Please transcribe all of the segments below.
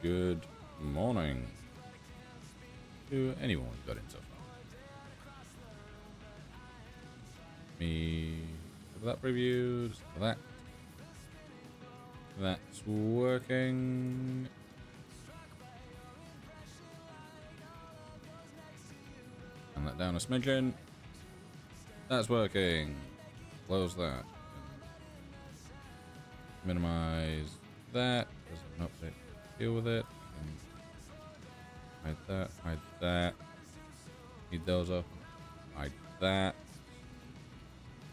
good morning to anyone who got in so far. Me have that preview, just for that. That's working. And that down a smidgen. That's working. Close that. Minimize that. There's an update to deal with it. Hide that. Hide that. Need those up. Hide that.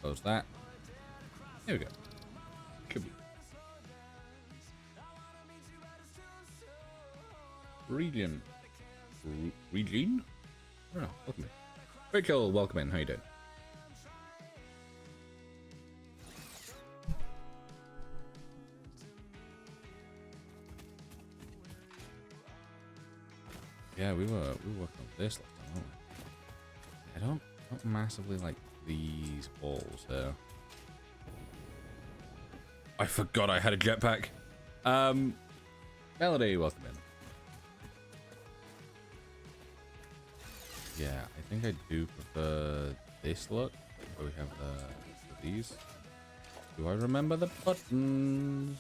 Close that. There we go. Could be. Region. Region? I don't know. Welcome in. Rachel, welcome in. How you doing? Yeah, we were working on this last time, weren't we? I don't massively like these balls here. I forgot I had a jetpack. Melody, welcome in. Yeah, I think I do prefer this look, where we have these. Do I remember the buttons?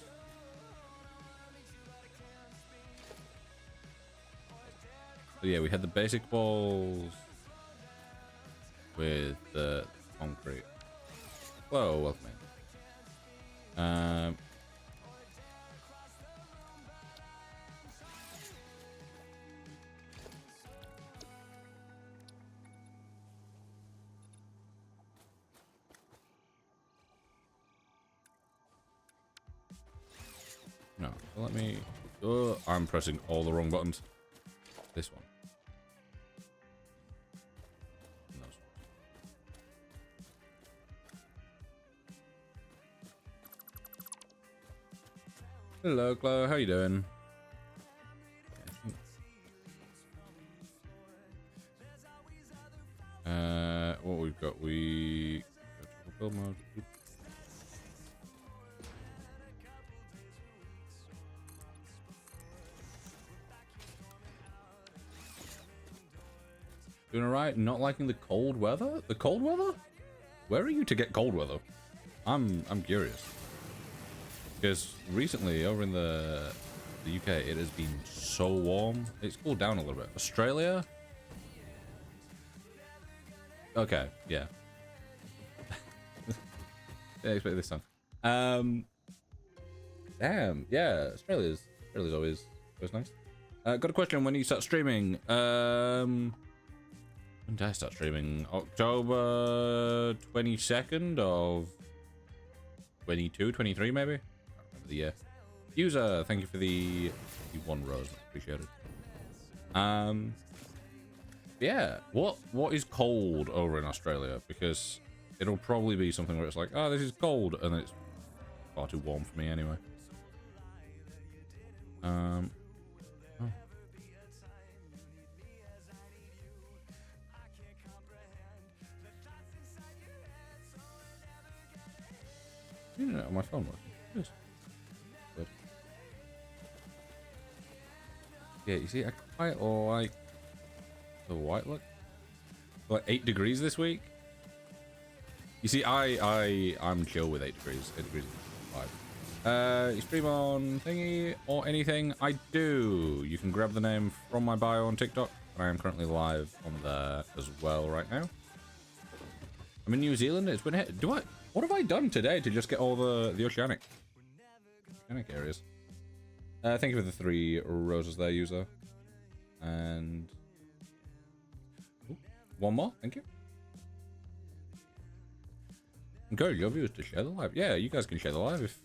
So yeah, we had the basic balls with the concrete. Whoa, welcome in. No, let me. Oh, I'm pressing all the wrong buttons. This one. And those ones. Hello, Chloe. How you doing? What we've got? We build mode. Doing alright, not liking the cold weather? The cold weather? Where are you to get cold weather? I'm curious. Because recently over in the UK it has been so warm. It's cooled down a little bit. Australia? Okay, yeah. Didn't expect this time. Damn, yeah, Australia's always nice. Got a question, when you start streaming? When did I start streaming? October 22nd of 22, 23 maybe? I can't remember the year. User, thank you for the 1 rose, appreciate it. Yeah, what is cold over in Australia? Because it'll probably be something where it's like, oh, this is cold, and then it's far too warm for me anyway. Oh. Internet on my phone working. Good. Good. Yeah, you see, I quite like the white look. Like 8 degrees this week. You see, I'm chill with 8 degrees. 8 degrees is fine. You stream on thingy or anything? I do. You can grab the name from my bio on TikTok. I am currently live on there as well right now. I'm in New Zealand. It's been hit. What have I done today to just get all the oceanic areas? Thank you for the 3 roses there, user. And ooh, 1 more. Thank you. Encourage your viewers to share the live. Yeah, you guys can share the live if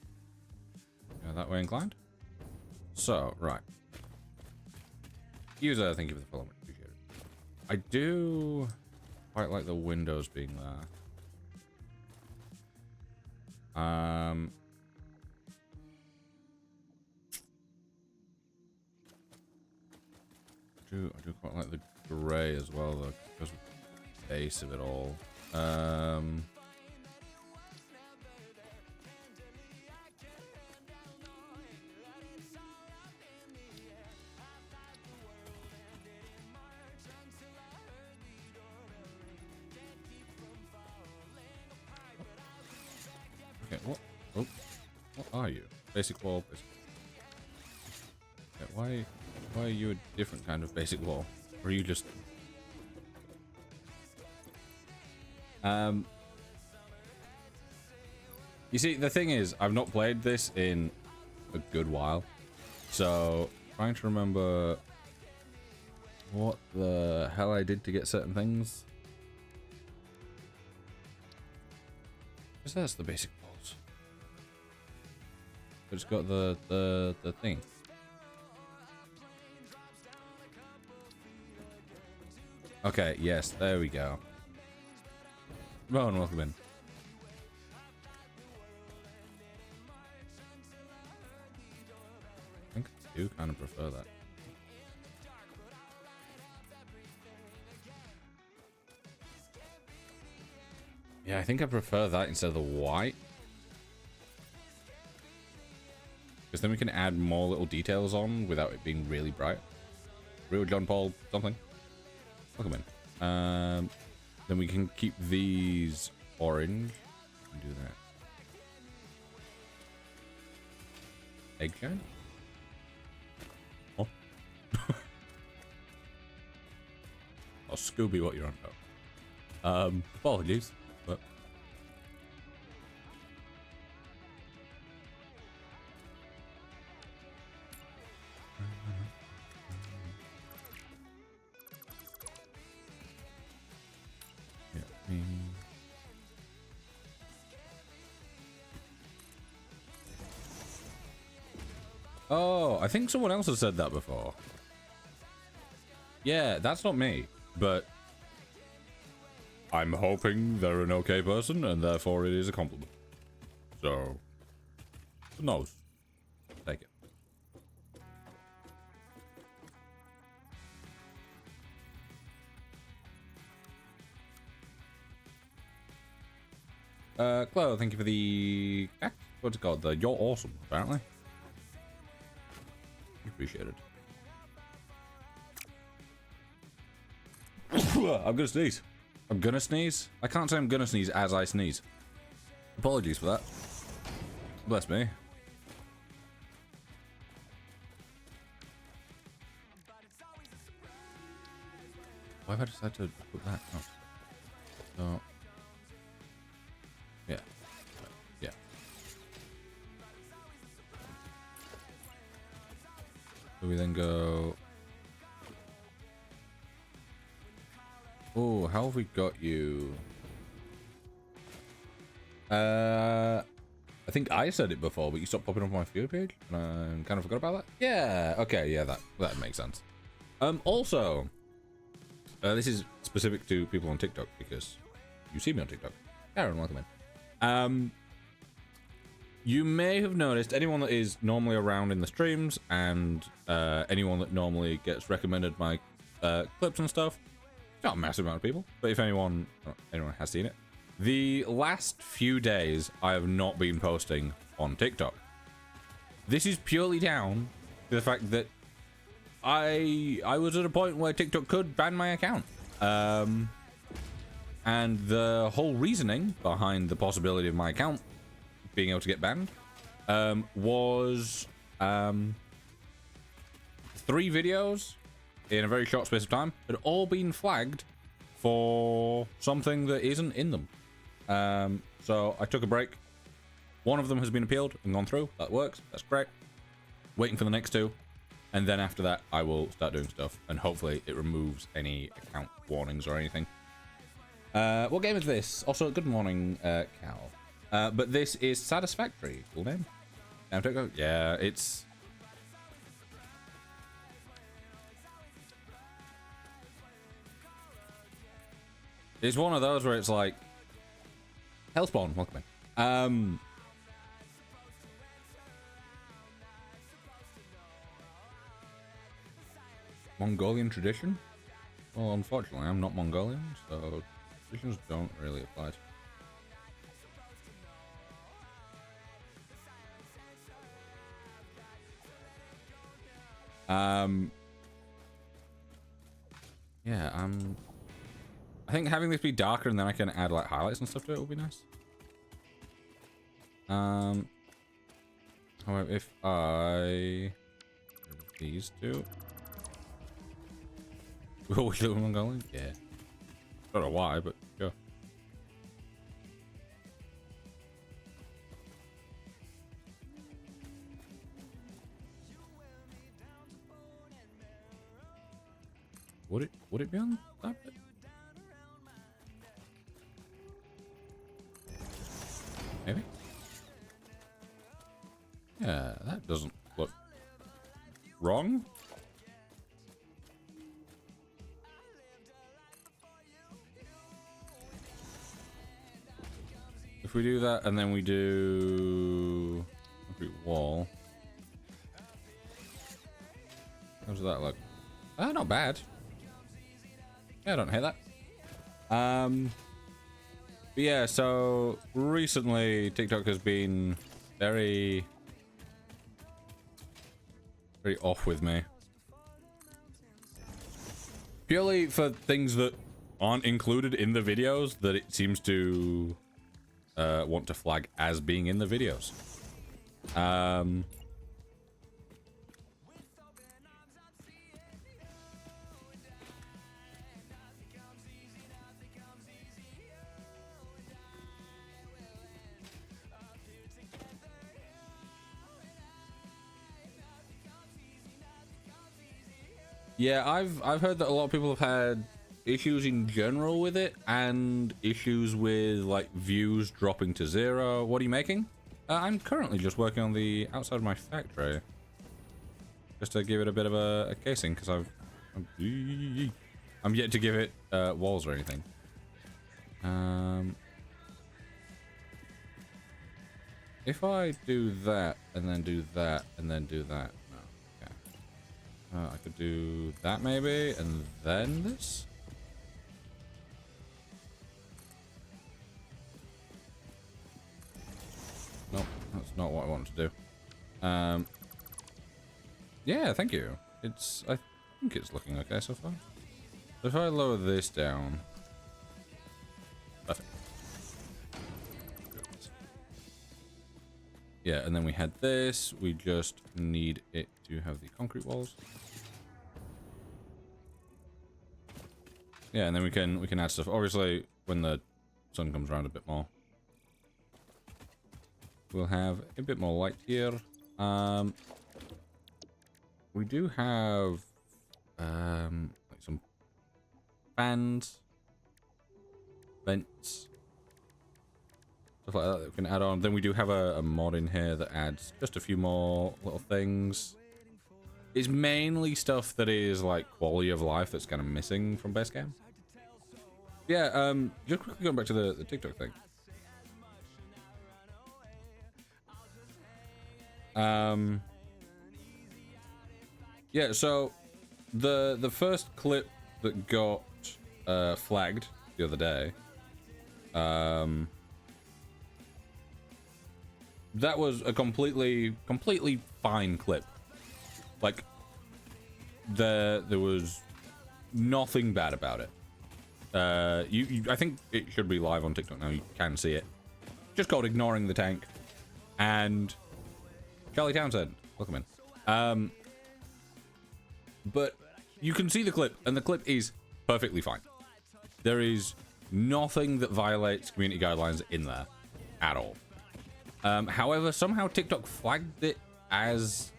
you're that way inclined. So, right. User, thank you for the follow. Appreciate it. I do quite like the windows being there. I do quite like the grey as well, though, because of the base of it all. Okay, what? Oh, what are you? Basic wall, basic. Okay, why are you a different kind of basic wall? Or are you just... You see, the thing is, I've not played this in a good while. So, trying to remember what the hell I did to get certain things. Because that's the basic walls. But it's got the thing. Okay, yes, there we go. Rowan, welcome in. I think I do kind of prefer that. Yeah, I think I prefer that instead of the white. Because then we can add more little details on without it being really bright. Real John Paul something. Welcome in. Then we can keep these orange. And do that. Eggshine? Oh. Oh, Scooby, what you're on about. Apologies, but... Oh, I think someone else has said that before. Yeah, that's not me, but I'm hoping they're an okay person, and therefore it is a compliment. So, who knows? Take it. Chloe, thank you for the... What's it called? The You're Awesome, apparently. Appreciate it. I'm gonna sneeze. I'm gonna sneeze? I can't say I'm gonna sneeze as I sneeze. Apologies for that. Bless me. Why have I decided to put that? Oh. So... Yeah. Yeah. So we then go... Oh, how have we got you? I think I said it before, but you stopped popping up on my viewer page, and I kind of forgot about that. Yeah, okay, yeah, that makes sense. Also, this is specific to people on TikTok because you see me on TikTok. Aaron, welcome in. You may have noticed anyone that is normally around in the streams and anyone that normally gets recommended my clips and stuff. Not a massive amount of people, but if anyone has seen it, the last few days I have not been posting on TikTok. This is purely down to the fact that I was at a point where TikTok could ban my account. And the whole reasoning behind the possibility of my account being able to get banned was 3 videos in a very short space of time had all been flagged for something that isn't in them. So I took a break. One of them has been appealed and gone through. That works. That's great. Waiting for the next 2. And then after that, I will start doing stuff. And hopefully it removes any account warnings or anything. What game is this? Also, good morning, Cal. But this is Satisfactory. Cool name. Yeah, it's... It's one of those where it's like... Hellspawn, welcome in. Mongolian tradition? Well, unfortunately, I'm not Mongolian, so traditions don't really apply to me. Yeah, I think having this be darker and then I can add like highlights and stuff to it would be nice. However, if I these two, will we do one going? Yeah. Don't know why, but sure. Would it be on that bit? Maybe. Yeah, that doesn't look wrong. If we do that and then we do concrete wall, how does that look? Ah, not bad. Yeah, I don't hate that. But yeah, so recently TikTok has been very off with me. Purely for things that aren't included in the videos that it seems to want to flag as being in the videos. Yeah, I've heard that a lot of people have had issues in general with it, and issues with like views dropping to 0. What are you making? I'm currently just working on the outside of my factory, just to give it a bit of a casing, because I'm yet to give it walls or anything. If I do that and then do that and then do that. I could do that maybe, and then this? Nope, that's not what I wanted to do. Yeah, thank you. I think it's looking okay so far. So if I lower this down... Perfect. Yeah, and then we had this. We just need it to have the concrete walls. Yeah, and then we can add stuff. Obviously, when the sun comes around a bit more, we'll have a bit more light here. We do have like some fans, vents, stuff like that we can add on. Then we do have a mod in here that adds just a few more little things. It's mainly stuff that is like quality of life that's kind of missing from base game. Yeah, just quickly going back to the TikTok thing. Yeah, so the first clip that got flagged the other day, that was a completely fine clip. Like there was nothing bad about it. I think it should be live on TikTok now. You can see it. Just called Ignoring the Tank. And Charlie Townsend, welcome in. But you can see the clip, and the clip is perfectly fine. There is nothing that violates community guidelines in there at all. However, somehow TikTok flagged it as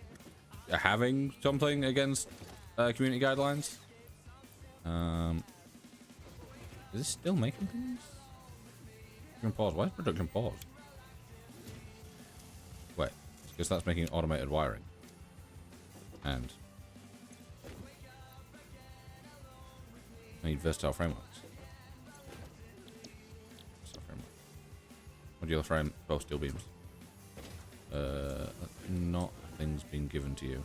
having something against community guidelines. Is this still making things? Production pause. Why is production paused? Wait, because that's making automated wiring. And I need versatile frameworks. Modular frame, both steel beams. Not things being given to you.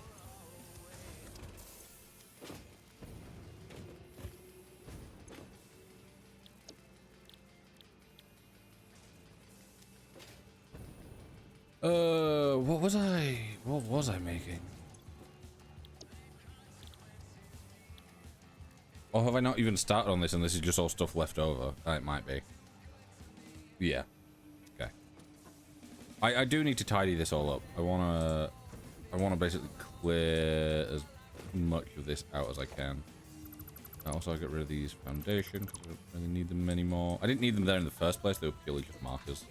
What was I making? Or have I not even started on this and this is just all stuff left over? It might be. Yeah. Okay. I do need to tidy this all up. I wanna basically clear as much of this out as I can. Also, I get rid of these foundation because I don't really need them anymore. I didn't need them there in the first place. They were purely just markers.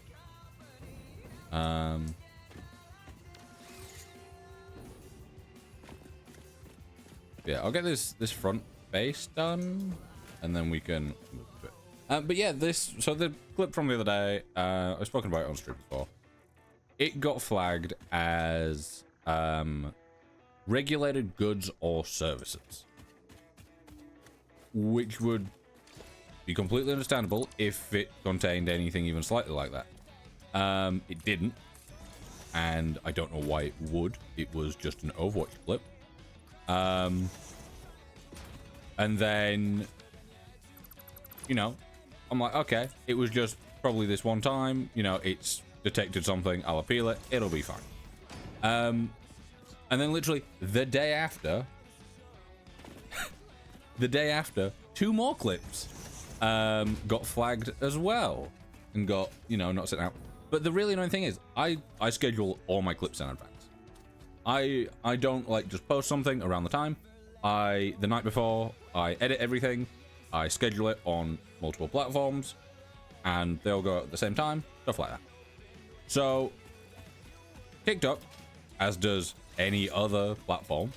Yeah, I'll get this front base done, and then we can move to it. But yeah, so the clip from the other day, I've spoken about it on stream before. It got flagged as regulated goods or services, which would be completely understandable if it contained anything even slightly like that. It didn't, and I don't know why it would. It was just an Overwatch clip. And then, you know, I'm like, okay, it was just probably this one time, you know, it's detected something, I'll appeal it, it'll be fine. And then literally the day after, two more clips got flagged as well and got, you know, not sent out. But the really annoying thing is I schedule all my clips in advance. I don't like just post something around the time. The night before, I edit everything, I schedule it on multiple platforms, and they'll go at the same time, stuff like that. So TikTok, as does any other platform,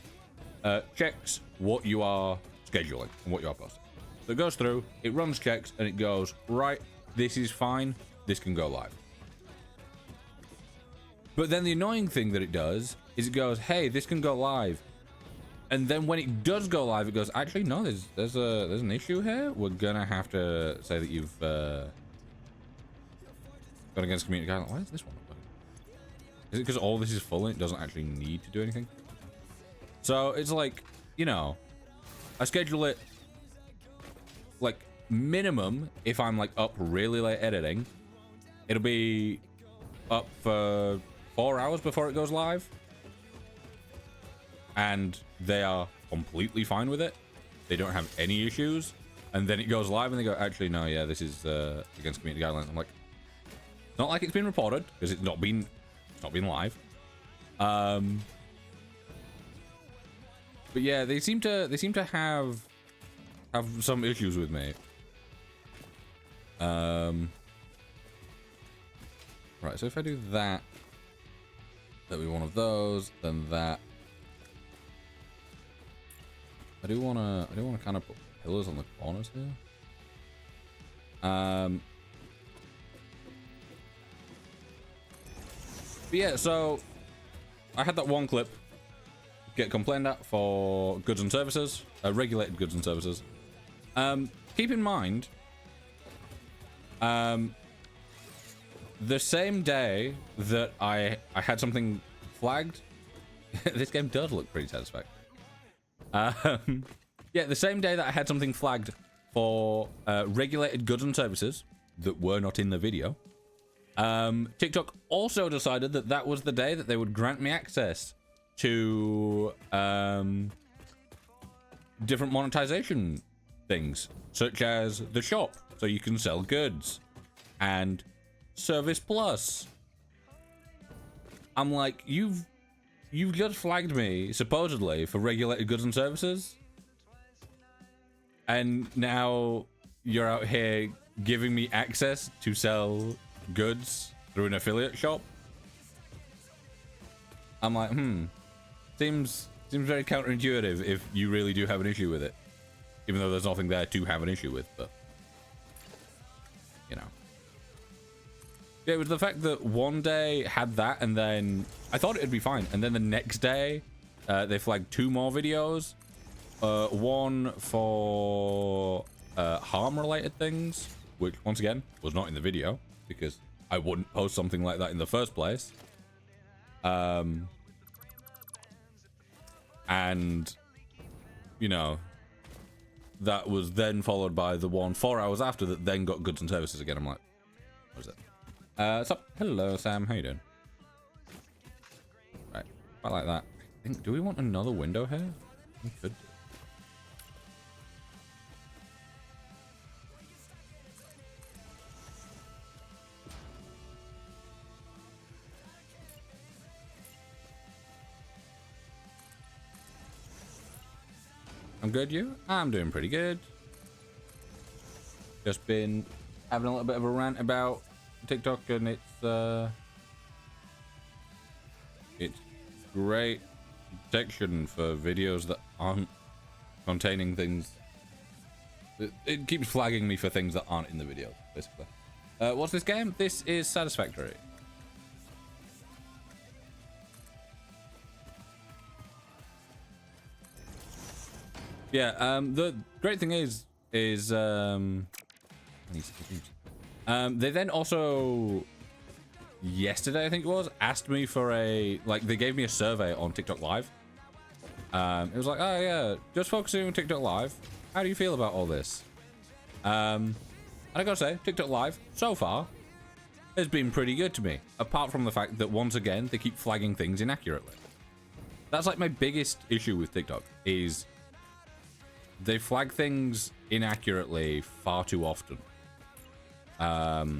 checks what you are scheduling and what you are posting. So it goes through, it runs checks, and it goes, right, this is fine, this can go live. But then the annoying thing that it does is it goes, hey, this can go live. And then when it does go live, it goes, actually, no, there's an issue here. We're gonna have to say that you've gone against community guidelines. Why is this one not working? Is it because all this is full and it doesn't actually need to do anything? So it's like, you know, I schedule it like minimum if I'm like up really late editing. It'll be up for 4 hours before it goes live. And they are completely fine with it. They don't have any issues. And then it goes live and they go, actually, no, yeah, this is against community guidelines. I'm like, it's not like it's been reported because it's not been live. But yeah, they seem to have some issues with me. Right, so if I do that, that'll be one of those, then that. I do wanna kind of put pillars on the corners here. But yeah, so I had that one clip get complained at for goods and services, regulated goods and services. Keep in mind, the same day that I had something flagged, this game does look pretty satisfactory. Yeah, the same day that I had something flagged for regulated goods and services that were not in the video, TikTok also decided that that was the day that they would grant me access to different monetization things, such as the shop, so you can sell goods, and Service Plus. I'm like, you've just flagged me, supposedly, for regulated goods and services. And now you're out here giving me access to sell goods through an affiliate shop. I'm like, seems very counterintuitive if you really do have an issue with it. Even though there's nothing there to have an issue with, but, you know. Yeah, it was the fact that one day had that, and then I thought it'd be fine. And then the next day, they flagged two more videos. One for harm-related things, which, once again, was not in the video, because I wouldn't post something like that in the first place. And, you know, that was then followed by the one 4 hours after that then got goods and services again. I'm like, what is it? What's up? Hello, Sam. How you doing? Right. I like that. I think, do we want another window here? We could. I'm good, you? I'm doing pretty good. Just been having a little bit of a rant about TikTok and it's great protection for videos that aren't containing things. It keeps flagging me for things that aren't in the video, basically. What's this game? This is Satisfactory. Yeah, the great thing is they then also yesterday, I think it was, asked me for they gave me a survey on TikTok Live. It was like, oh yeah, just focusing on TikTok Live. How do you feel about all this? And I gotta say, TikTok Live, so far, has been pretty good to me. Apart from the fact that, once again, they keep flagging things inaccurately. That's like my biggest issue with TikTok, is they flag things inaccurately far too often. Well,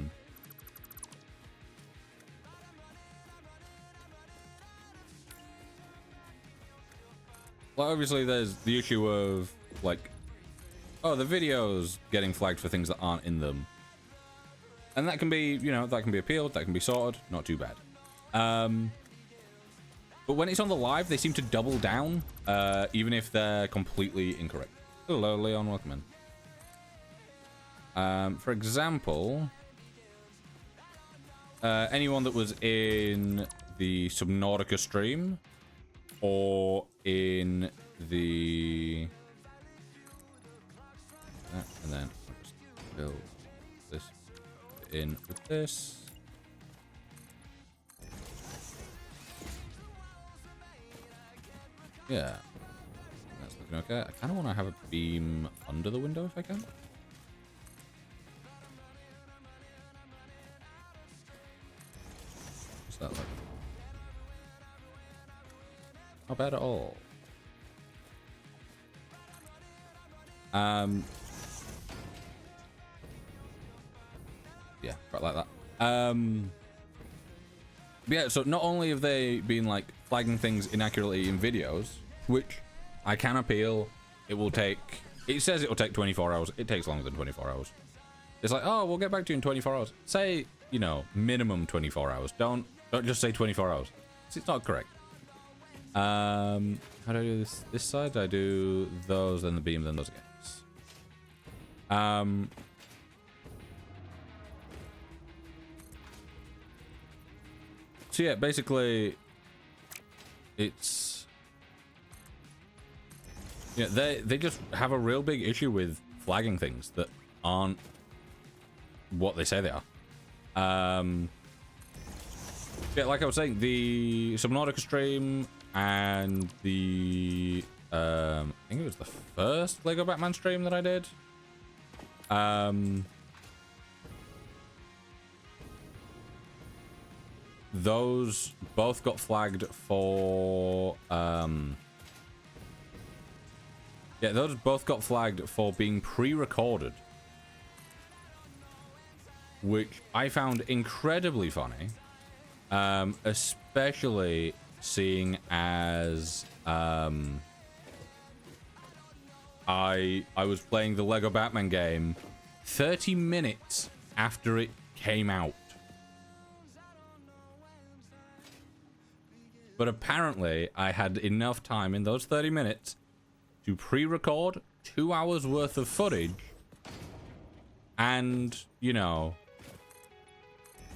obviously there's the issue of, like, oh, the video's getting flagged for things that aren't in them. And that can be, you know, that can be appealed, that can be sorted, not too bad. But when it's on the live, they seem to double down, even if they're completely incorrect. Hello, Leon, welcome in. For example, anyone that was in the Subnautica stream or in the... and then I'll just fill this in with this. Yeah. That's looking okay. I kind of want to have a beam under the window if I can. What's that like? Not bad at all. Yeah, right like that. Yeah, so not only have they been like flagging things inaccurately in videos, which I can appeal. It will take, it says it will take 24 hours. It takes longer than 24 hours. It's like, oh, we'll get back to you in 24 hours. Say, you know, minimum 24 hours. Don't just say 24 hours. It's not correct. How do I do this side? I do those, then the beam, then those again. So yeah, basically, it's, yeah, they just have a real big issue with flagging things that aren't what they say they are. Yeah, like I was saying, the Subnautica stream and the I think it was the first Lego Batman stream that I did. Those both got flagged for yeah, those both got flagged for being pre-recorded, which I found incredibly funny, especially seeing as I was playing the Lego Batman game 30 minutes after it came out. But apparently, I had enough time in those 30 minutes to pre-record 2 hours worth of footage and, you know,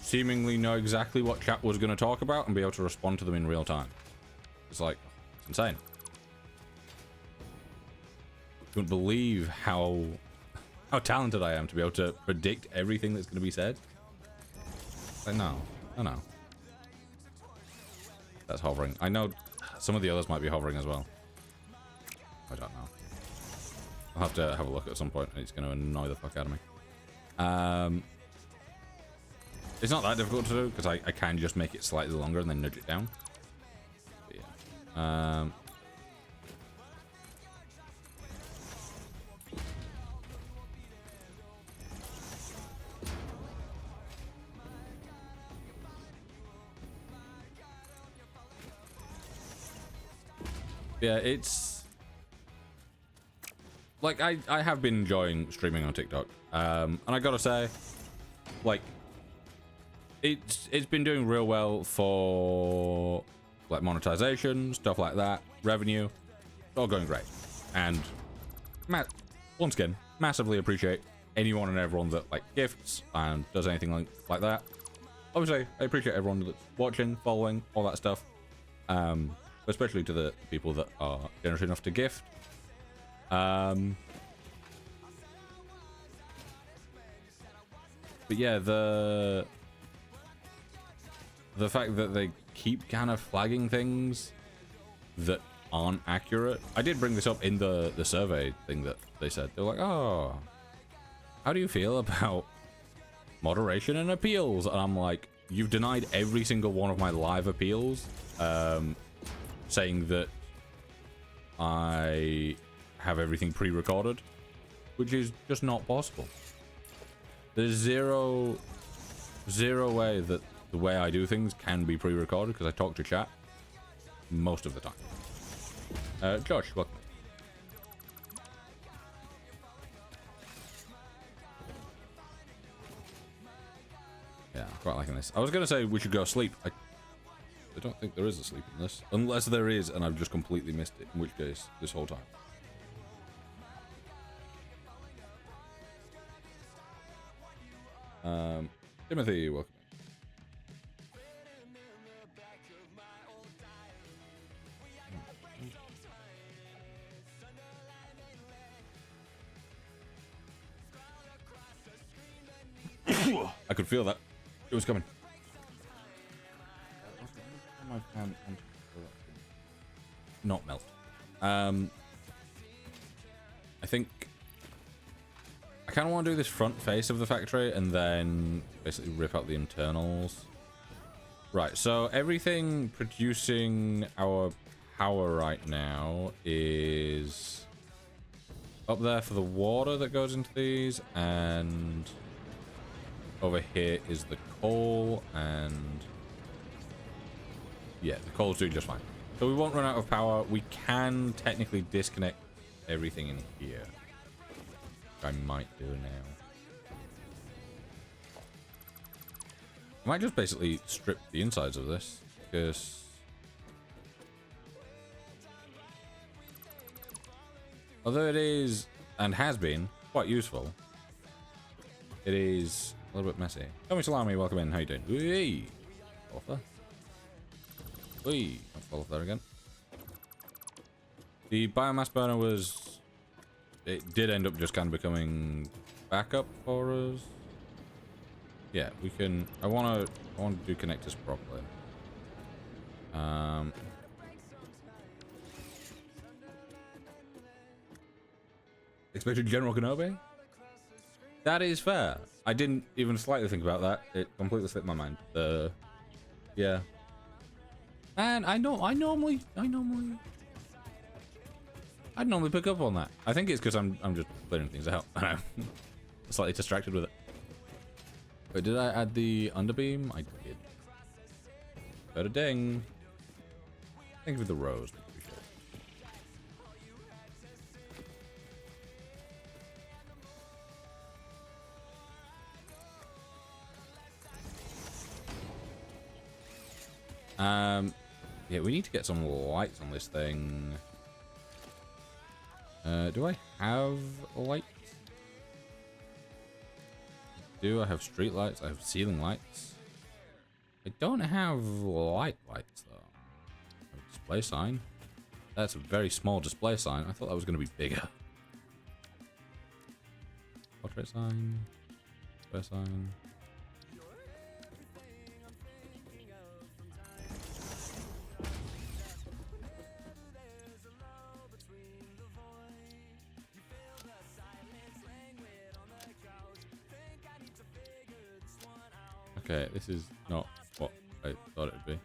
seemingly know exactly what chat was going to talk about and be able to respond to them in real time. It's like, it's insane. I couldn't believe how talented I am to be able to predict everything that's going to be said. Like, no. That's hovering. I know some of the others might be hovering as well. I don't know. I'll have to have a look at some point and it's going to annoy the fuck out of me. It's not that difficult to do because I can just make it slightly longer and then nudge it down. But yeah. Yeah, it's like I have been enjoying streaming on TikTok, and I gotta say, like, it's been doing real well for like monetization, stuff like that, revenue, it's all going great. And once again, massively appreciate anyone and everyone that like gifts and does anything like that. Obviously, I appreciate everyone that's watching, following, all that stuff. Especially to the people that are generous enough to gift. But yeah, the fact that they keep kind of flagging things that aren't accurate. I did bring this up in the survey thing that they said. They're like, oh, how do you feel about moderation and appeals? And I'm like, you've denied every single one of my live appeals, saying that I have everything pre-recorded, which is just not possible. There's zero way that the way I do things can be pre-recorded, because I talk to chat most of the time. Josh, welcome. Yeah, I'm quite liking this. I was gonna say we should go sleep. I don't think there is a sleep in this, unless there is and I've just completely missed it, in which case this whole time. Timothy, welcome. I could feel that. It was coming. Not melt. I think I kind of want to do this front face of the factory and then basically rip out the internals. Right, so everything producing our power right now is up there for the water that goes into these, and over here is the coal, and yeah, the coal's doing just fine. So we won't run out of power. We can technically disconnect everything in here, which I might do now. I might just basically strip the insides of this, because although it is, and has been, quite useful, it is a little bit messy. Tommy Salami, welcome in. How you doing? Whee! Fall off there. Whee! Don't fall off there again. The biomass burner was... It did end up just kind of becoming backup for us. Yeah, we can... I want to do connectors properly. Expected General Kenobi? That is fair. I didn't even slightly think about that. It completely slipped my mind. Yeah. And I'd normally pick up on that. I think it's because I'm just clearing things out. I'm slightly distracted with it. Wait, did I add the underbeam? I did. Better ding. Thank you for the rose. Yeah, we need to get some lights on this thing. Do I have lights? I have street lights. I have ceiling lights. I don't have lights though. I have a display sign. That's a very small display sign. I thought that was going to be bigger. Portrait sign. Display sign. Okay, this is not what I thought it would be.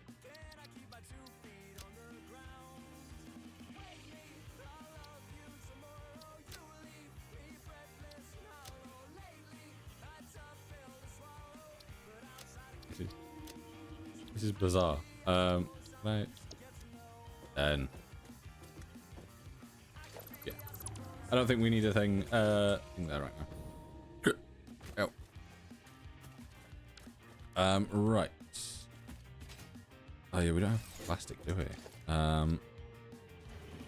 This is bizarre. Right. Then. Yeah. I don't think we need a thing there right now. Oh. Right. Oh yeah, we don't have plastic, do we? I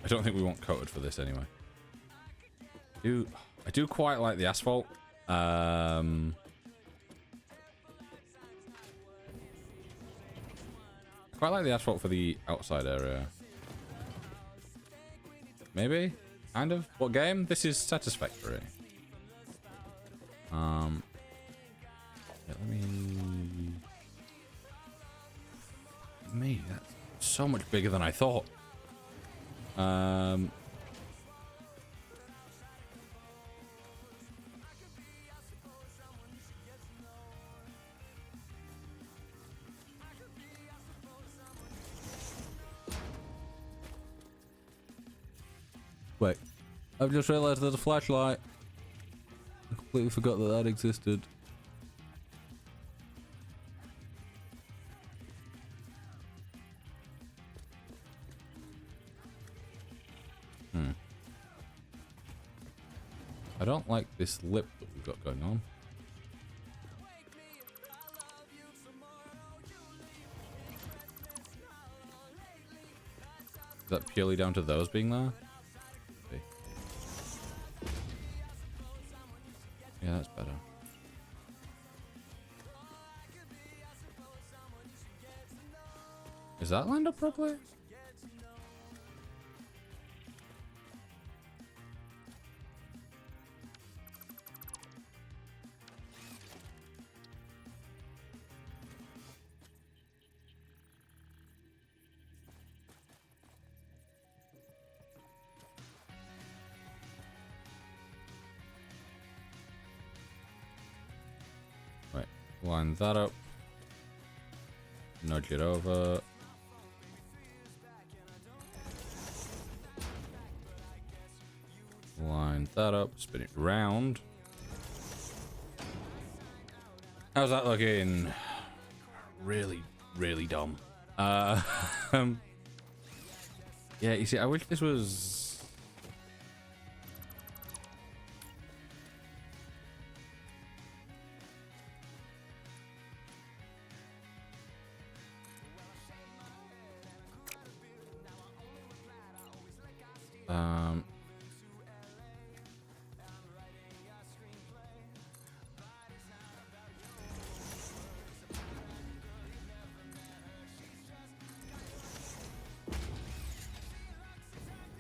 don't think we want coated for this anyway. I do quite like the asphalt. I quite like the asphalt for the outside area. Maybe? Kind of? What game? This is Satisfactory. Yeah, let me... That's so much bigger than I thought. Wait, I've just realized there's a flashlight. I completely forgot that that existed. I don't like this lip that we've got going on. Is that purely down to those being there? Okay. Yeah, that's better. Is that lined up properly? Right, line that up. Nudge it over. Line that up, spin it round. How's that looking? Really, really dumb. Yeah, you see, I wish this was...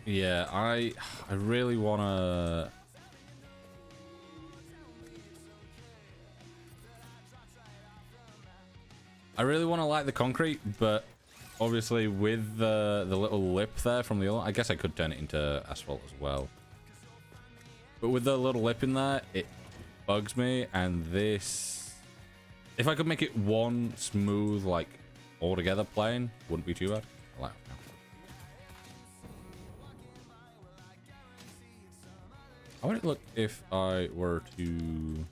Yeah, I really wanna... I really want to light the concrete, but obviously with the little lip there from the other, I guess I could turn it into asphalt as well. But with the little lip in there, it bugs me, and this... If I could make it one smooth, like, altogether plane, wouldn't be too bad. I like it now. How would it look if I were to...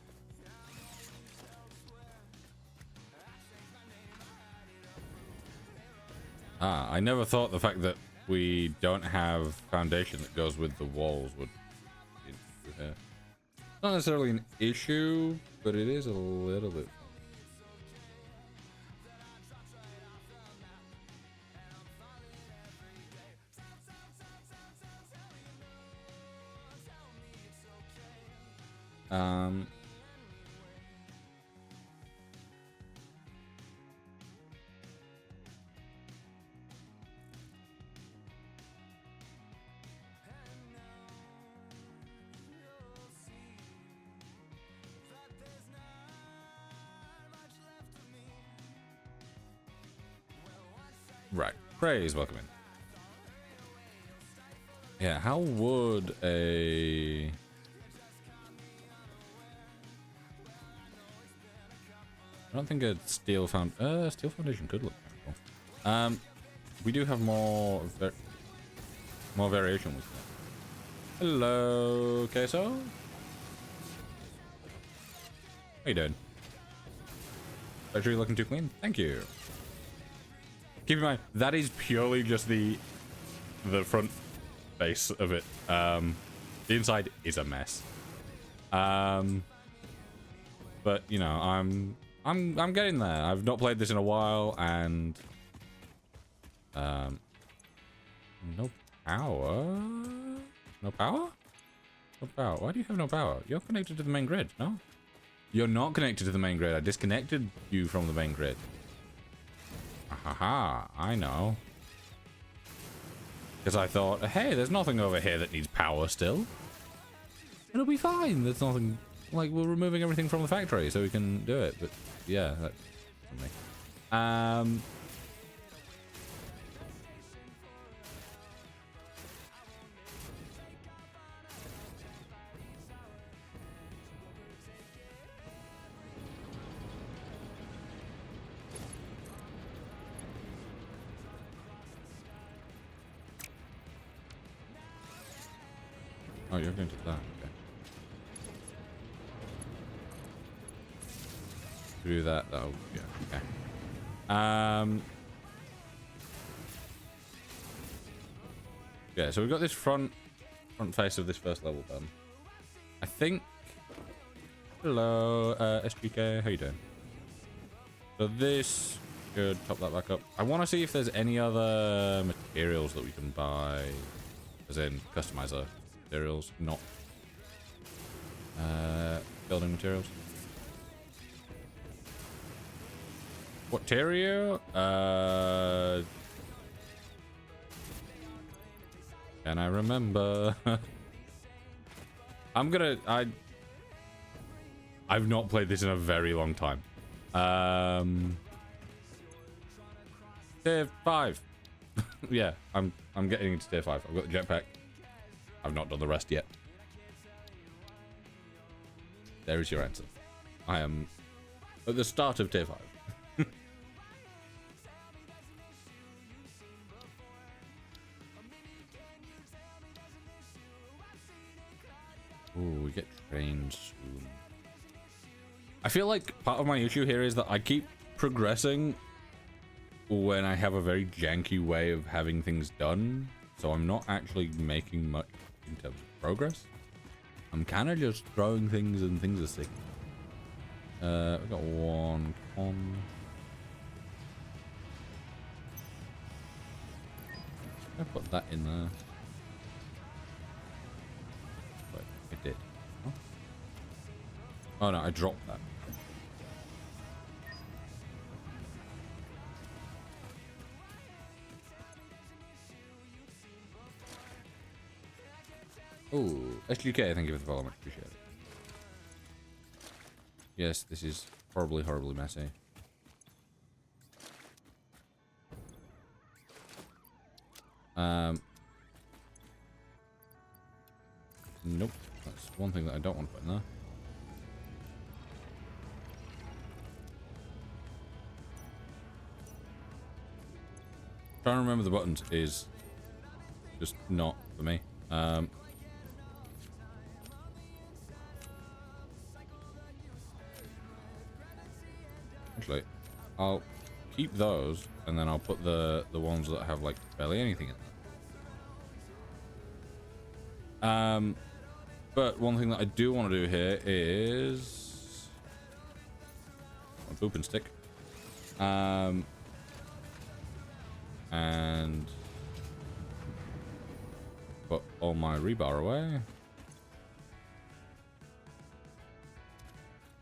I never thought the fact that we don't have foundation that goes with the walls would be an issue here. Not necessarily an issue, but it is a little bit. Right. Praise, welcome in. Yeah, how would a... I don't think a steel foundation could look kind of cool. We do have more variation with that. Hello, Queso. How you doing? Are you looking too clean? Thank you. Keep in mind, that is purely just the front face of it. The inside is a mess. But you know, I'm getting there. I've not played this in a while, and no power. No power? No power. Why do you have no power? You're connected to the main grid, no? You're not connected to the main grid. I disconnected you from the main grid. Haha, I know. Because I thought, hey, there's nothing over here that needs power still. It'll be fine. There's nothing, like, we're removing everything from the factory so we can do it. But yeah, that's something. Oh, you're going to that, okay. Do that though, yeah, okay. Yeah, so we've got this front face of this first level done. I think. Hello, SGK, how you doing? So this should top that back up. I want to see if there's any other materials that we can buy, as in customizer materials, not building materials. What material? Can I remember? I've not played this in a very long time. Tier 5. Yeah, I'm getting into tier 5. I've got the jetpack. I've not done the rest yet. There is your answer. I am at the start of tier 5. Ooh, we get trained soon. I feel like part of my issue here is that I keep progressing when I have a very janky way of having things done. So I'm not actually making much in terms of progress. I'm kind of just throwing things and things are sick. We've got one on. I put that in there. Wait, I did. Huh? Oh no, I dropped that. Oh, SGK, thank you for the follow, much appreciated. Yes, this is horribly, horribly messy. Nope, that's one thing that I don't want to put in there. Trying to remember the buttons is just not for me. Actually, I'll keep those, and then I'll put the ones that have like barely anything in them. But one thing that I do want to do here is a poop and stick. And put all my rebar away.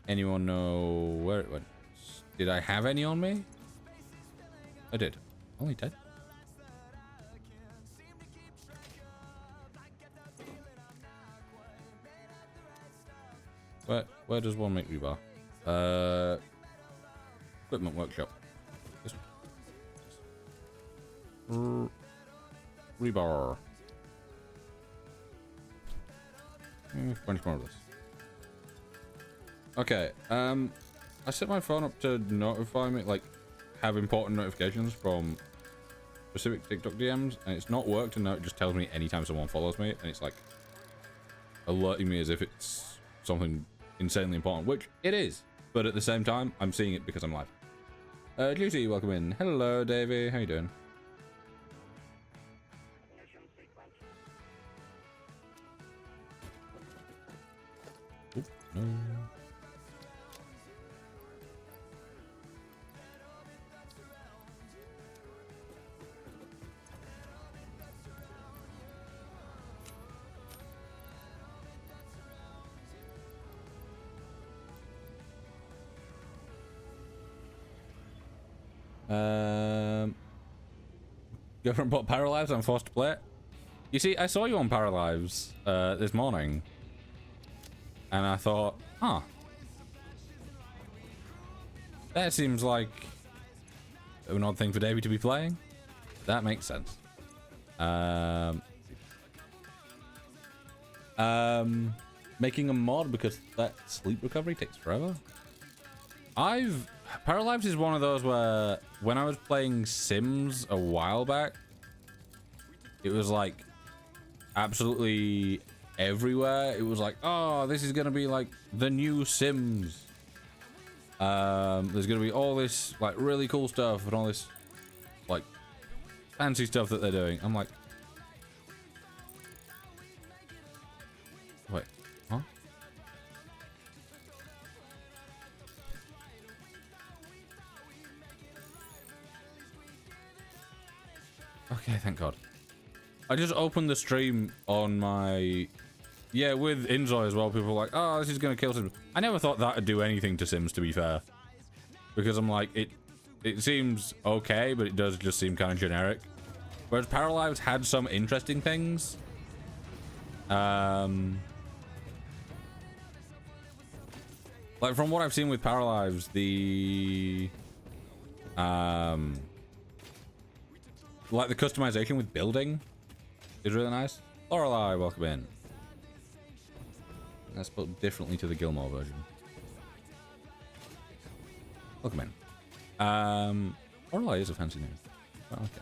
Anyone know where it went? Did I have any on me? I did. Only 10. Where does one make rebar? Equipment workshop. This one. Rebar. Bunch more of this. Okay. I set my phone up to notify me, like, have important notifications from specific TikTok DMs, and it's not worked, and now it just tells me anytime someone follows me, and it's like alerting me as if it's something insanely important, which it is, but at the same time, I'm seeing it because I'm live. Juicy, welcome in. Hello, Davey. How you doing? No. Girlfriend bought Paralives. I'm forced to play it. You see, I saw you on Paralives this morning, and I thought, huh, that seems like an odd thing for Davey to be playing. That makes sense. Making a mod because that sleep recovery takes forever. Paralives is one of those where when I was playing Sims a while back, it was like absolutely everywhere. It was like, oh, this is gonna be like the new Sims. There's gonna be all this like really cool stuff and all this like fancy stuff that they're doing. I'm like, wait, huh? Okay, thank God. I just opened the stream on my... Yeah, with Inzoi as well. People were like, oh, this is going to kill Sims. I never thought that would do anything to Sims, to be fair. Because I'm like, it seems okay, but it does just seem kind of generic. Whereas Paralives had some interesting things. Like, from what I've seen with Paralives, the... like, the customization with building is really nice. Lorelei, welcome in. That's spelled differently to the Gilmore version. Welcome in. Lorelei is a fancy name. Oh, okay.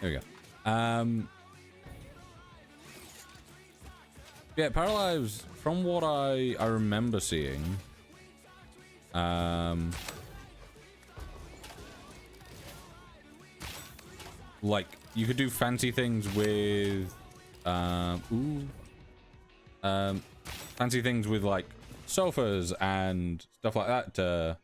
There we go. Yeah, Paralives, from what I remember seeing, like you could do fancy things with, fancy things with like sofas and stuff like that to,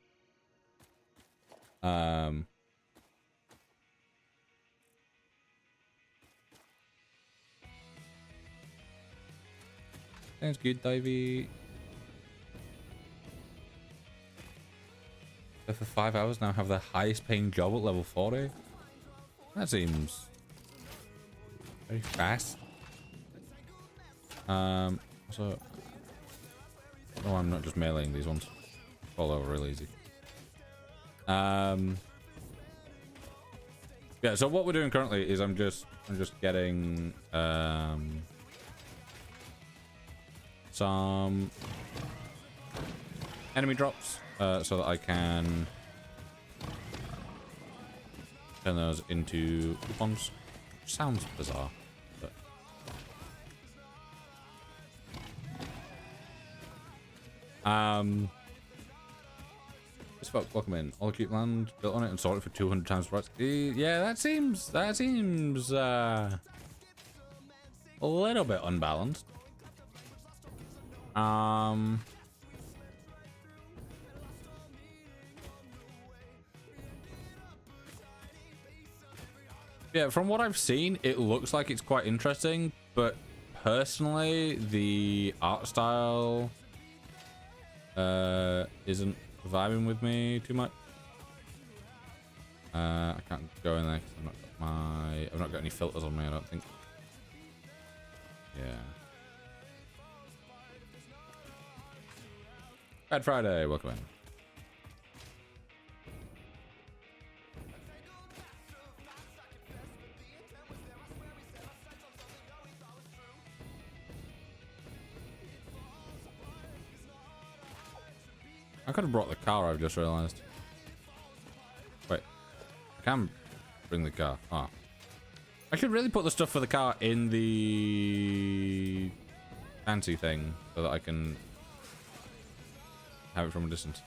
Sounds good, Davey. So for 5 hours now have the highest paying job at level 40? That seems very fast. So oh, I'm not just meleeing these ones. Fall over real easy. Yeah, so what we're doing currently is I'm just getting some enemy drops so that I can turn those into coupons. Sounds bizarre, but this folk, welcome in. All cute land built on it and sold it for 200 times the price. Yeah, that seems a little bit unbalanced. Yeah, from what I've seen, it looks like it's quite interesting, but personally, the art style isn't vibing with me too much. I can't go in there because I've not got any filters on me, I don't think. Yeah. Bad Friday, welcome in. I could have brought the car, I've just realized. I can bring the car. Oh. I should really put the stuff for the car in the fancy thing so that I can have it from a distance.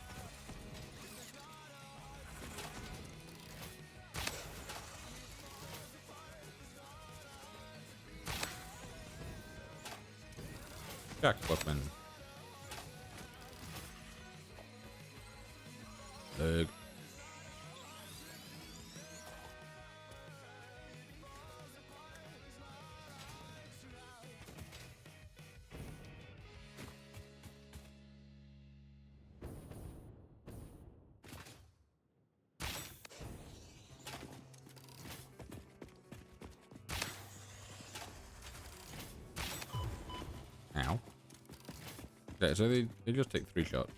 Jack Buckman. Ow. Okay, so they just take 3 shots.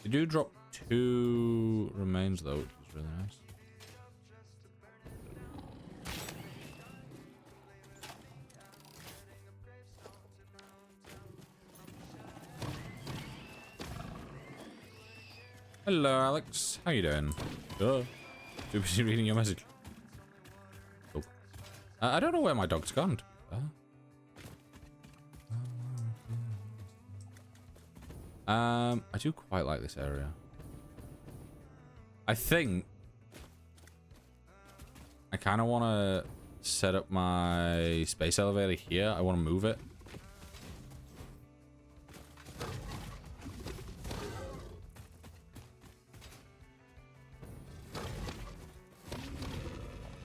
They do drop 2 remains though, which is really nice. Hello, Alex. How you doing? Too busy reading your message. Oh. I don't know where my dog's gone. I do quite like this area. I think I kind of want to set up my space elevator here. I want to move it.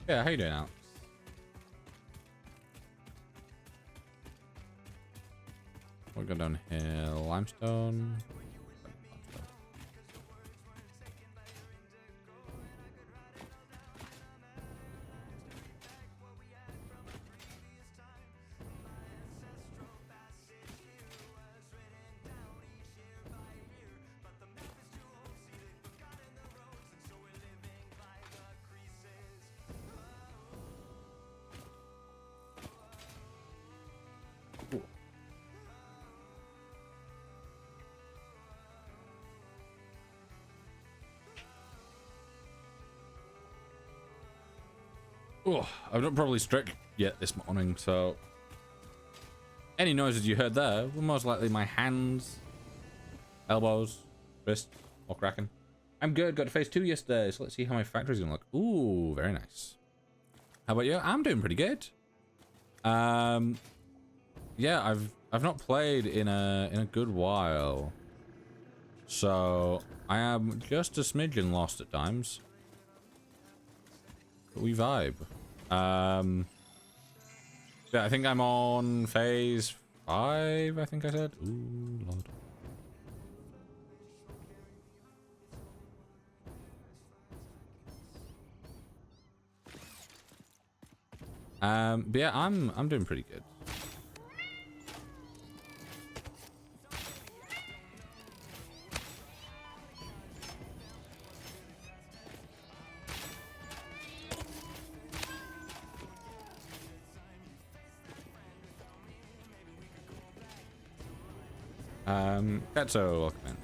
Yeah, how you doing, Alex? We'll go down here. Limestone. Oh, I've not probably stretched yet this morning, so any noises you heard there were most likely my hands, elbows, wrists, or cracking. I'm good. Got to phase 2 yesterday, so let's see how my factory's gonna look. Ooh, very nice. How about you? I'm doing pretty good. Yeah, I've not played in a good while, so I am just a smidgen lost at times. But we vibe. Yeah, I think I'm on phase 5, I think I said. Ooh, Lord. But yeah, I'm doing pretty good. Katso, welcome in.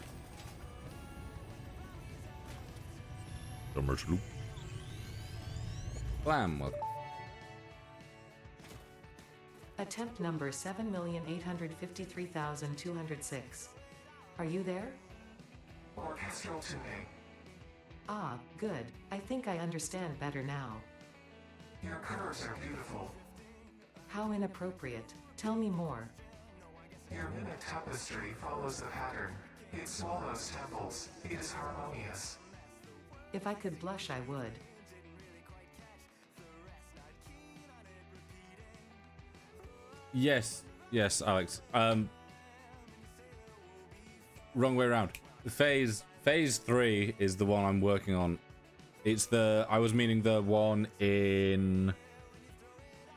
Summer Sloop. Glam, welcome. Attempt number 7,853,206. Are you there? Orchestral tuning. Ah, good. I think I understand better now. Your curves are beautiful. How inappropriate. Tell me more. Your mimic tapestry follows the pattern. It swallows temples. It is harmonious. If I could blush, I would. Yes, Alex. Wrong way around. Phase 3 is the one I'm working on. It's I was meaning the one in,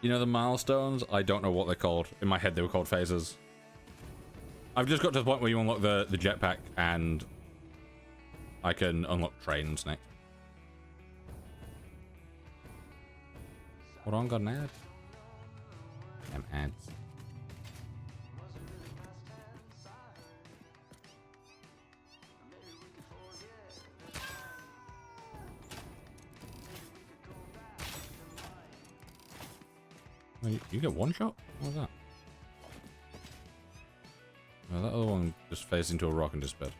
you know, the milestones. I don't know what they're called. In my head, they were called phases. I've just got to the point where you unlock the jetpack and I can unlock trains next. Hold on, got an ad. Damn ads. Oh, you get one shot? What was that? Oh, that other one just phased into a rock and disappeared.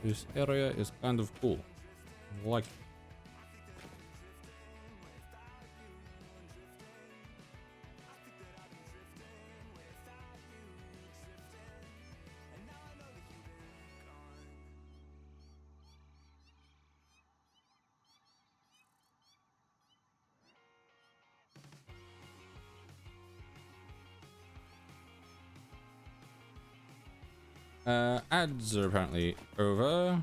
This area is kind of cool. I like it. Ads are apparently over,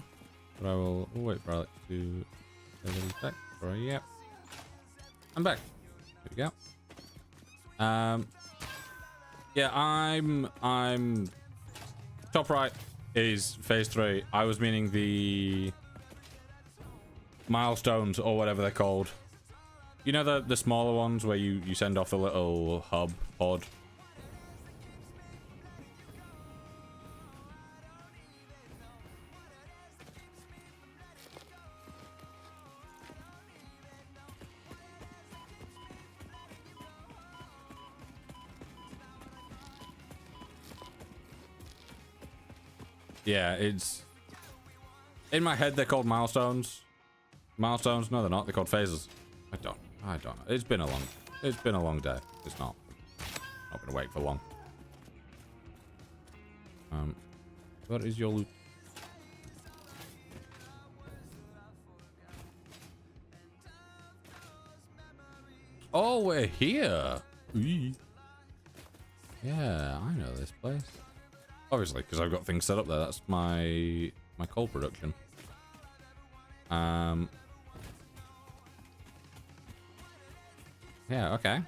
but I will wait for Alex to say that he's back. Yep. I'm back. There we go. Yeah, I'm top right is phase 3. I was meaning the milestones or whatever they're called. You know the smaller ones where you send off the little hub pod. Yeah, it's in my head they're called milestones. Milestones? No, they're not. They're called phases. I don't know. It's been a long day. It's not gonna wait for long. What is your loot? Oh, we're here. Eee. Yeah, I know this place. Obviously, because I've got things set up there. That's my coal production. Yeah, okay.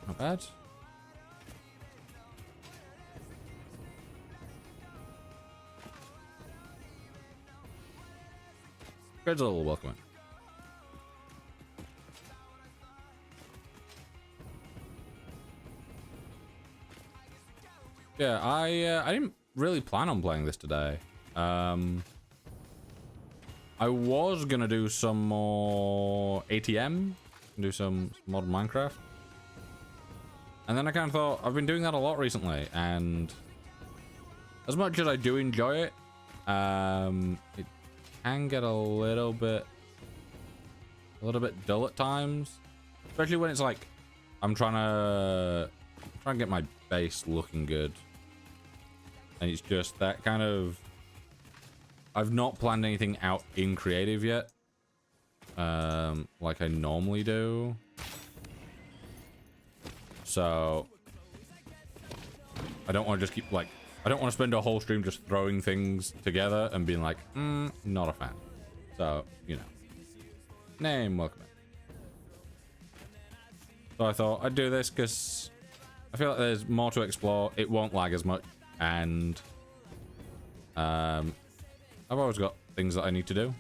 Not bad. Greg's a little welcoming. Yeah, I didn't really plan on playing this today. I was gonna do some more ATM, do some modern Minecraft, and then I kind of thought I've been doing that a lot recently, and as much as I do enjoy it, it can get a little bit dull at times, especially when it's like I'm trying to get my base looking good. And it's just that kind of... I've not planned anything out in creative yet. Like I normally do. So... I don't want to just keep, like... I don't want to spend a whole stream just throwing things together and being like, not a fan. So, you know. Name, welcome in. So I thought I'd do this because I feel like there's more to explore. It won't lag as much. And I've always got things that I need to do.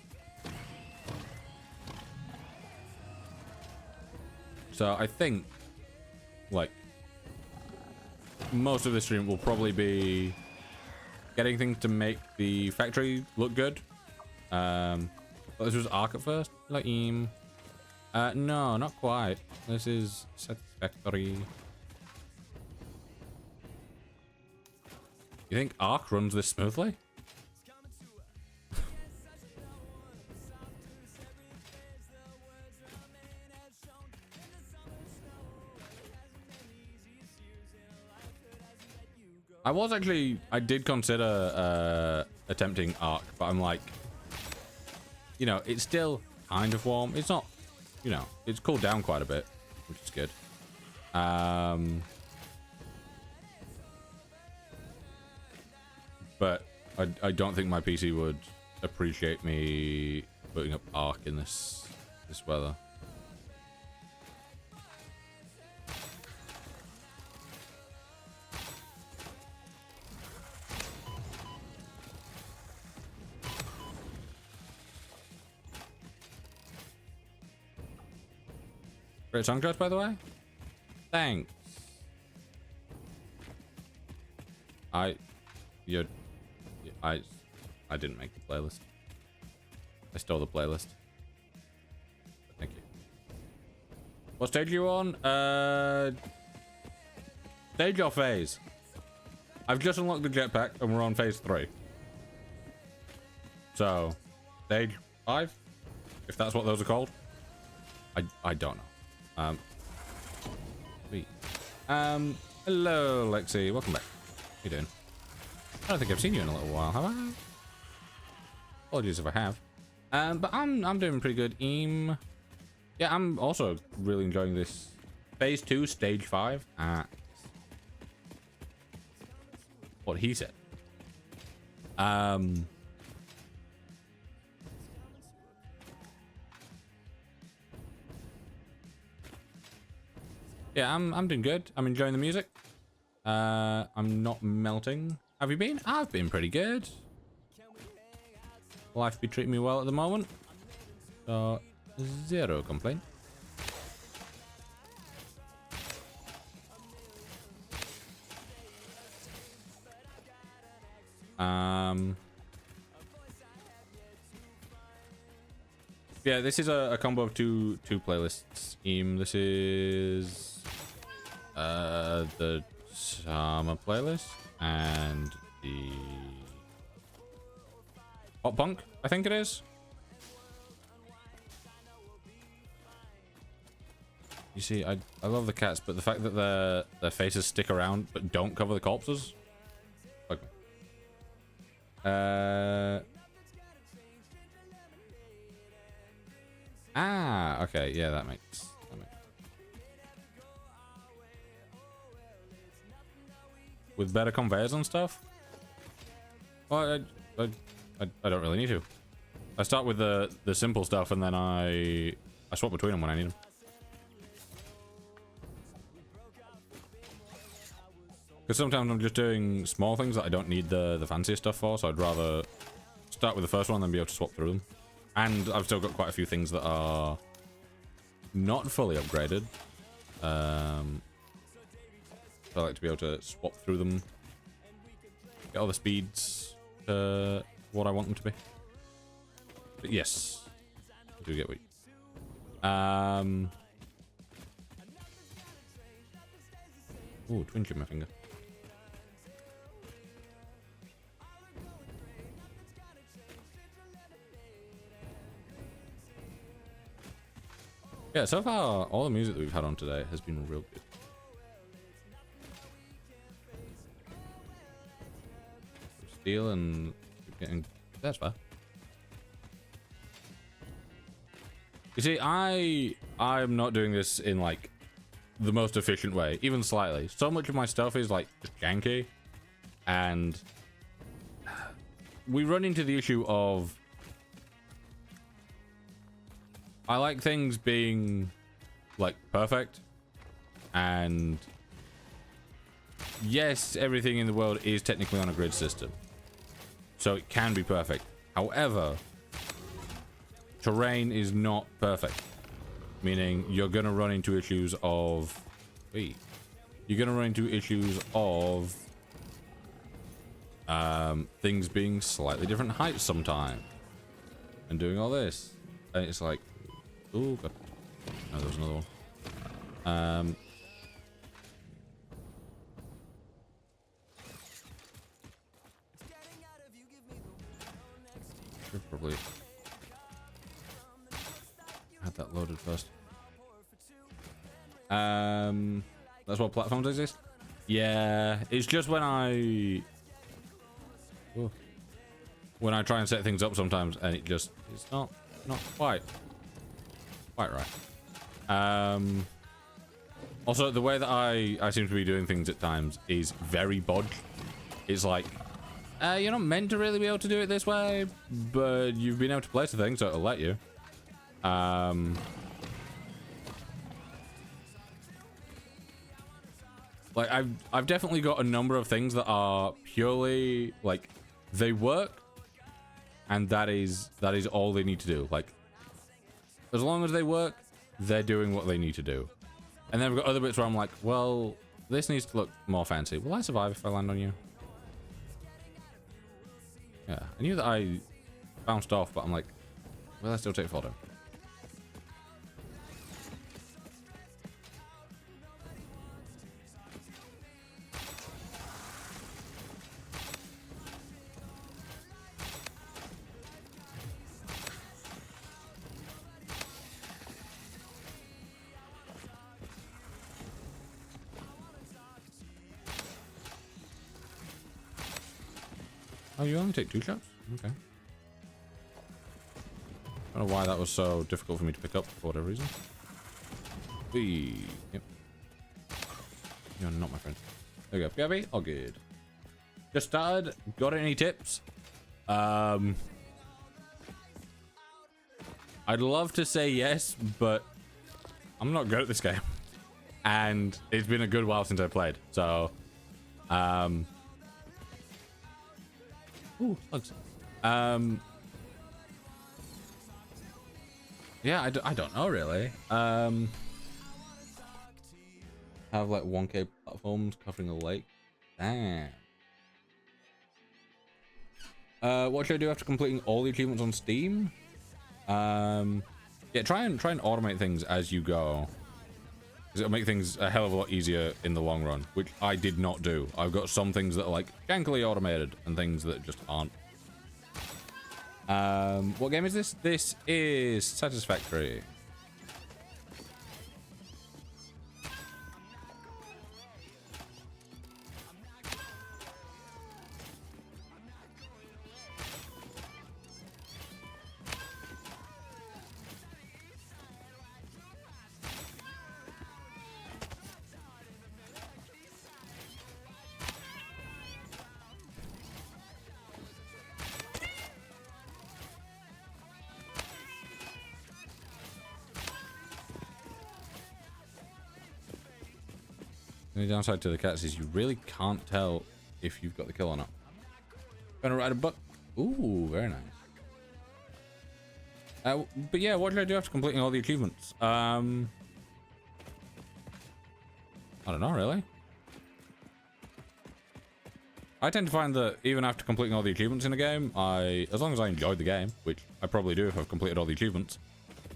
So I think like most of the stream will probably be getting things to make the factory look good. But this was Ark at first. Like no, not quite. This is Satisfactory. You think Ark runs this smoothly? I did consider attempting Ark, but I'm like, you know, it's still kind of warm. It's not, you know, it's cooled down quite a bit, which is good. But I don't think my PC would appreciate me putting up Ark in this weather. Great song choice, by the way. Thanks. I didn't make the playlist. I stole the playlist. Thank you. What stage are you on? Stage or phase? I've just unlocked the jetpack and we're on phase 3. So, stage 5? If that's what those are called. I don't know. Sweet. Hello, Lexi. Welcome back. How you doing? I don't think I've seen you in a little while, have I? Apologies if I have. But I'm doing pretty good. Yeah, I'm also really enjoying this phase 2, stage 5. What he said. Yeah, I'm doing good. I'm enjoying the music. I'm not melting. Have you been? I've been pretty good. Life be treating me well at the moment. So, zero complaint. Yeah, this is a combo of two playlists. This is the summer playlist and the pop punk, I think it is. You see, I love the cats, but the fact that their faces stick around but don't cover the corpses. Okay. Okay, yeah, that makes with better conveyors and stuff. Well, I don't really need to. I start with the simple stuff and then I swap between them when I need them. Because sometimes I'm just doing small things that I don't need the fanciest stuff for, so I'd rather start with the first one and then be able to swap through them. And I've still got quite a few things that are not fully upgraded. So I like to be able to swap through them, get all the speeds to what I want them to be. But yes, I do get what ooh, twinge in my finger. Yeah, so far, all the music that we've had on today has been real good. Steel and getting... That's fair. You see, I'm not doing this in, like, the most efficient way, even slightly. So much of my stuff is, like, just janky. And we run into the issue of... I like things being, like, perfect. And yes, everything in the world is technically on a grid system. So it can be perfect. However, terrain is not perfect. Meaning you're going to run into issues of... Wait. You're going to run into issues of... things being slightly different heights sometimes. And doing all this. And it's like... Oh, God. No, there was another one. Should probably had that loaded first. That's what platforms exist? Yeah, it's just when I try and set things up sometimes and it's not quite right. Also, the way that I seem to be doing things at times is very bodge. It's like, you're not meant to really be able to do it this way, but you've been able to place the thing, so it'll let you. Like, I've definitely got a number of things that are purely, like, they work, and that is all they need to do. Like, as long as they work, they're doing what they need to do. And then we've got other bits where I'm like, well, this needs to look more fancy. Will I survive if I land on you? Yeah, I knew that I bounced off, but I'm like, will I still take photo? Oh, you only take 2 shots? Okay. I don't know why that was so difficult for me to pick up for whatever reason. Whee. Yep. You're not my friend. There we go. PIB, all good. Just started. Got any tips? I'd love to say yes, but I'm not good at this game. And it's been a good while since I played. So, ooh, slugs. Yeah, I don't know really. Have like 1K platforms covering a lake. Damn. What should I do after completing all the achievements on Steam? Yeah, try and automate things as you go. Because it'll make things a hell of a lot easier in the long run, which I did not do. I've got some things that are like jankily automated and things that just aren't. What game is this? This is Satisfactory. The only downside to the cats is you really can't tell if you've got the kill or not. Gonna ride a buck. Ooh, very nice. But yeah, what did I do after completing all the achievements? I don't know, really. I tend to find that even after completing all the achievements in a game, as long as I enjoyed the game, which I probably do if I've completed all the achievements,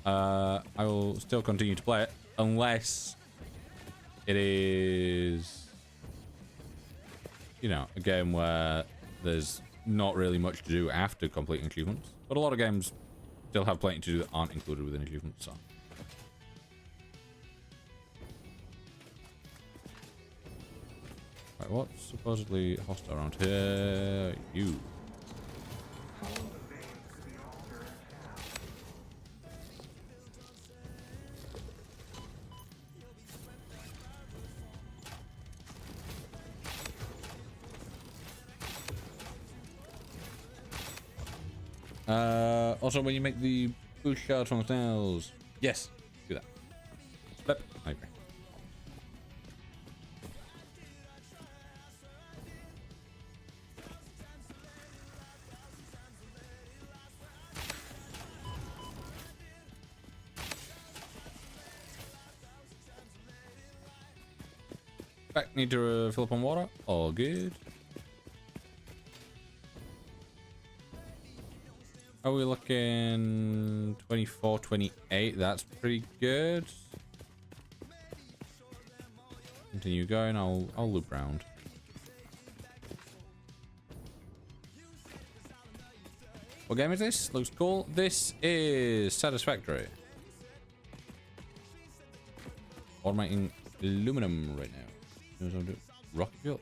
I will still continue to play it, unless it is, you know, a game where there's not really much to do after completing achievements. But a lot of games still have plenty to do that aren't included within achievements, so. Right, what's supposedly hostile around here? You. Also, when you make the boost shard from snails, yes, do that. Step. I agree. Back, need to fill up on water. All good. Are we looking 24, 28? That's pretty good. Continue going. I'll loop round. What game is this? Looks cool. This is Satisfactory. Automating aluminum right now. Rocket fuel.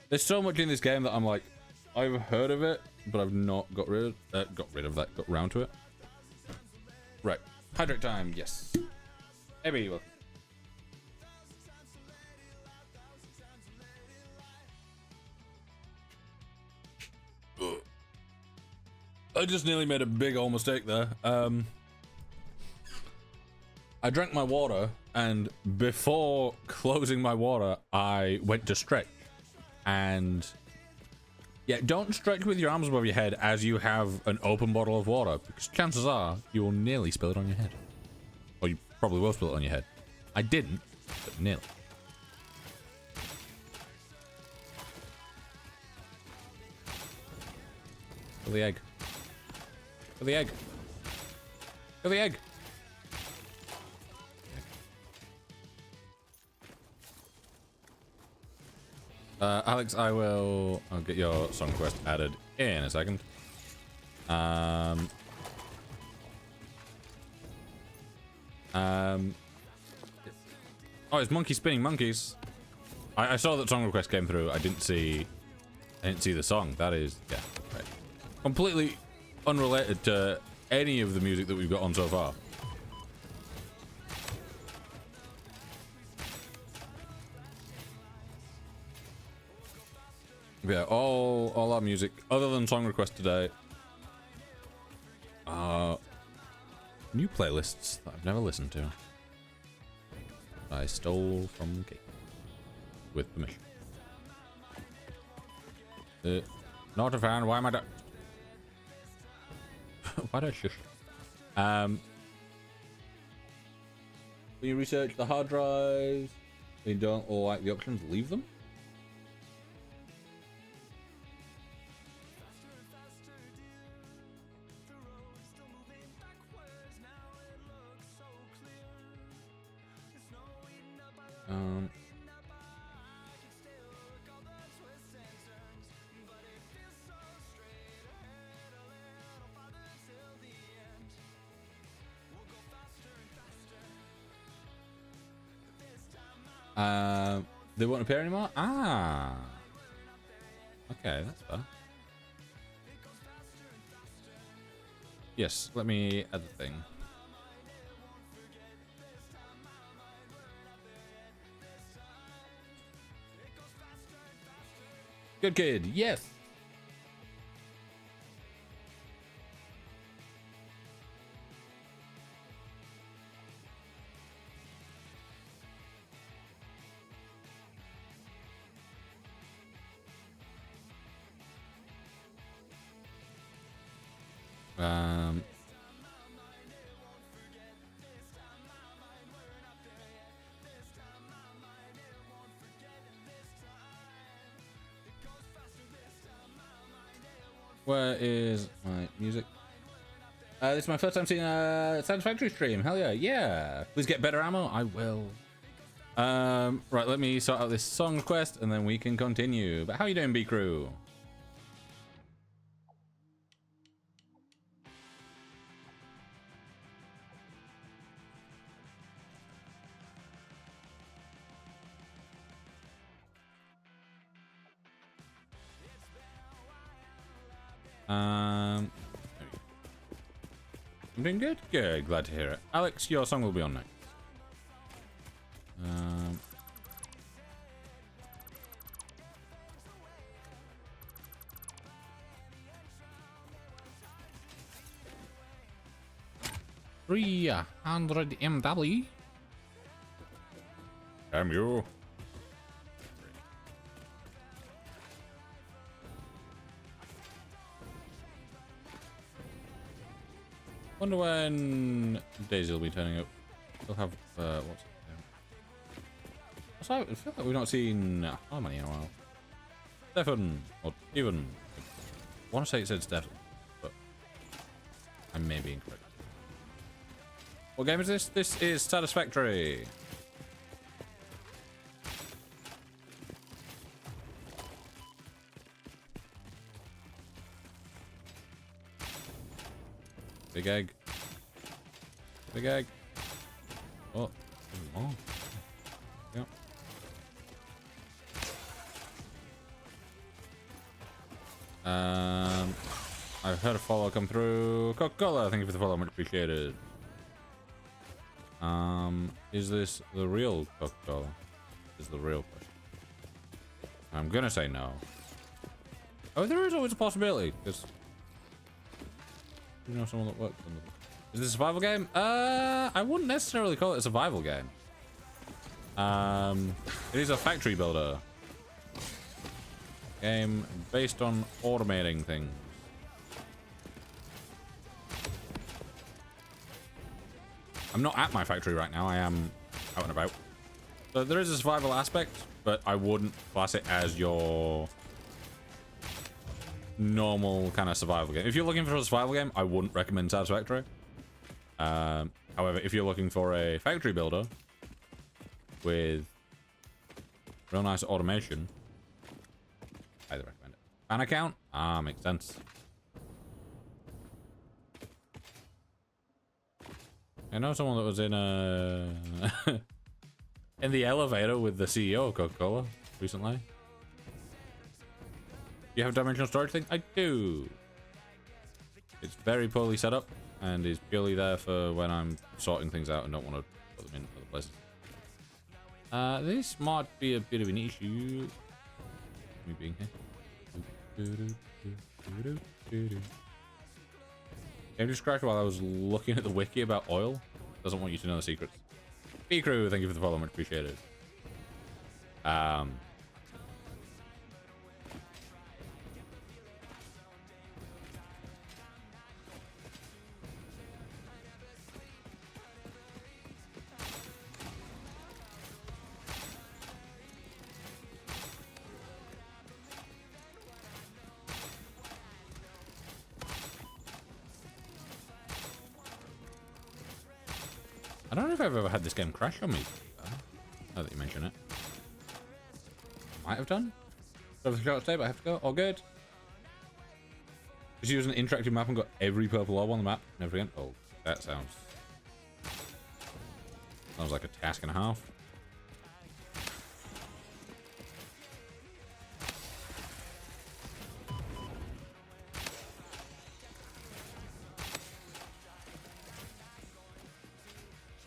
There's so much in this game that I'm like, I've heard of it, but I've not got rid round to it. Right, hydrate time, yes. Maybe welcome. I just nearly made a big old mistake there. I drank my water, and before closing my water, I went to stretch. And yeah, don't stretch with your arms above your head as you have an open bottle of water, because chances are you will nearly spill it on your head. Probably will spill it on your head. I didn't, but nearly. Kill the egg. Kill the egg. Kill the egg. Alex, I'll get your song request added in a second. Oh, it's monkey spinning monkeys. I saw that song request came through. I didn't see the song. That is, yeah, right. Completely unrelated to any of the music that we've got on so far. Yeah, all our music, other than song request today, new playlists that I've never listened to. I stole from Kate with permission. Not a fan. Why am I? Why did I shush? When you research the hard drives, and you don't like the options, leave them. They won't appear anymore? Ah. Okay, that's fair. Yes, let me add the thing. Good kid, yes. Where is my music? This is my first time seeing a Satisfactory stream. Hell yeah, yeah. Please get better ammo. I will. Right, let me sort out this song request and then we can continue. But how you doing, B Crew? I'm doing good? Good, glad to hear it. Alex, your song will be on next. $300 MW. Damn you. Wonder when Daisy will be turning up. We'll have what's it? Also, I feel like we've not seen Harmony in a while. Stefan or Steven. I want to say it said Stefan, but I may be incorrect. What game is this? This is Satisfactory. Big egg. Big egg. Oh, there's more. Yep. I've heard a follow come through. Coca-Cola, thank you for the follow, much appreciated. Is this the real Coca-Cola? Is the real question. I'm gonna say no. Oh, there is always a possibility, because you know someone that works on it. Is this a survival game? I wouldn't necessarily call it a survival game. It is a factory builder game based on automating things. I'm not at my factory right now. I am out and about. So there is a survival aspect, but I wouldn't class it as your normal kind of survival game. If you're looking for a survival game, I wouldn't recommend Satisfactory. However, if you're looking for a factory builder with real nice automation, I'd recommend it. Fan account? Ah, makes sense. I know someone that was in in the elevator with the CEO of Coca-Cola recently. You have a dimensional storage thing? I do. It's very poorly set up and is purely there for when I'm sorting things out and don't want to put them in other places. This might be a bit of an issue. Me being here. Game just crashed while I was looking at the wiki about oil. Doesn't want you to know the secrets. B-Crew, thank you for the follow, much appreciated. I don't know if I've ever had this game crash on me. Now that you mention it. Might have done. So for the short stay, but I have to go. All good. Just use an interactive map and got every purple orb on the map. Never again. Oh, that sounds like a task and a half.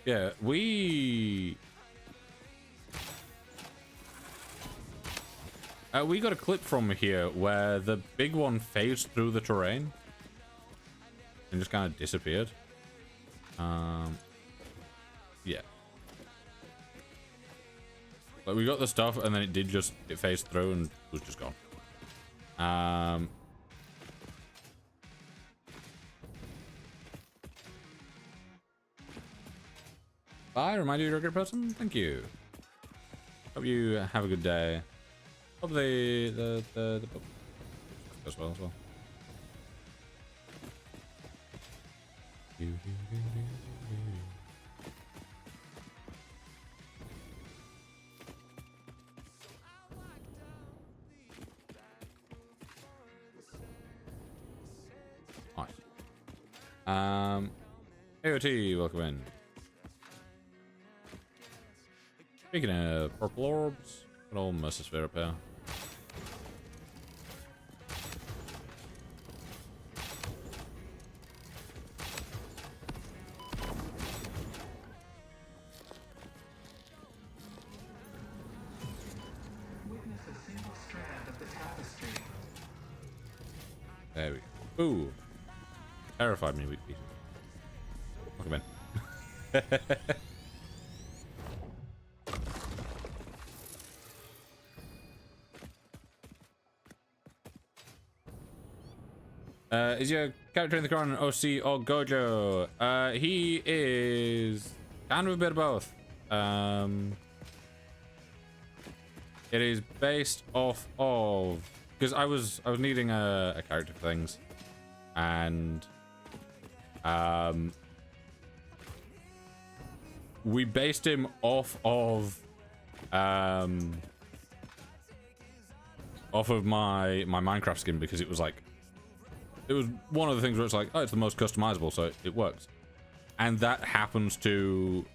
Yeah, we got a clip from here where the big one phased through the terrain and just kind of disappeared. Yeah. Like we got the stuff and then it phased through and was just gone. Bye, remind you you're a good person. Thank you. Hope you have a good day. Hope the goes well as well. Nice. AOT, welcome in. Speaking of purple orbs, good old Mercer repair. Witness a single strand of the tapestry. There we go. Ooh. Terrified me, weak beat. Welcome in. Is your character in the corner an OC or Gojo? He is kind of a bit of both. It is based off of because I was needing a character for things, and we based him off of my Minecraft skin because it was like. It was one of the things where it's like, oh, it's the most customizable, so it works. And that happens to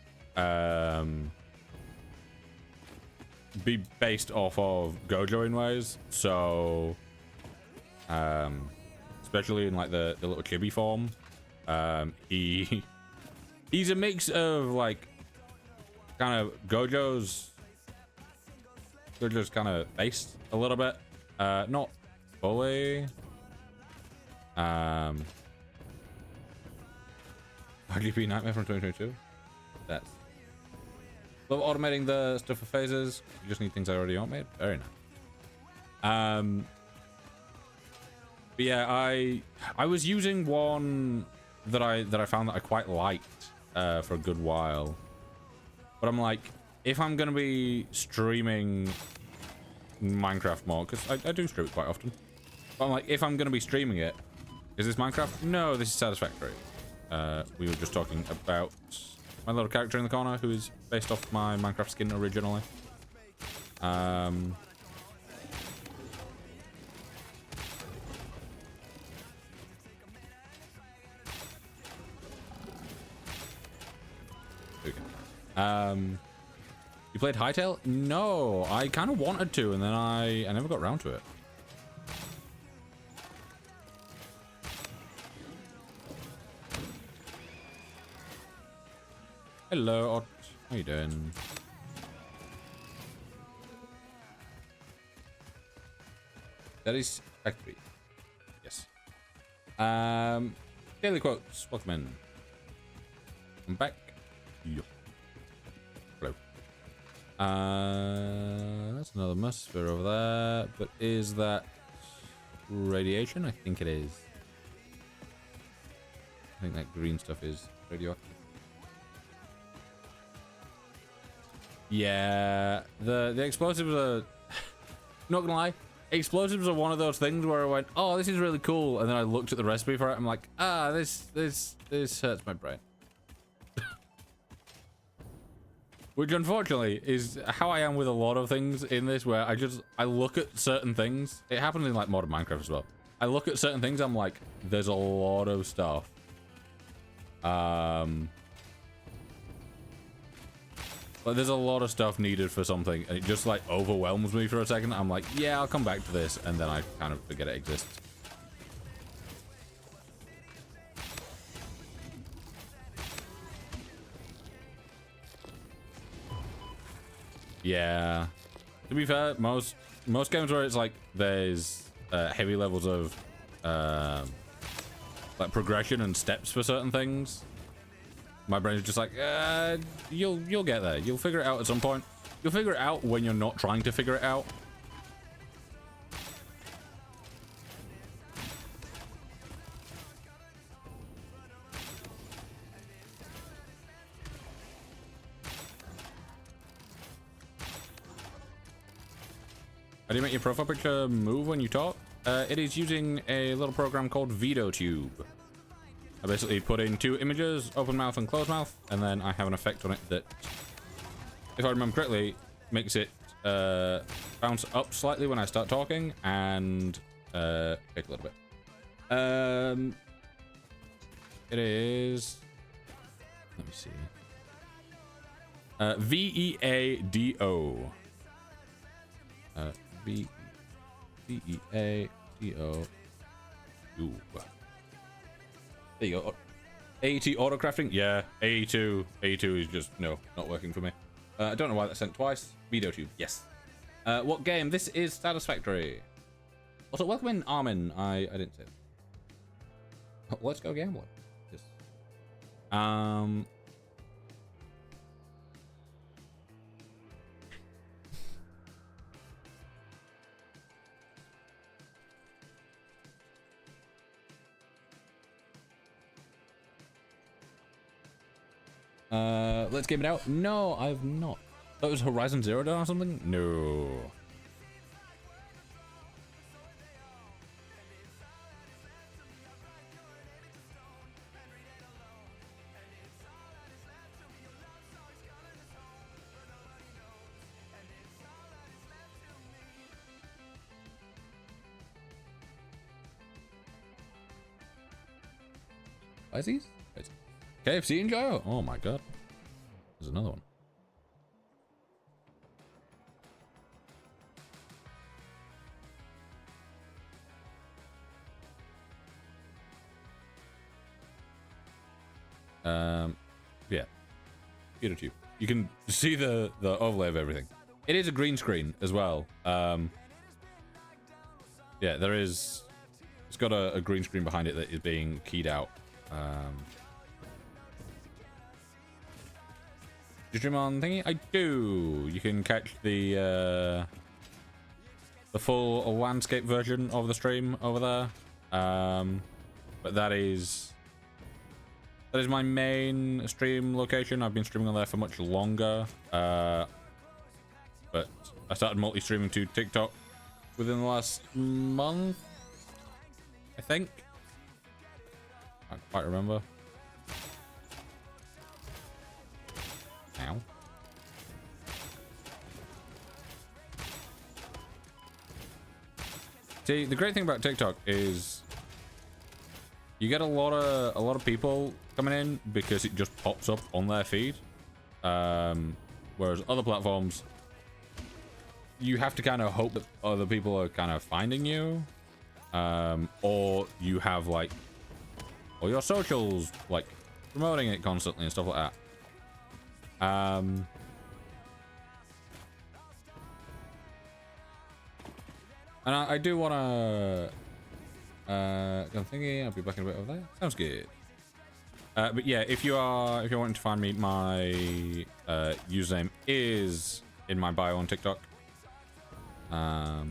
be based off of Gojo in ways. So, especially in like the little chibi form, he's a mix of like kind of Gojo's kind of based a little bit, not fully. RGB Nightmare from 2022. That's love automating the stuff for phases. You just need things I already automated. Very nice. But yeah, I was using one that I found that I quite liked for a good while. But I'm like, if I'm going to be streaming Minecraft more, because I do stream it quite often. But I'm like, if I'm going to be streaming it, is this Minecraft? No, this is Satisfactory. We were just talking about my little character in the corner who is based off my Minecraft skin originally. You played Hytale? No, I kind of wanted to, and then I never got around to it. Hello, Ott. How you doing? Satisfactory. Yes. Daily quotes. Welcome in. I'm back. Yeah. Hello. That's another Musphere over there. But is that radiation? I think it is. I think that green stuff is radioactive. Yeah, the explosives are not gonna lie. Explosives are one of those things where I went, oh, this is really cool, and then I looked at the recipe for it. I'm like, this hurts my brain. Which unfortunately is how I am with a lot of things in this, where I look at certain things. It happens in like modern Minecraft as well. I look at certain things, I'm like, there's a lot of stuff. Like, there's a lot of stuff needed for something, and it just like overwhelms me for a second. I'm like, yeah, I'll come back to this, and then I kind of forget it exists. Yeah. To be fair, most games where it's like there's heavy levels of like progression and steps for certain things, my brain's just like, you'll get there. You'll figure it out at some point. You'll figure it out when you're not trying to figure it out. How do you make your profile picture move when you talk? It is using a little program called VideoTube. I basically put in 2 images, open mouth and close mouth, and then I have an effect on it that, if I remember correctly, makes it bounce up slightly when I start talking and take a little bit. It is, let me see, VEADO. VEADO. There you go. AET autocrafting? Yeah, AE2 is just, no, not working for me. I don't know why that's sent twice. VideoTube, yes. What game? This is Satisfactory. Also, welcome in, Armin. I didn't say that. Oh, let's go gambling. Yes. Let's game it out. No, I've not. That was Horizon Zero Dawn or something? No. Spices? KFC and Gyro? Oh my god. There's another one. Yeah. YouTube. You can see the overlay of everything. It is a green screen as well. Yeah, there is. It's got a green screen behind it that is being keyed out. Do you stream on thingy? I do. You can catch the full landscape version of the stream over there. But that is That is my main stream location. I've been streaming on there for much longer. But I started multi-streaming to TikTok within the last month, I think. I can't quite remember. Ow. See, the great thing about TikTok is you get a lot of people coming in because it just pops up on their feed. Whereas other platforms, you have to kind of hope that other people are kind of finding you, or you have like all your socials like promoting it constantly and stuff like that. And I do want to I'm thinking I'll be back in a bit over there. Sounds good. But yeah, if you're wanting to find me, my username is in my bio on TikTok. I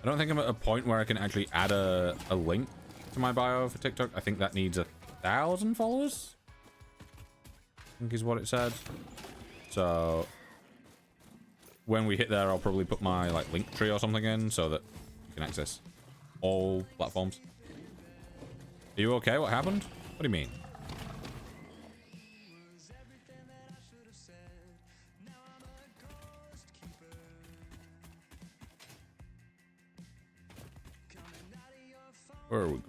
don't think I'm at a point where I can actually add a link to my bio for TikTok. I think that needs 1,000 followers, I think is what it said. So when we hit there, I'll probably put my like link tree or something in so that you can access all platforms. Are you okay? What happened? What do you mean? Where are we going?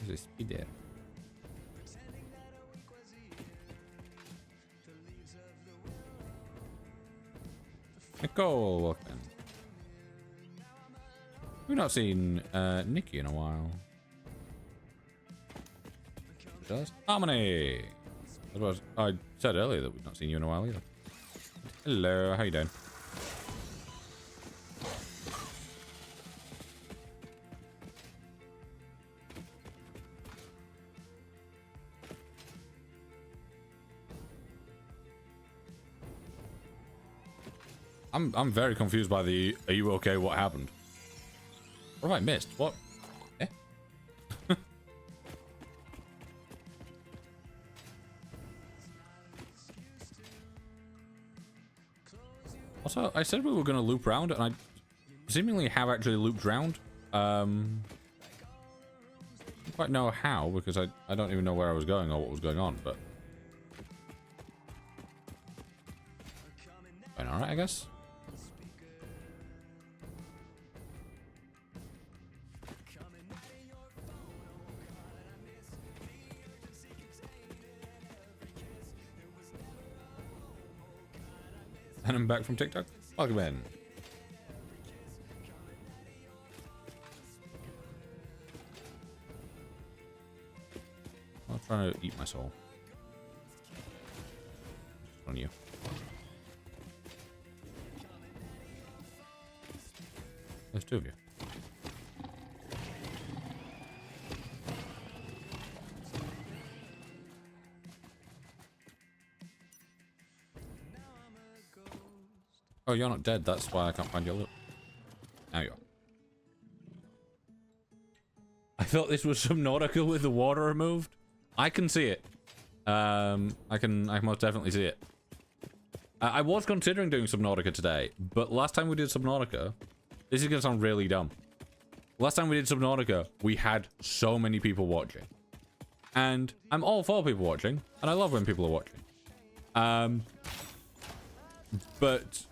There's a speed there. Nicole, welcome. We've not seen Nikki in a while. Just Harmony. I said earlier that we've not seen you in a while either. Hello, how you doing? I'm very confused by the "Are you okay? What happened?" What have I missed? What? Eh? Also, I said we were going to loop round, and I seemingly have actually looped round. I don't quite know how, because I don't even know where I was going or what was going on, but going alright, I guess. And I'm back from TikTok. Welcome in. I'm trying to eat my soul. Just on you. There's two of you. Oh, you're not dead. That's why I can't find your loot. Now you are. I thought this was Subnautica with the water removed. I can see it. I most definitely see it. I was considering doing Subnautica today, but last time we did Subnautica, this is gonna sound really dumb. Last time we did Subnautica, we had so many people watching. And I'm all for people watching, and I love when people are watching. But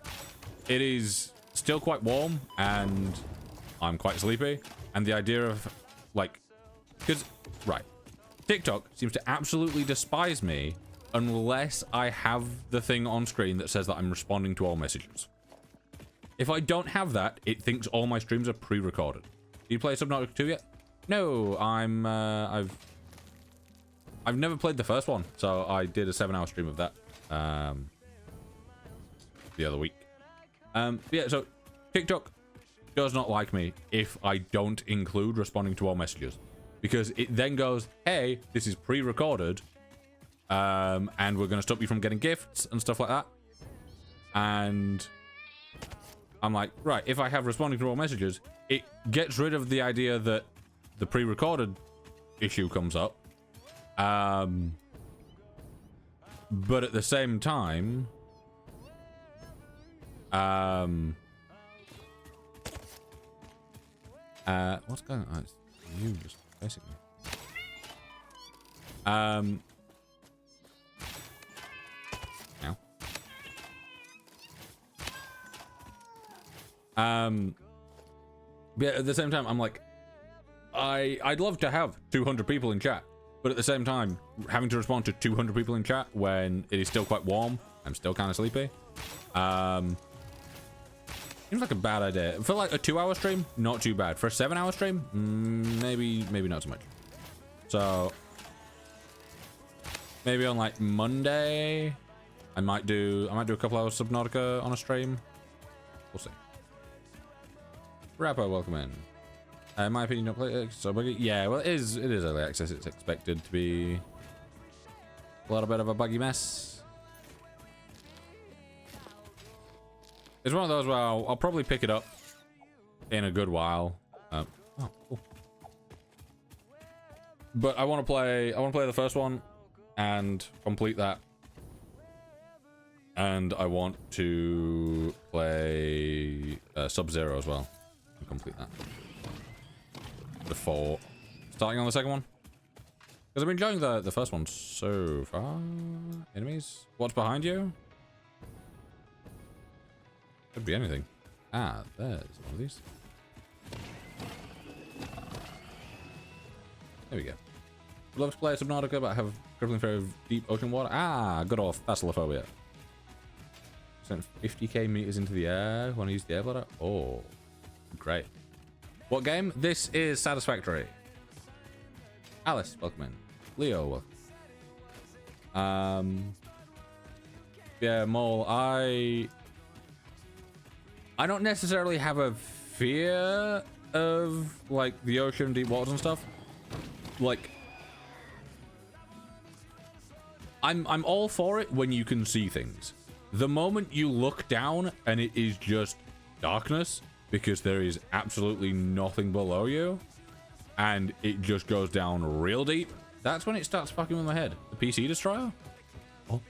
it is still quite warm, and I'm quite sleepy. And the idea of, like, because, right, TikTok seems to absolutely despise me unless I have the thing on screen that says that I'm responding to all messages. If I don't have that, it thinks all my streams are pre-recorded. Do you play Subnautica 2 yet? No, I've never played the first one, so I did a 7-hour stream of that the other week. Yeah, so TikTok does not like me if I don't include responding to all messages, because it then goes, hey, this is pre-recorded, and we're going to stop you from getting gifts and stuff like that. And I'm like, right, if I have responding to all messages, it gets rid of the idea that the pre-recorded issue comes up. But at the same time, what's going on? It's you just basically. Now. But at the same time, I'm like, I'd love to have 200 people in chat, but at the same time, having to respond to 200 people in chat when it is still quite warm, I'm still kind of sleepy. Seems like a bad idea. For like a 2-hour stream, not too bad. For a 7-hour stream, maybe not so much. So maybe on like Monday, I might do a couple hours Subnautica on a stream. We'll see. Rapper, welcome in. In my opinion, not play so buggy. Yeah, well, it is early access. It's expected to be a little bit of a buggy mess. It's one of those where I'll probably pick it up in a good while. Oh, cool. But I want to play the first one and complete that. And I want to play Sub-Zero as well and complete that before starting on the second one. Because I've been enjoying the first one so far. Enemies? What's behind you? Could be anything. Ah, there's one of these. There we go. Would love to play Subnautica, but I have crippling fear of deep ocean water. Ah, good old Thalassophobia. Sent 50k meters into the air. Want to use the air bladder? Oh, great. What game? This is Satisfactory. Alice, welcome in. Leo, welcome. Yeah, Mole, I don't necessarily have a fear of like the ocean, deep waters and stuff. Like, I'm all for it when you can see things. The moment you look down and it is just darkness because there is absolutely nothing below you and it just goes down real deep, that's when it starts fucking with my head. The PC destroyer? Oh.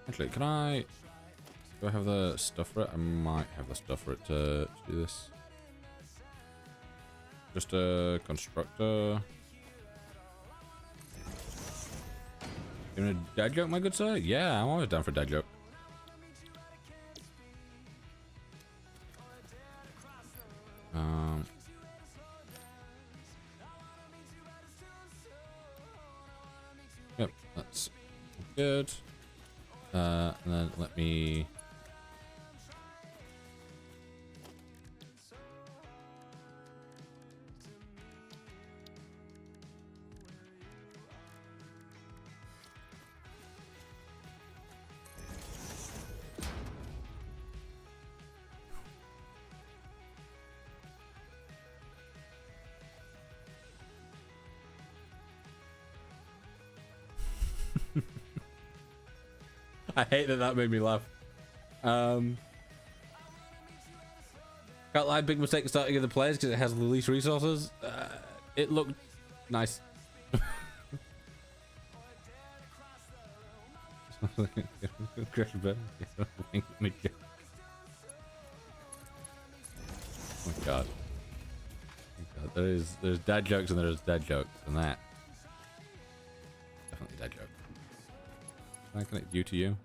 Actually, do I have the stuff for it? I might have the stuff for it to do this. Just a constructor. Doing a dad joke, my good sir? Yeah, I'm always down for a dad joke. Yep, that's good. And then let me... I hate that made me laugh. Can't lie, big mistake starting of the players because it has the least resources. It looked nice. Oh my god. There's dad jokes and there's dad jokes and that. Definitely dad joke. Can I connect you to you?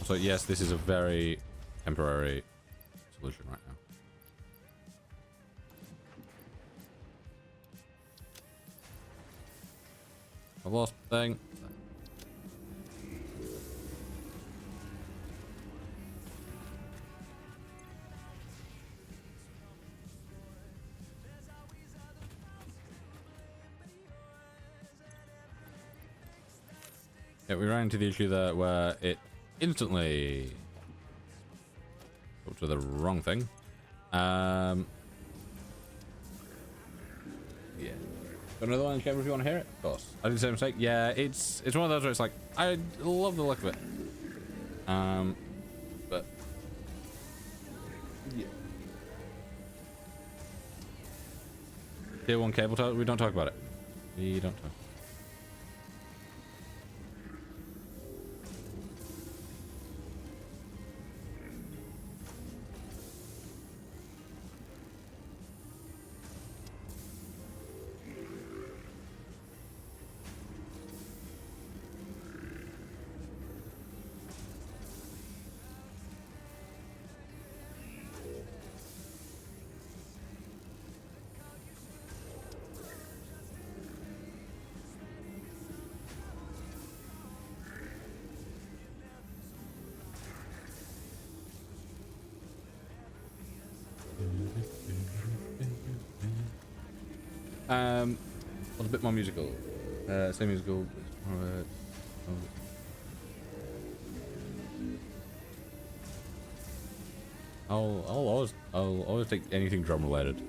So yes, this is a very temporary solution right now. I've lost the thing. Yeah, we ran into the issue there where it instantly up to the wrong thing. Yeah. Got another one in the camera if you want to hear it? Of course. I did the same mistake. Yeah, it's one of those where it's like, I love the look of it. But yeah. Tier 1 cable tower, we don't talk about it. We don't talk. What's a bit more musical? Same musical. I'll always take anything drum related.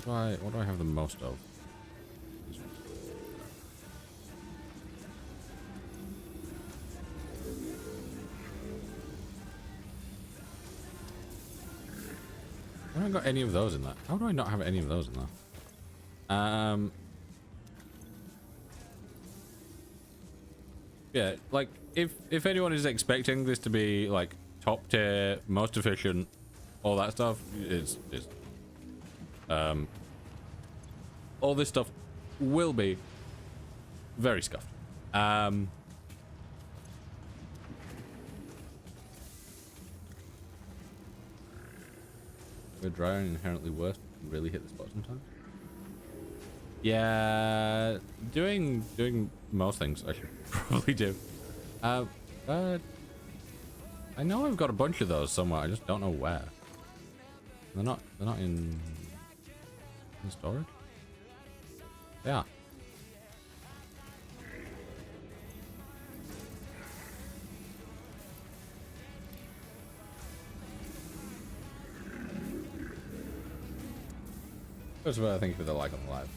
What do I have the most of? I haven't got any of those in that. How do I not have any of those in there? Yeah, like if anyone is expecting this to be like top tier, most efficient, all that stuff, it's all this stuff will be very scuffed. We're dry and inherently worse. Really hit the spot sometimes. Yeah, doing most things I should probably do. But I know I've got a bunch of those somewhere. I just don't know where. They're not in storage. They are. First of all, thank you for the like on the live.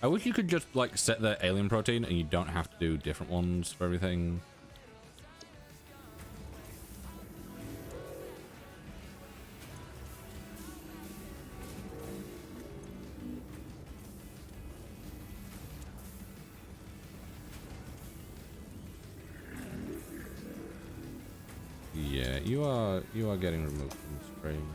I wish you could just like set the alien protein and you don't have to do different ones for everything. Yeah, you are getting removed from the stream.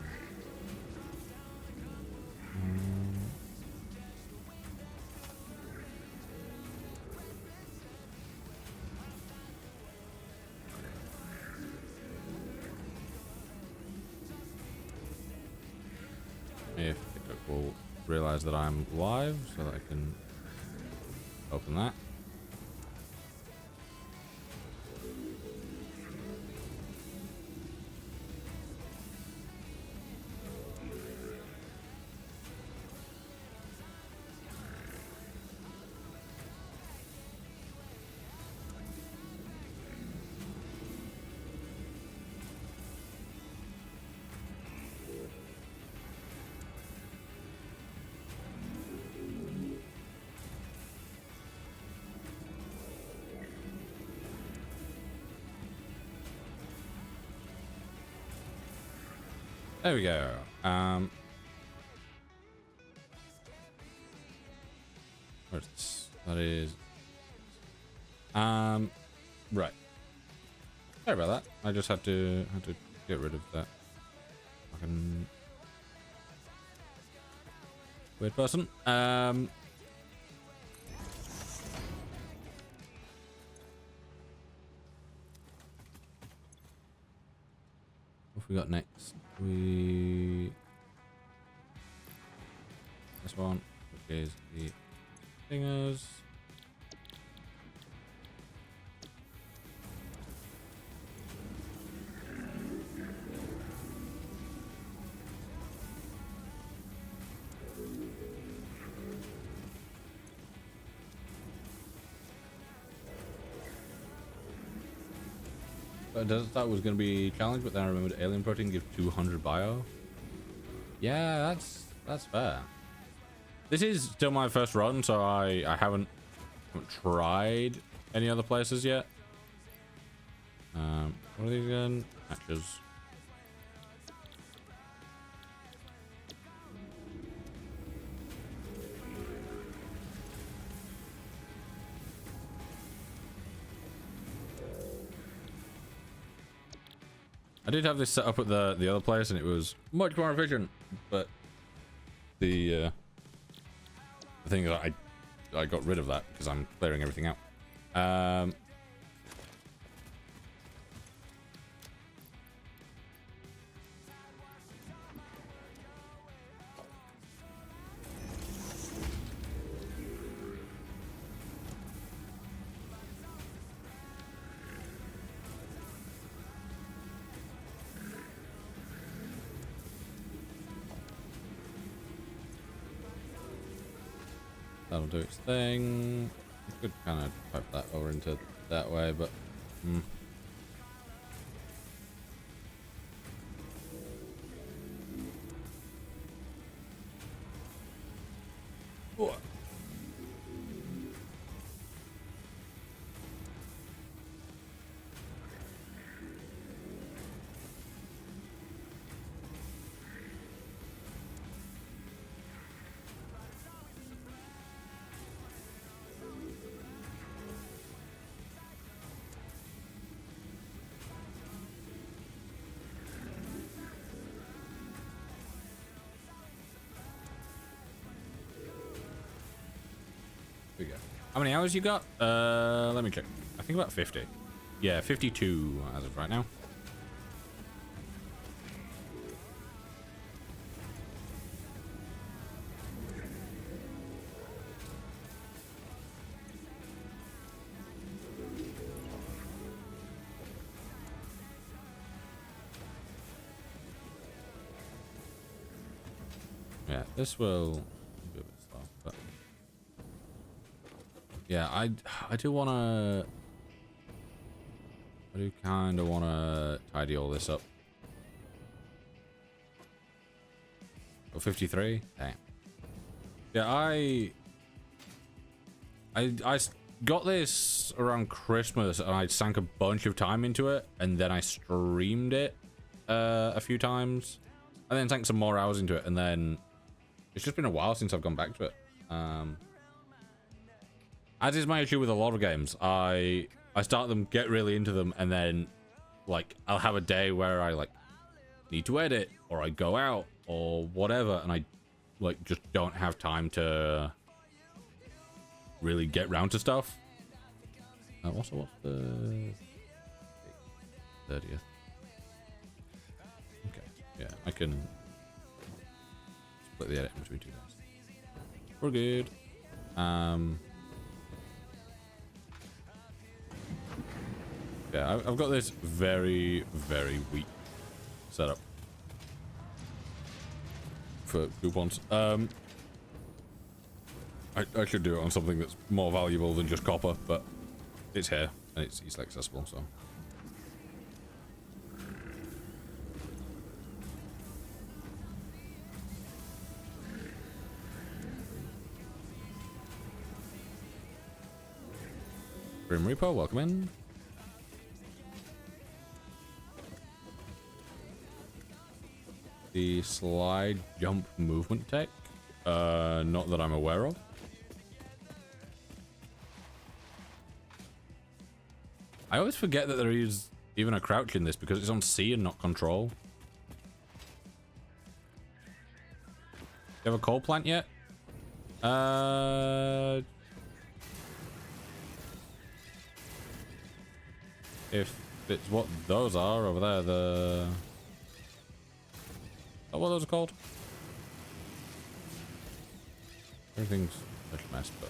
If it will realize that I'm live so that I can open that. There we go. Where's this? That is. Right. Sorry about that. I just had to get rid of that fucking weird person. What have we got next? This one, which is the thingers. That was going to be challenged, but then I remembered alien protein gives 200 bio. Yeah, that's fair. This is still my first run, so I haven't tried any other places yet. What are these again? Matches. I did have this set up at the other place, and it was much more efficient. But the thing is, I got rid of that because I'm clearing everything out. That'll do its thing. I could kind of pipe that over into that way, but oh. Here we go. How many hours you got? Let me check. I think about 50. Yeah, 52 as of right now. Yeah, this will be a bit slow, but yeah, I do want to. I do kind of want to tidy all this up. Oh, 53? Dang. Yeah, I got this around Christmas, and I sank a bunch of time into it, and then I streamed it a few times, and then sank some more hours into it, and then it's just been a while since I've gone back to it. As is my issue with a lot of games, I start them, get really into them, and then like I'll have a day where I like need to edit, or I go out, or whatever, and I like just don't have time to really get round to stuff. Also, what's the 30th? Okay, yeah, I can split the edit between 2 days. We're good. Yeah, I've got this very, very weak setup for coupons. I should do it on something that's more valuable than just copper, but it's here and it's easily accessible, so. Grim Reaper, welcome in. The slide jump movement tech, not that I'm aware of. I always forget that there is even a crouch in this because it's on C and not control. You have a coal plant yet? If it's what those are over there, the... Oh, what those are called? Everything's such a mess, but...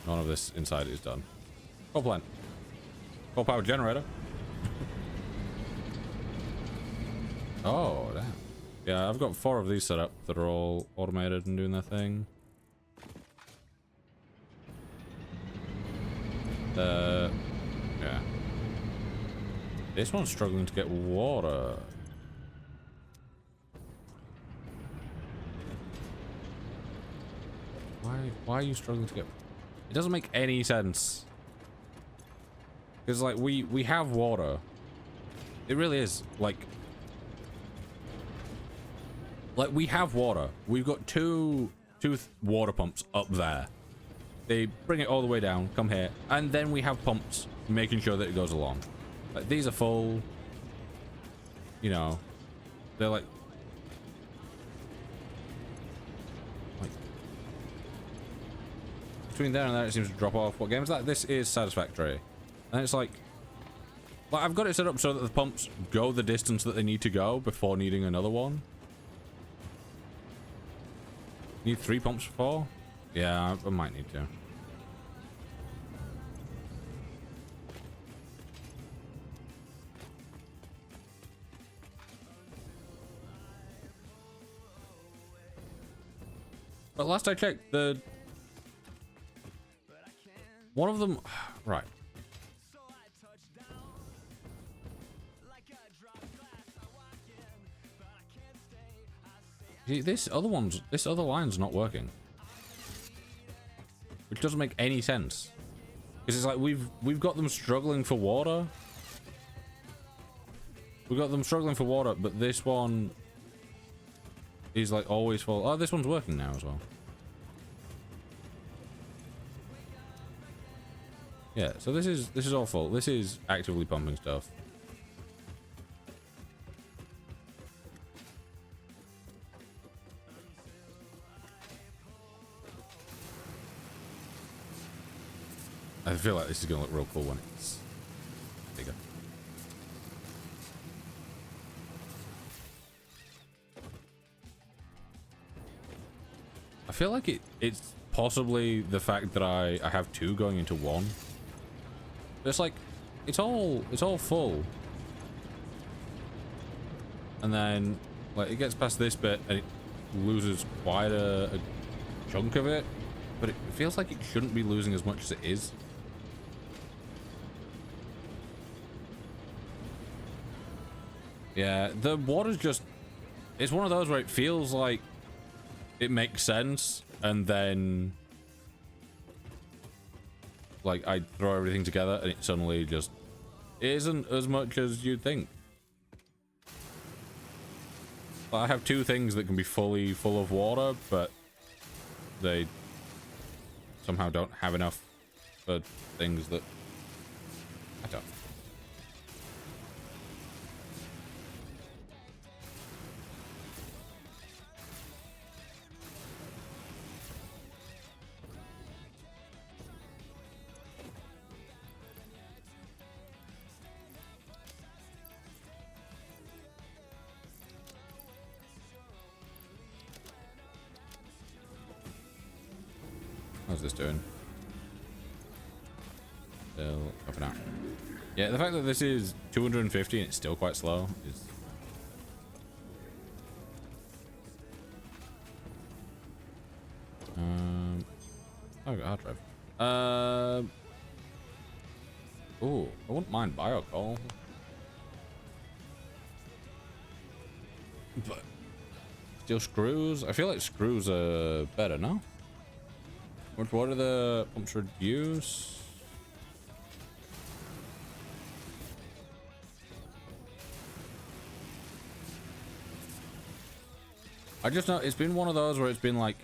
None of this inside is done. Coal plant. Coal power generator. Oh, damn. Yeah, I've got 4 of these set up that are all automated and doing their thing. Yeah. This one's struggling to get water. Why are you struggling to get... It doesn't make any sense. Because, like, we have water. It really is, like, we have water. We've got two water pumps up there. They bring it all the way down, come here, and then we have pumps making sure that it goes along. Like, these are full. You know, they're like between there and there it seems to drop off. What game is that? This is Satisfactory. And it's like I've got it set up so that the pumps go the distance that they need to go before needing another one. Need 3 pumps for 4? Yeah, I might need to. But last I checked, one of them, right. See, this other line's not working, which doesn't make any sense. Because it's like we've got them struggling for water. We've got them struggling for water, but this one is like always full. Oh, this one's working now as well. Yeah, so this is all full. This is actively pumping stuff. I feel like this is gonna look real cool when it's bigger. I feel like it's possibly the fact that I have 2 going into 1. But it's like it's all full. And then like it gets past this bit and it loses quite a chunk of it. But it feels like it shouldn't be losing as much as it is. Yeah, the water's just... It's one of those where it feels like it makes sense, and then... Like, I throw everything together, and it suddenly just isn't as much as you'd think. I have 2 things that can be fully full of water, but they somehow don't have enough for things that... I don't know. How's this doing? Still up and out. Yeah, the fact that this is 250 and it's still quite slow is... Oh, hard drive. Oh, I wouldn't mind biocoal. But steel screws? I feel like screws are better, no? What are the pumps reduce? I just know it's been one of those where it's been like...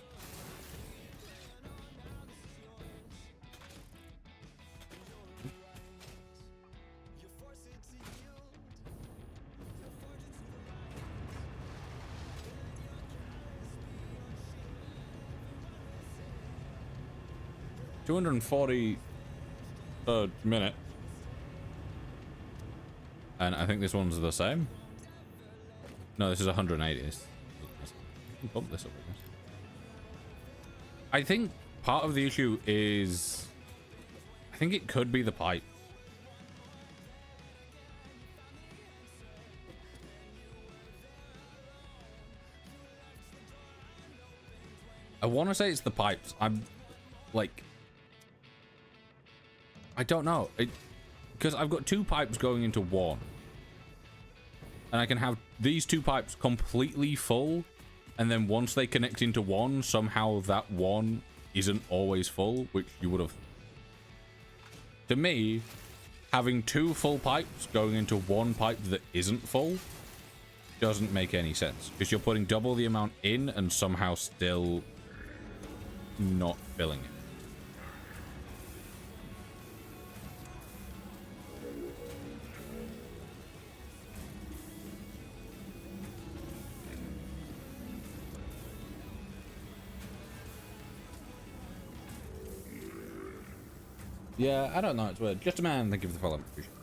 $240 per minute, and I think this one's the same. No, this is 180. Bump this up. I think part of the issue is, I think it could be the pipe. I want to say it's the pipes. I'm like, I don't know. Because I've got 2 pipes going into one. And I can have these 2 pipes completely full. And then once they connect into one, somehow that one isn't always full, which you would have. To me, having 2 full pipes going into one pipe that isn't full doesn't make any sense. Because you're putting double the amount in and somehow still not filling it. Yeah, I don't know. It's weird. Just a man. Thank you for the follow. Appreciate it.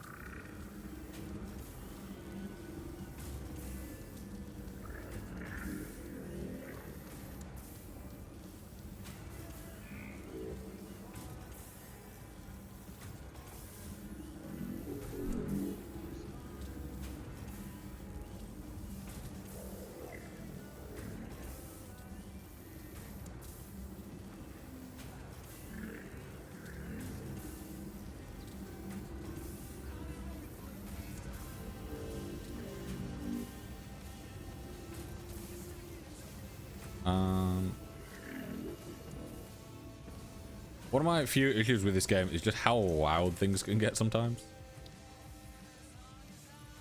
One of my few issues with this game is just how loud things can get sometimes.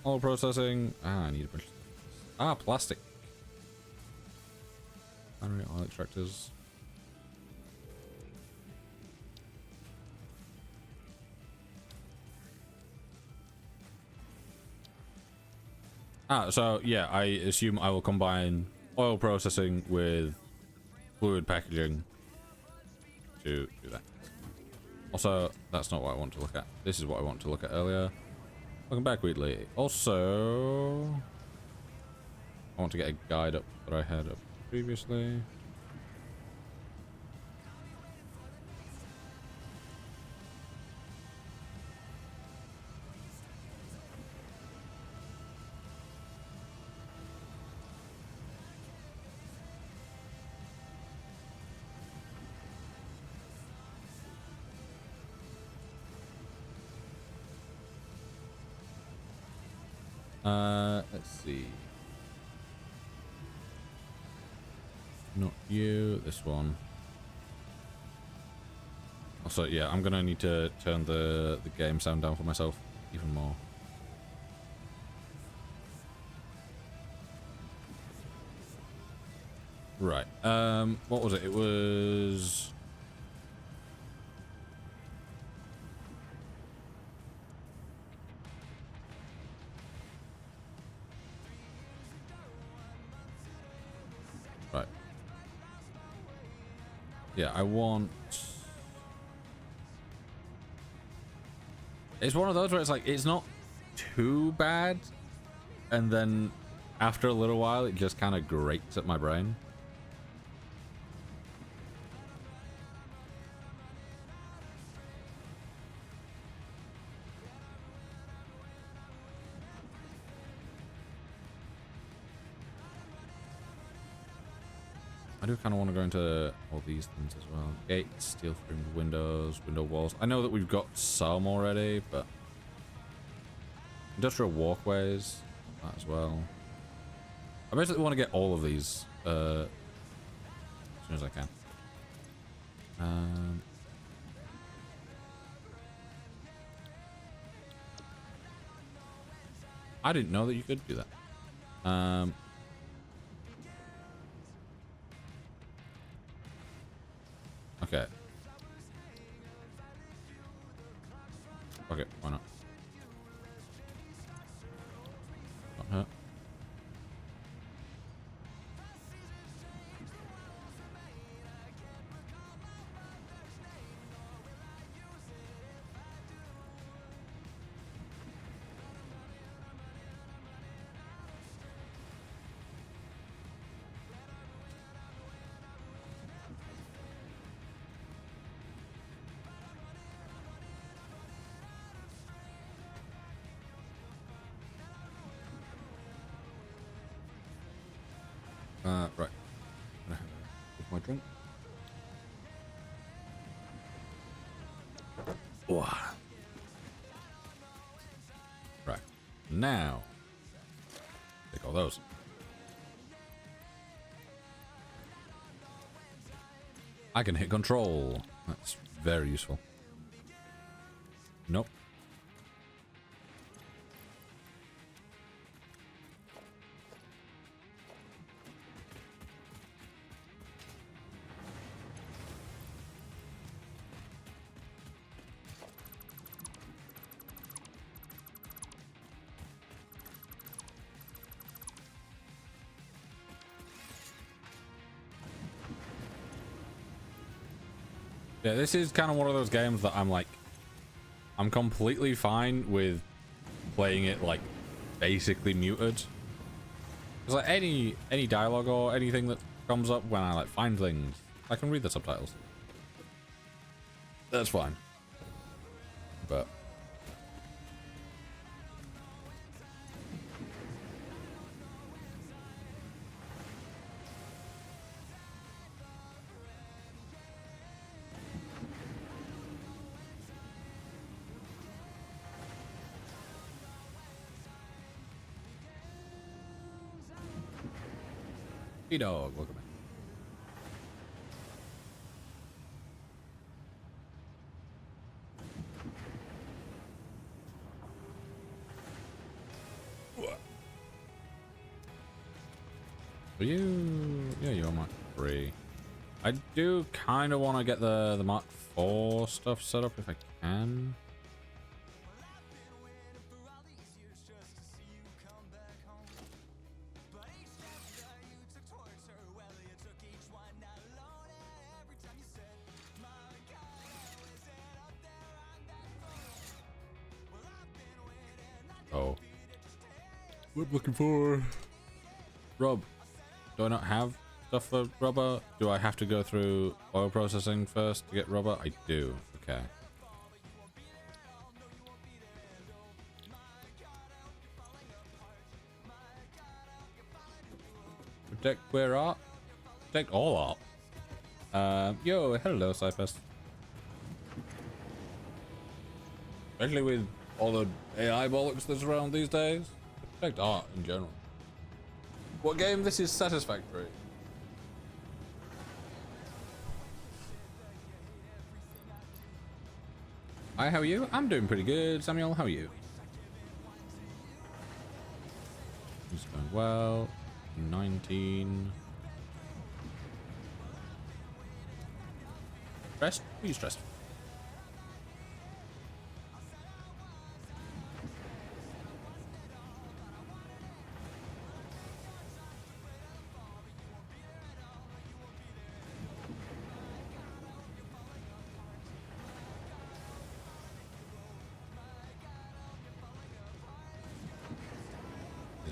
All processing. I need a bunch of stuff. Plastic. Binary oil extractors. So yeah, I assume I will combine oil processing with fluid packaging to do that. Also, that's not what I want to look at. This is what I want to look at earlier. Welcome back, Wheatley. Also, I want to get a guide up that I had up previously. Let's see. Not you, this one. Also, yeah, I'm gonna need to turn the game sound down for myself even more. Right. What was it? It was... Right. Yeah, I want... It's one of those where it's like, it's not too bad, and then after a little while, it just kind of grates at my brain. I do kind of want to go into all these things as well. Gates, steel framed windows, window walls. I know that we've got some already, but industrial walkways, that as well. I basically want to get all of these as soon as I can. I didn't know that you could do that. Okay. Okay, why not? Not hurt. Right. With my drink. Wow. Right. Now. Take all those. I can hit control. That's very useful. Nope. Yeah, this is kind of one of those games that I'm like, I'm completely fine with playing it like basically muted. It's like any dialogue or anything that comes up when I like find things, I can read the subtitles. That's fine. But dog, welcome in. Are you? Yeah, you're Mark 3. I do kind of want to get the Mark 4 stuff set up if I can. Oh. What I'm looking for? Rob. Do I not have stuff for rubber? Do I have to go through oil processing first to get rubber? I do. Okay. Protect queer art? Protect all art. Yo, hello, Cyphers. Especially with all the AI bollocks that's around these days. Protect art in general. What game? This is Satisfactory. Hi, how are you? I'm doing pretty good. Samuel, how are you? It's going well. 19. Stressed? Are you stressed?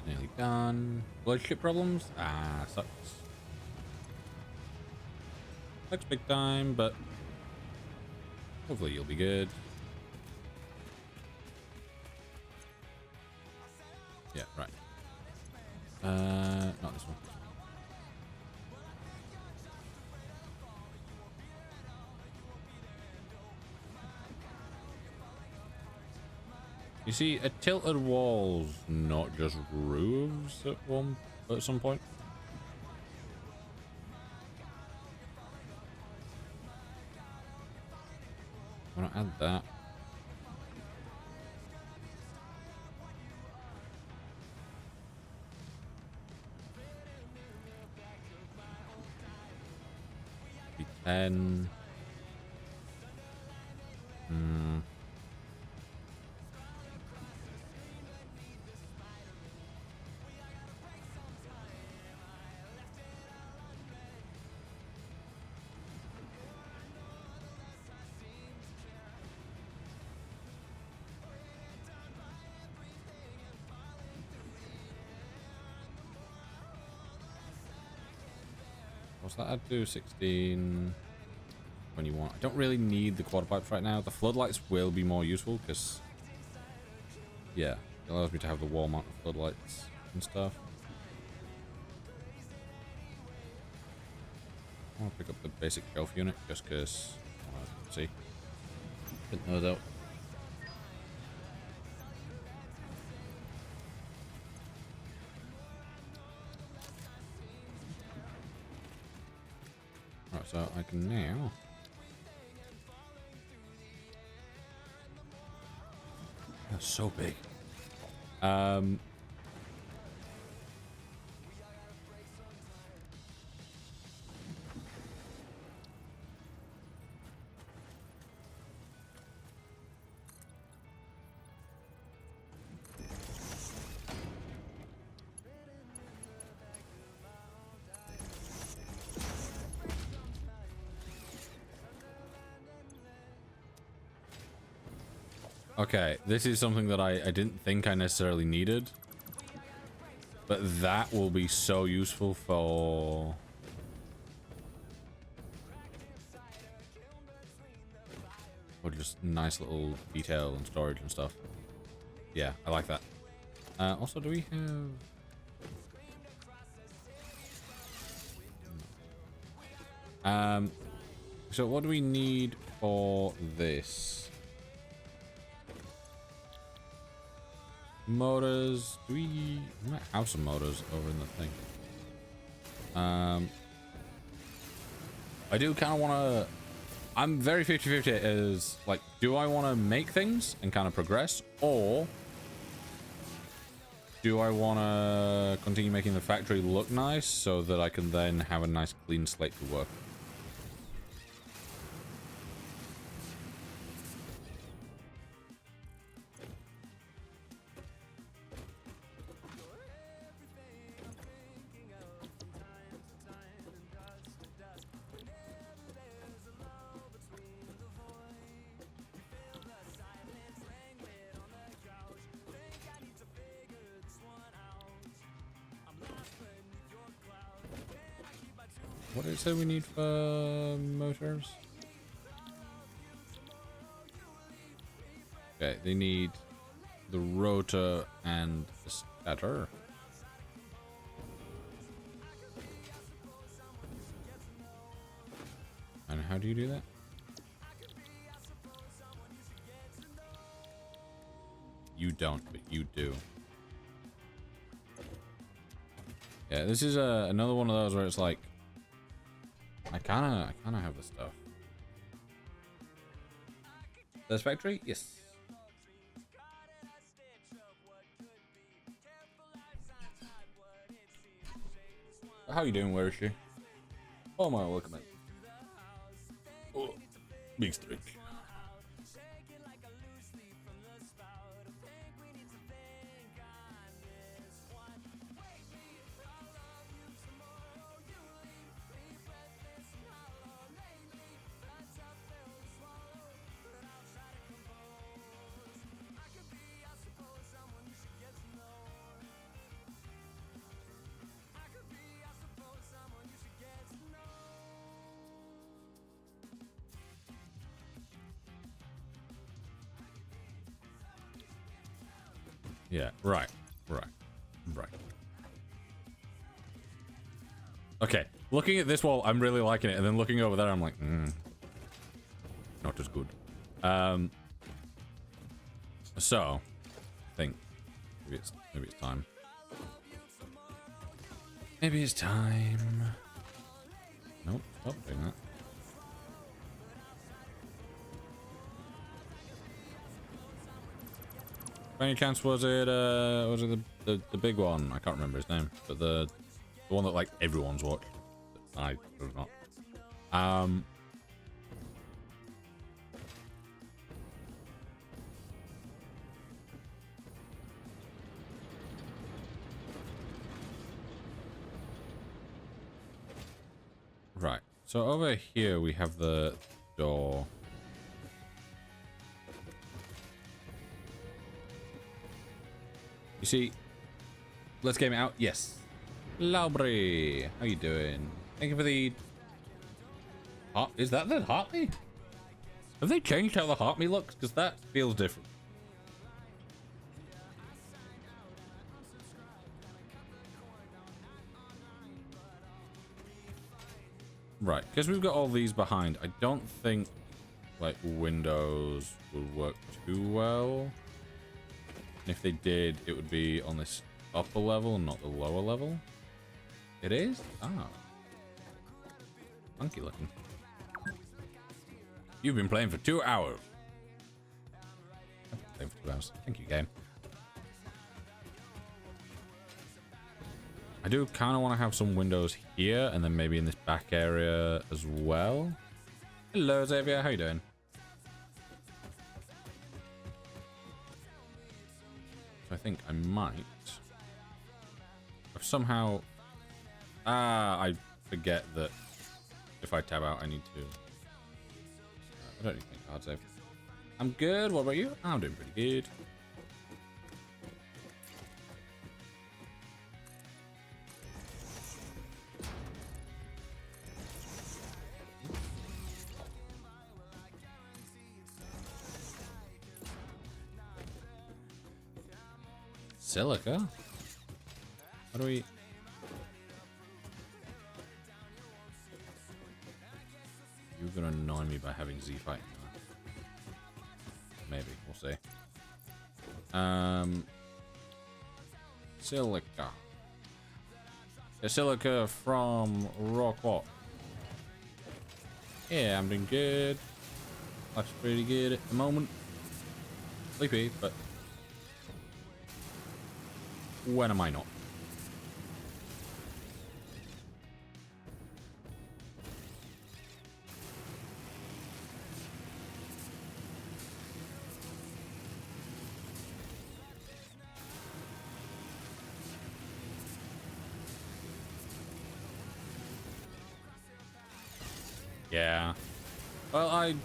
Nearly done. Bloodship problems? Ah, sucks. Sucks big time, but hopefully you'll be good. Yeah, right. Not this one. You see, a tilted wall's not just roofs at some point. I'm gonna add that. Be 10. What's that add to? 16, 21. I don't really need the quarter pipes right now. The floodlights will be more useful because, yeah, it allows me to have the wall mount of floodlights and stuff. I'll pick up the basic shelf unit just because, see. Didn't know that. Right, so I can now. That's so big. Okay, this is something that I didn't think I necessarily needed. But that will be so useful for... or just nice little detail and storage and stuff. Yeah, I like that. Also, do we have... So what do we need for this? Motors. Do we might have some motors over in the thing. I do kind of want to... I'm very 50-50 as, like, do I want to make things and kind of progress? Or do I want to continue making the factory look nice so that I can then have a nice clean slate to work? What did it say we need for motors? Okay, they need the rotor and the stator. And how do you do that? You don't, but you do. Yeah, this is another one of those where it's like, I kinda have the stuff. Satisfactory? Yes. How you doing? Where is she? Oh my, welcome in. Oh, big streak. Yeah, right. Okay, looking at this wall, I'm really liking it, and then looking over there, I'm like, not as good. So, I think maybe it's time. Maybe it's time. Nope, stop doing that. By any chance, was it the big one? I can't remember his name, but the one that like everyone's watched. I was not. Right. So over here we have the door. You see, let's game it out. Yes. Laubry, how you doing? Thank you for the... Is that the Hartley? Have they changed how the Hartley looks? Because that feels different. Right, because we've got all these behind. I don't think like windows would work too well. And if they did, it would be on this upper level, not the lower level. It is? Oh. Funky looking. You've been playing for 2 hours. I've been playing for 2 hours. Thank you, game. I do kind of want to have some windows here, and then maybe in this back area as well. Hello, Xavier. How you doing? So I think I might. I've somehow... I forget that if I tab out, I need to... I don't need to make hard save. I'm good. What about you? I'm doing pretty good. Silica? How do we... You're gonna annoy me by having Z fight. Maybe, we'll see. Silica. Yeah, silica from rock what? Yeah, I'm doing good. Life's pretty good at the moment. Sleepy, but when am I not? Yeah. Well, I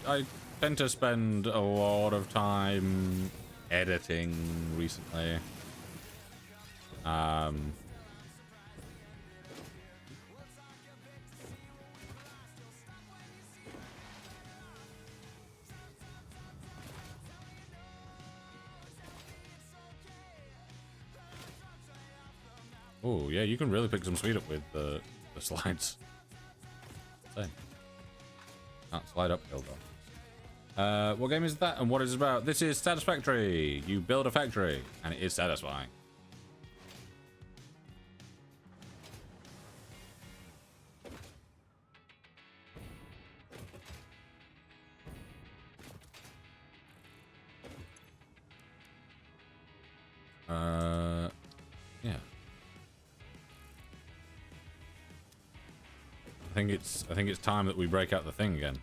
tend to spend a lot of time editing recently. Oh, yeah, you can really pick some speed up with the slides. Same. Can't slide uphill though. What game is that and what is it about? This is Satisfactory. You build a factory and it is satisfying. Yeah. I think it's time that we break out the thing again.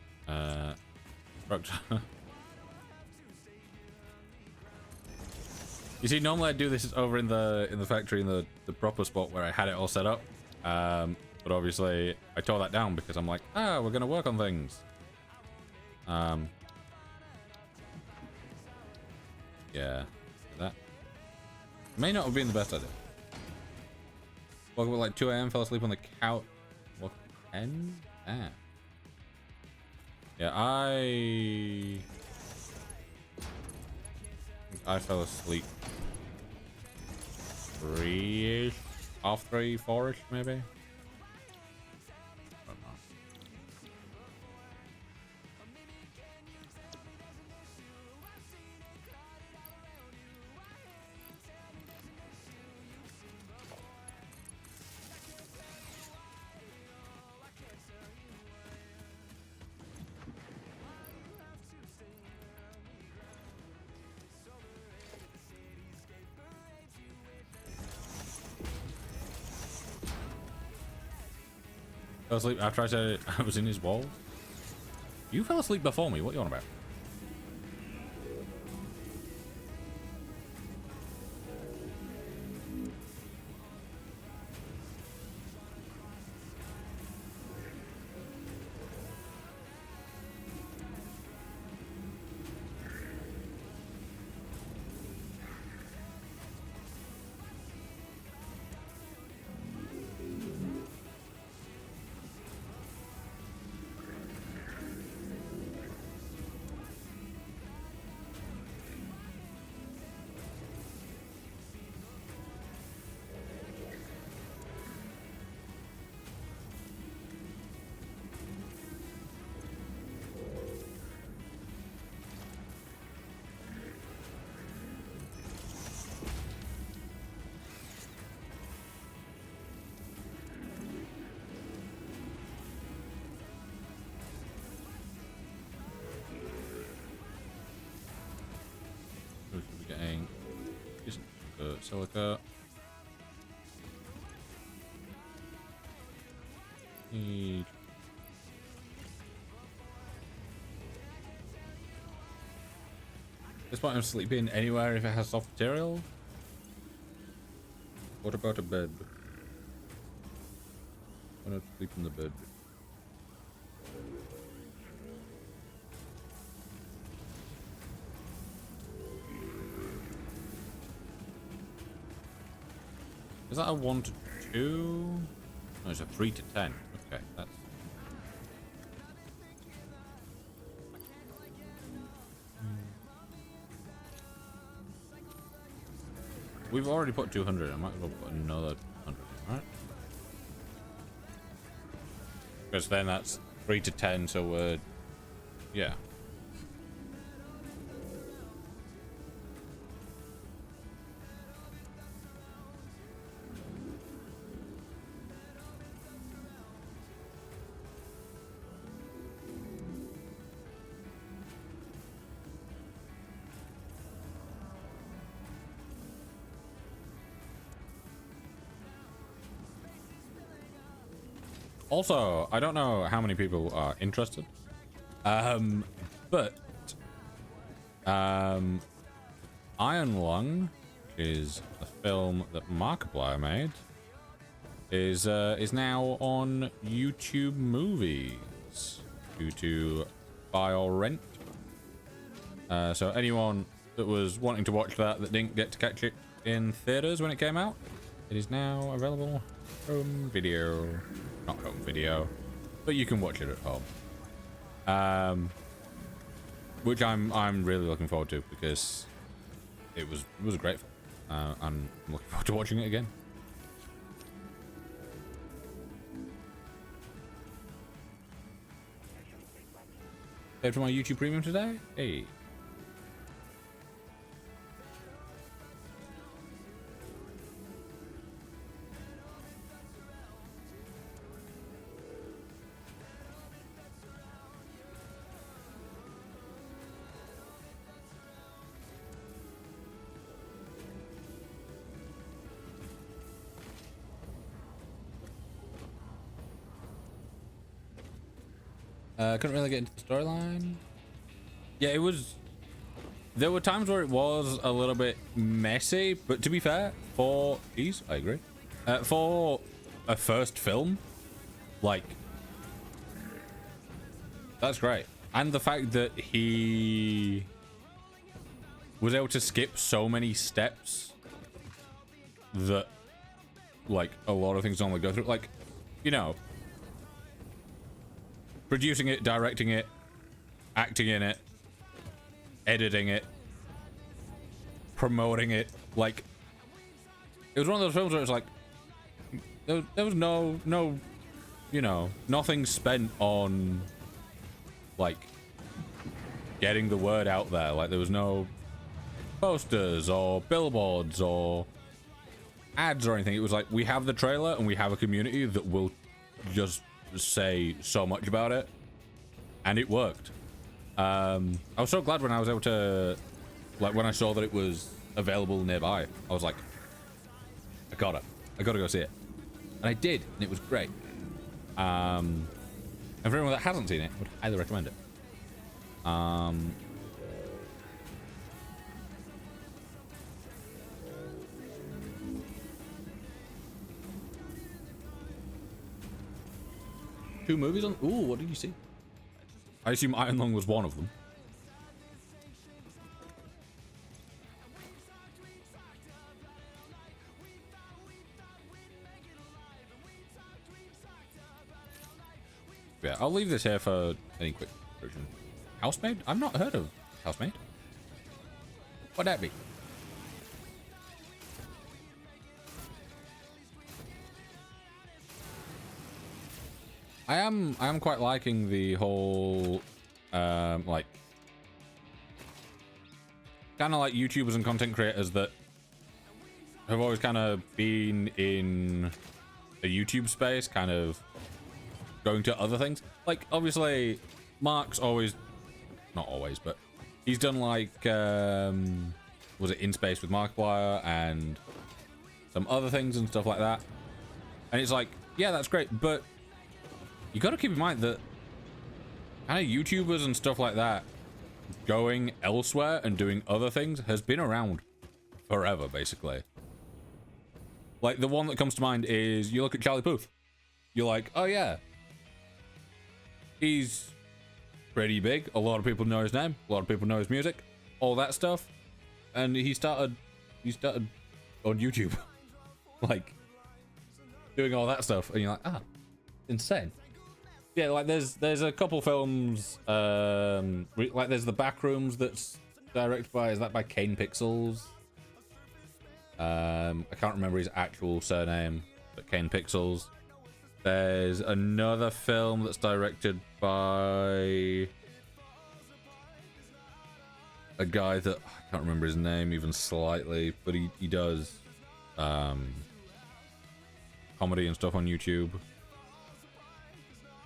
You see, normally I do this over in the factory in the proper spot where I had it all set up. But obviously I tore that down because I'm like, we're gonna work on things. Yeah, that may not have been the best idea. Woke up at like 2 AM, fell asleep on the couch. What? 10? Ah. Yeah, I fell asleep 3-ish, half 3, 4-ish maybe. Fell asleep after I said I was in his wall. You fell asleep before me. What are you on about? silica. This point I'm sleeping anywhere if it has soft material. What about a bed? I want to sleep in the bed. Is that a 1 to 2? No, it's a 3 to 10. Okay, that's... We've already put 200. I might as well put another 100, right? Because then that's 3 to 10, so we're... Yeah. Also, I don't know how many people are interested, but Iron Lung is the film that Markiplier made, is now on YouTube Movies due to buy or rent. So anyone that was wanting to watch that didn't get to catch it in theaters when it came out, it is now available home video. Not home video, but you can watch it at home. Which I'm really looking forward to because it was a great film. I'm looking forward to watching it again. Paid for my YouTube Premium today? Hey. Couldn't really get into the storyline. Yeah, it was... There were times where it was a little bit messy, but to be fair, for... Geez, I agree. For a first film, like... That's great. And the fact that he... was able to skip so many steps that, like, a lot of things normally go through. Like, you know... Producing it, directing it, acting in it, editing it, promoting it, like it was one of those films where it was like there was no you know, nothing spent on like getting the word out there. Like there was no posters or billboards or ads or anything. It was like we have the trailer and we have a community that will just say so much about it, and it worked. I was so glad when I was able to, like, when I saw that it was available nearby. I was like, I gotta go see it, and I did, and it was great. And for anyone that hasn't seen it, I would highly recommend it. Two movies on... Ooh, what did you see? I assume Iron Lung was one of them. Yeah, I'll leave this here for any quick version. Housemaid? I've not heard of Housemaid. What'd that be? I am quite liking the whole like kind of like YouTubers and content creators that have always kind of been in a YouTube space, kind of going to other things. Like obviously Mark's always, not always, but he's done like was it In Space with Markiplier and some other things and stuff like that. And it's like, yeah, that's great, but you got to keep in mind that kind of YouTubers and stuff like that going elsewhere and doing other things has been around forever, basically. Like, the one that comes to mind is you look at Charlie Puth. You're like, oh yeah, he's pretty big. A lot of people know his name. A lot of people know his music, all that stuff. And he started on YouTube, like doing all that stuff. And you're like, ah, insane. Yeah, like there's a couple films, like there's The Backrooms that's directed by, is that by Kane Pixels? I can't remember his actual surname, but Kane Pixels. There's another film that's directed by a guy that I can't remember his name even slightly, but he does comedy and stuff on YouTube.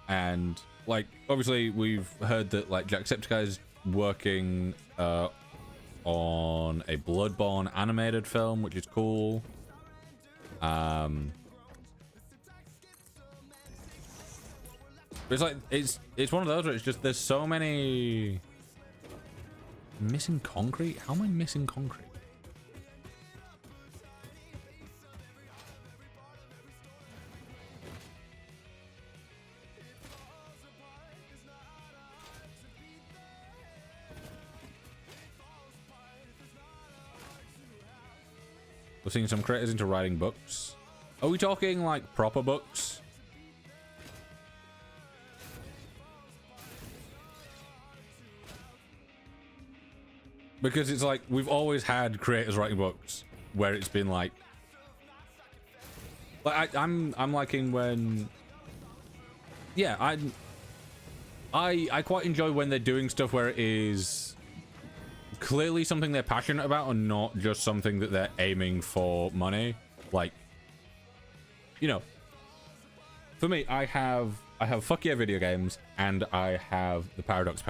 And like, obviously we've heard that like Jacksepticeye's working on a Bloodborne animated film, which is cool. But it's like it's one of those where it's just there's so many missing concrete. How am I missing concrete? We're seeing some creators into writing books. Are we talking like proper books? Because it's like we've always had creators writing books where it's been like I'm liking when, yeah, I quite enjoy when they're doing stuff where it is clearly something they're passionate about and not just something that they're aiming for money. Like, you know, for me, I have Fuck Yeah Video Games and I have the Paradox,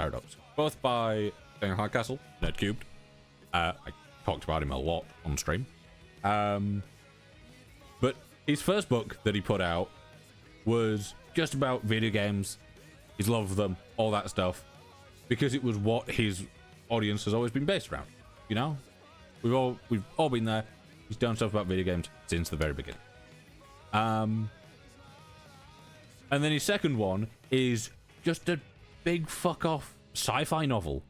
both by Daniel Hardcastle, Nerd Cubed. I talked about him a lot on stream. But his first book that he put out was just about video games, his love of them, all that stuff, because it was what his audience has always been based around. You know, we've all been there. He's done stuff about video games since the very beginning. And then his second one is just a big fuck off sci-fi novel.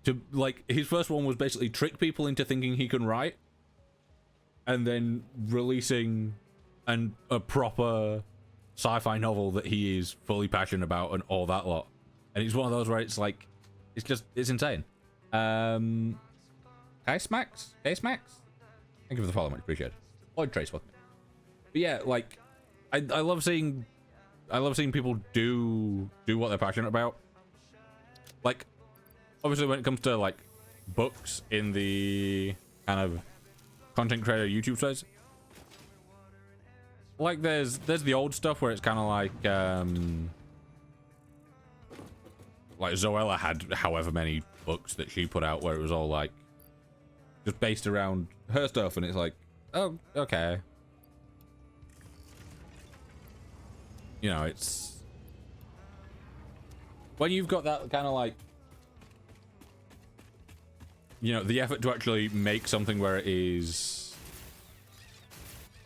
To like, his first one was basically trick people into thinking he can write, and then releasing a proper sci-fi novel that he is fully passionate about and all that lot. And it's one of those where it's like, it's insane. Case Max? Thank you for the follow, much appreciated. Lloyd Trace, welcome. But yeah, like, I love seeing people do what they're passionate about. Like, obviously when it comes to like books in the kind of content creator YouTube space, like there's the old stuff where it's kind of like Zoella had however many books that she put out where it was all like just based around her stuff, and it's like, oh, okay, you know, it's when you've got that kind of like, you know, the effort to actually make something where it is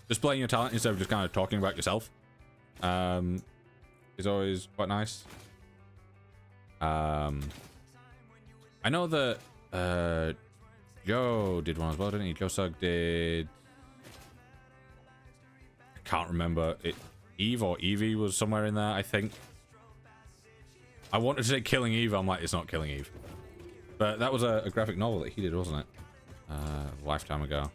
displaying your talent instead of just kind of talking about yourself, is always quite nice. I know that Joe did one as well, didn't he? Joe Sugg did, I can't remember it. Eve or Evie was somewhere in there, I think. I wanted to say Killing Eve, I'm like, it's not Killing Eve. But that was a graphic novel that he did, wasn't it? A lifetime ago.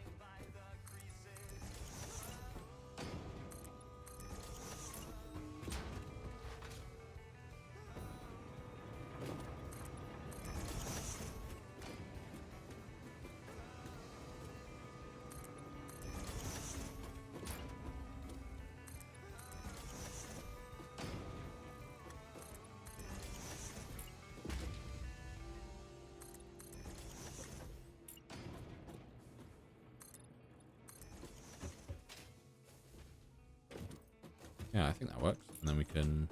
Yeah, I think that works. And then we can...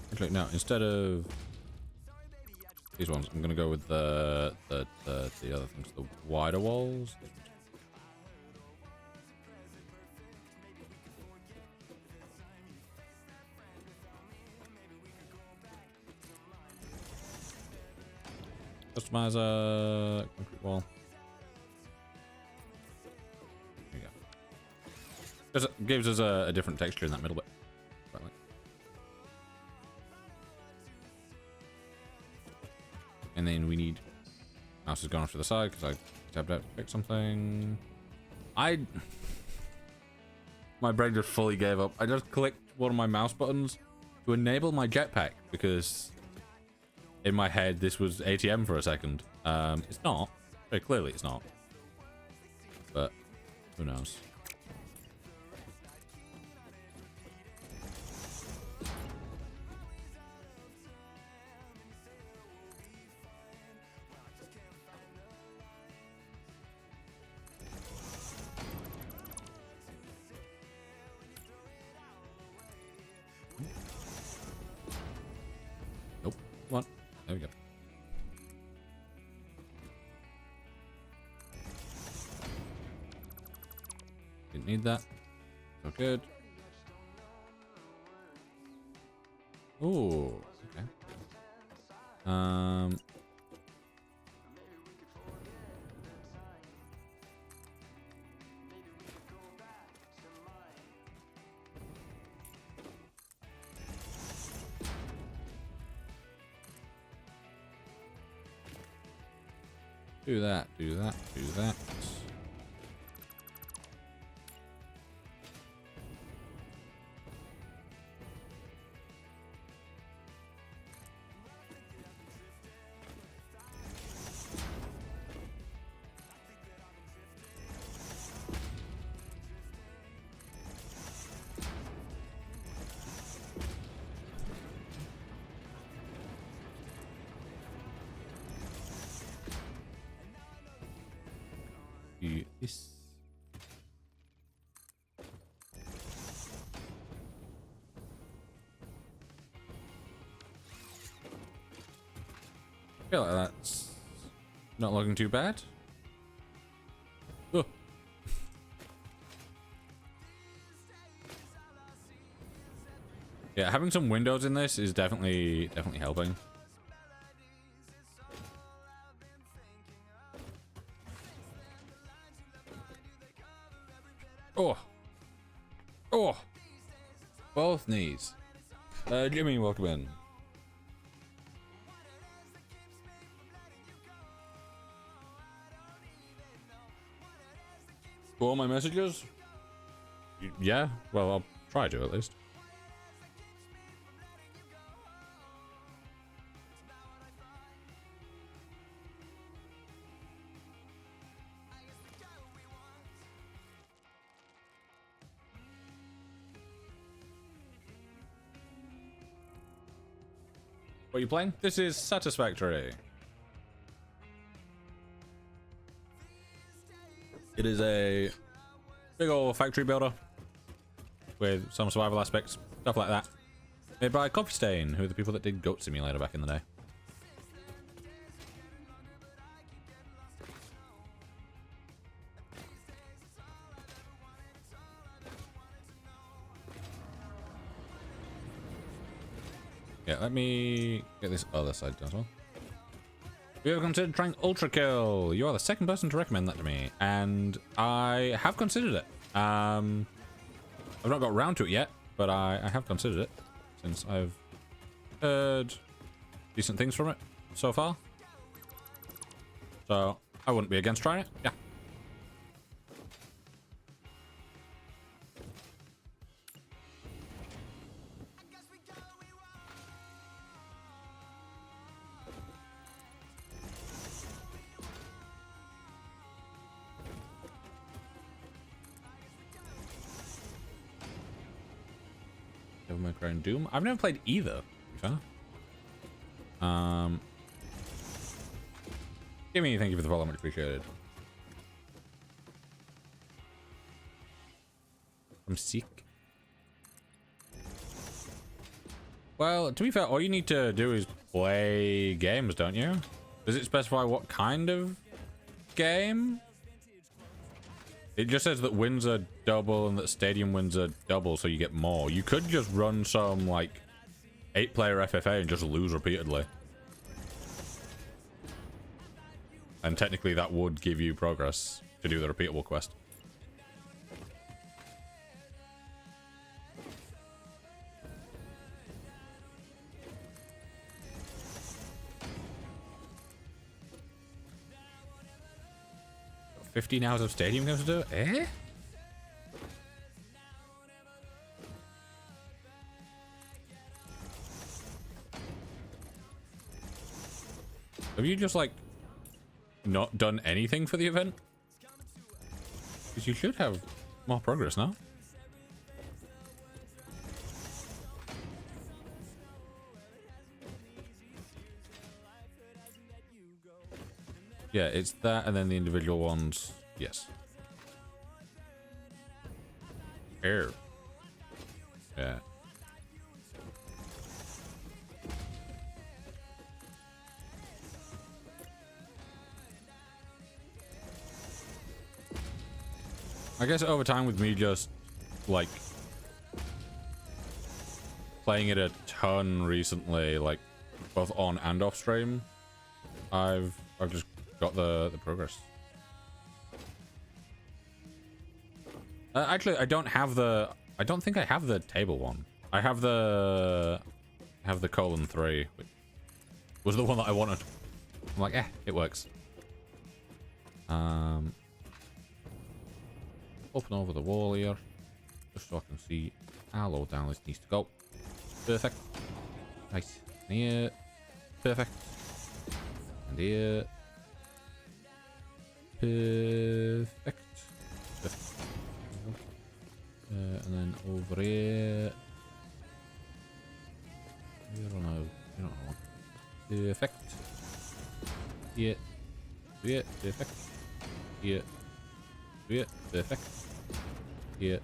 Actually, no, instead of these ones, I'm gonna go with the other things, the wider walls. Customize a concrete wall. There you go. Just gives us a different texture in that middle bit. Quite like. And then we need... Mouse has gone off to the side because I tabbed out to pick something. My brain just fully gave up. I just clicked one of my mouse buttons to enable my jetpack because in my head this was ATM for a second. It's not. Very clearly it's not. But who knows? Nope. Come on. There we go. Didn't need that. So good. Ooh. Okay. Do that, do that, do that. Do this. I feel like that's not looking too bad. Oh. Yeah, having some windows in this is definitely helping. Oh. Oh. Both knees. Jimmy, welcome in. For all my messages? Yeah, well, I'll try to at least. What are you playing? This is Satisfactory. It is a big old factory builder with some survival aspects, stuff like that. Made by Coffee Stain, who are the people that did Goat Simulator back in the day. Yeah, let me get this other side done as well. We have considered trying Ultra Kill. You are the second person to recommend that to me, and I have considered it. I've not got around to it yet, but I have considered it since I've heard decent things from it so far. So I wouldn't be against trying it. Yeah. Devil May Cry and Doom. I've never played either, to be fair. Jimmy, thank you for the follow, much appreciated. I'm sick. Well, to be fair, all you need to do is play games, don't you? Does it specify what kind of game? It just says that wins are double and that stadium wins are double, so you get more. You could just run some, like, 8-player FFA and just lose repeatedly. And technically that would give you progress to do the repeatable quest. Got 15 hours of stadium games to do? Eh? Have you just, like, not done anything for the event? Because you should have more progress now. Yeah, it's that and then the individual ones. Yes. Air. Yeah. I guess over time with me just like playing it a ton recently, like both on and off stream, I've just got the progress. Actually, I don't think I have the table one. I have the :3, which was the one that I wanted. I'm like, it works. Open over the wall here, just so I can see how low down this needs to go. Perfect. Nice. And here. Perfect. And here. Perfect. Perfect. And then over here. I don't know. I don't know. Perfect. Here. Here. Perfect. Here. Here. Perfect. Here.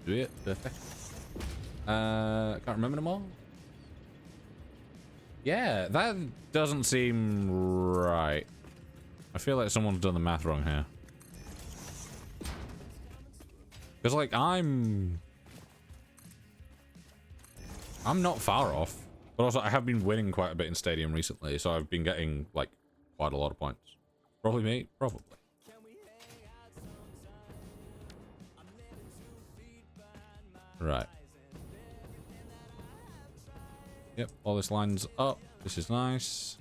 Here. Perfect. Can't remember them all. Yeah, that doesn't seem right. I feel like someone's done the math wrong here. Because, like, I'm not far off. But also, I have been winning quite a bit in Stadium recently, so I've been getting, like, quite a lot of points. Probably me? Probably. Right. Yep, all this lines up. This is nice.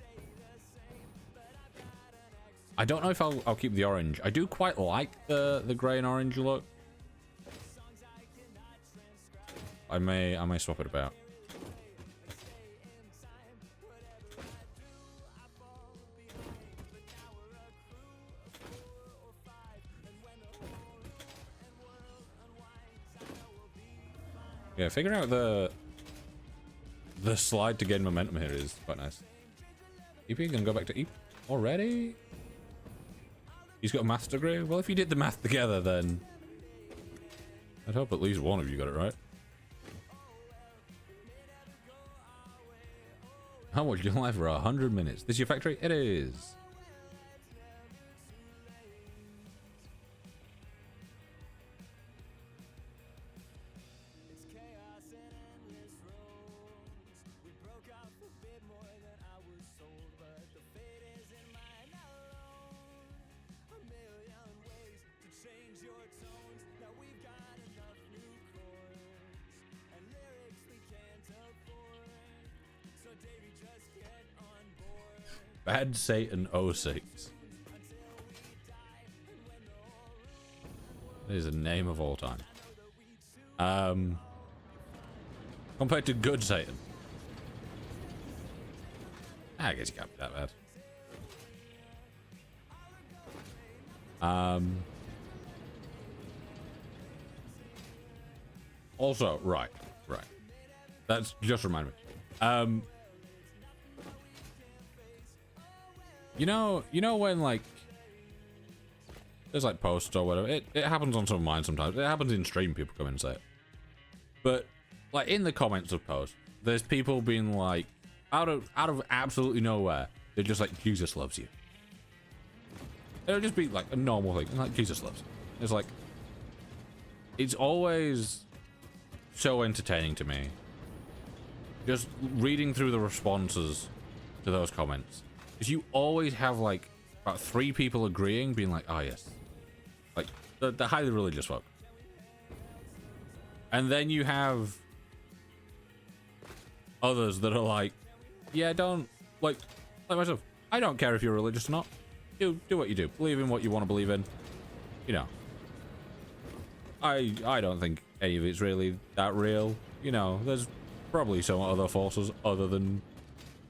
I don't know if I'll keep the orange. I do quite like the grey and orange look. I may swap it about. Yeah, figuring out the slide to gain momentum here is quite nice. EP gonna go back to EP already? He's got a maths degree? Well, if you did the math together, then I'd hope at least one of you got it right. How much you live for 100 minutes? This your factory? It is. Bad Satan 06. That is a name of all time. Compared to Good Satan. I guess you can't be that bad. Also, right. Right. That's just remind me. You know when like there's like posts or whatever. It happens on some of mine sometimes. It happens in stream. People come in and say it. But like in the comments of posts, there's people being like, out of absolutely nowhere, they're just like, Jesus loves you. It'll just be like a normal thing, like Jesus loves you. It's like, it's always so entertaining to me. Just reading through the responses to those comments, because you always have like about 3 people agreeing, being like, oh yes, like the highly religious folk. And then you have others that are like, yeah, don't, like myself, I don't care if you're religious or not. You do what you do. Believe in what you want to believe in. You know. I don't think any of it's really that real. You know, there's probably some other forces other than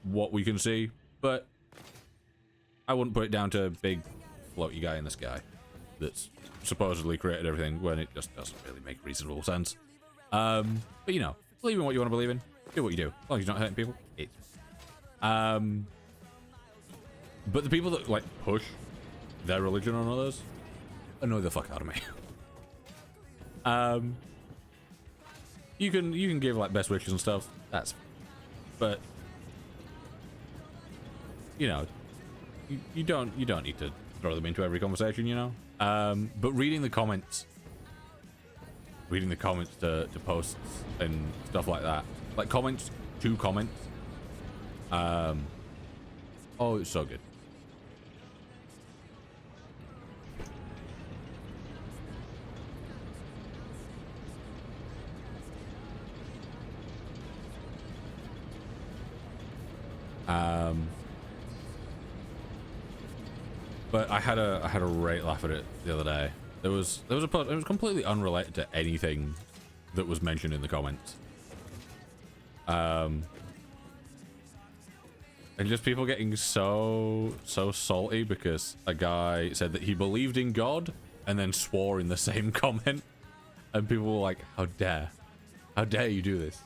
what we can see. But I wouldn't put it down to a big floaty guy in the sky that's supposedly created everything when it just doesn't really make reasonable sense. But you know, believe in what you want to believe in. Do what you do. As long as you're not hurting people. But the people that like push their religion on others annoy the fuck out of me. You can give like best wishes and stuff. But you know, you don't need to throw them into every conversation, you know. But reading the comments to posts and stuff like that, like comments to comments. Oh, it's so good. But I had a great laugh at it the other day. There was a post. It was completely unrelated to anything that was mentioned in the comments. And just people getting so salty because a guy said that he believed in God and then swore in the same comment, and people were like, how dare you do this?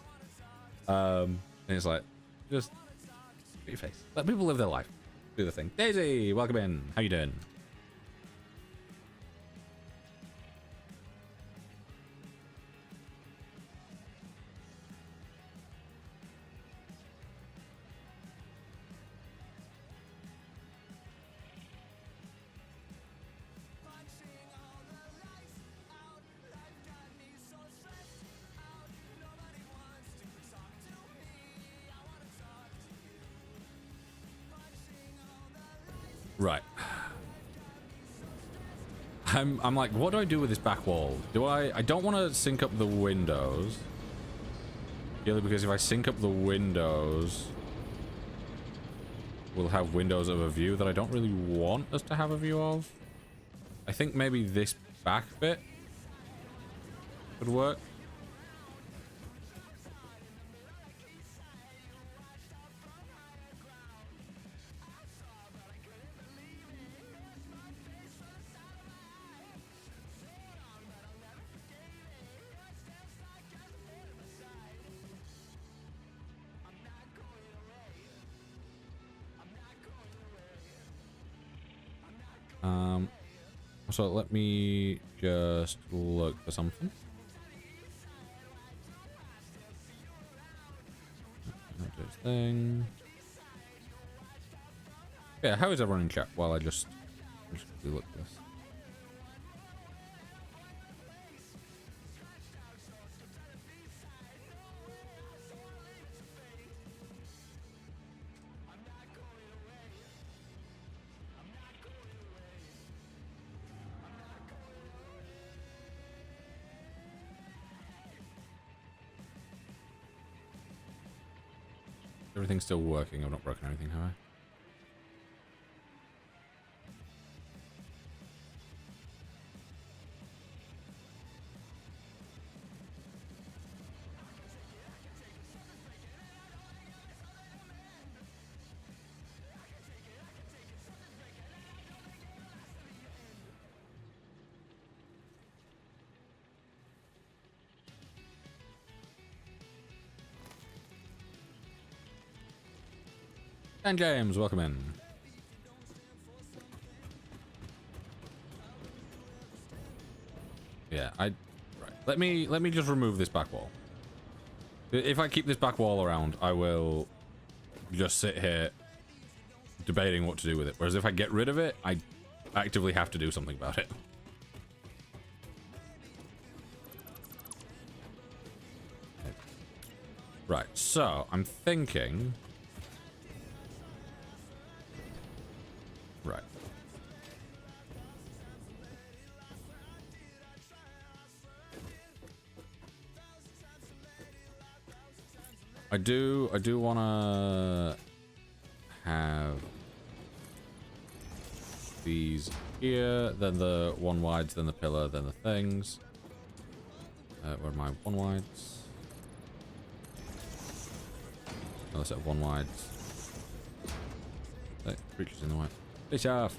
And it's like, just put your face, let people live their life, do the thing. Daisy, welcome in. How you doing? Right. I'm like, what do I do with this back wall? I don't want to sync up the windows. Purely because if I sync up the windows, we'll have windows of a view that I don't really want us to have a view of. I think maybe this back bit would work. So let me just look for something. Not this thing. Yeah, how is everyone in chat while I just look at this? Everything's still working. I've not broken anything, have I? And James, welcome in. Yeah, right. Let me just remove this back wall. If I keep this back wall around, I will just sit here debating what to do with it. Whereas if I get rid of it, I actively have to do something about it. Right, so I'm thinking... Right. I do want to have these here, then the one wides, then the pillar, then the things. Where are my one wides? Another set of one wides. Creatures in the way. Fish off.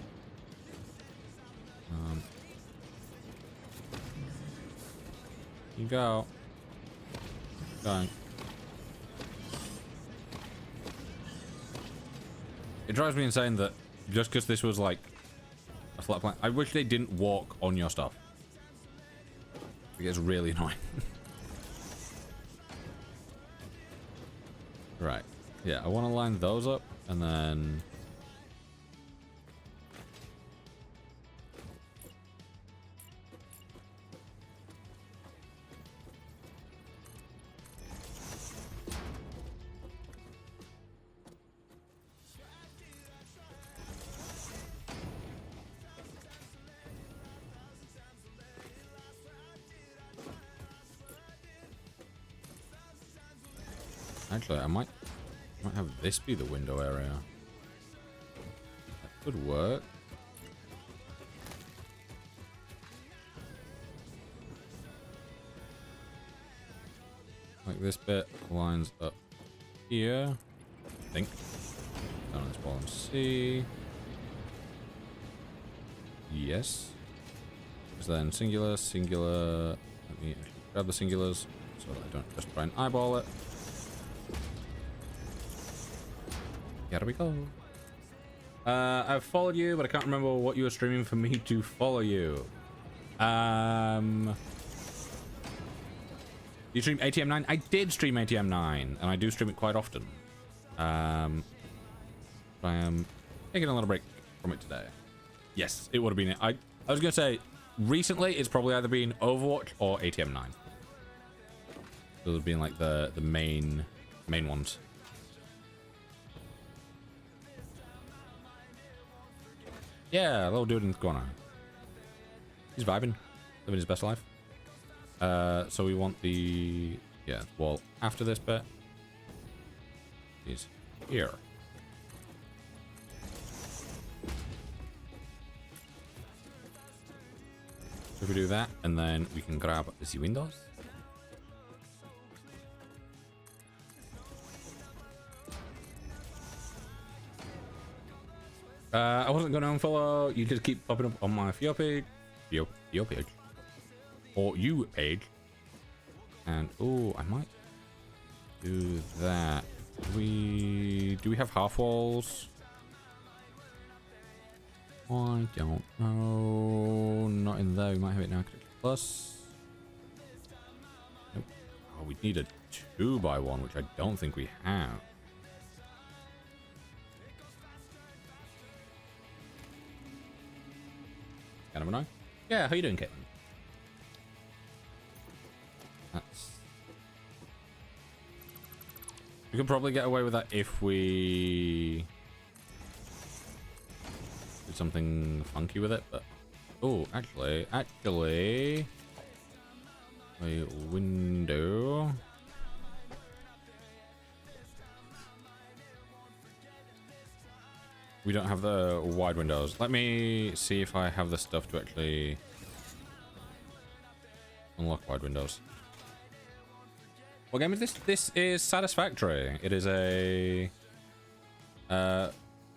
You go. Going. It drives me insane that just because this was like a flat plan, I wish they didn't walk on your stuff. It gets really annoying. Right. Yeah, I want to line those up and then... Actually, I might have this be the window area. That could work. Like this bit lines up here, I think. Down on this bottom C. Yes. So then singular, singular. Let me actually grab the singulars so that I don't just try and eyeball it. Here we go. I've followed you, but I can't remember what you were streaming for me to follow you. You stream ATM9? I did stream ATM9, and I do stream it quite often. I am taking a little break from it today. Yes, it would have been it. I was going to say, recently, it's probably either been Overwatch or ATM9. Those have been like the main ones. Yeah, little dude in the corner. He's vibing, living his best life. So we want the wall after this bit. He's here. So if we do that, and then we can grab the windows. I wasn't going to unfollow. You just keep popping up on my For page. Your page. Or you page. And, oh, I might do that. Do we have half walls? I don't know. Not in there. We might have it now. Plus. Nope. Oh, we need a 2x1, which I don't think we have. Kind of annoying. Yeah, how you doing, Caitlin? That's... We could probably get away with that if we did something funky with it, but... Oh, actually... A window... We don't have the wide windows. Let me see if I have the stuff to actually unlock wide windows. What game is this? This is Satisfactory. It is a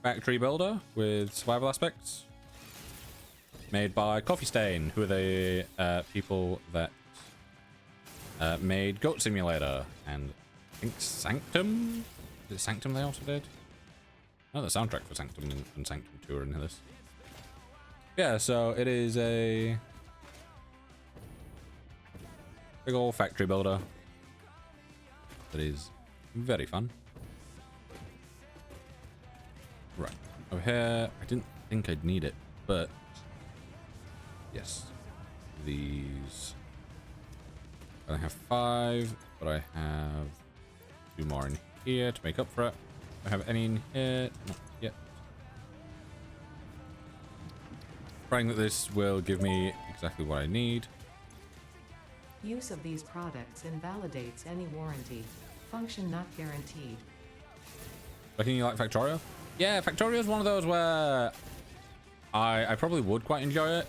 factory builder with survival aspects. Made by Coffee Stain, who are the people that made Goat Simulator and I think Sanctum? Is it Sanctum they also did? Oh, the soundtrack for Sanctum and Sanctum 2 are in this. Yeah, so it is a big old factory builder that is very fun. Right, over here, I didn't think I'd need it, but yes, these. I have 5, but I have 2 more in here to make up for it. Do I have any in here? Not yet. Praying that this will give me exactly what I need. Use of these products invalidates any warranty. Function not guaranteed. Looking you like Factorio? Yeah, Factorio is one of those where I probably would quite enjoy it.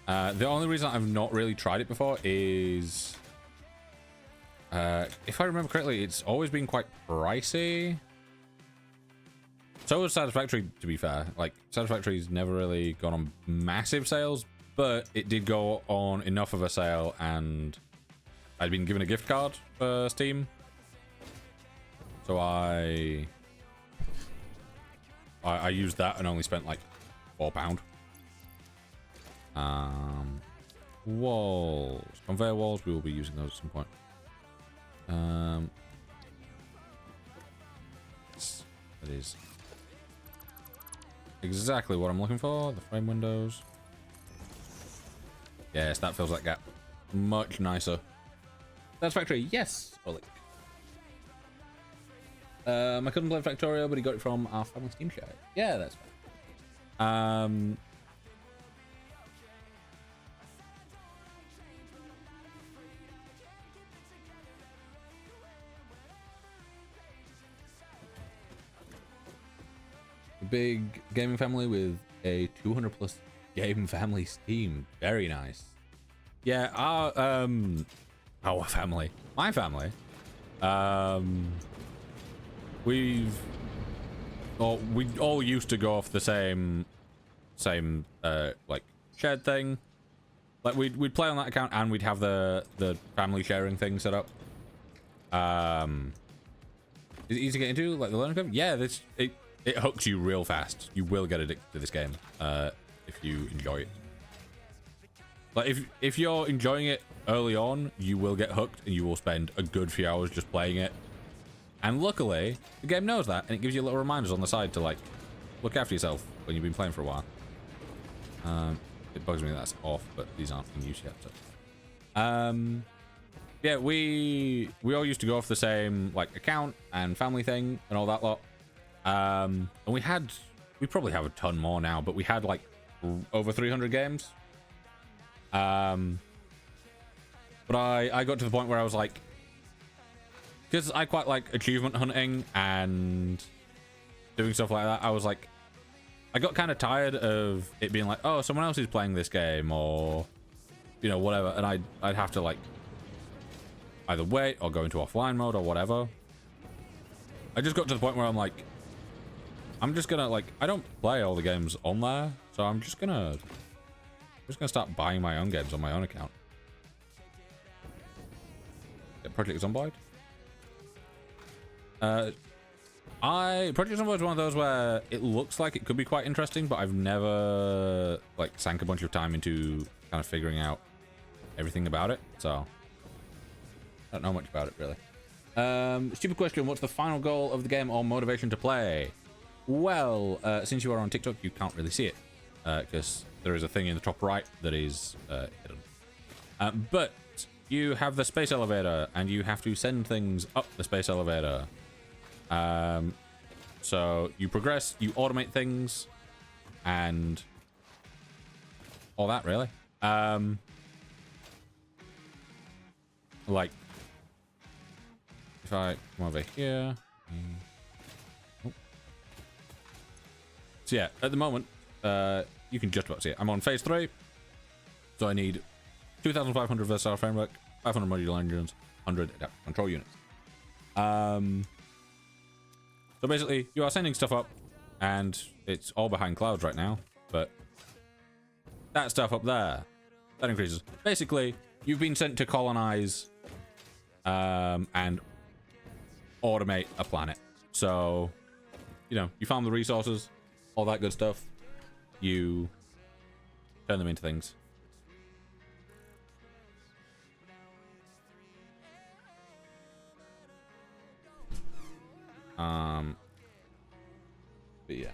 The only reason I've not really tried it before is, if I remember correctly, it's always been quite pricey. So was Satisfactory, to be fair. Like, Satisfactory's never really gone on massive sales, but it did go on enough of a sale, and I'd been given a gift card for Steam. So I used that and only spent like £4. Walls, conveyor walls, we will be using those at some point. That is exactly what I'm looking for. The frame windows. Yes, that fills that gap much nicer. Satisfactory, yes, Oleg. I couldn't play Factorio, but he got it from our family Steam share. Yeah, that's fine. Big gaming family with a 200+ game family Steam. Very nice. Yeah, our family, my family, we all used to go off the same like shared thing. Like we'd play on that account and we'd have the family sharing thing set up. Is it easy to get into, like the learning curve? Yeah, it hooks you real fast. You will get addicted to this game if you enjoy it. Like if you're enjoying it early on, you will get hooked and you will spend a good few hours just playing it. And luckily, the game knows that, and it gives you little reminders on the side to like look after yourself when you've been playing for a while. It bugs me that's off, but these aren't in use yet. So. Yeah, we all used to go off the same like account and family thing and all that lot. And we probably have a ton more now, but we had like over 300 games. But I got to the point where I was like, because I quite like achievement hunting and doing stuff like that, I was like, I got kind of tired of it being like, oh, someone else is playing this game, or you know, whatever, and I'd have to like either wait or go into offline mode or whatever. I just got to the point where I'm like, I'm just gonna like, I don't play all the games on there, so I'm just gonna start buying my own games on my own account. Yeah, Project Zomboid. Project Zomboid is one of those where it looks like it could be quite interesting, but I've never like sank a bunch of time into kind of figuring out everything about it, so I don't know much about it really. Stupid question, what's the final goal of the game or motivation to play? Well, since you are on TikTok, you can't really see it because there is a thing in the top right that is hidden. But you have the space elevator and you have to send things up the space elevator. So you progress, you automate things and all that really. Like if I come over here. So yeah, at the moment, you can just about see it. I'm on phase 3, so I need 2,500 versatile framework, 500 modular engines, 100 adaptive control units. So basically, you are sending stuff up, and it's all behind clouds right now, but that stuff up there, that increases. Basically, you've been sent to colonize and automate a planet. So you know, you farm the resources, all that good stuff. You turn them into things. But yeah.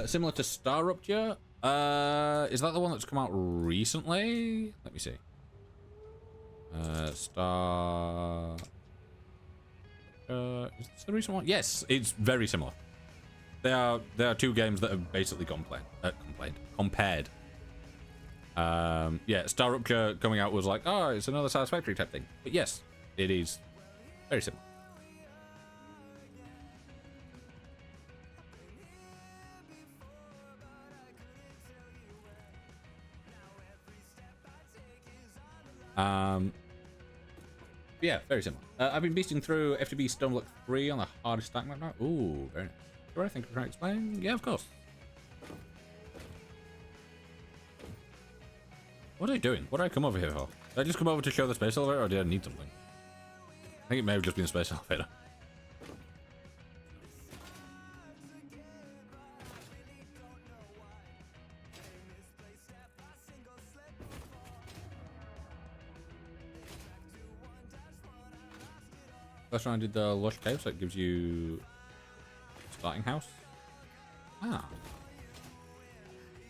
Similar to Star Rupture. Is that the one that's come out recently? Let me see. Star. Is this the recent one? Yes, it's very similar. They are two games that have basically compared. Yeah, Star Rupture coming out was like, oh, it's another Satisfactory type thing. But yes, it is very similar. Yeah, very similar. I've been beasting through FTB Stoneblock 3 on the hardest stack map now. Ooh, very nice. Do I think I'm trying to explain? Yeah, of course. What are you doing? What did I come over here for? Did I just come over to show the space elevator, or did I need something? I think it may have just been a space elevator. First round I did the Lush Cave, so it gives you starting house. Ah.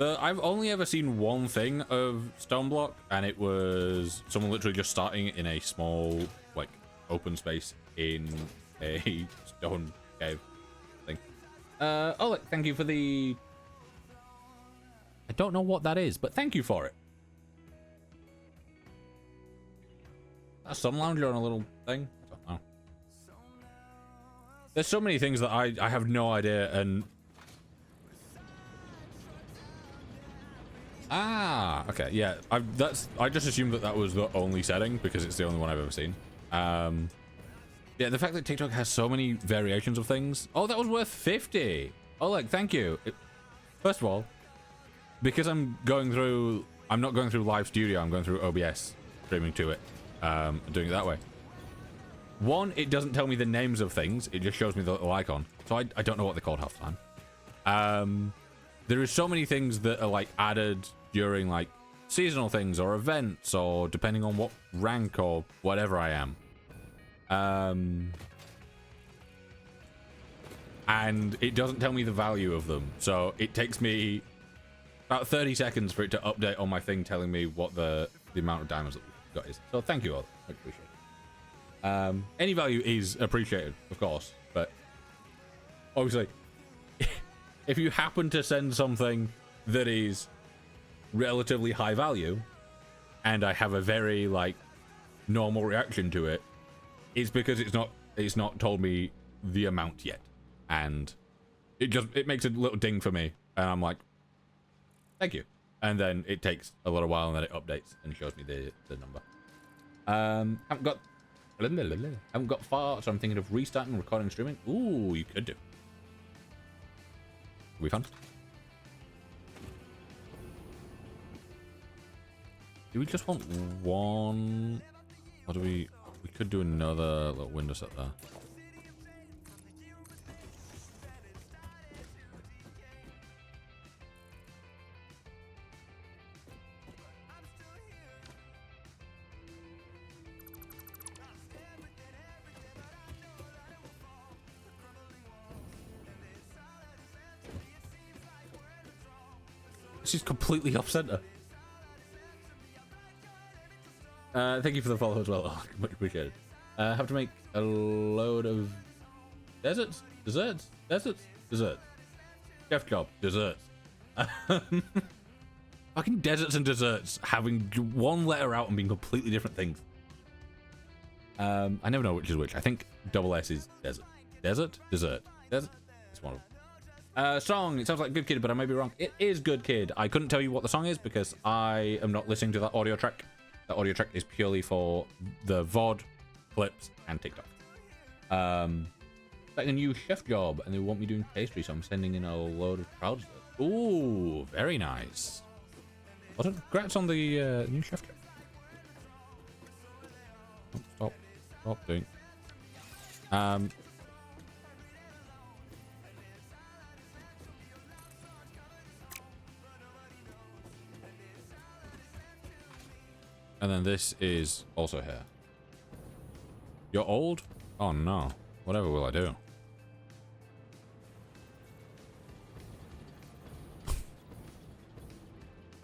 I've only ever seen one thing of Stoneblock, and it was someone literally just starting in a small, like, open space in a stone cave thing. Oh, look, thank you for the... I don't know what that is, but thank you for it. A sun lounger on a little thing? I don't know. There's so many things that I have no idea, and... Ah, okay, yeah. I just assumed that was the only setting because it's the only one I've ever seen. Yeah, the fact that TikTok has so many variations of things. Oh, that was worth 50. Oh, like, thank you. First of all, because I'm not going through Live Studio, I'm going through OBS, streaming to it, doing it that way. One, it doesn't tell me the names of things. It just shows me the little icon. So I don't know what they're called half the time. There is so many things that are, like, added during, like, seasonal things or events or depending on what rank or whatever I am. And it doesn't tell me the value of them. So it takes me about 30 seconds for it to update on my thing telling me what the amount of diamonds that we've got is. So thank you all. I appreciate it. Any value is appreciated, of course. But obviously, if you happen to send something that is relatively high value and I have a very, like, normal reaction to it, it's because it's not told me the amount yet, and it makes a little ding for me, and I'm like, thank you, and then it takes a little while, and then it updates and shows me the number. Haven't got far, so I'm thinking of restarting recording streaming. Ooh, you could do. Will be fun. Do we just want one, or do we could do another little window set there. She's completely off center. Thank you for the follow as well. Oh, much appreciated. Have to make a load of desserts. Chef job, desserts. Fucking deserts and desserts having one letter out and being completely different things. I never know which is which. I think double S is desert. Desert? Dessert. Desert? It's one of them. Song, it sounds like Good Kid, but I may be wrong. It is Good Kid. I couldn't tell you what the song is because I am not listening to that audio track. That audio track is purely for the VOD, clips, and TikTok. Like a new chef job, and they want me doing pastry, so I'm sending in a load of crowds. Ooh, very nice. Also, congrats on the new chef kit. Oh, stop doing. And then this is also here. You're old? Oh no. Whatever will I do?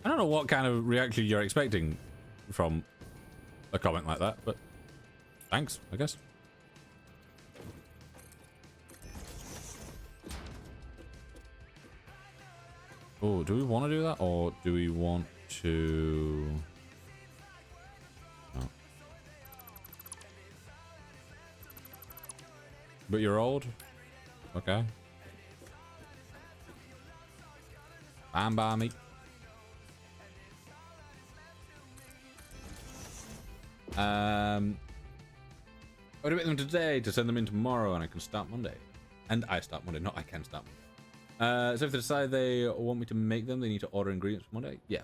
I don't know what kind of reaction you're expecting from a comment like that, but thanks, I guess. Oh, do we want to do that, or do we want to... No. But you're old? Okay. Fine by me. I would have them today to send them in tomorrow, and I can start Monday. And I start Monday, not I can start Monday. So if they decide they want me to make them, they need to order ingredients for Monday? Yeah.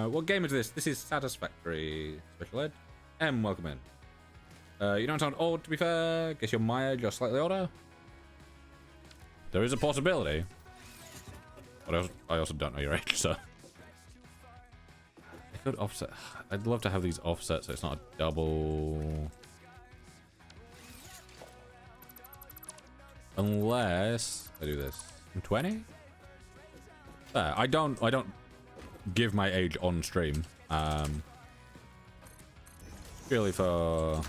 What game is this? This is Satisfactory Special Ed. Welcome in. You don't sound old, to be fair. Guess you're my age or slightly older. There is a possibility. But I also don't know your age, so... I could offset. I'd love to have these offset so it's not a double. Unless I do this. I'm 20? There. I don't give my age on stream. Purely for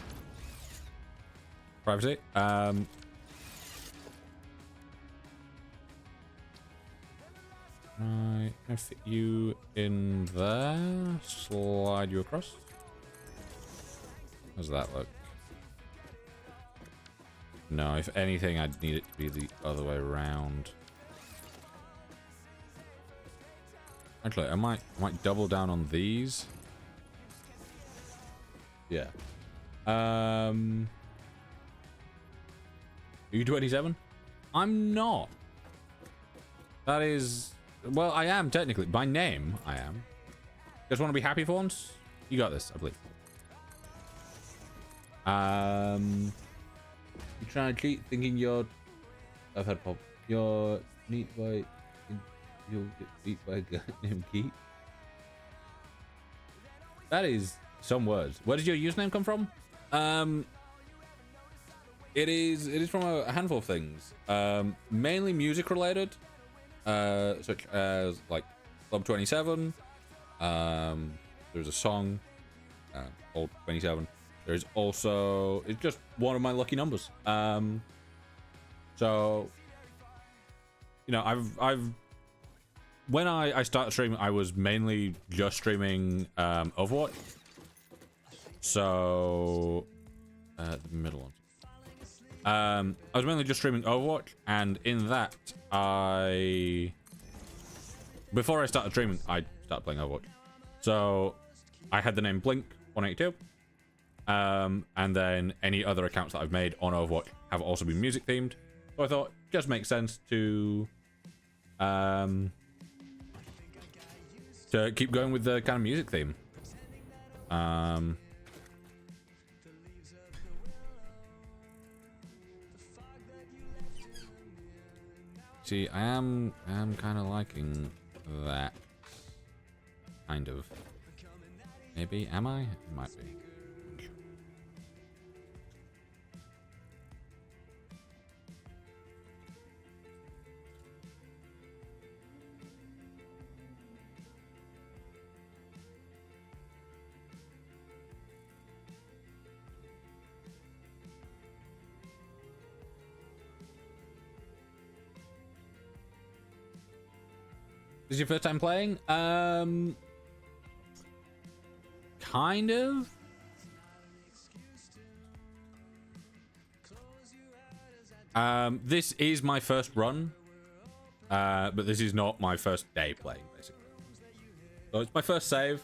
privacy. Right, can I fit you in there? Slide you across. How's that look? No, if anything, I'd need it to be the other way around. Actually, I might double down on these. Yeah. Are you 27? I'm not. That is... Well, I am technically. By name, I am. Just want to be happy for once? You got this, I believe. You trying to cheat thinking you're... I've had pop. You're neat by... You'll get beat by a guy named Keith. That is some words. Where did your username come from? It is from a handful of things. Mainly music related. Such as like Club 27. There's a song called 27. There's also, it's just one of my lucky numbers. So you know, I've when I started streaming, I was mainly just streaming Overwatch. So the middle one. I was mainly just streaming Overwatch, and in that, before I started streaming, I started playing Overwatch. So I had the name Blink182, and then any other accounts that I've made on Overwatch have also been music themed. So I thought it just makes sense to keep going with the kind of music theme. See, I am kind of liking that. Kind of. Maybe, am I? It might be. This is your first time playing? Kind of. This is my first run, but this is not my first day playing, basically. So it's my first save.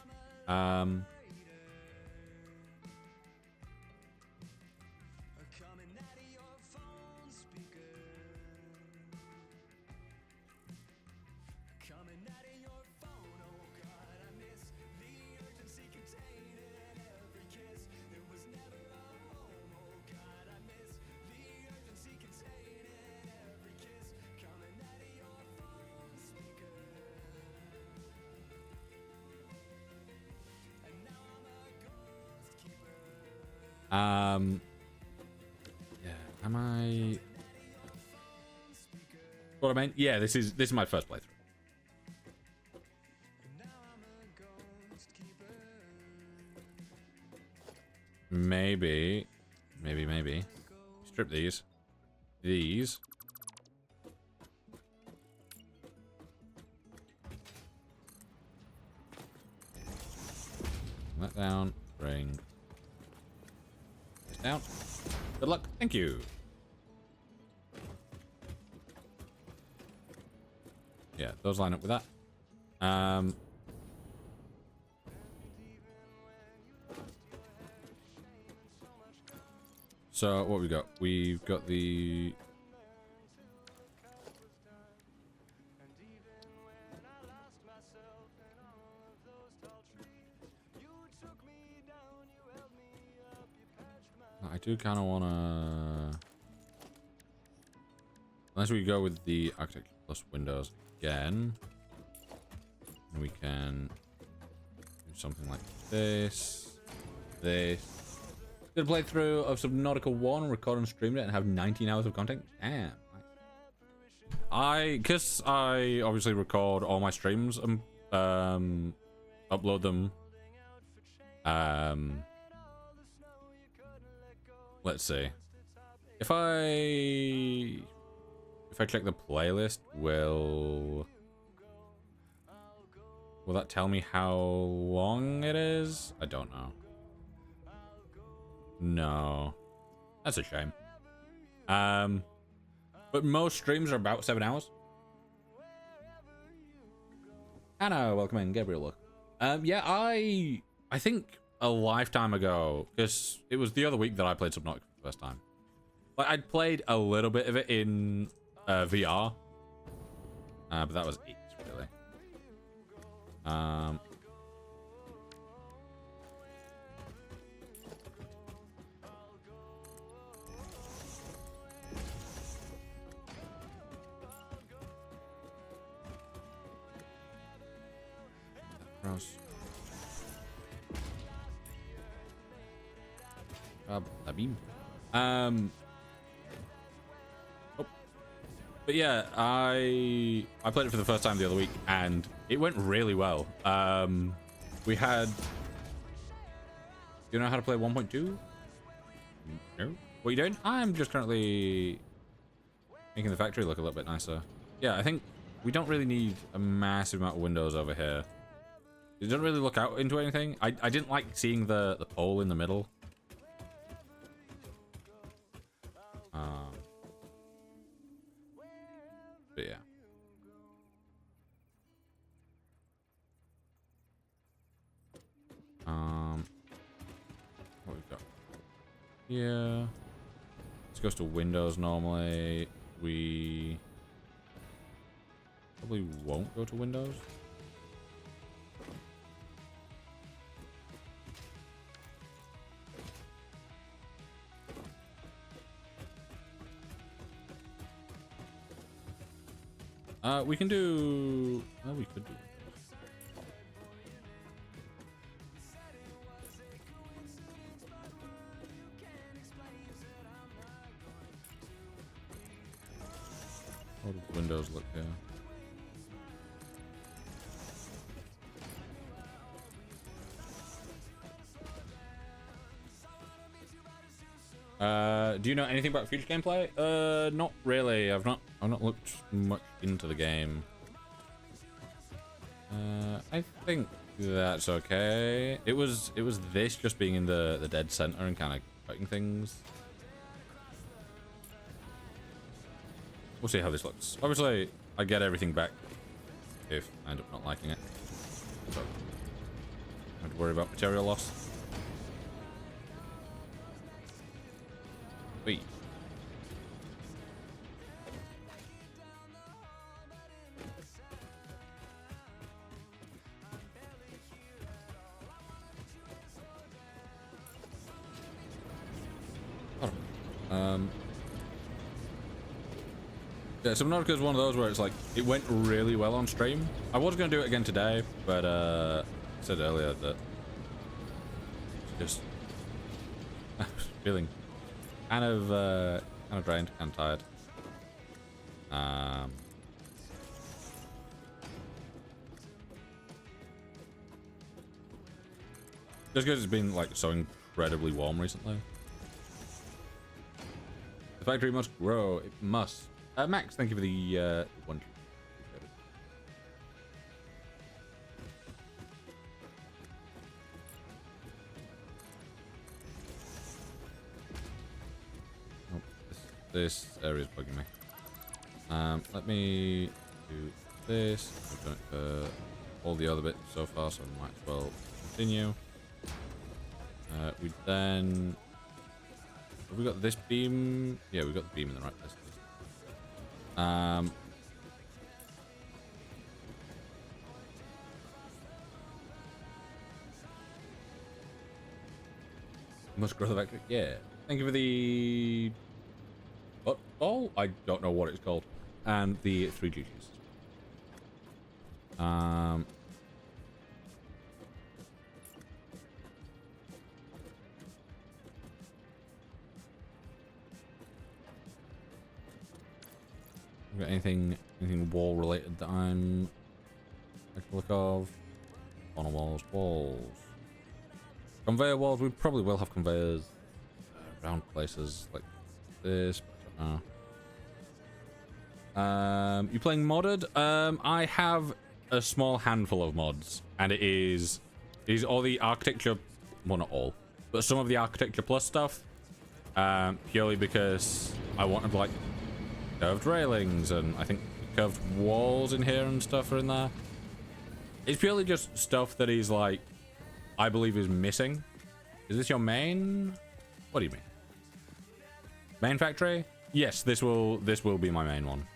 Yeah, am I? What I meant? Yeah, this is my first playthrough. Maybe. Strip these. These. That down. Bring this down. Good luck. Thank you. Yeah, those line up with that. So what we got? We've got the I do kind of want to, unless we go with the architecture plus windows again, and we can do something like this. Did a playthrough of Subnautica 1, record and streamed it, and have 19 hours of content. Damn. Because I obviously record all my streams and upload them. Let's see. If I check the playlist, will that tell me how long it is? I don't know. No, that's a shame. But most streams are about 7 hours. Anna, welcome in. Gabriel, look. Yeah, I think a lifetime ago, because it was the other week that I played Subnautica for the first time. Like, I'd played a little bit of it in VR, but that was it, really. Gross. But yeah, I played it for the first time the other week, and it went really well. We had. You know how to play 1.2? No. What are you doing? I'm just currently making the factory look a little bit nicer. Yeah, I think we don't really need a massive amount of windows over here. It doesn't really look out into anything. I didn't like seeing the pole in the middle. But yeah. What we've got here. This goes to Windows normally. We probably won't go to Windows. We can do. Oh, we could do. How does Windows look here? Do you know anything about future gameplay? Not really. I've not looked much into the game. I think that's okay. It was this just being in the dead center and kind of cutting things. We'll see how this looks. Obviously, I get everything back if I end up not liking it. So, don't have to worry about material loss. Wait. Yeah, Subnautica is one of those where it's like, it went really well on stream. I was going to do it again today, but I said earlier that just Feeling kind of drained, kind of tired. Just because it's been like so incredibly warm recently. The factory must grow. It must. Max, thank you for the one. Oh, this area is bugging me. Let me do this. I've done it for all the other bits so far, so I might as well continue. We then... Have we got this beam? Yeah, we got the beam in the right place. Must grow the factory. Yeah. Thank you for the... football? I don't know what it's called. And the 3 GGs. Got anything wall related that I'm I can look of? Corner walls. Conveyor walls, we probably will have conveyors around places like this, but I don't know. You playing modded? I have a small handful of mods, and it is all the architecture, well not all, but some of the architecture plus stuff. Purely because I wanted like curved railings, and I think curved walls in here and stuff are in there. It's purely just stuff that is like, I believe is missing. Is this your main? What do you mean? Main factory? Yes, this will be my main one.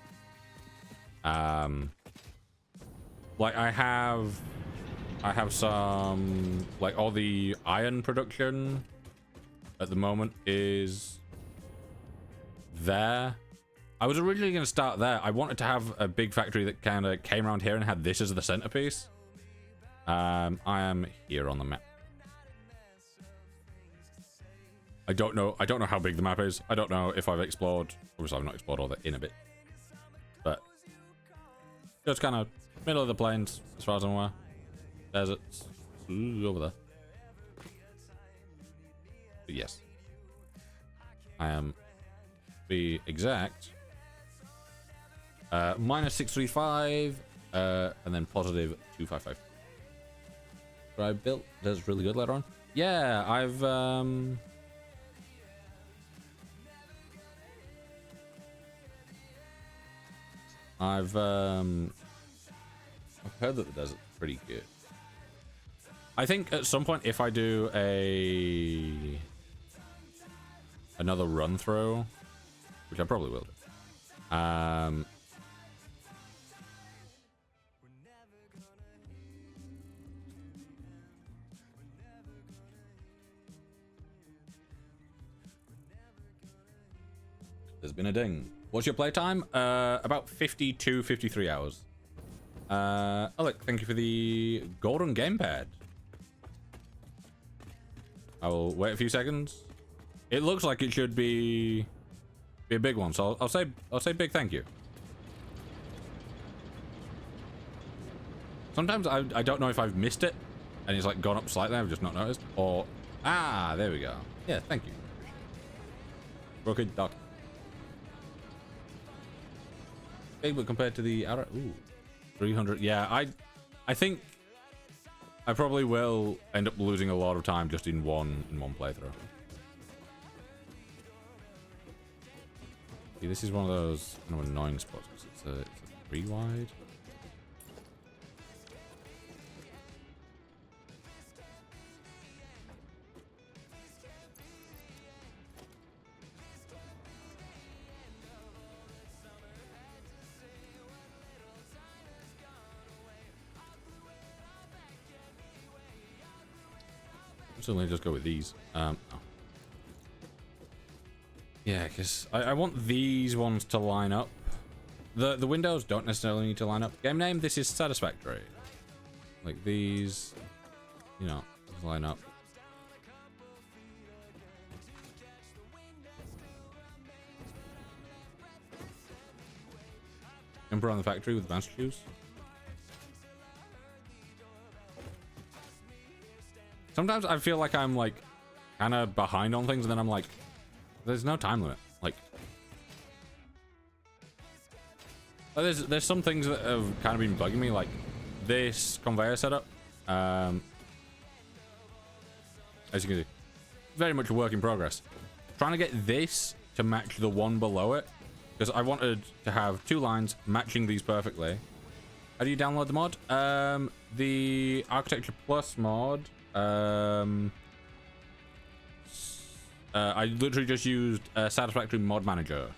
Like I have some, like all the iron production at the moment is there. I was originally going to start there. I wanted to have a big factory that kind of came around here and had this as the centerpiece. I am here on the map. I don't know how big the map is. I don't know if I've explored. Obviously, I've not explored all that in a bit. But just kind of middle of the plains, as far as I'm aware. Deserts. Ooh, over there. But yes. I am, to be exact, minus 635, and then positive 255. But I built does really good later on. Yeah, I've heard that the desert's pretty good. I think at some point, if I do another run through, which I probably will do, there's been a ding. What's your playtime? About 52, 53 hours. Alec, thank you for the golden gamepad. I will wait a few seconds. It looks like it should be a big one, so I'll say big thank you. Sometimes I don't know if I've missed it and it's like gone up slightly, I've just not noticed, or there we go. Yeah, thank you. Rocket duck. Big, but compared to the outer, 300. Yeah, I think I probably will end up losing a lot of time just in one playthrough. See, this is one of those kind of annoying spots because it's a 3 wide. Certainly just go with these. Oh. Yeah, because I want these ones to line up. The windows don't necessarily need to line up. Game name, this is Satisfactory. Like these, you know, line up. Jump around the factory with master shoes. Sometimes I feel like I'm like kind of behind on things, and then I'm like, there's no time limit. Like there's some things that have kind of been bugging me, like this conveyor setup. As you can see, very much a work in progress. Trying to get this to match the one below it, because I wanted to have 2 lines matching these perfectly. How do you download the mod? The Architecture Plus mod. I literally just used Satisfactory mod manager.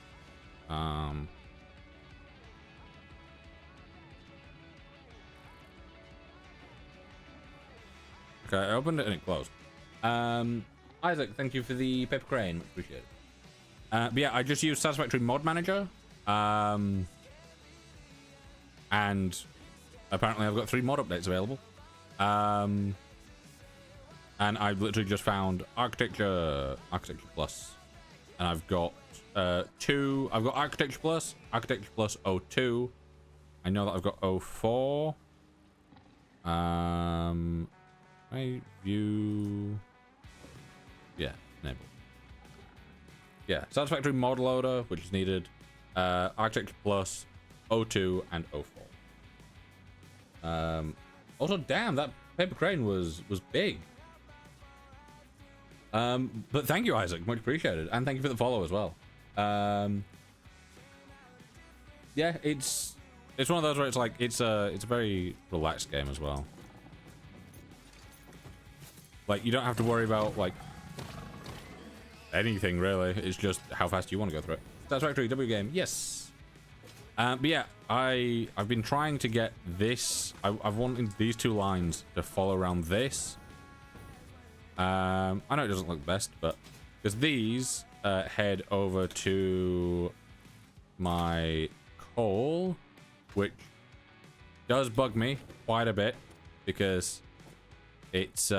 Okay, I opened it and it closed. Isaac, thank you for the paper crane. Appreciate it. But yeah, I just used Satisfactory mod manager. And apparently I've got 3 mod updates available. And I've literally just found Architecture Plus. And I've got 2. I've got Architecture Plus O2. I know that I've got O4. I view. Yeah, enable. Yeah, Satisfactory mod loader, which is needed. Architecture Plus, O2, and O4. Also, damn, that paper crane was big. But thank you, Isaac, much appreciated, and thank you for the follow as well. Yeah, it's one of those where it's like it's a very relaxed game as well. Like, you don't have to worry about like anything really. It's just how fast you want to go through it. Satisfactory W game, yes. But yeah, I've been trying to get this. I've wanted these 2 lines to follow around this. I know it doesn't look best, but because these head over to my coal, which does bug me quite a bit because it's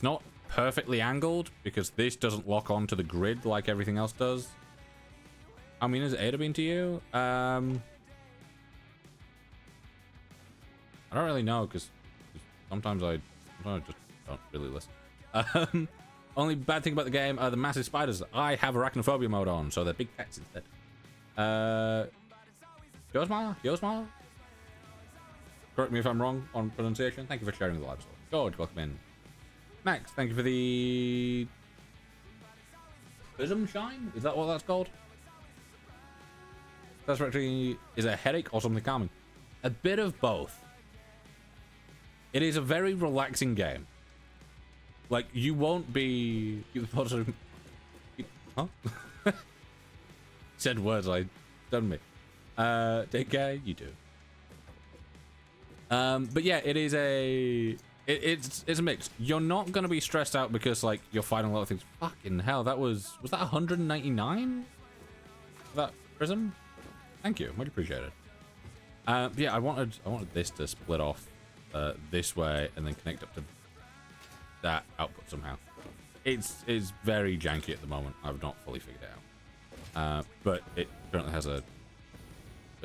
not perfectly angled, because this doesn't lock onto the grid like everything else does. I mean, is it Ada bean to you? I don't really know, because sometimes I just don't really listen. Only bad thing about the game are the massive spiders. I have arachnophobia mode on, so they're big pets instead. Yosma? Correct me if I'm wrong on pronunciation. Thank you for sharing the live story. George, welcome in. Max, thank you for the Prism Shine? Is that what that's called? Satisfactory is a headache or something calming? A bit of both. It is a very relaxing game. Like, you won't be... Huh? Said words I done me. Take care, you do. But yeah, it is a... It's a mix. You're not gonna be stressed out because like you're fighting a lot of things. Fucking hell, was that 199? That prism? Thank you, much appreciated. Yeah, I wanted this to split off this way and then connect up to that output somehow. It's very janky at the moment. I've not fully figured it out. But it currently has a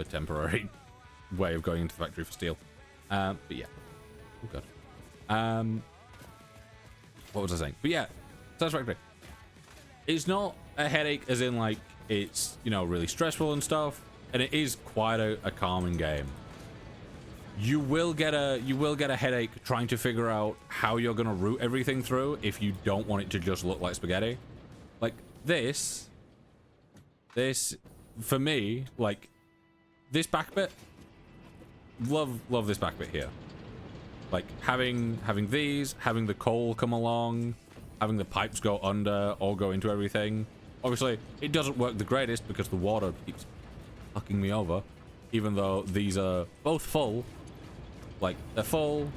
temporary way of going into the factory for steel. But yeah, oh god. What was I saying? But yeah, Satisfactory. It's not a headache as in like it's, you know, really stressful and stuff, and it is quite a calming game. You will get a headache trying to figure out how you're gonna route everything through if you don't want it to just look like spaghetti. Like this for me, like this back bit, love this back bit here. Like having these, having the coal come along, having the pipes go under or go into everything. Obviously, it doesn't work the greatest because the water keeps fucking me over, even though these are both full. Like, they're full,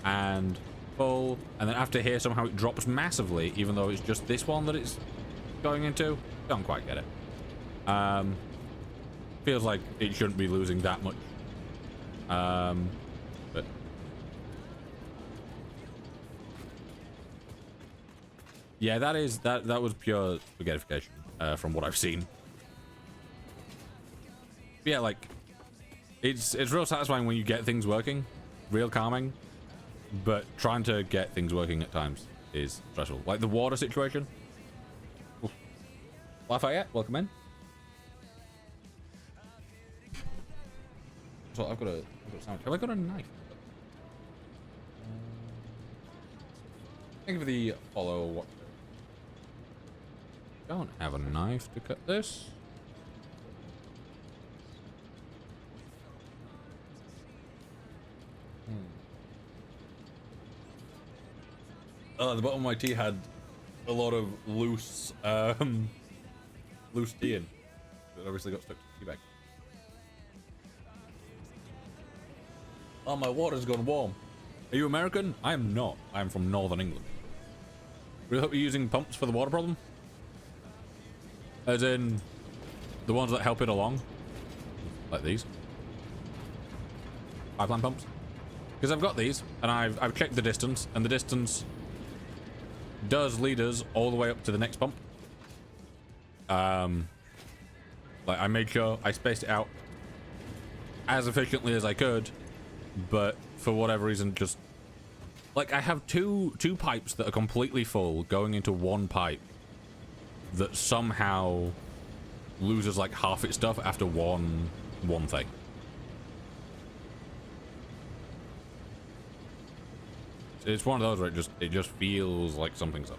and then after here somehow it drops massively, even though it's just this one that it's going into. Don't quite get it. Feels like it shouldn't be losing that much. But yeah, that was pure spaghettification from what I've seen. But yeah, like It's real satisfying when you get things working, real calming, but trying to get things working at times is stressful. Like the water situation. Oof. Lafayette, welcome in. So I've got a sandwich. Have I got a knife? Thank you for the follow. Don't have a knife to cut this. The bottom of my tea had a lot of loose tea in. It obviously got stuck to the tea bag. Oh, my water's gone warm. Are you American? I am not. I am from Northern England. Really hope you're using pumps for the water problem? As in, the ones that help it along? Like these? Pipeline pumps? Because I've got these, and I've checked the distance, and the distance does lead us all the way up to the next pump. Like, I made sure I spaced it out as efficiently as I could, but for whatever reason, just... Like, I have two pipes that are completely full going into one pipe that somehow loses, like, half its stuff after one thing. It's one of those where it just feels like something's up.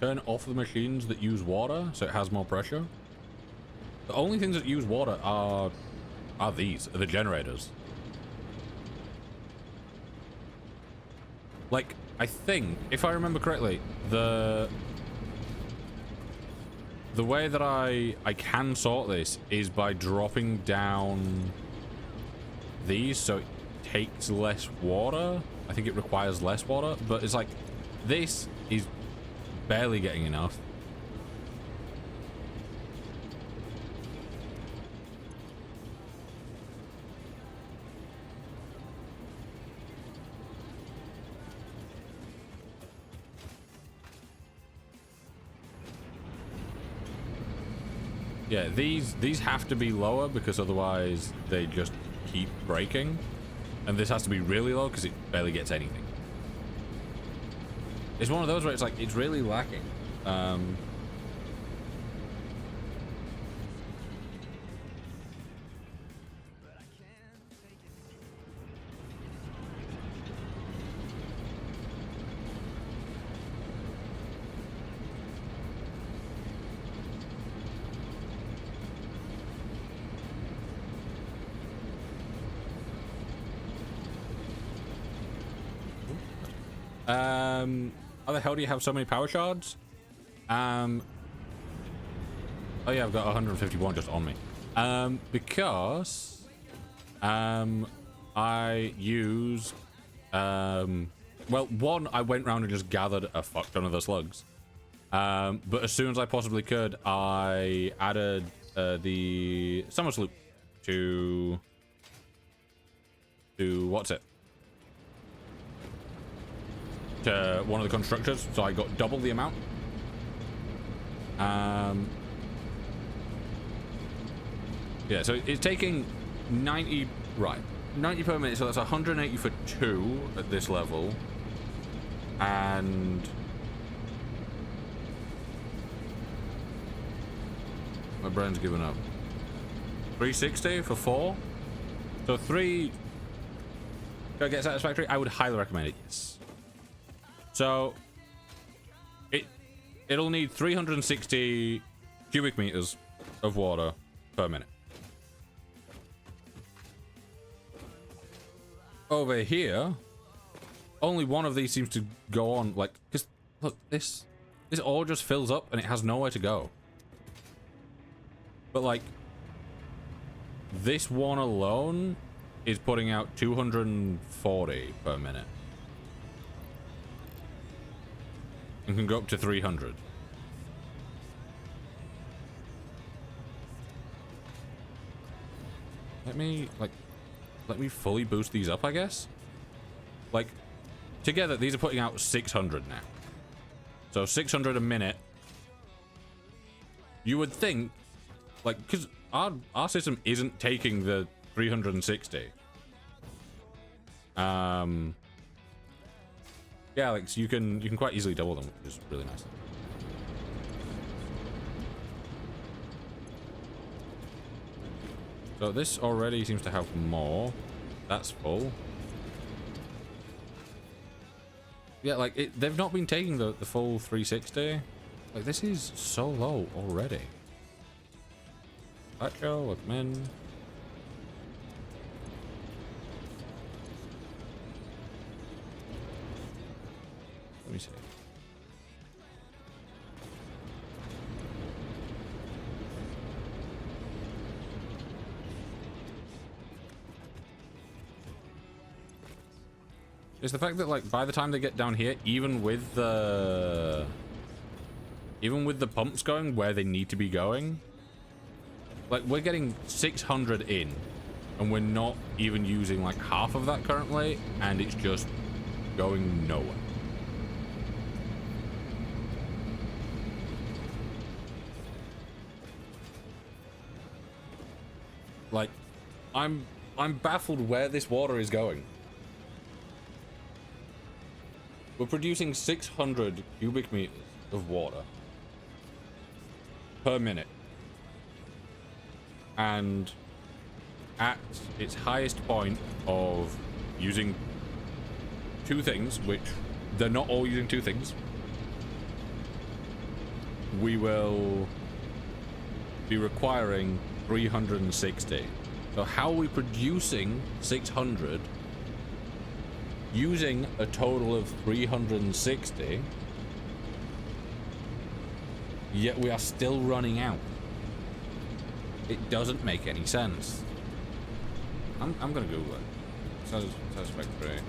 Turn off the machines that use water so it has more pressure. The only things that use water are the generators. Like, I think, if I remember correctly, the way that I can sort this is by dropping down these so it takes less water. I think it requires less water, but it's like, this is barely getting enough. Yeah, these have to be lower because otherwise they just keep breaking. And this has to be really low because it barely gets anything. It's one of those where it's like, it's really lacking. How the hell do you have so many power shards? Oh yeah, I've got 151 just on me. Because I used well, one, I went around and just gathered a fuck ton of the slugs. But as soon as I possibly could, I added the summer sloop to what's it? To one of the constructors, so I got double the amount. Yeah, so it's taking 90, right, 90 per minute, so that's 180 for 2 at this level. And my brain's given up. 360 for 4. So 3. Do I get Satisfactory? I would highly recommend it, yes. So it'll need 360 cubic meters of water per minute. Over here, only one of these seems to go on, like, because look, this all just fills up and it has nowhere to go. But like, this one alone is putting out 240 per minute. And can go up to 300. Let me, like, let me fully boost these up, I guess? Like, together, these are putting out 600 now. So 600 a minute. You would think, like, because our system isn't taking the 360. Yeah, like, so you can quite easily double them, which is really nice. So this already seems to have more. That's full. Yeah, like, they've not been taking the full 360. Like, this is so low already. Pacho, welcome in. Let me see. It's the fact that, like, by the time they get down here, even with the pumps going where they need to be going, like, we're getting 600 in, and we're not even using like half of that currently, and it's just going nowhere. Like, I'm baffled where this water is going. We're producing 600 cubic meters of water per minute. And at its highest point of using two things, which they're not all using two things, we will be requiring 360. So how are we producing 600 using a total of 360, yet we are still running out? It doesn't make any sense. I'm gonna Google it. Satisfactory.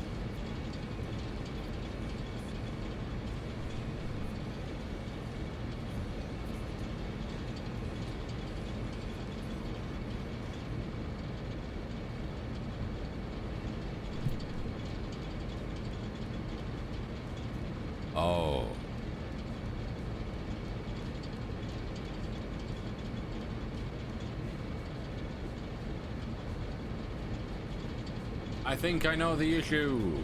Oh. I think I know the issue.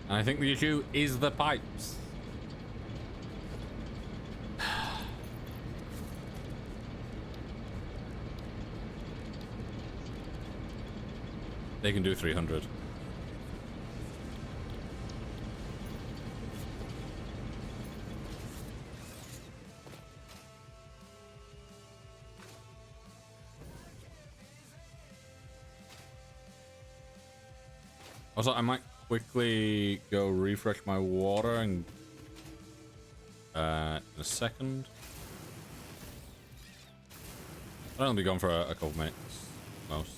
I think the issue is the pipes. They can do 300. Also, I might quickly go refresh my water and in a second. I'll only be gone for a couple minutes most.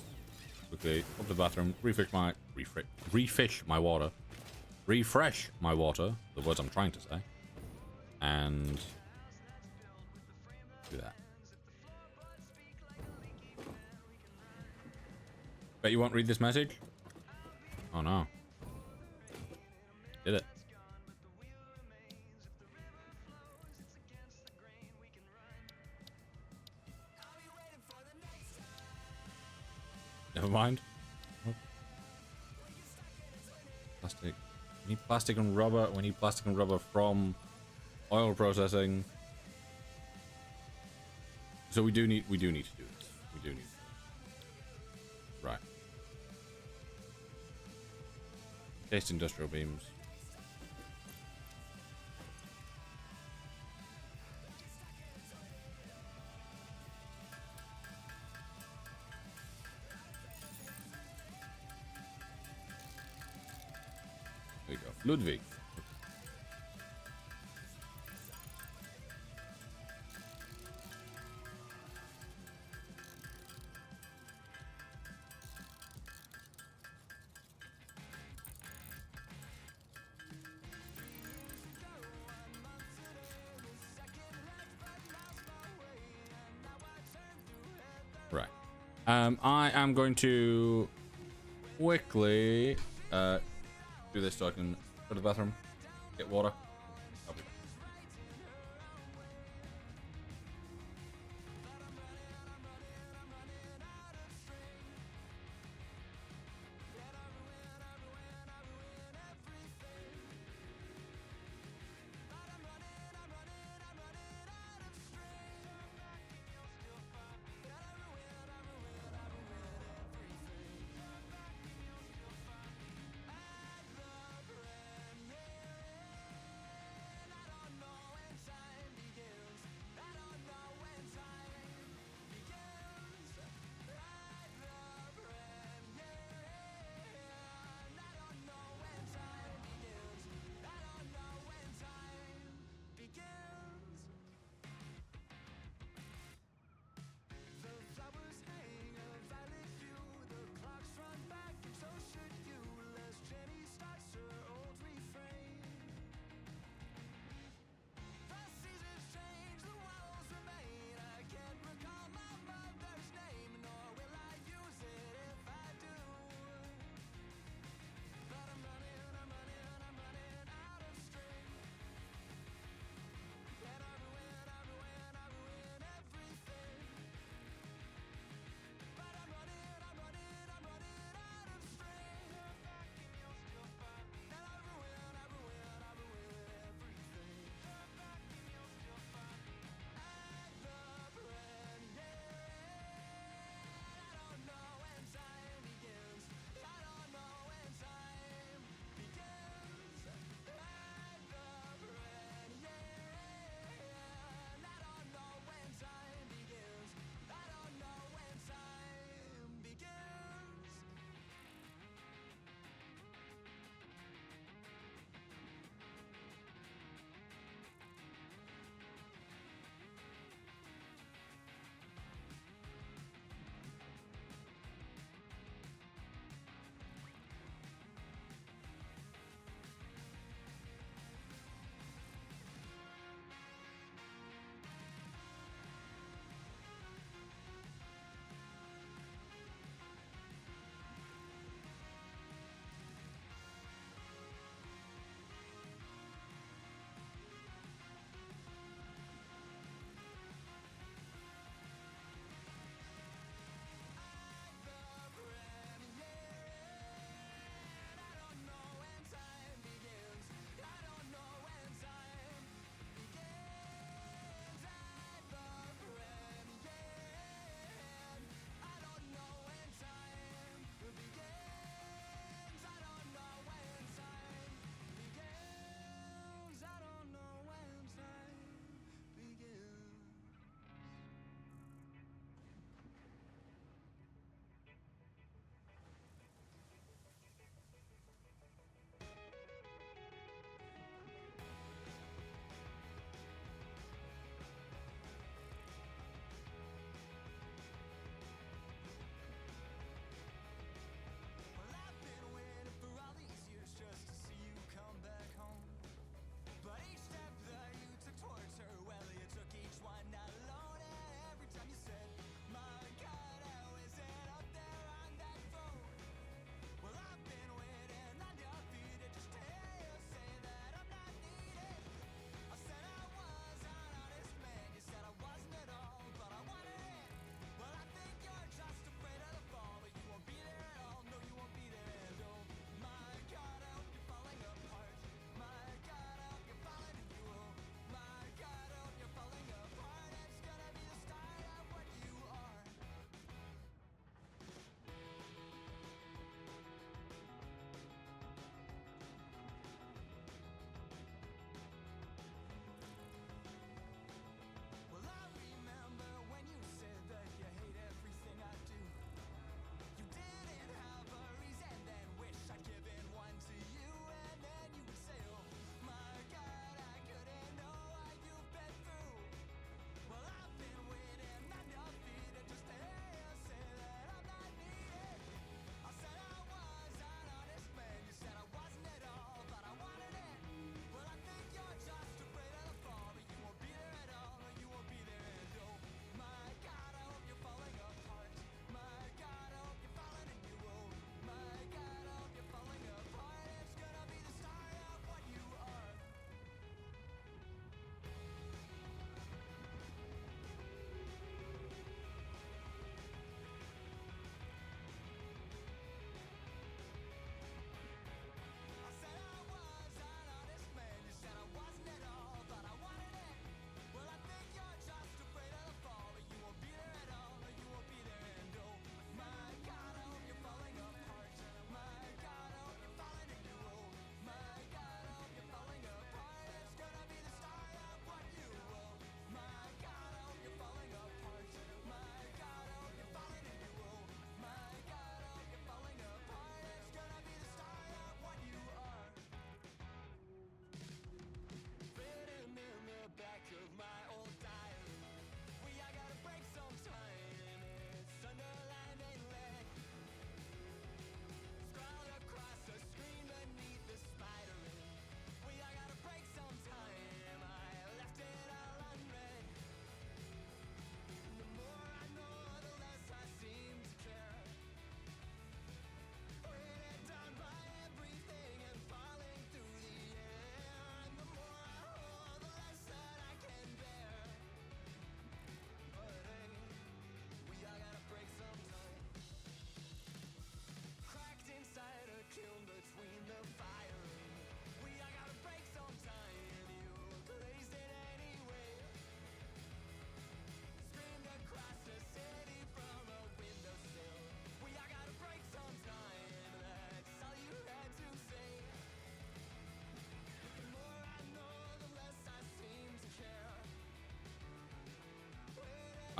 Quickly up to the bathroom, refish my water, refresh my water. The words I'm trying to say, and do that. Bet you won't read this message. Oh no. Did it? Never mind. Oh. Plastic. We need plastic and rubber. We need plastic and rubber from oil processing. So we do need to do this. We do need to. Right. Taste industrial beams. There you go. Ludwig. Right. I am going to quickly do this so I can go to the bathroom, get water. I'll be back.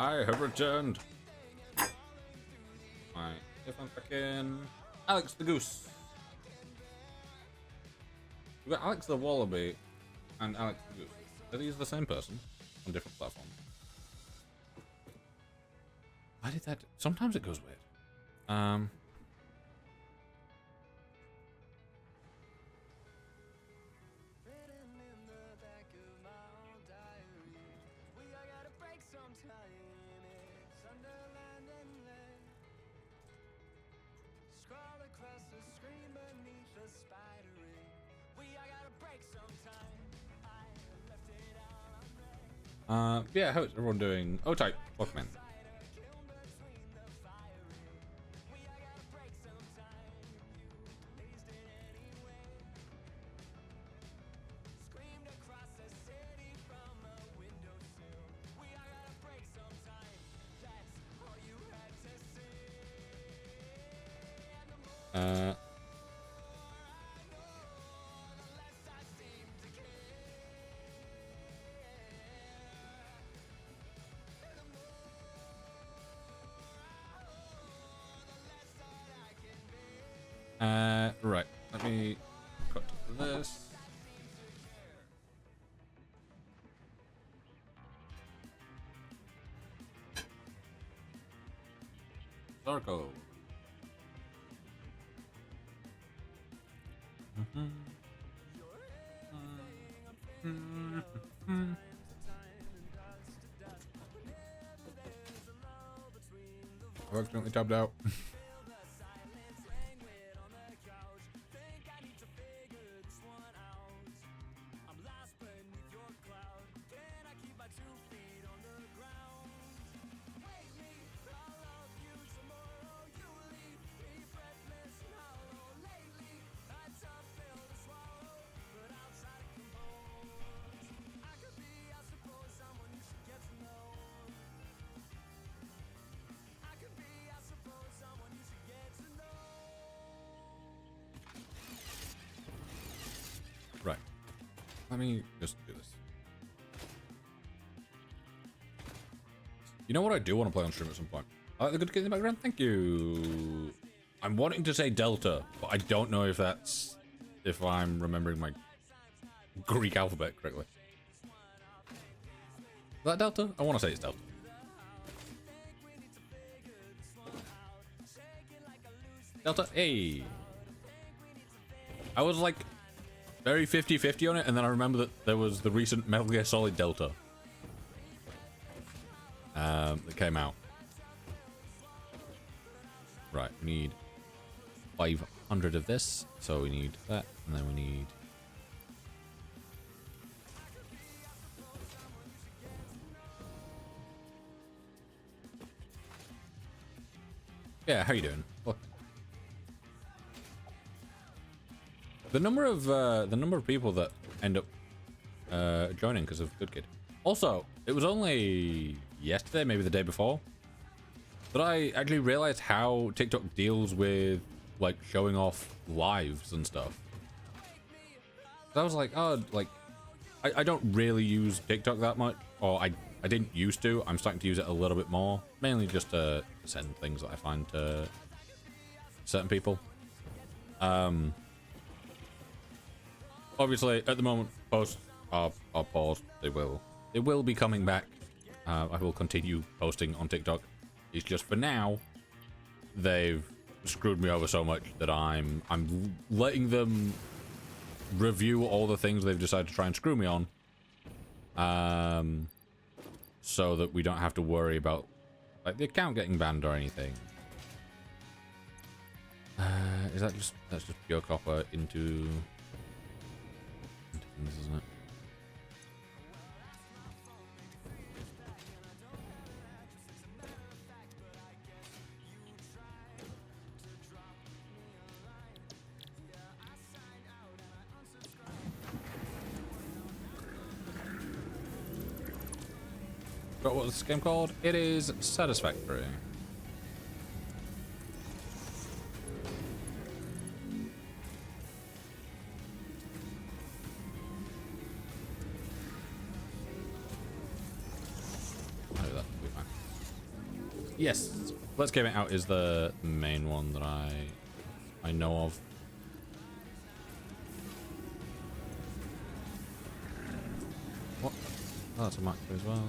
I have returned. Right, if I'm fucking Alex the Goose. We've got Alex the Wallaby and Alex the Goose. Are these the same person on different platforms? Why did that? Sometimes it goes weird. Yeah, how's everyone doing? Oh, tight. Welcome in. Right. Let me cut this. Darko. I've accidentally tabbed out. Right. Let me just do this. You know what I do want to play on stream at some point? I like the good kid in the background. Thank you. I'm wanting to say Delta, but I don't know if that's if I'm remembering my Greek alphabet correctly. Is that Delta? I want to say it's Delta. Delta, hey. I was like very 50-50 on it, and then I remember that there was the recent Metal Gear Solid Delta that came out. Right, we need 500 of this, so we need that, and then we need... Yeah, how you doing? Look. The number of people that end up joining because of Good Kid. Also, it was only yesterday, maybe the day before, that I actually realized how TikTok deals with like showing off lives and stuff. I was like, oh, like I don't really use TikTok that much, or I didn't used to. I'm starting to use it a little bit more, mainly just to send things that I find to certain people. Obviously, at the moment, posts are paused. They will be coming back. I will continue posting on TikTok. It's just for now, they've screwed me over so much that I'm letting them review all the things they've decided to try and screw me on, so that we don't have to worry about like the account getting banned or anything. Is that just that's just pure copper into things, isn't it? Got what's this game called? It is Satisfactory. Oh, that will be fine. Yes, Let's Game It Out is the main one that I know of. What? Oh, that's a macro as well.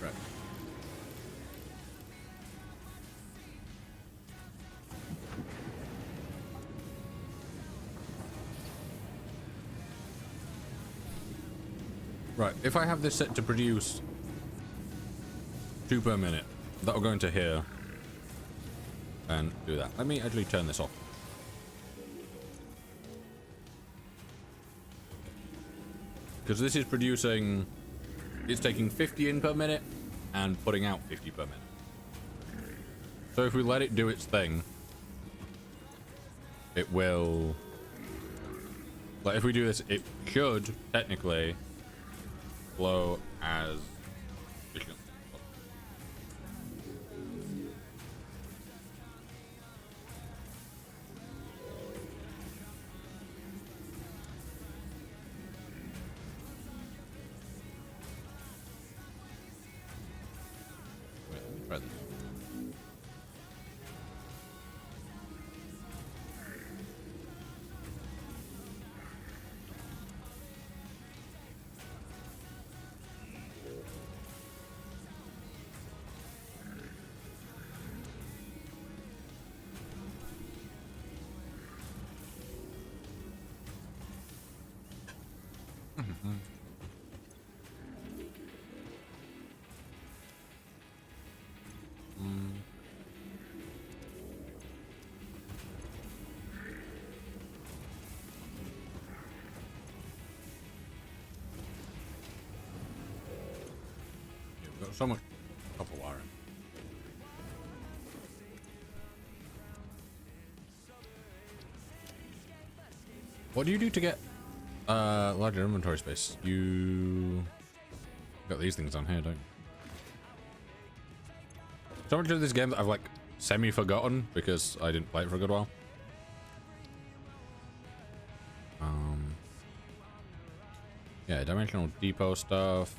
Right. Right, if I have this set to produce 2 per minute, that'll go into here and do that. Let me actually turn this off. Because this is producing, it's taking 50 in per minute and putting out 50 per minute. So if we let it do its thing, it will, like if we do this, it should technically flow as efficiently. Wait, let me try this. Yeah, we've got so much copper wiring. What do you do to get larger inventory space? You got these things on here, don't you? So much of this game that I've like semi-forgotten because I didn't play it for a good while. Yeah, dimensional depot stuff.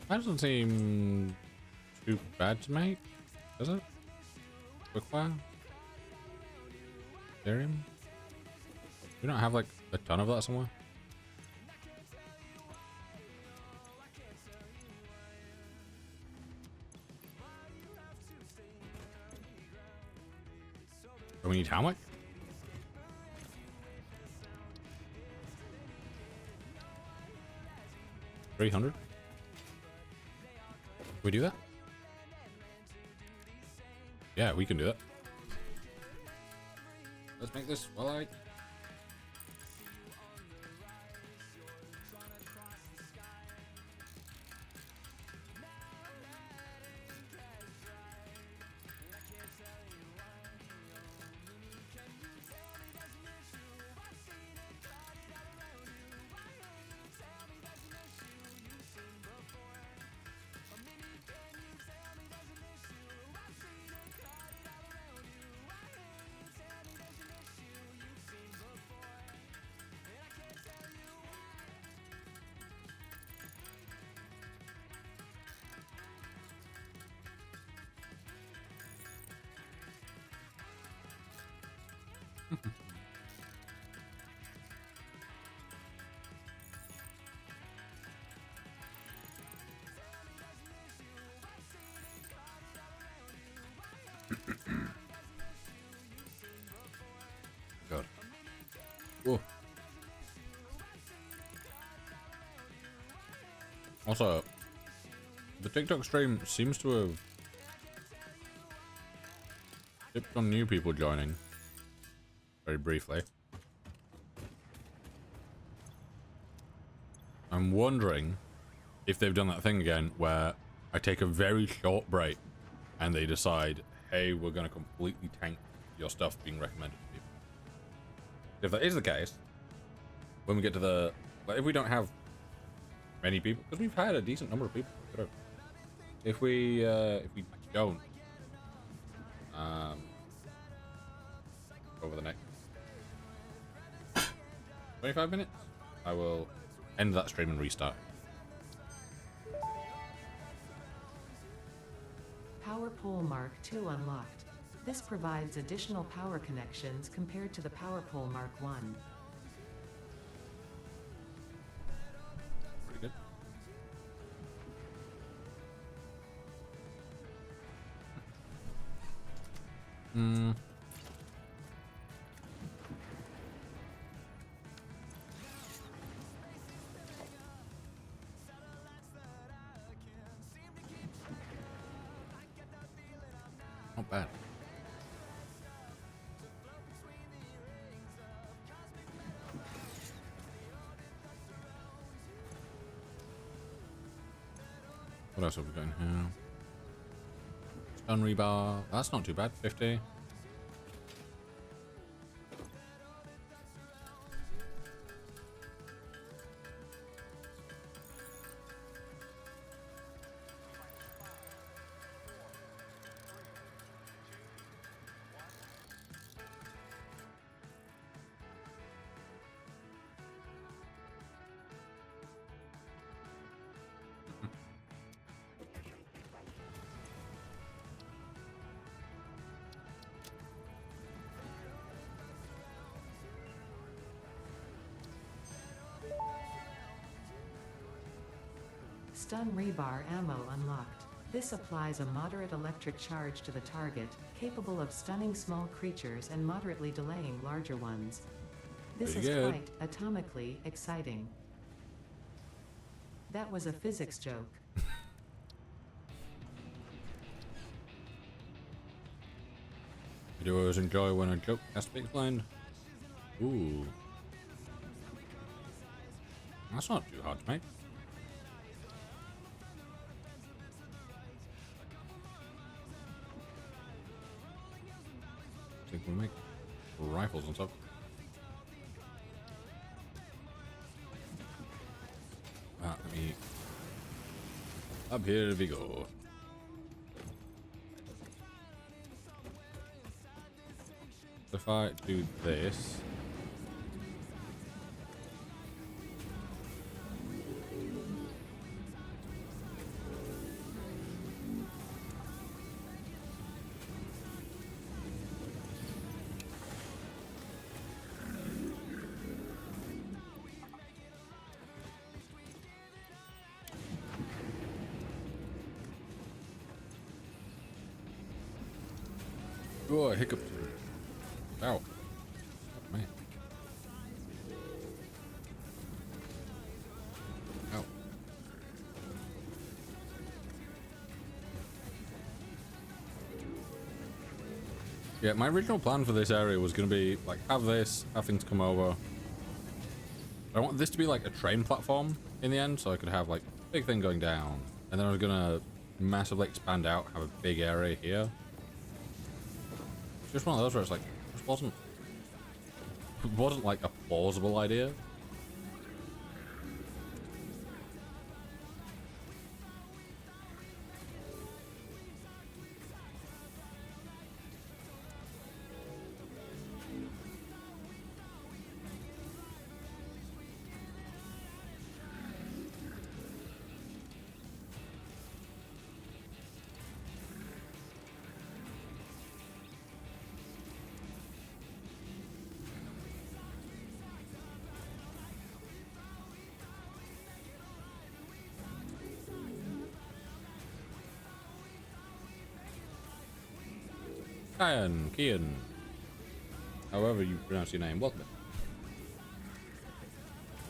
That doesn't seem too bad to make, does it? Quickfire? Ethereum? We don't have like a ton of that somewhere? Do we need how much? 300? We do that? Yeah, we can do that. Let's make this while I... God. Whoa. Also, the TikTok stream seems to have dipped on new people joining. Very briefly. I'm wondering if they've done that thing again where I take a very short break and they decide, hey, we're going to completely tank your stuff being recommended to people. If that is the case, when we get to the... Like, if we don't have many people, because we've had a decent number of people. If we don't, over the next 25 minutes, I will end that stream and restart. Power pole Mark II unlocked. This provides additional power connections compared to the Power pole Mark I. Pretty good. Not bad. What else have we got in here? Stun rebar. That's not too bad. 50. Stun rebar ammo unlocked. This applies a moderate electric charge to the target, capable of stunning small creatures and moderately delaying larger ones. This Pretty is good. quite atomically exciting. That was a physics joke. I do always enjoy when a joke has to be explained. Ooh. That's not too hard to make. I think we'll make rifles and stuff. Let me... Up here we go. If I do this... Oh, I hiccuped. Ow. Oh, man. Ow. Yeah, my original plan for this area was going to be, like, have this, have things come over. I want this to be, like, a train platform in the end, so I could have, like, a big thing going down. And then I was going to massively expand out, have a big area here. It's just one of those where it's like, it wasn't like a plausible idea. Kian. However you pronounce your name, welcome.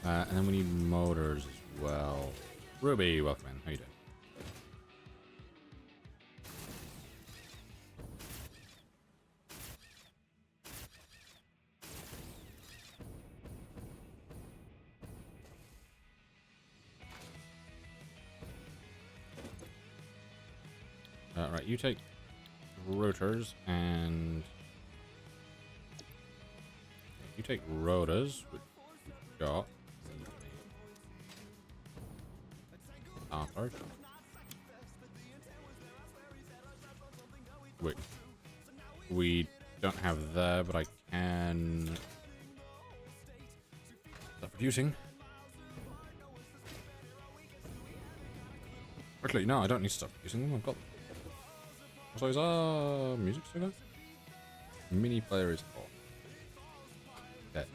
And then we need motors as well. Ruby, welcome in. How you doing? Right, you take rotors and you take rotors, which we've got. Starters. Wait, we don't have there, but I can start producing. Actually, no, I don't need to start producing them. I've got them. So is our music still going? Mini player is off. Okay.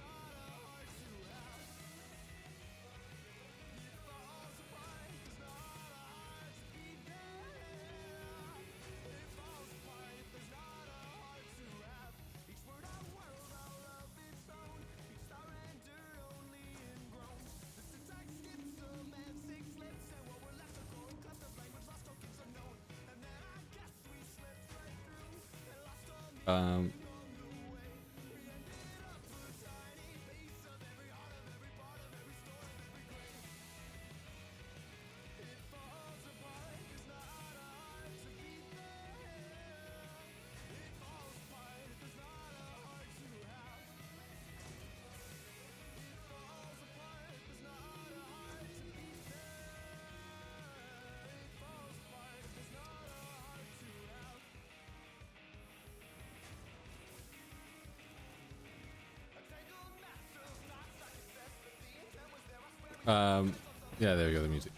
Um, yeah, there we go. The music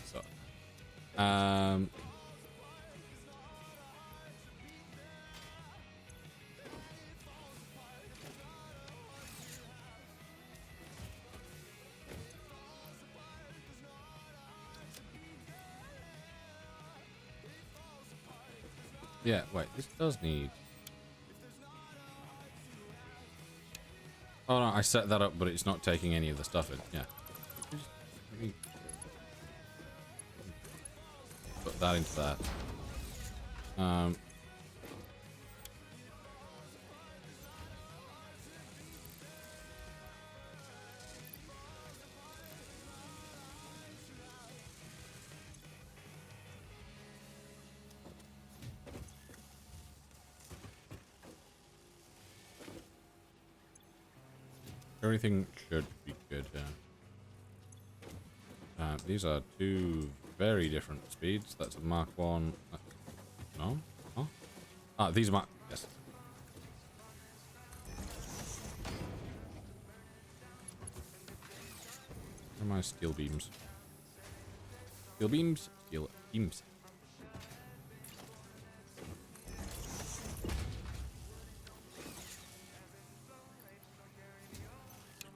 started. Yeah, wait, this does need. Oh no, I set that up, but it's not taking any of the stuff in. Yeah. Let me put that into that. Everything should be good, yeah. These are two very different speeds. That's a Mark 1. No? Huh? Ah, these are Mark... Yes. Where are my steel beams? Steel beams? Steel beams.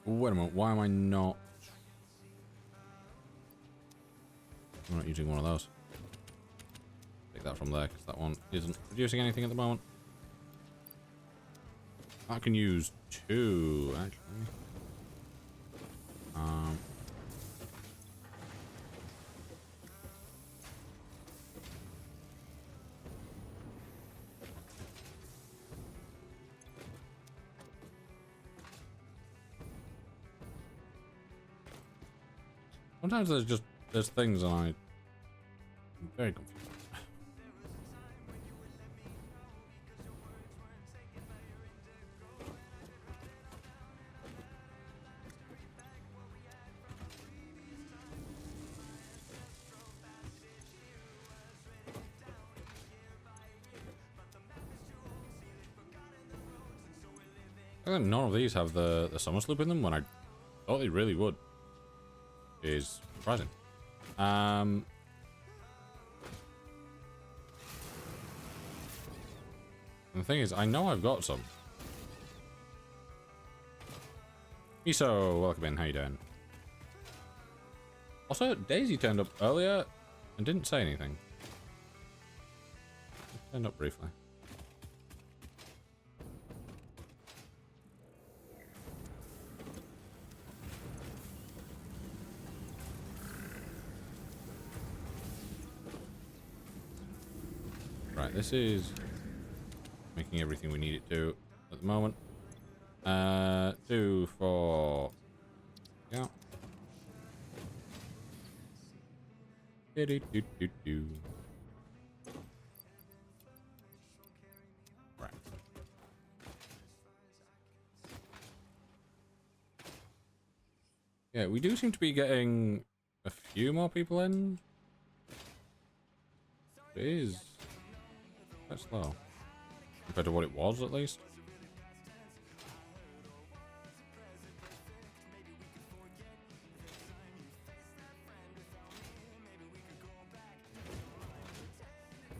Wait a minute, why am I not... I'm not using one of those. Take that from there, because that one isn't producing anything at the moment. I can use two, actually. Sometimes there's things and I'm very confused. I think none of these have the summer sloop in them when I thought they really would. Is surprising. And the thing is, I know I've got some. Miso, welcome in. How you doing? Also, Daisy turned up earlier and didn't say anything. Turned up briefly. Right, this is making everything we need it to at the moment. 2, 4. Yeah. Do. Right. Yeah, we do seem to be getting a few more people in. It is quite slow compared to what it was, at least.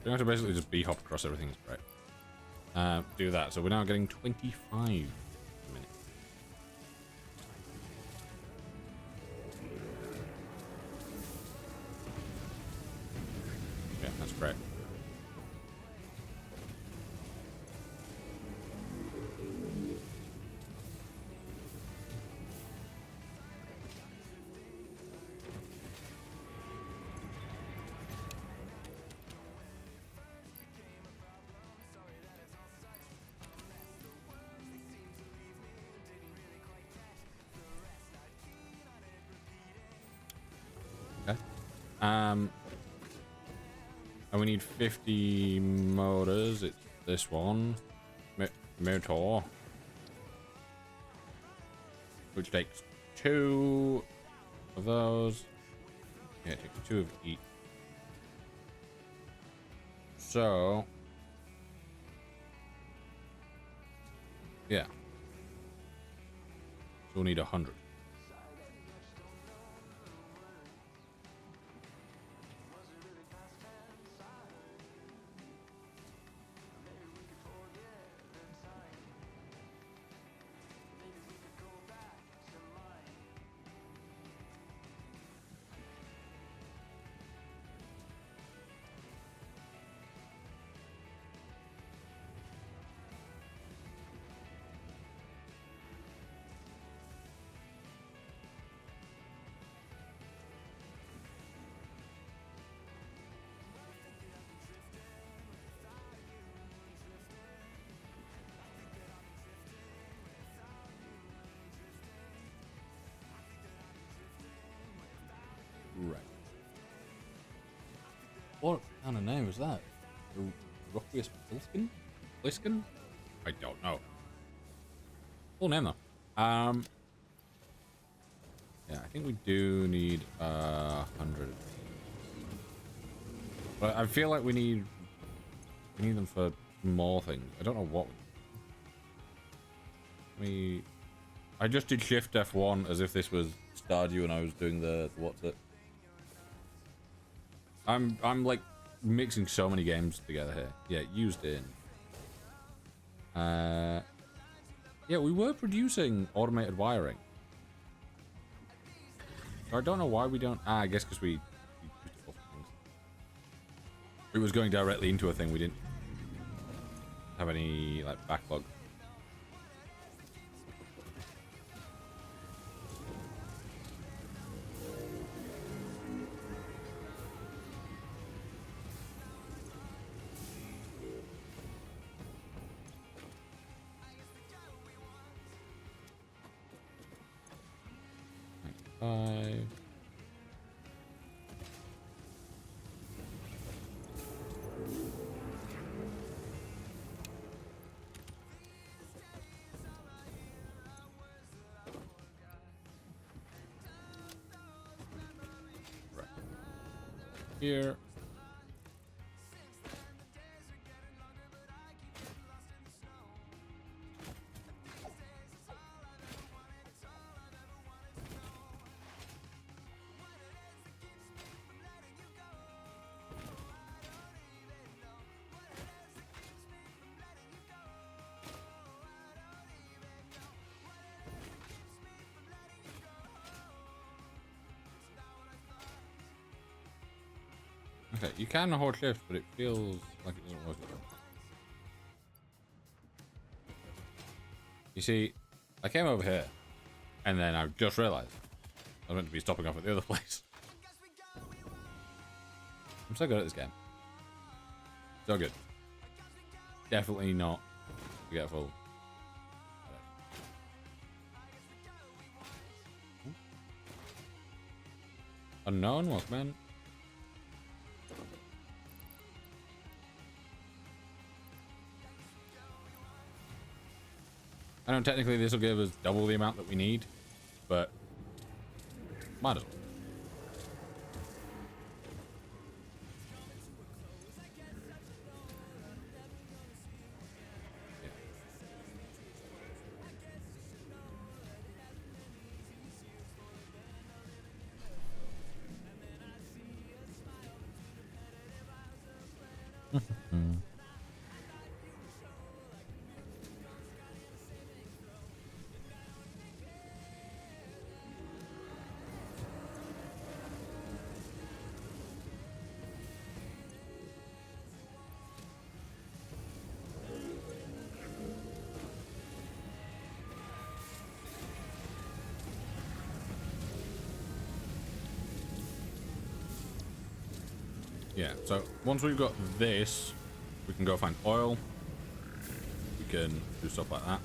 You have to basically just b-hop across everything. Is great. Do that. So we're now getting 25 a minute. Yeah, that's great. Okay. And we need 50 motors. It's this one. Motor. Which takes 2 of those. Yeah, it takes 2 of each. So... yeah. So we'll need 100. Right. What kind of name is that? Rockius Pliskin? Pliskin? I don't know. Full name though. Yeah, I think we do need 100. But I feel like we need them for more things. I don't know what. I just did Shift F1 as if this was Stardew and I was doing the what's it. I'm like mixing so many games together here. Yeah, used in. Yeah, we were producing automated wiring. So I don't know why we don't. I guess because we it was going directly into a thing. We didn't have any like backlog. Five. Right. Here. Okay, you can hold shift, but it feels like it doesn't work. You see, I came over here, and then I just realized I was meant to be stopping off at the other place. I'm so good at this game. So good. definitely not forgetful. Unknown, welcome in. I know technically this will give us double the amount that we need, but might as well. Yeah, so once we've got this, we can go find oil. We can do stuff like that.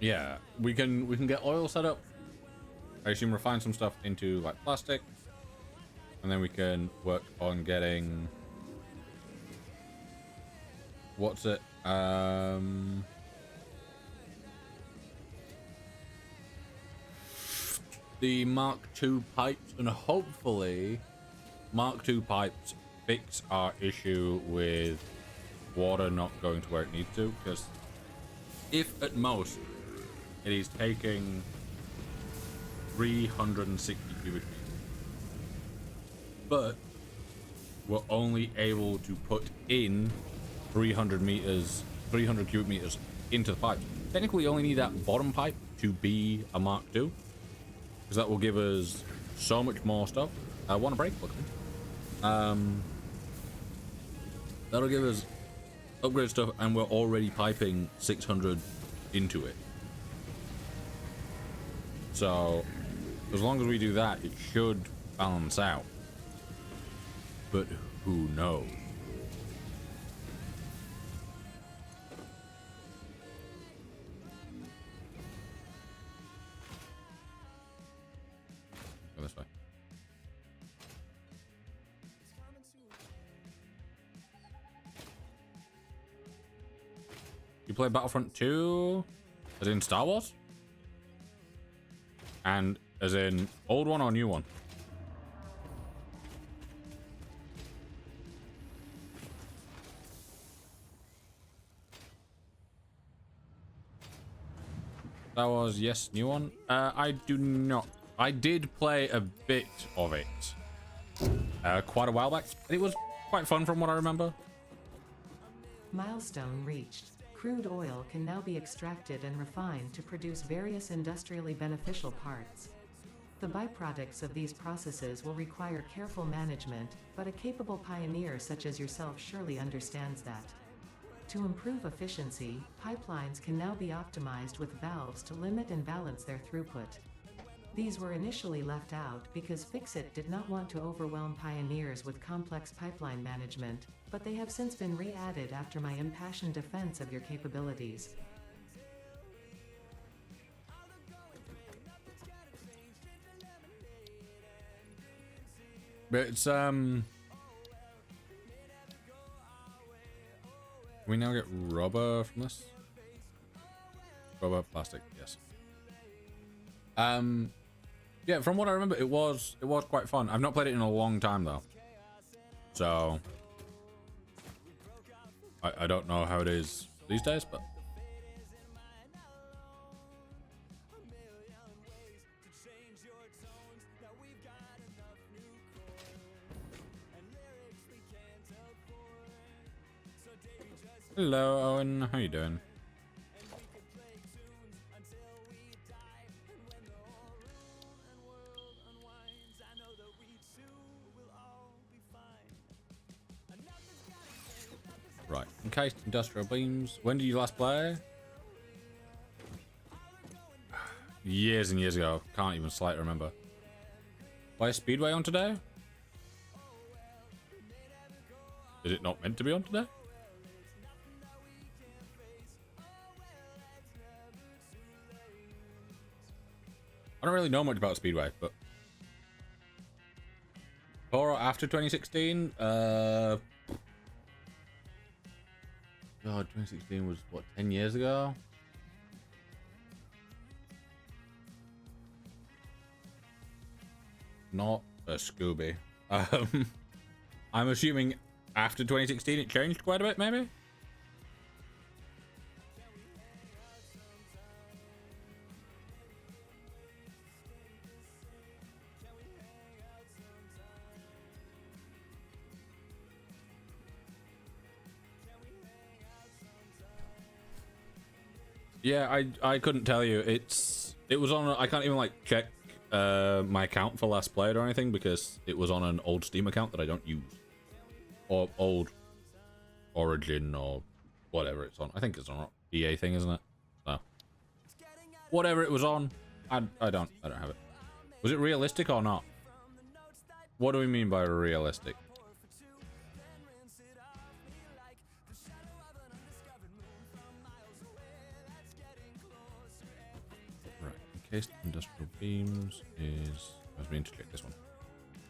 Yeah, we can get oil set up. I assume refine some stuff into like plastic, and then we can work on getting what's it? The Mark II pipes, and hopefully Mark II pipes fix our issue with water not going to where it needs to, because if at most it is taking 360 cubic meters, but we're only able to put in 300 cubic meters into the pipe. Technically, you only need that bottom pipe to be a Mark II, because that will give us so much more stuff. I want to break, look. That'll give us upgrade stuff, and we're already piping 600 into it. So, as long as we do that, it should balance out. But who knows? Go this way. You play Battlefront 2 as in Star Wars? And as in old one or new one? Star Wars, yes, new one. I do not. I did play a bit of it quite a while back. It was quite fun from what I remember. Milestone reached. Crude oil can now be extracted and refined to produce various industrially beneficial parts. The byproducts of these processes will require careful management, but a capable pioneer such as yourself surely understands that. To improve efficiency, pipelines can now be optimized with valves to limit and balance their throughput. These were initially left out because Fixit did not want to overwhelm pioneers with complex pipeline management, but they have since been re-added after my impassioned defense of your capabilities. But it's Can we now get rubber from this? Rubber, plastic, yes. Yeah, from what I remember, it was quite fun. I've not played it in a long time though, so I don't know how it is these days, but hello, Owen. How you doing? Right. Encased industrial beams. When did you last play? years and years ago. Can't even slightly remember. Play Speedway on today? Is it not meant to be on today? I don't really know much about Speedway, but before or after 2016, God, 2016 was what, 10 years ago? Not a Scooby. I'm assuming after 2016 it changed quite a bit, maybe? Yeah, I couldn't tell you. It was on. I can't even like check my account for last played or anything because it was on an old Steam account that I don't use, or old Origin or whatever it's on. I think it's on an EA thing, isn't it? So whatever it was on, I don't have it. Was it realistic or not? What do we mean by realistic? Case industrial beams is. I was meaning to check this one.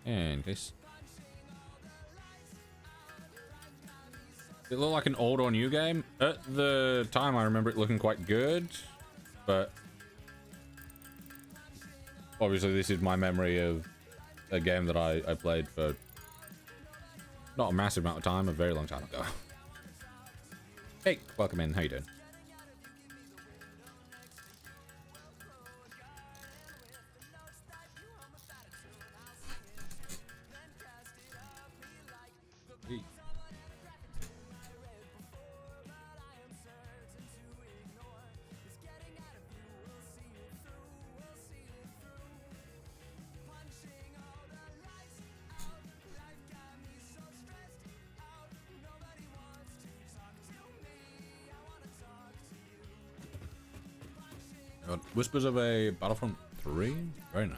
In case. It looked like an old or new game. At the time, I remember it looking quite good, but obviously, this is my memory of a game that I played for not a massive amount of time, a very long time ago. Hey, welcome in. How you doing? Whispers of a Battlefront 3? Very nice.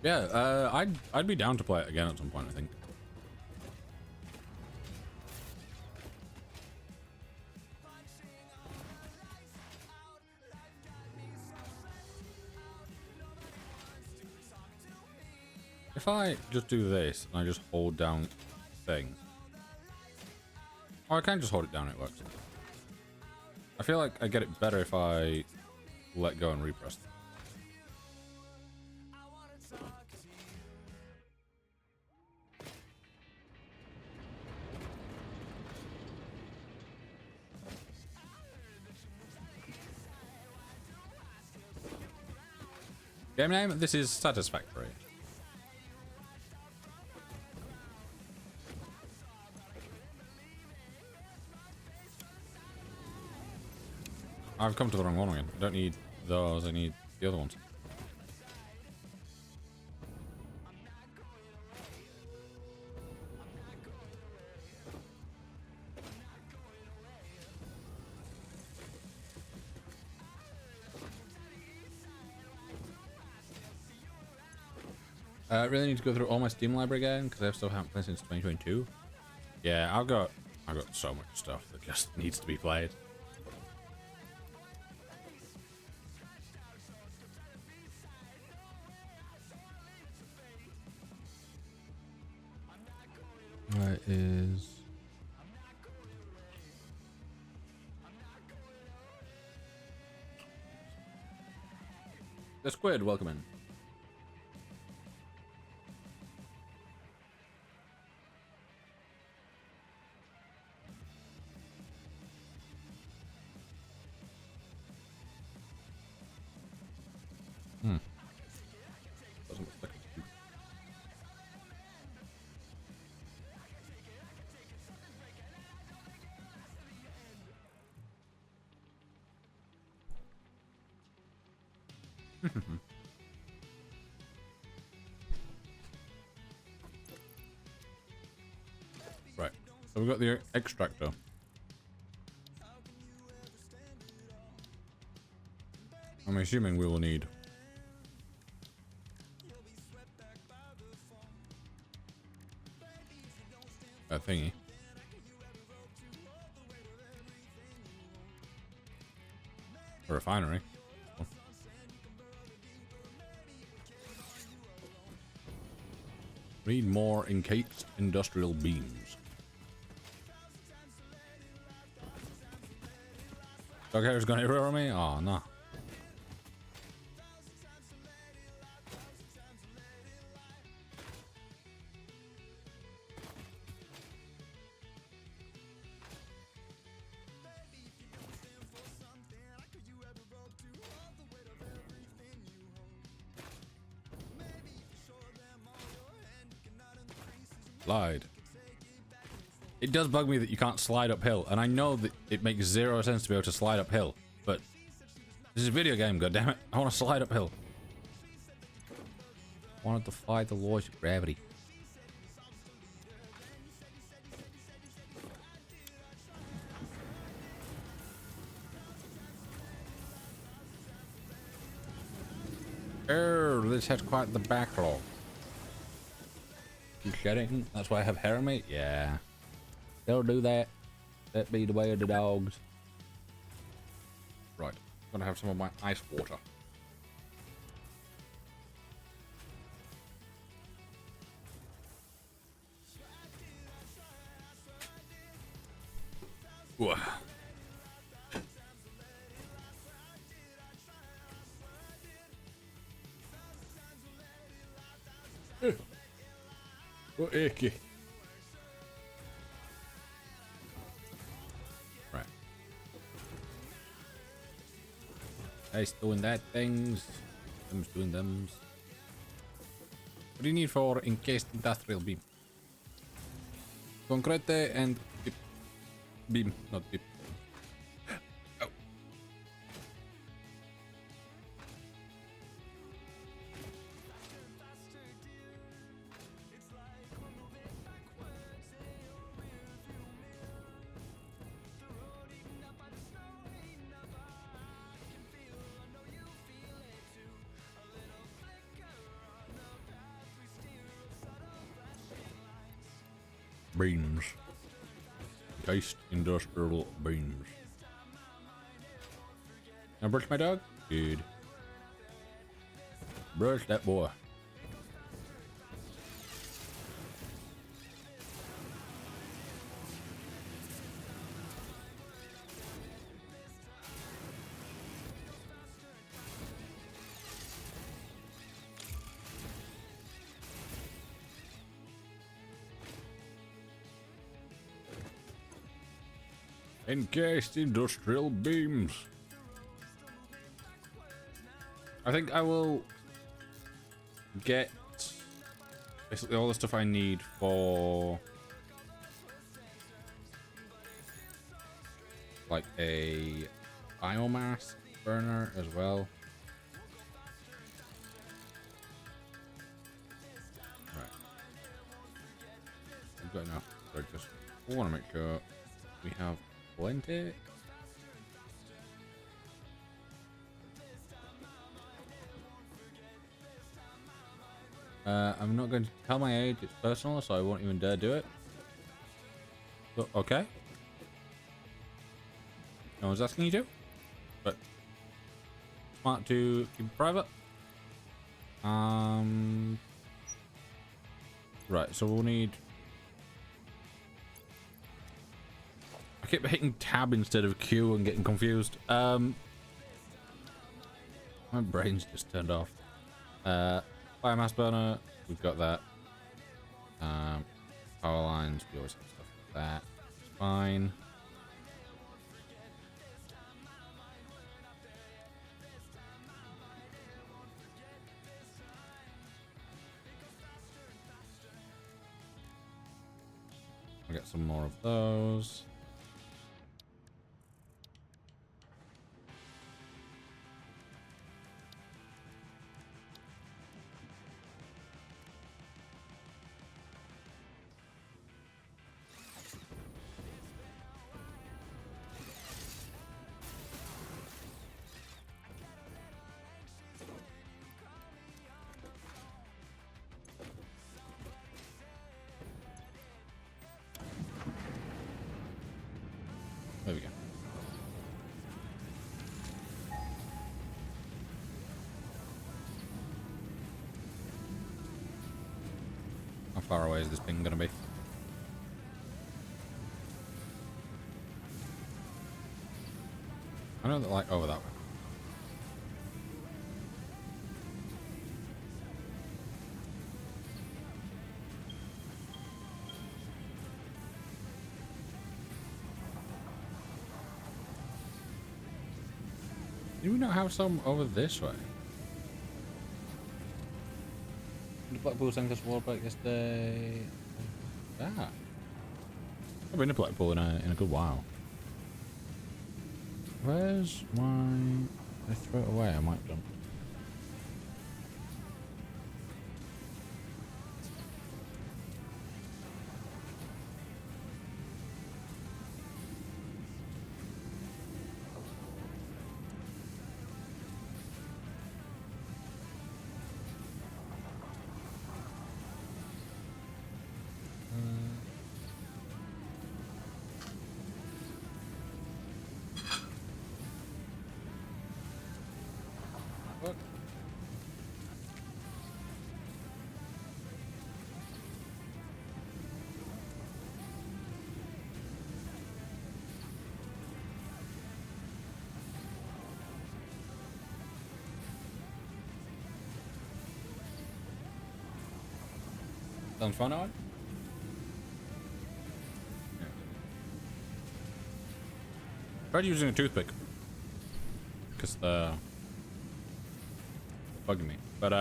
Yeah, I'd be down to play it again at some point, I think. If I just do this and I just hold down thing, or I can just hold it down, it works. I feel like I get it better if I let go and repress. Game name? This is Satisfactory. I've come to the wrong one again. I don't need those, I need the other ones. I really need to go through all my Steam library again because I still haven't played since 2022. Yeah, I've got so much stuff that just needs to be played. Where is the squid? Welcome in. Doesn't look like it. Right. So we've got the extractor. I'm assuming we will need a thingy. A refinery. Need more encased industrial beams. Okay, it's gonna error me? Oh no. Slide. It does bug me that you can't slide uphill, and I know that it makes zero sense to be able to slide uphill, but this is a video game, goddammit. I want to slide uphill. I want to defy the laws of gravity. Oh, this has quite the backlog. You shedding? That's why I have hair, mate? Yeah. They'll do that. That be the way of the dogs. Right. I'm gonna have some of my ice water. Ooh. Oh, icky. Right. Nice doing that things. Them's doing thems. What do you need for encased industrial beam? Concrete and beep. Beam, not beep. Oh. Beams. Encased industrial beams. Now brush my dog? Good. Brush that boy. Encased industrial beams. I think I will get basically all the stuff I need for like a biomass burner as well. Right. We've got enough. So I just want to make sure we have plenty. I'm not going to tell my age, it's personal, so I won't even dare do it. But, okay. No one's asking you to. But smart to keep it private. Right, so we'll need... I keep hitting tab instead of Q and getting confused. My brain's just turned off. Biomass burner, we've got that. Power lines, we always have stuff like that. It's fine. I'll get some more of those. There we go. How far away is this ping gonna be? I know that, like, over that way. Do we not have some over this way? The Blackpool sank us wall back yesterday. Ah. I've been to Blackpool in a good while. Where's my... I throw it away, I might jump. What? Sounds fun, Owen? Yeah. Tried using a toothpick. Because the bugging me. But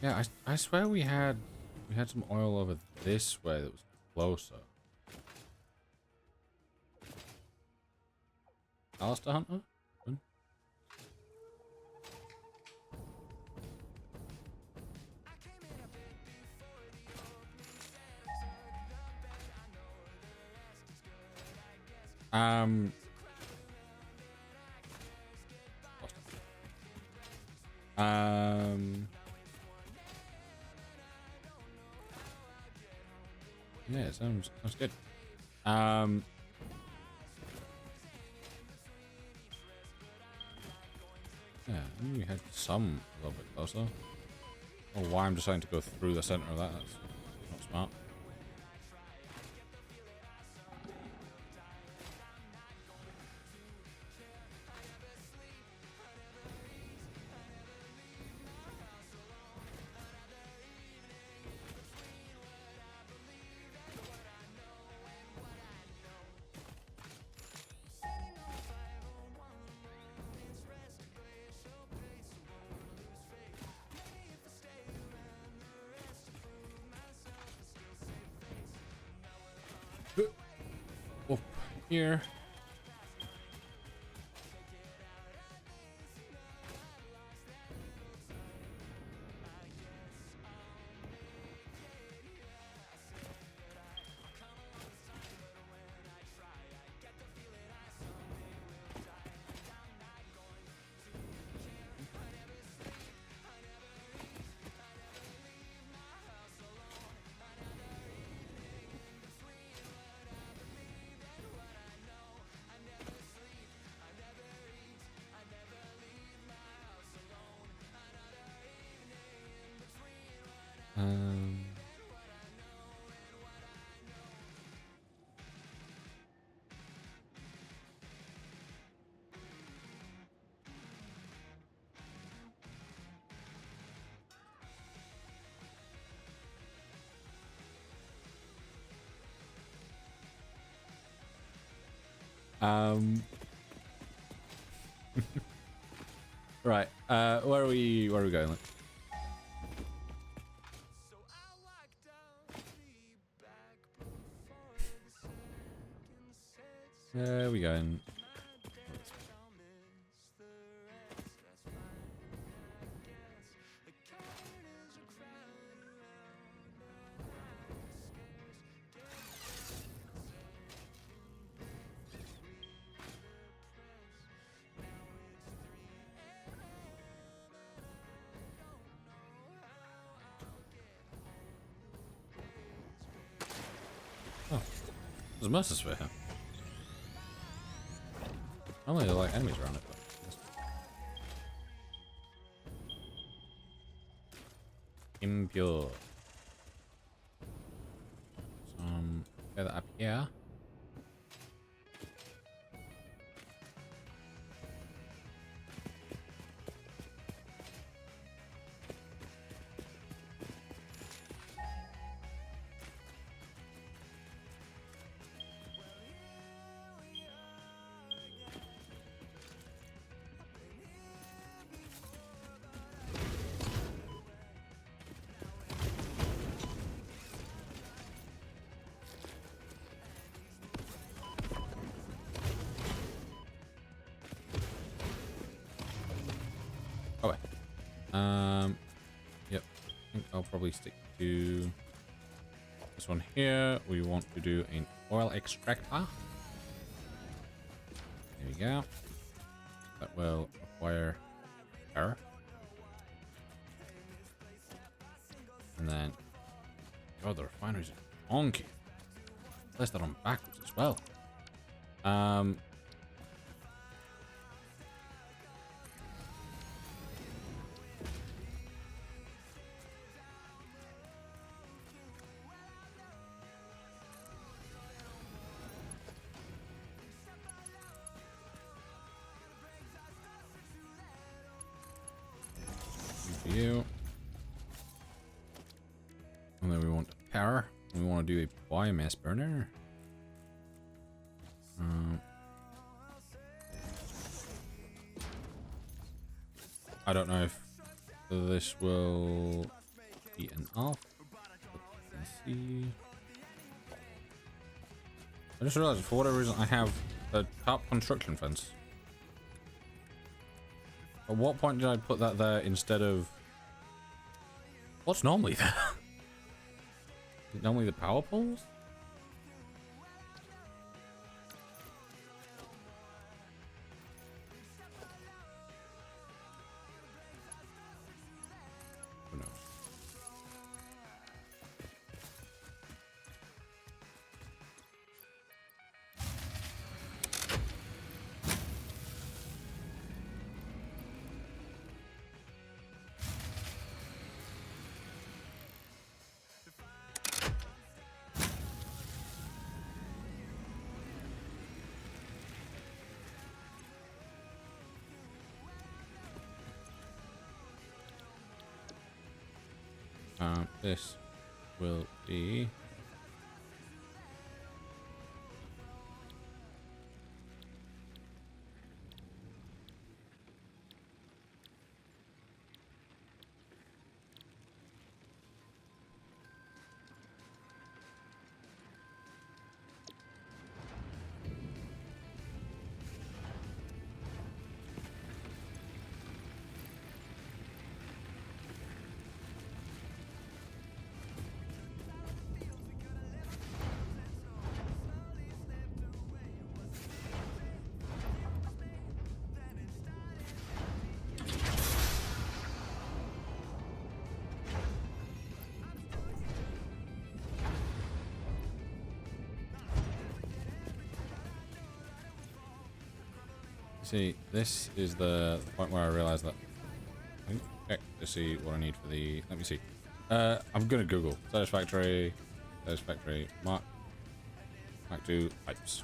yeah, I swear we had some oil over this way that was closer. Alistair Hunter? Good. Yeah, it sounds good. Yeah, I knew we had some a little bit closer. Oh, why I'm deciding to go through the center of that? That's not smart. Up here. Um, um, right. Where are we going? Like? There we go. Oh. There's a Mercer Sphere here. Only there are like enemies around it, but impure. Get that up here. Oh wait. Yep. I think I'll probably stick to this one here. We want to do an oil extractor. There we go. That will require power. And then, oh, the refineries are honky. Place that on backwards as well. You. And then we want power. We want to do a biomass burner. I don't know if this will be enough. Let's see. I just realized for whatever reason I have the top construction fence. At what point did I put that there instead of what's normally there? Is it normally the power poles? Who knows? This will be see, this is the point where I realized that I think check to see what I need for the, let me see. I'm gonna Google Satisfactory Mark 2 pipes.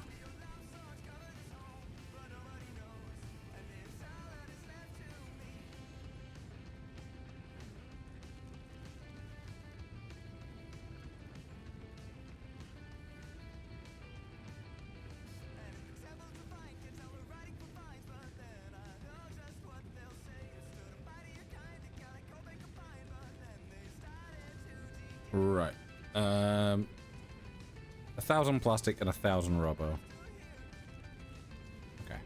Right. 1,000 plastic and 1,000 rubber. Okay.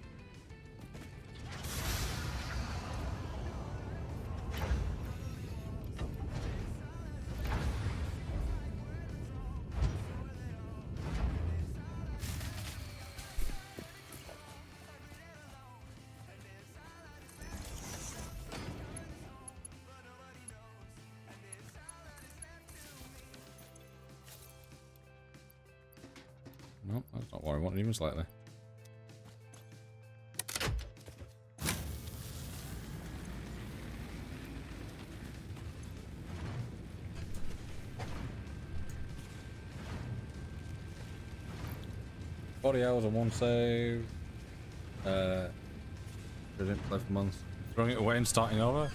No, that's not what I wanted even slightly. $40 on one save. Didn't play for months. Throwing it away and starting over?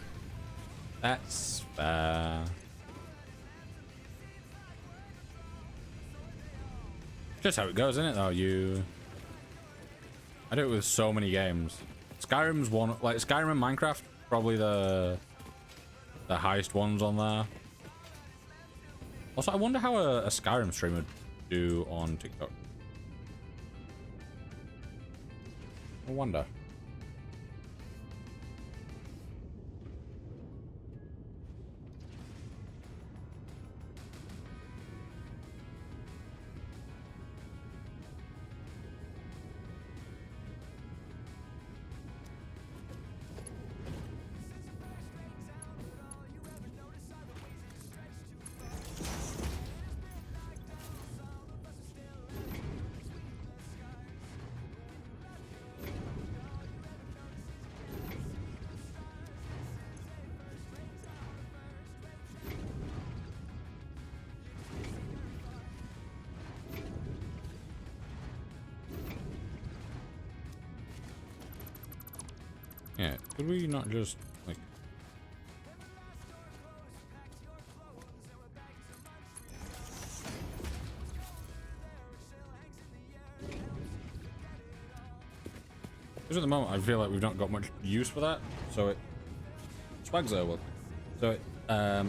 That's fair. Just how it goes, isn't it, though? I do it with so many games. Skyrim's one, like Skyrim and Minecraft, probably the highest ones on there. Also, I wonder how a Skyrim stream would do on TikTok. I wonder. Yeah, could we not just, like... Because at the moment, I feel like we've not got much use for that, so it... Swags are well. So it,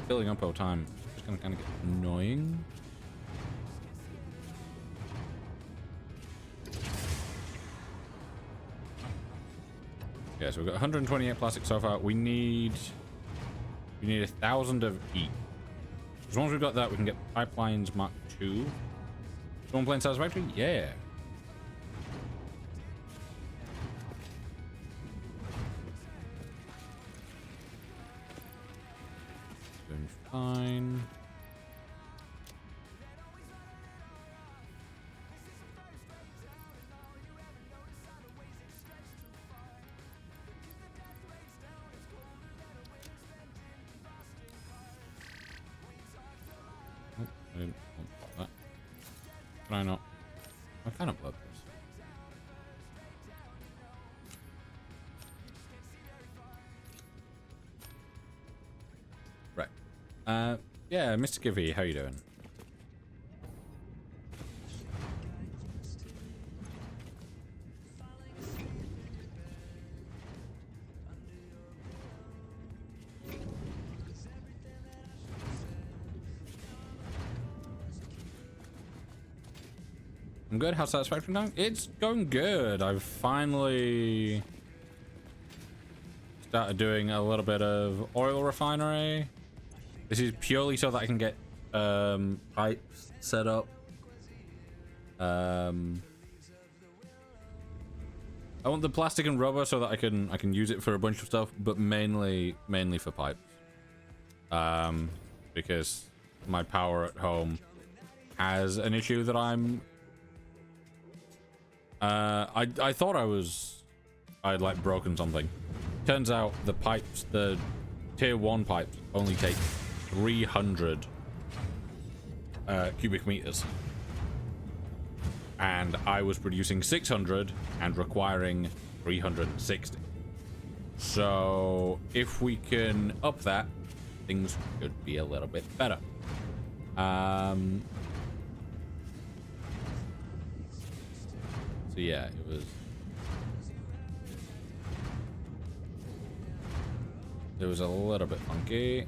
building up over time is going to kind of get annoying. Yeah, so we've got 128 plastic so far. We need 1,000 of each. As long as we've got that, we can get pipelines Mark II. Someone playing Satisfactory? Yeah. Doing fine. I didn't want that. Can I not? I kind of love this. Right. Yeah, Mr. Givey, how you doing? I'm good. How's Satisfactory now? It's going good. I've finally started doing a little bit of oil refinery. This is purely so that I can get pipes set up. I want the plastic and rubber so that I can use it for a bunch of stuff, but mainly for pipes. Because my power at home has an issue that I'm I thought I'd like broken something. Turns out the pipes, the tier 1 pipes only take 300 cubic meters. And I was producing 600 and requiring 360. So if we can up that, things could be a little bit better. So yeah, it was a little bit funky.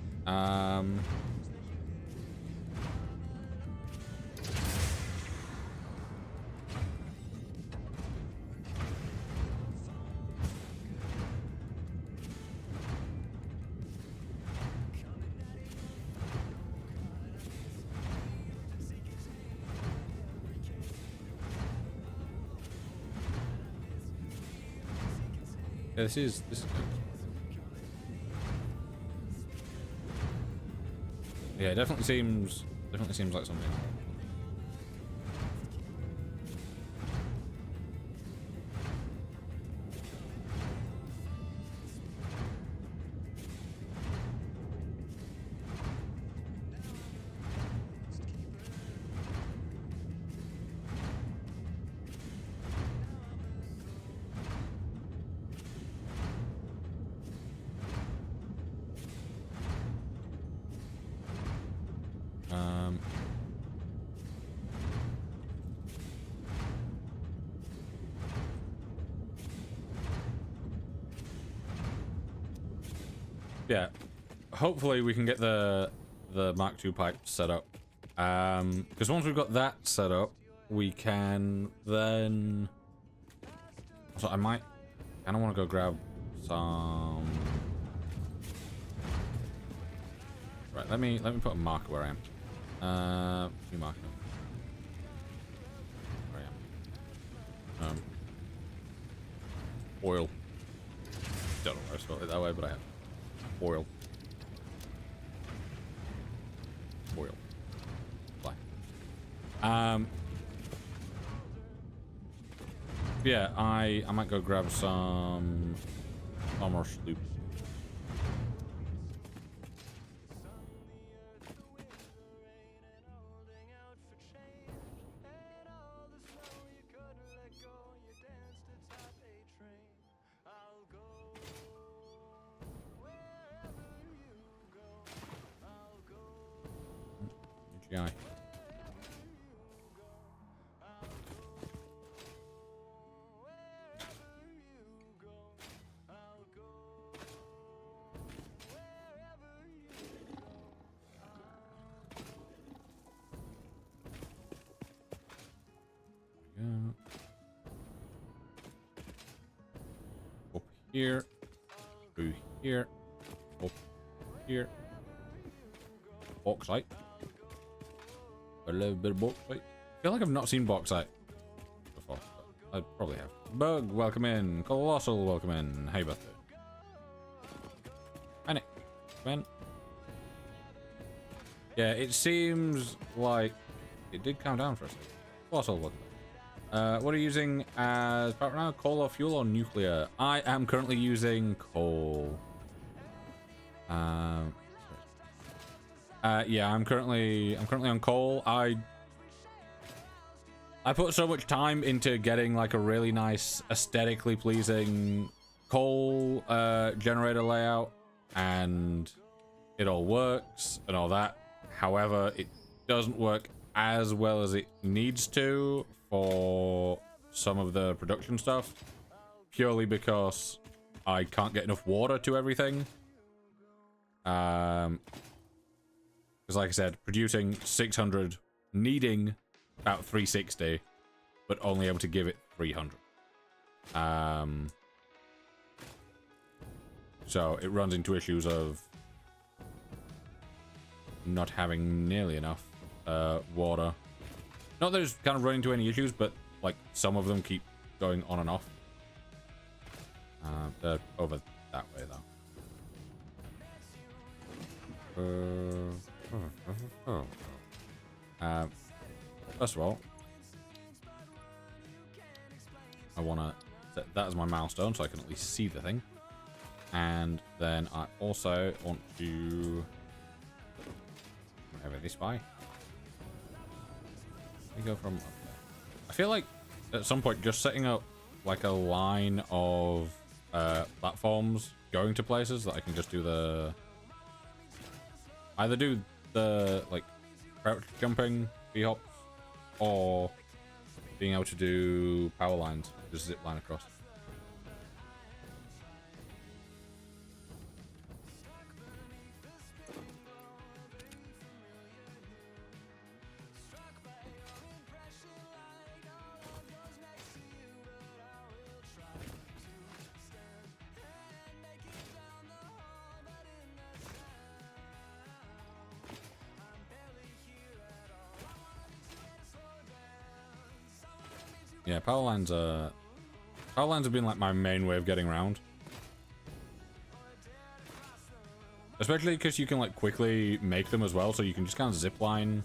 Yeah, this is good. Yeah, it definitely seems like something. Yeah, hopefully we can get the Mark II pipe set up. Because once we've got that set up, we can then. So I might. I don't want to go grab some. Right, let me put a marker where I am. New marker. Where I am. Oil. Don't know why I spelled it that way, but I have. Oil. Oil. Fly. Yeah, I might go grab some armor sloop. Guy. Up here, through here, up here. Bauxite. A little bit of bauxite. I feel like I've not seen bauxite before. I probably have. Bug, welcome in. Colossal, welcome in. Hey, birthday. Hi, Nick. Ben. Yeah, it seems like it did calm down for a second. Colossal, welcome in. What are you using as power now? Coal or fuel or nuclear? I am currently using coal. Yeah, I'm currently on coal. I put so much time into getting like a really nice, aesthetically pleasing coal generator layout, and it all works and all that. However, it doesn't work as well as it needs to for some of the production stuff, purely because I can't get enough water to everything. Because like I said, producing 600, needing about 360, but only able to give it 300. So it runs into issues of not having nearly enough water. Not that it's kind of running into any issues, but like some of them keep going on and off. They're over that way though. First of all, I want to set that as my milestone so I can at least see the thing. And then I also want to over this way. We go from up there. I feel like at some point just setting up like a line of platforms going to places that I can just do the either do the like crouch jumping hops or being able to do power lines, just zip line across. Yeah, power lines have been like my main way of getting around. Especially because you can like quickly make them as well, so you can just kind of zip line.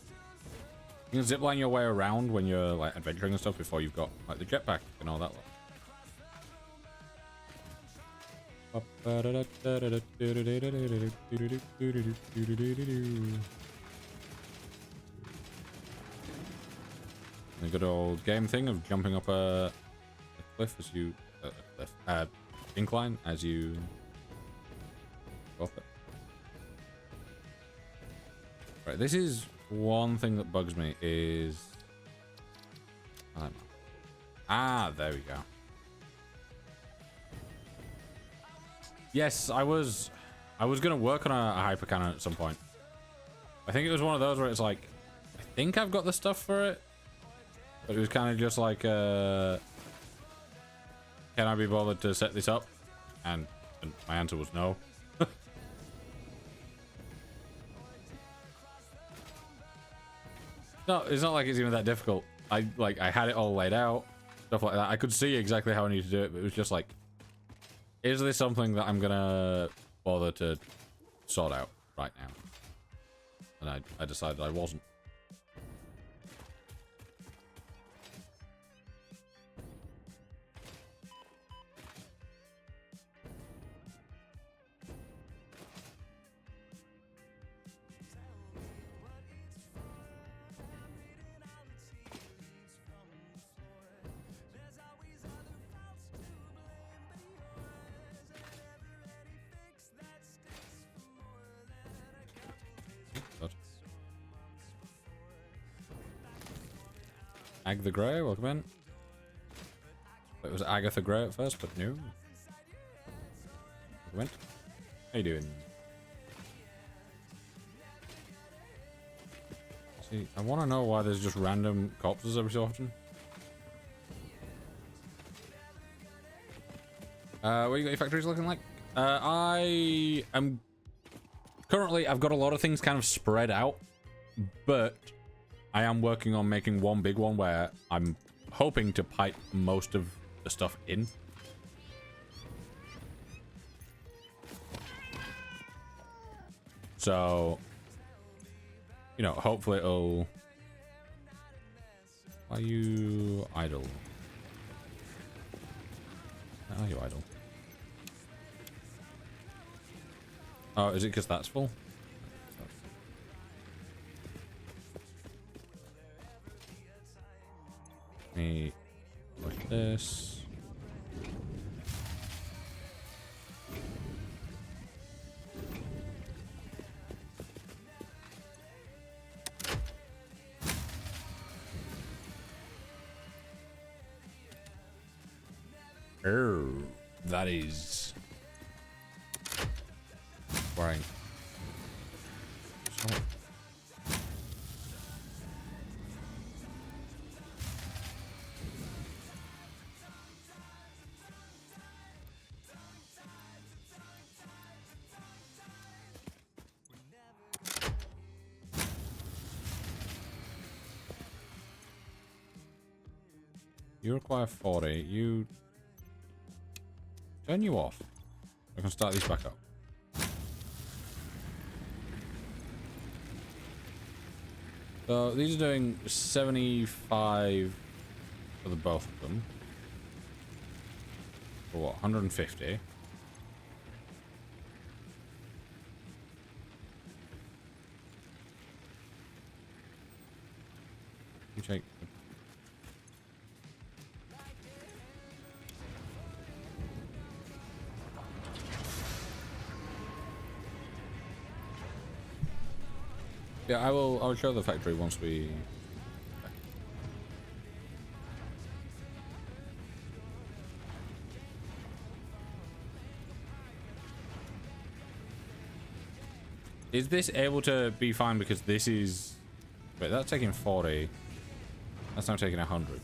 You can zip line your way around when you're like adventuring and stuff before you've got like the jetpack and all that lot. The good old game thing of jumping up a cliff as you incline as you go up it. Right, this is One thing that bugs me is... I don't know. Ah, there we go. Yes, I was gonna work on a hyper cannon at some point. I think it was one of those where it's like, I think I've got the stuff for it, but it was kind of just like, can I be bothered to set this up? And my answer was no. No, it's not like it's even that difficult. I had it all laid out, stuff like that. I could see exactly how I need to do it, but it was just like, is this something that I'm gonna bother to sort out right now? And I decided I wasn't. Ag the Grey, welcome in. It was Agatha Grey at first, but no. Welcome in. How you doing? See, I want to know why there's just random corpses every so often. What you got your factories looking like? I am currently, I've got a lot of things kind of spread out, but I am working on making one big one where I'm hoping to pipe most of the stuff in. So, you know, hopefully it'll... Are you idle? Are you idle? Oh, is it because that's full? Me like this. Oh, that is worrying. So you require 40. You turn you off. I can start these back up. So these are doing 75 for the both of them. For what? 150. You take. Yeah, I will show the factory once we... Is this able to be fine because this is... Wait, that's taking 40. That's now taking 100.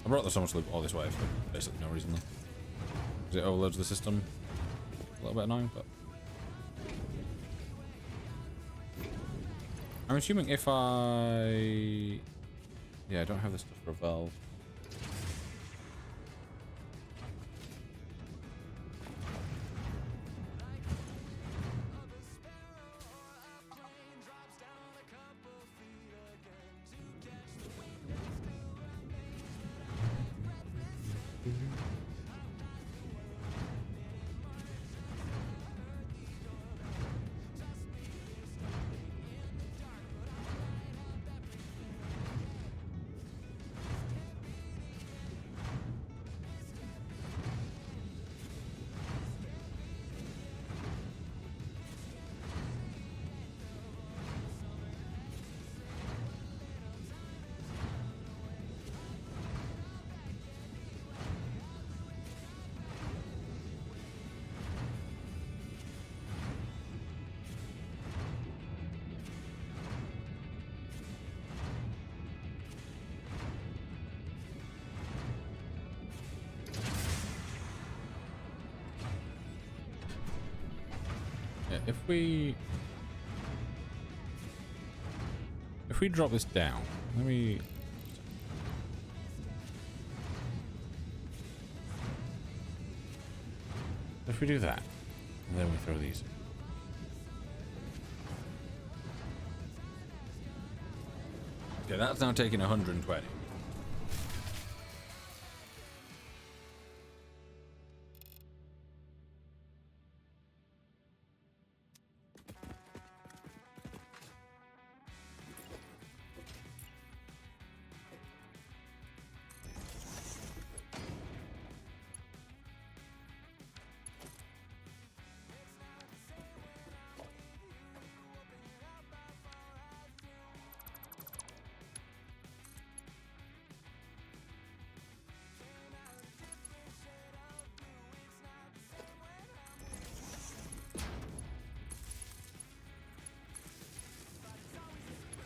I brought the Summer Sloop all this way for basically no reason though. Because it overloads the system. A little bit annoying, but... I'm assuming if I... Yeah, I don't have the stuff for a valve. if we drop this down, let me. If we do that, and then we throw these. Okay, that's now taking 120.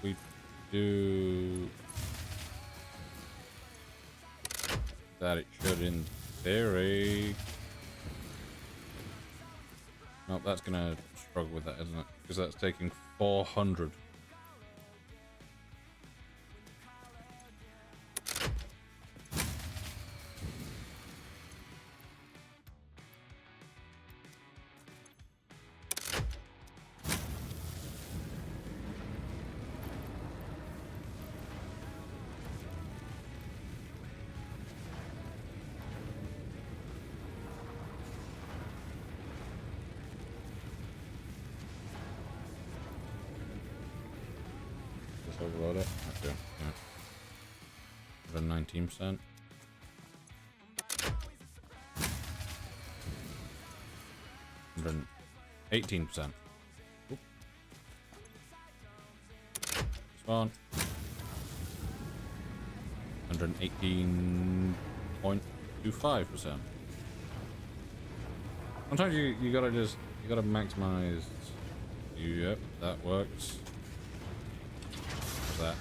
We do that, it should in theory. Nope, that's gonna struggle with that, isn't it? Because that's taking 400. Overload it. Okay. Yeah. 19%. And 18%. Spawn. 118.25%. Sometimes you gotta maximize. Yep, that works. That.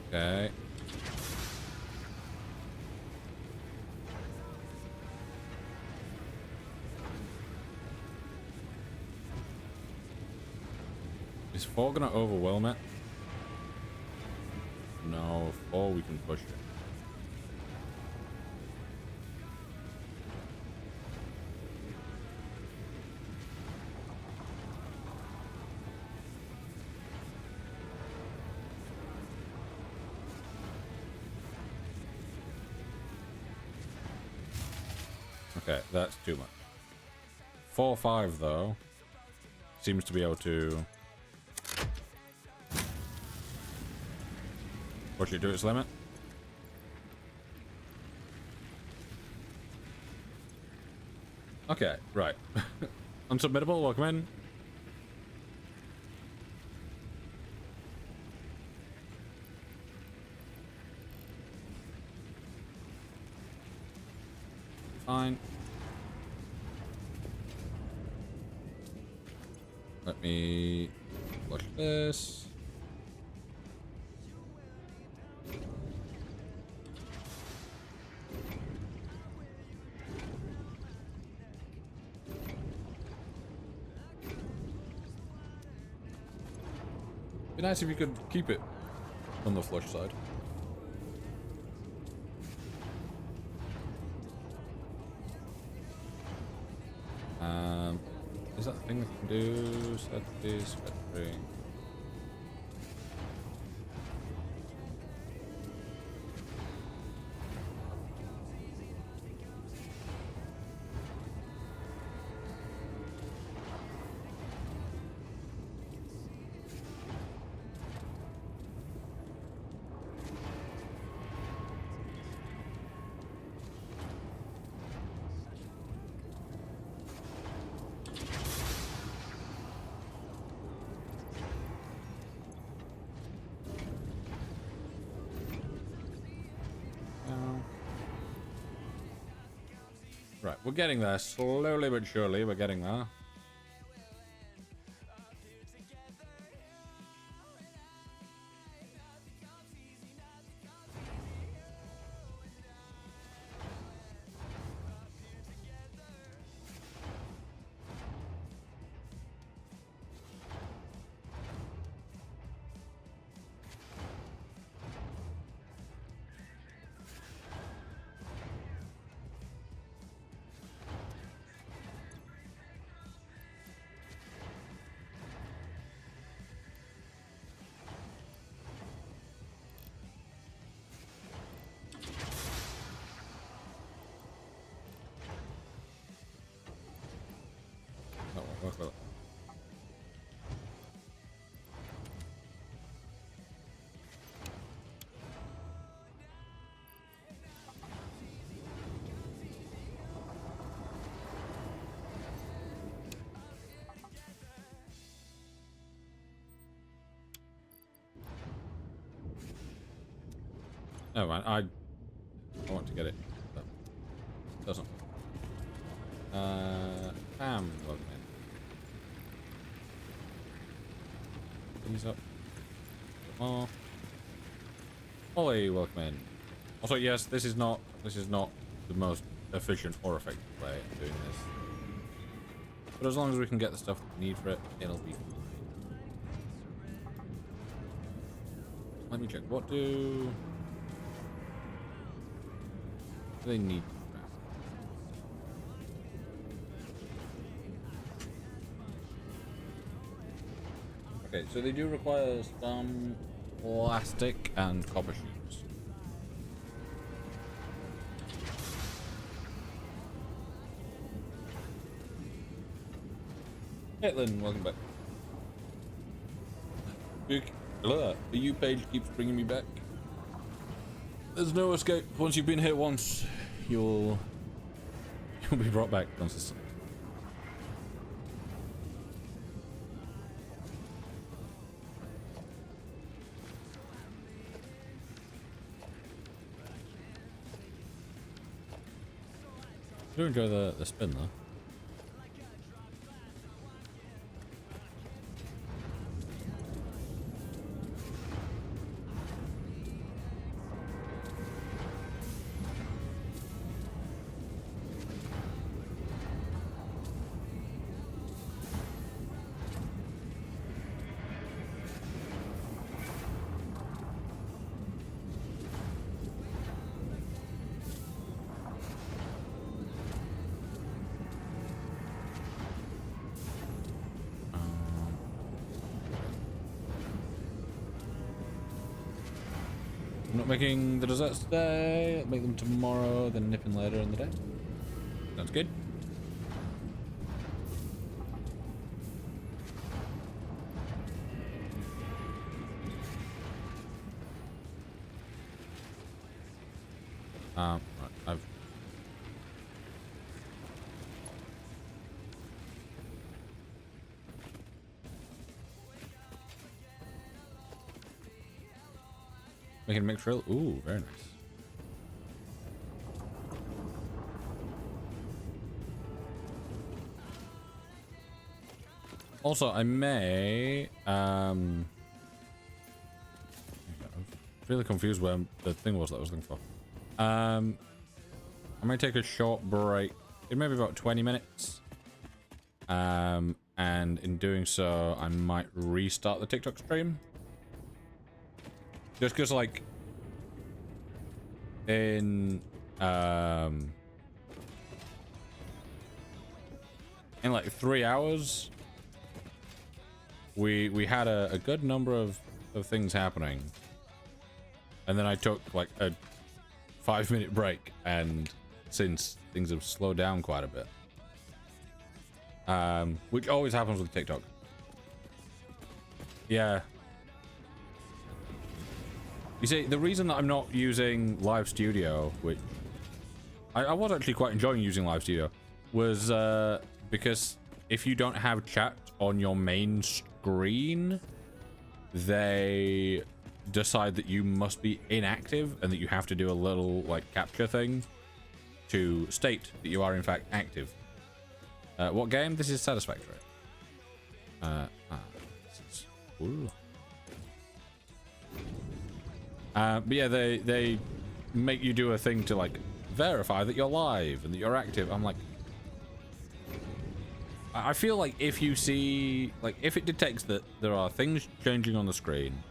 Okay. Is 4 gonna overwhelm it? No, 4 we can push it. Okay, that's too much. 4-5 though seems to be able to push it to its limit. Okay, right. Unsubmittable, welcome in. Fine. Let me flush this. Be nice if you could keep it on the flush side. Is that the thing that can do Satisfactory? Right, we're getting there. Slowly but surely, we're getting there. Oh man, I want to get it. But it doesn't. Welcome in. These up. Oh. Ollie, welcome in. Also, yes, this is not the most efficient or effective way of doing this. But as long as we can get the stuff we need for it, it'll be fine. Let me check. What do they need? Okay, so they do require some plastic and copper sheets. Caitlin, welcome back. The U page keeps bringing me back. There's no escape. Once you've been hit once, you'll be brought back consistently. I do enjoy the spin though. I'm not making the desserts today. I'll make them tomorrow, then nip in later in the day. Sounds good. Right, I've making a mixed grill. Ooh, very nice. Also, I may I'm really confused where the thing was that I was looking for. I might take a short break. It may be about 20 minutes. And in doing so, I might restart the TikTok stream. Just because, like, in like 3 hours, we had a good number of things happening, and then I took like a 5-minute break, and since things have slowed down quite a bit, which always happens with TikTok. Yeah. You see, the reason that I'm not using Live Studio, which I was actually quite enjoying using Live Studio, was because if you don't have chat on your main screen, they decide that you must be inactive and that you have to do a little like capture thing to state that you are in fact active. What game? This is Satisfactory. Ooh. But yeah, they make you do a thing to like verify that you're live and that you're active. I'm like, I feel like if you see, like, if it detects that there are things changing on the screen,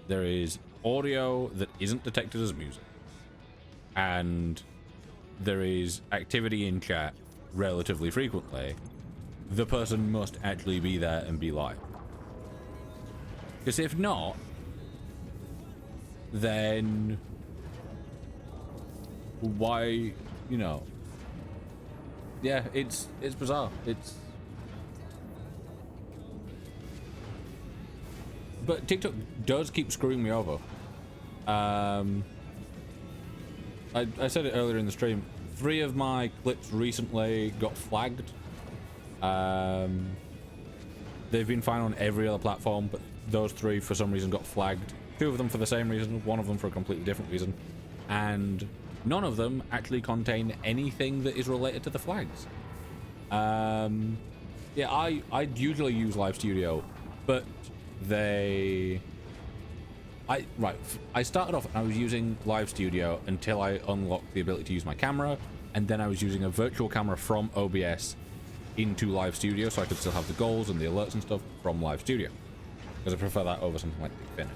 there is audio that isn't detected as music, and there is activity in chat relatively frequently, the person must actually be there and be live. Because if not, then why, you know, yeah, it's bizarre. But TikTok does keep screwing me over. I said it earlier in the stream, 3 of my clips recently got flagged. They've been fine on every other platform, but those 3 for some reason got flagged. 2 of them for the same reason, 1 of them for a completely different reason. and none of them actually contain anything that is related to the flags. Yeah, I usually use Live Studio, but I started off and I was using Live Studio until I unlocked the ability to use my camera, and then I was using a virtual camera from OBS into Live Studio so I could still have the goals and the alerts and stuff from Live Studio, because I prefer that over something like Infinity.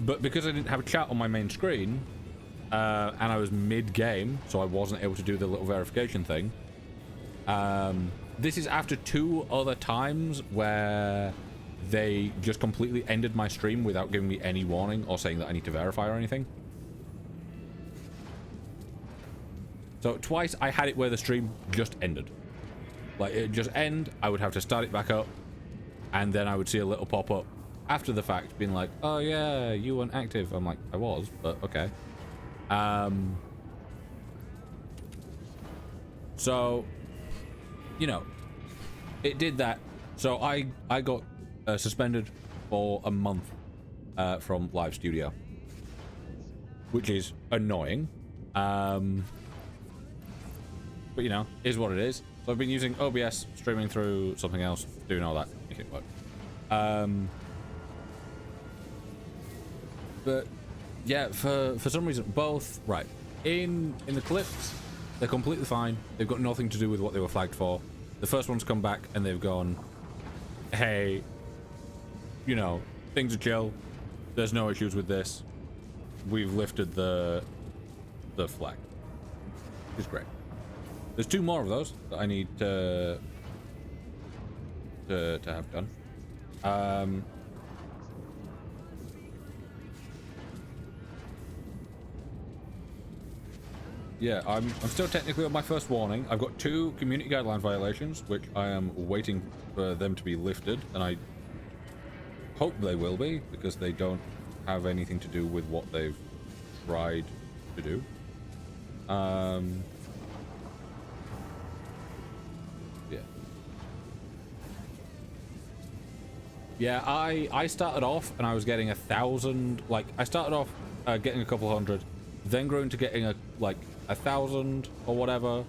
But because I didn't have a chat on my main screen, and I was mid-game, so I wasn't able to do the little verification thing, this is after 2 other times where they just completely ended my stream without giving me any warning or saying that I need to verify or anything. So twice I had it where the stream just ended. Like, it just end, I would have to start it back up, and then I would see a little pop-up after the fact being like, oh yeah, you weren't active. I'm like, I was, but okay. So, you know, it did that. So I got suspended for a month from Live Studio, which is annoying. But you know, is what it is. So I've been using OBS, streaming through something else, doing all that, make it work. But yeah, for some reason, both right in the clips, they're completely fine. They've got nothing to do with what they were flagged for. The first one's come back and they've gone, hey, you know, things are chill. There's no issues with this. We've lifted the flag. It's great. There's 2 more of those that I need to have done. Yeah, I'm still technically on my first warning. I've got 2 community guideline violations, which I am waiting for them to be lifted, and I hope they will be, because they don't have anything to do with what they've tried to do. Yeah, I started off and I was getting 1,000, like, I started off getting a couple hundred, then grew into getting 1,000 or whatever.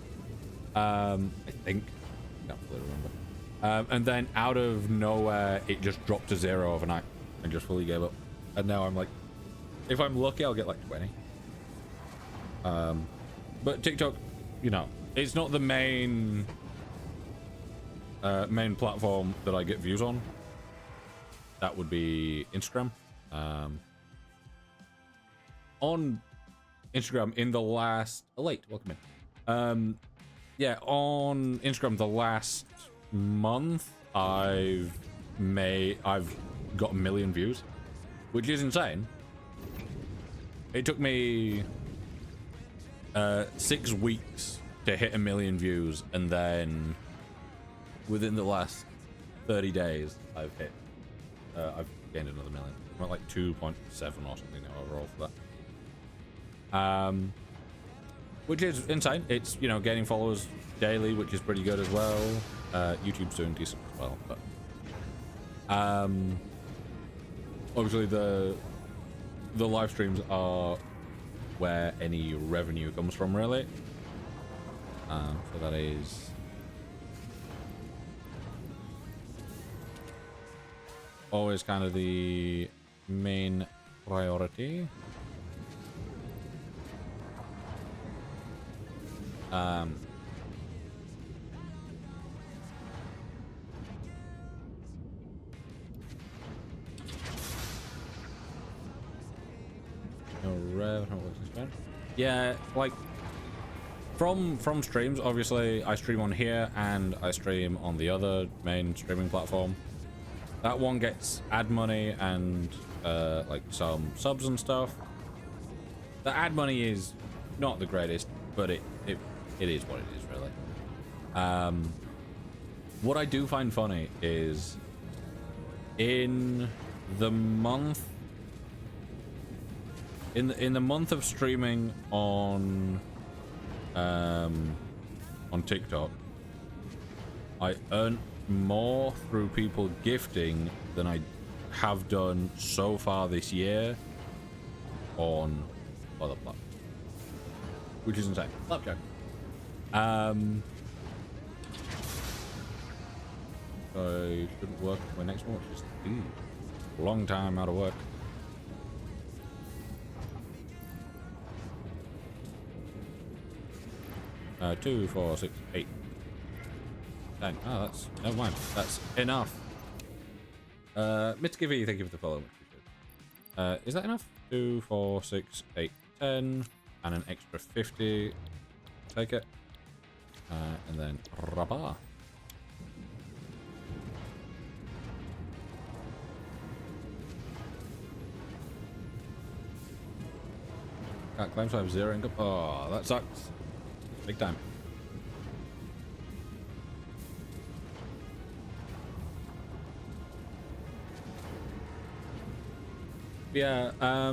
I think. Can't really remember. And then out of nowhere, it just dropped to 0 overnight and just fully gave up. And now I'm like, if I'm lucky, I'll get like 20. But TikTok, you know, it's not the main platform that I get views on. That would be Instagram. On Instagram, in the last... Oh, late, welcome in. Yeah, on Instagram, the last month, I've got 1 million views, which is insane. It took me 6 weeks to hit 1 million views, and then within the last 30 days, I've gained another 1 million. I'm at like 2.7 or something now overall for that. Which is insane. It's, you know, gaining followers daily, which is pretty good as well. YouTube's doing decent as well, but obviously the live streams are where any revenue comes from, really. So that is always kind of the main priority. Yeah, like from streams, obviously I stream on here and I stream on the other main streaming platform. That one gets ad money and like some subs and stuff. The ad money is not the greatest, but it is what it is, really. What I do find funny is in the month in the month of streaming on TikTok, I earned more through people gifting than I have done so far this year on other platforms, which is insane. Flapjack. I shouldn't work my next one, which is a long time out of work. Two, 4, 6, 8, 10. Oh, that's never mind. That's enough. Mr. Givey, thank you for the follow. Is that enough? 2, 4, 6, 8, 10, and an extra 50. Take it. And then Rabah. Can't claim, so I'm zeroing up. Oh, that sucks. Big time. Yeah, I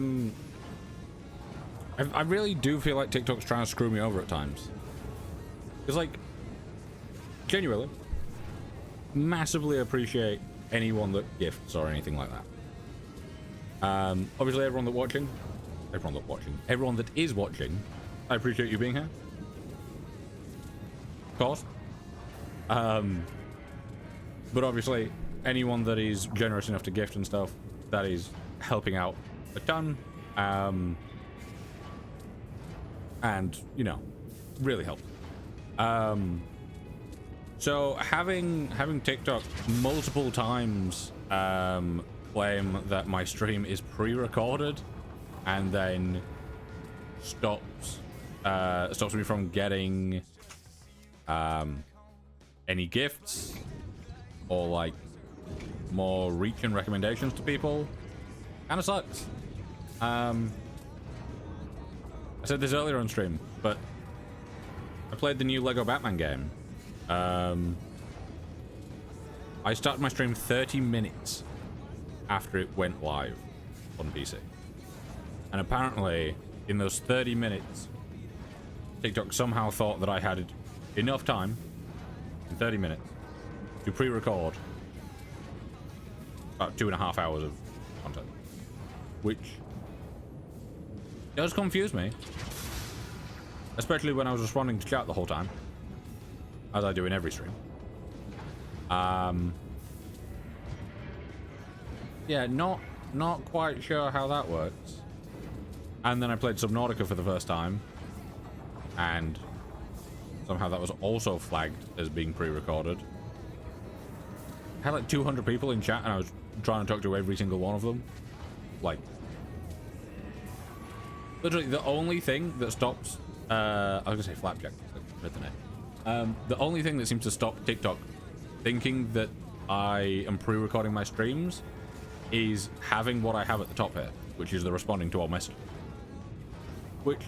really do feel like TikTok's trying to screw me over at times. It's like, genuinely, massively appreciate anyone that gifts or anything like that. Obviously everyone that is watching, I appreciate you being here. Of course. But obviously anyone that is generous enough to gift and stuff, that is helping out a ton. And, you know, really help. So having TikTok multiple times claim that my stream is pre-recorded and then stops me from getting any gifts or like more reach and recommendations to people kind of sucks. I said this earlier on stream, but I played the new Lego Batman game. I started my stream 30 minutes after it went live on PC. And apparently, in those 30 minutes, TikTok somehow thought that I had enough time, in 30 minutes, to pre-record about 2.5 hours of content. Which does confuse me. Especially when I was responding to chat the whole time. As I do in every stream. Yeah, not quite sure how that works. And then I played Subnautica for the first time. And somehow that was also flagged as being pre-recorded. I had like 200 people in chat and I was trying to talk to every single one of them. Like, literally the only thing that stops I was gonna say Flapjack, that's the name. The only thing that seems to stop TikTok thinking that I am pre-recording my streams is having what I have at the top here, which is the responding to all messages. Which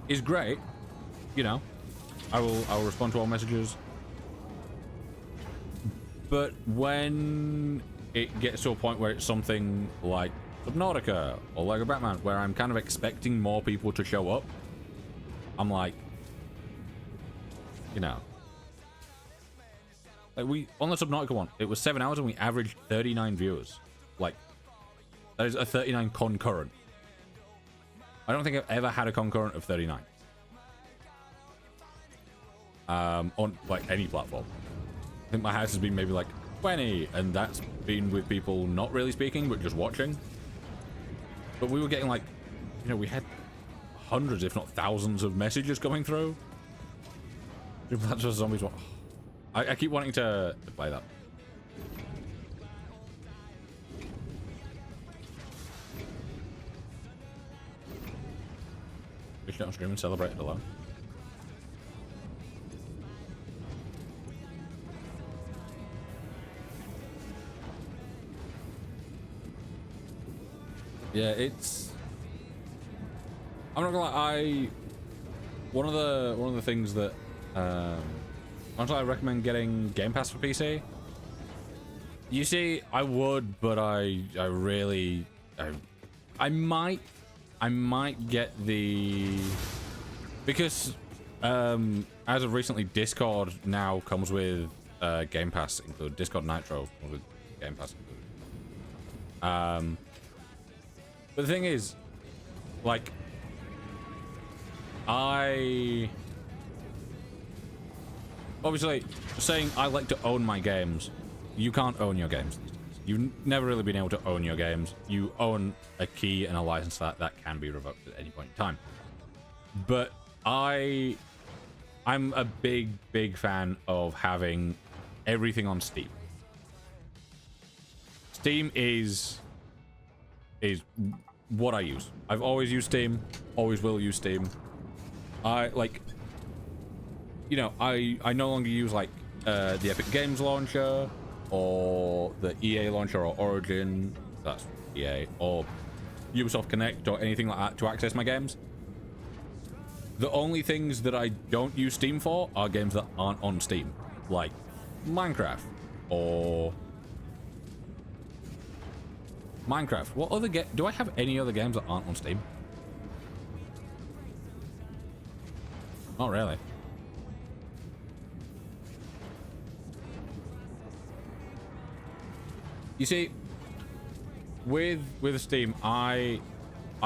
is great, you know. I'll respond to all messages. But when it gets to a point where it's something like Subnautica or Lego Batman, where I'm kind of expecting more people to show up, I'm like, you know, like on the Subnautica one, it was 7 hours and we averaged 39 viewers. Like, that is a 39 concurrent. I don't think I've ever had a concurrent of 39 on like any platform. I think my highest has been maybe like 20, and that's been with people not really speaking but just watching. But we were getting like, you know, we had hundreds, if not thousands, of messages coming through. Plants vs Zombies. I keep wanting to play that. Just get on stream and celebrate it alone. Yeah, it's. I'm not gonna lie. One of the things that honestly I recommend getting Game Pass for PC. You see, I would, but I might get the, because as of recently, Discord now comes with Game Pass included. Discord Nitro comes with Game Pass included. But the thing is, Like, obviously, saying I like to own my games, you can't own your games these days. You've never really been able to own your games. You own a key and a license that can be revoked at any point in time. But I'm a big fan of having everything on Steam. Steam is what I use. I've always used Steam, always will use Steam. I no longer use like the Epic Games launcher or the EA launcher or Origin, that's EA, or Ubisoft Connect or anything like that to access my games. The only things that I don't use Steam for are games that aren't on Steam, like Minecraft or Minecraft. What other game? Do I have any other games that aren't on Steam? Not really. You see, with Steam, I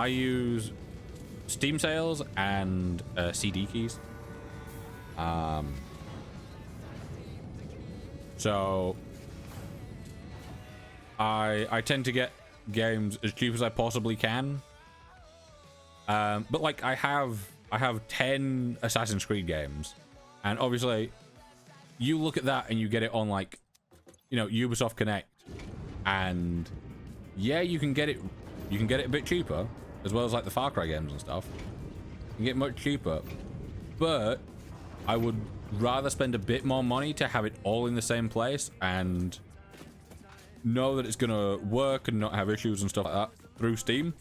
use Steam sales and CD keys. So I tend to get games as cheap as I possibly can. But like I have 10 Assassin's Creed games, and obviously you look at that and you get it on like, you know, Ubisoft Connect, and yeah, you can get it a bit cheaper, as well as like the Far Cry games and stuff. You can get much cheaper, but I would rather spend a bit more money to have it all in the same place and know that it's gonna work and not have issues and stuff like that through Steam,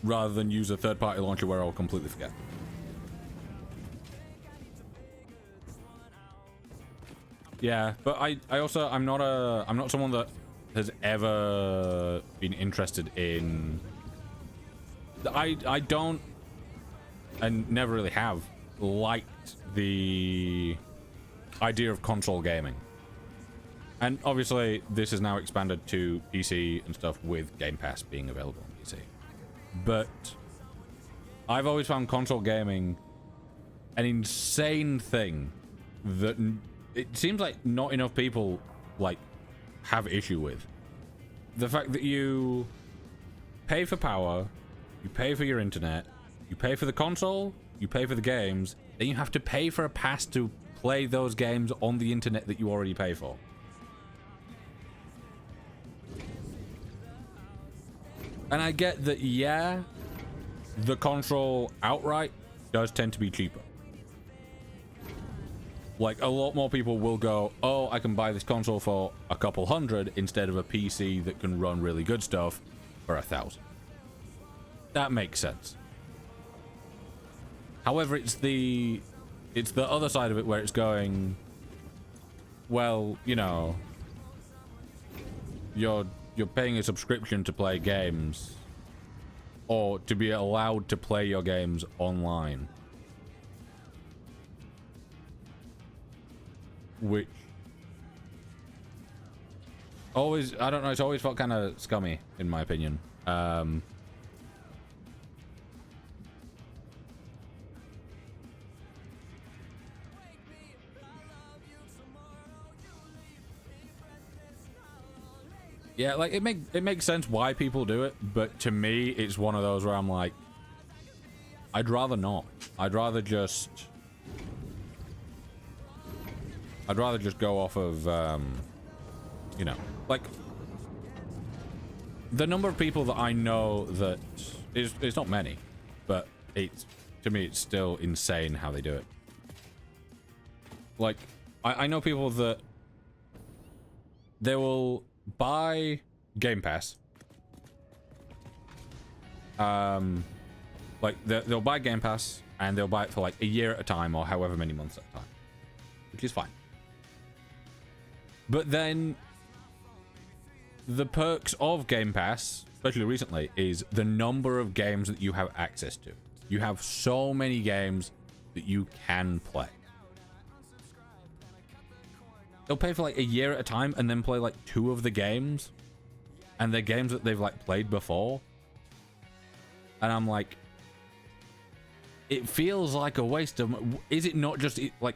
rather than use a third-party launcher where I'll completely forget. Yeah, but I'm not someone that has ever been interested in. I don't, and never really have liked the idea of console gaming. And obviously this is now expanded to PC and stuff with Game Pass being available on PC. But I've always found console gaming an insane thing that it seems like not enough people like have issue with. The fact that you pay for power, you pay for your internet, you pay for the console, you pay for the games, then you have to pay for a pass to play those games on the internet that you already pay for. And I get that, yeah, the console outright does tend to be cheaper. Like, a lot more people will go, oh, I can buy this console for a couple $100 instead of a PC that can run really good stuff for $1,000. That makes sense. However, it's the other side of it where it's going, well, you know, you're paying a subscription to play games, or to be allowed to play your games online, which always, I don't know, it's always felt kind of scummy in my opinion. Yeah, like it makes sense why people do it, but to me it's one of those where I'm like, I'd rather not. I'd rather just go off of you know, like the number of people that I know that is, it's not many, but it's, to me it's still insane how they do it. Like I know people that they will buy Game Pass. Like they'll buy Game Pass and they'll buy it for like a year at a time or however many months at a time, which is fine. But then the perks of Game Pass, especially recently, is the number of games that you have access to. You have so many games that you can play. They'll pay for like a year at a time and then play like 2 of the games, and they're games that they've like played before. And I'm like, it feels like a waste of. Is it not just like,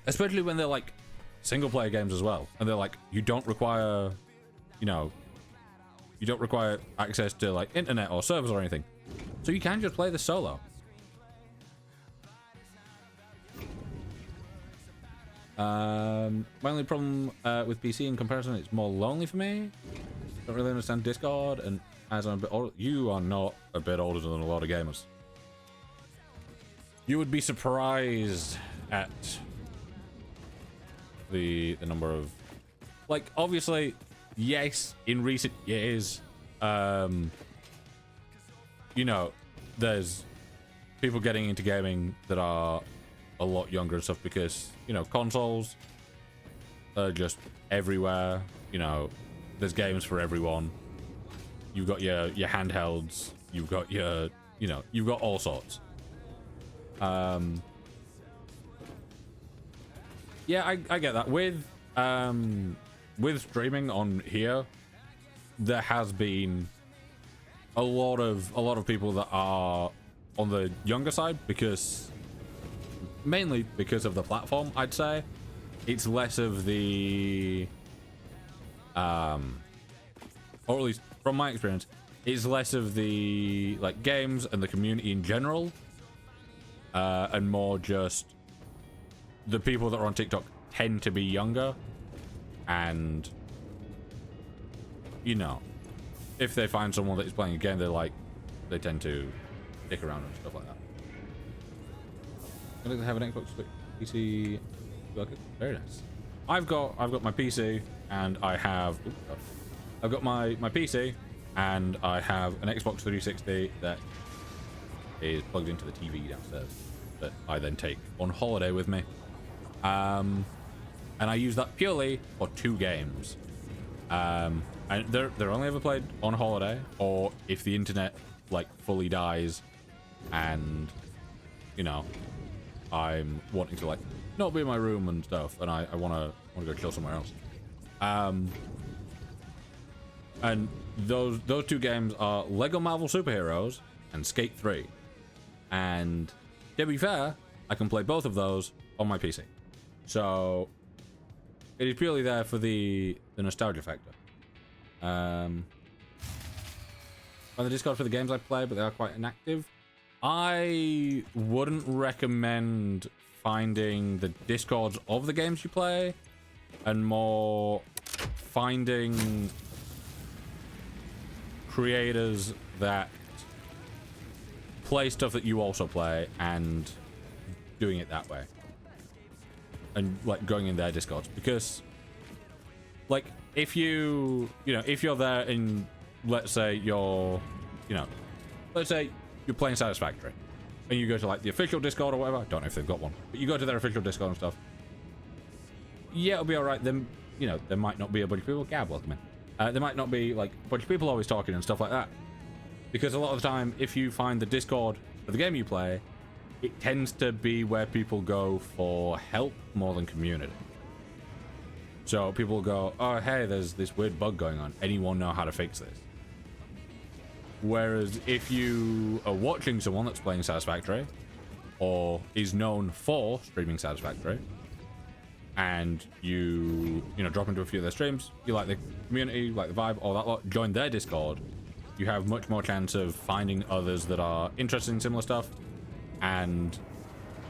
especially when they're like single player games as well, and they're like, you don't require, you know, you don't require access to like internet or servers or anything, so you can just play this solo. My only problem with PC in comparison, it's more lonely for me. Don't really understand Discord, and as I'm a bit older, you are not a bit older than a lot of gamers. You would be surprised at the number of, like, obviously, yes, in recent years, you know, there's people getting into gaming that are a lot younger and stuff because, you know, consoles are just everywhere. You know, there's games for everyone. You've got your handhelds, you've got your, you know, you've got all sorts. Yeah, I get that. With streaming on here, there has been a lot of people that are on the younger side because, mainly because of the platform, I'd say. It's less of the or at least from my experience, it's less of the like games and the community in general, and more just the people that are on TikTok tend to be younger, and you know, if they find someone that is playing a game they like, they tend to stick around and stuff like that. I think they have an Xbox PC. Very nice. I've got my PC and I have. I've got my PC and I have an Xbox 360 that is plugged into the TV downstairs that I then take on holiday with me. And I use that purely for 2 games. And they're only ever played on holiday, or if the internet like fully dies and, you know, I'm wanting to like not be in my room and stuff, and I want to go chill somewhere else. And those 2 games are Lego Marvel Superheroes and Skate 3. And to be fair, I can play both of those on my PC. So it is purely there for the nostalgia factor. On the Discord for the games I play, but they are quite inactive. I wouldn't recommend finding the Discords of the games you play, and more finding creators that play stuff that you also play and doing it that way, and like going in their Discords, because like if you know, if you're there and let's say you're, you know, let's say you're playing Satisfactory and you go to like the official Discord or whatever, I don't know if they've got one, but you go to their official Discord and stuff, yeah, it'll be all right. Then, you know, there might not be a bunch of people. Gab, welcome in. There might not be like a bunch of people always talking and stuff like that, because a lot of the time, if you find the Discord for the game you play, it tends to be where people go for help more than community. So people go, oh hey, there's this weird bug going on, anyone know how to fix this? Whereas if you are watching someone that's playing Satisfactory, or is known for streaming Satisfactory, and you know, drop into a few of their streams, you like the community, like the vibe, all that lot, join their Discord, you have much more chance of finding others that are interested in similar stuff and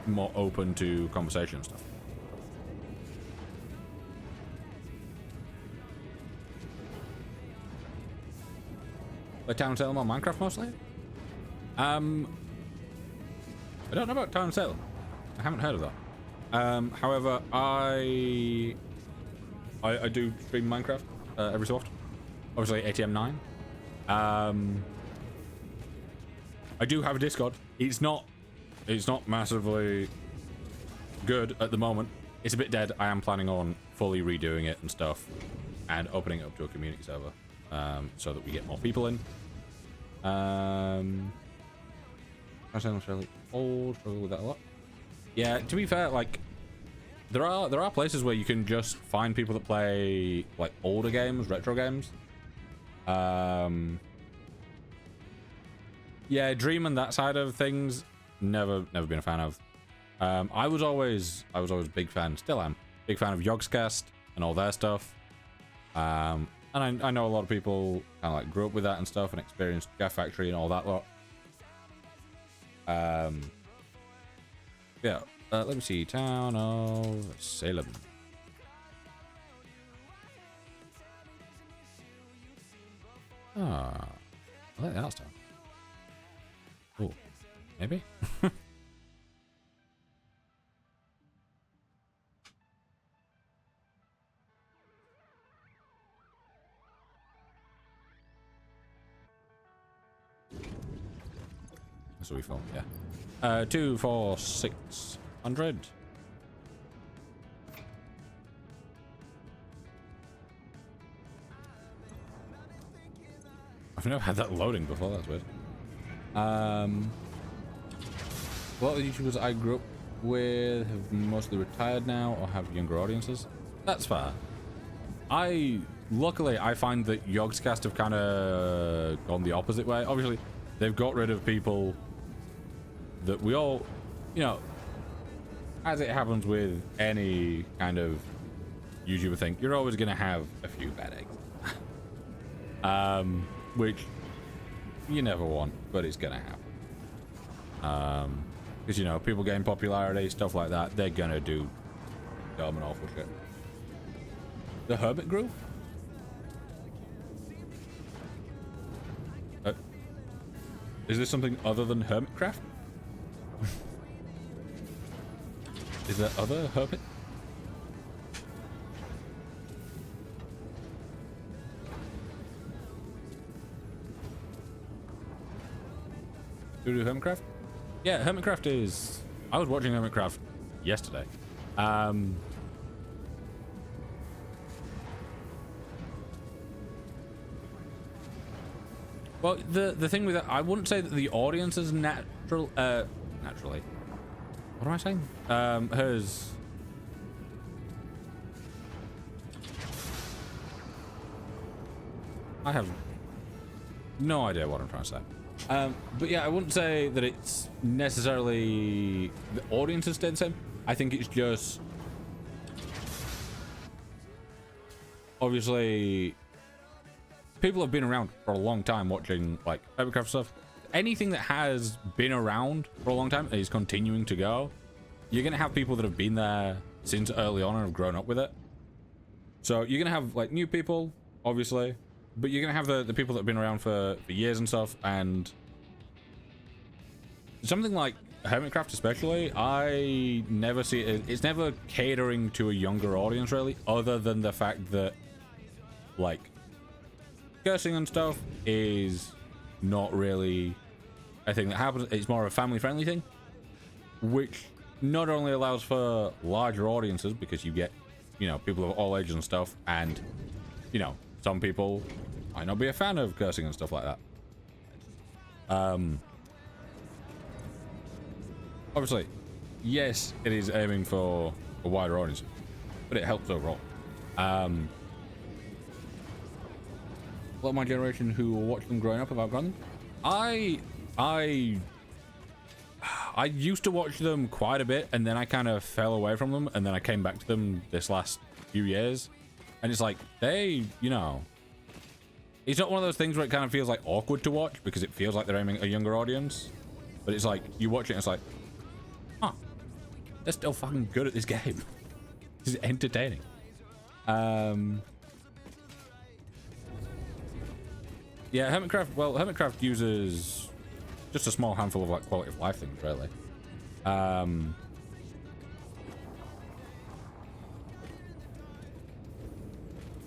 more open to conversation and stuff. Like Town Salem on Minecraft mostly? I don't know about Town Salem. I haven't heard of that. However, I do stream Minecraft every so often. Obviously ATM9. I do have a Discord. It's not massively good at the moment. It's a bit dead. I am planning on fully redoing it and stuff, and opening it up to a community server, so that we get more people in. I struggle with that a lot. Yeah, to be fair, like there are places where you can just find people that play like older games, retro games. Yeah, Dream and that side of things, never been a fan of. I was always a big fan, still am, big fan of Yogscast and all their stuff. And I know a lot of people kind of like grew up with that and stuff and experienced Factory and all that lot. Yeah, let me see, Town of Salem. Ah, I like that stuff. Oh, maybe. That's what we thought, yeah. 2, 4, 600. I've never had that loading before, that's weird. A lot of the YouTubers I grew up with have mostly retired now or have younger audiences. That's fair. Luckily, I find that Yogscast have kind of gone the opposite way. Obviously, they've got rid of people that we all, you know, as it happens with any kind of YouTuber thing, you're always going to have a few bad eggs. Which you never want, but it's going to happen. Because, you know, people getting popularity, stuff like that, they're going to do dumb and awful shit. The Hermit Grove? Is this something other than Hermitcraft? Is there other Hermit? Do we do Hermitcraft? Yeah, Hermitcraft is... I was watching Hermitcraft yesterday. Well, the thing with that, I wouldn't say that the audience is naturally. What am I saying? Has. I have no idea what I'm trying to say. But yeah, I wouldn't say that it's necessarily the audience has stayed the same. I think it's just obviously people have been around for a long time watching like Hermitcraft stuff. Anything that has been around for a long time and is continuing to go, you're gonna have people that have been there since early on and have grown up with it. So you're gonna have like new people, obviously, but you're gonna have the people that have been around for years and stuff. And something like Hermitcraft especially, I never see it, it's never catering to a younger audience really, other than the fact that like cursing and stuff is not really a thing that happens. It's more of a family friendly thing, which not only allows for larger audiences because you get, you know, people of all ages and stuff, and you know, some people might not be a fan of cursing and stuff like that. Obviously, yes, it is aiming for a wider audience, but it helps overall. A lot of my generation who watched them growing up have outgrown them. I used to watch them quite a bit, and then I kind of fell away from them, and then I came back to them this last few years, and it's like they, you know, it's not one of those things where it kind of feels like awkward to watch because it feels like they're aiming a younger audience, but it's like you watch it and it's like, huh, they're still fucking good at this game. This is entertaining. Yeah, Hermitcraft, well, Hermitcraft uses just a small handful of like quality of life things, really.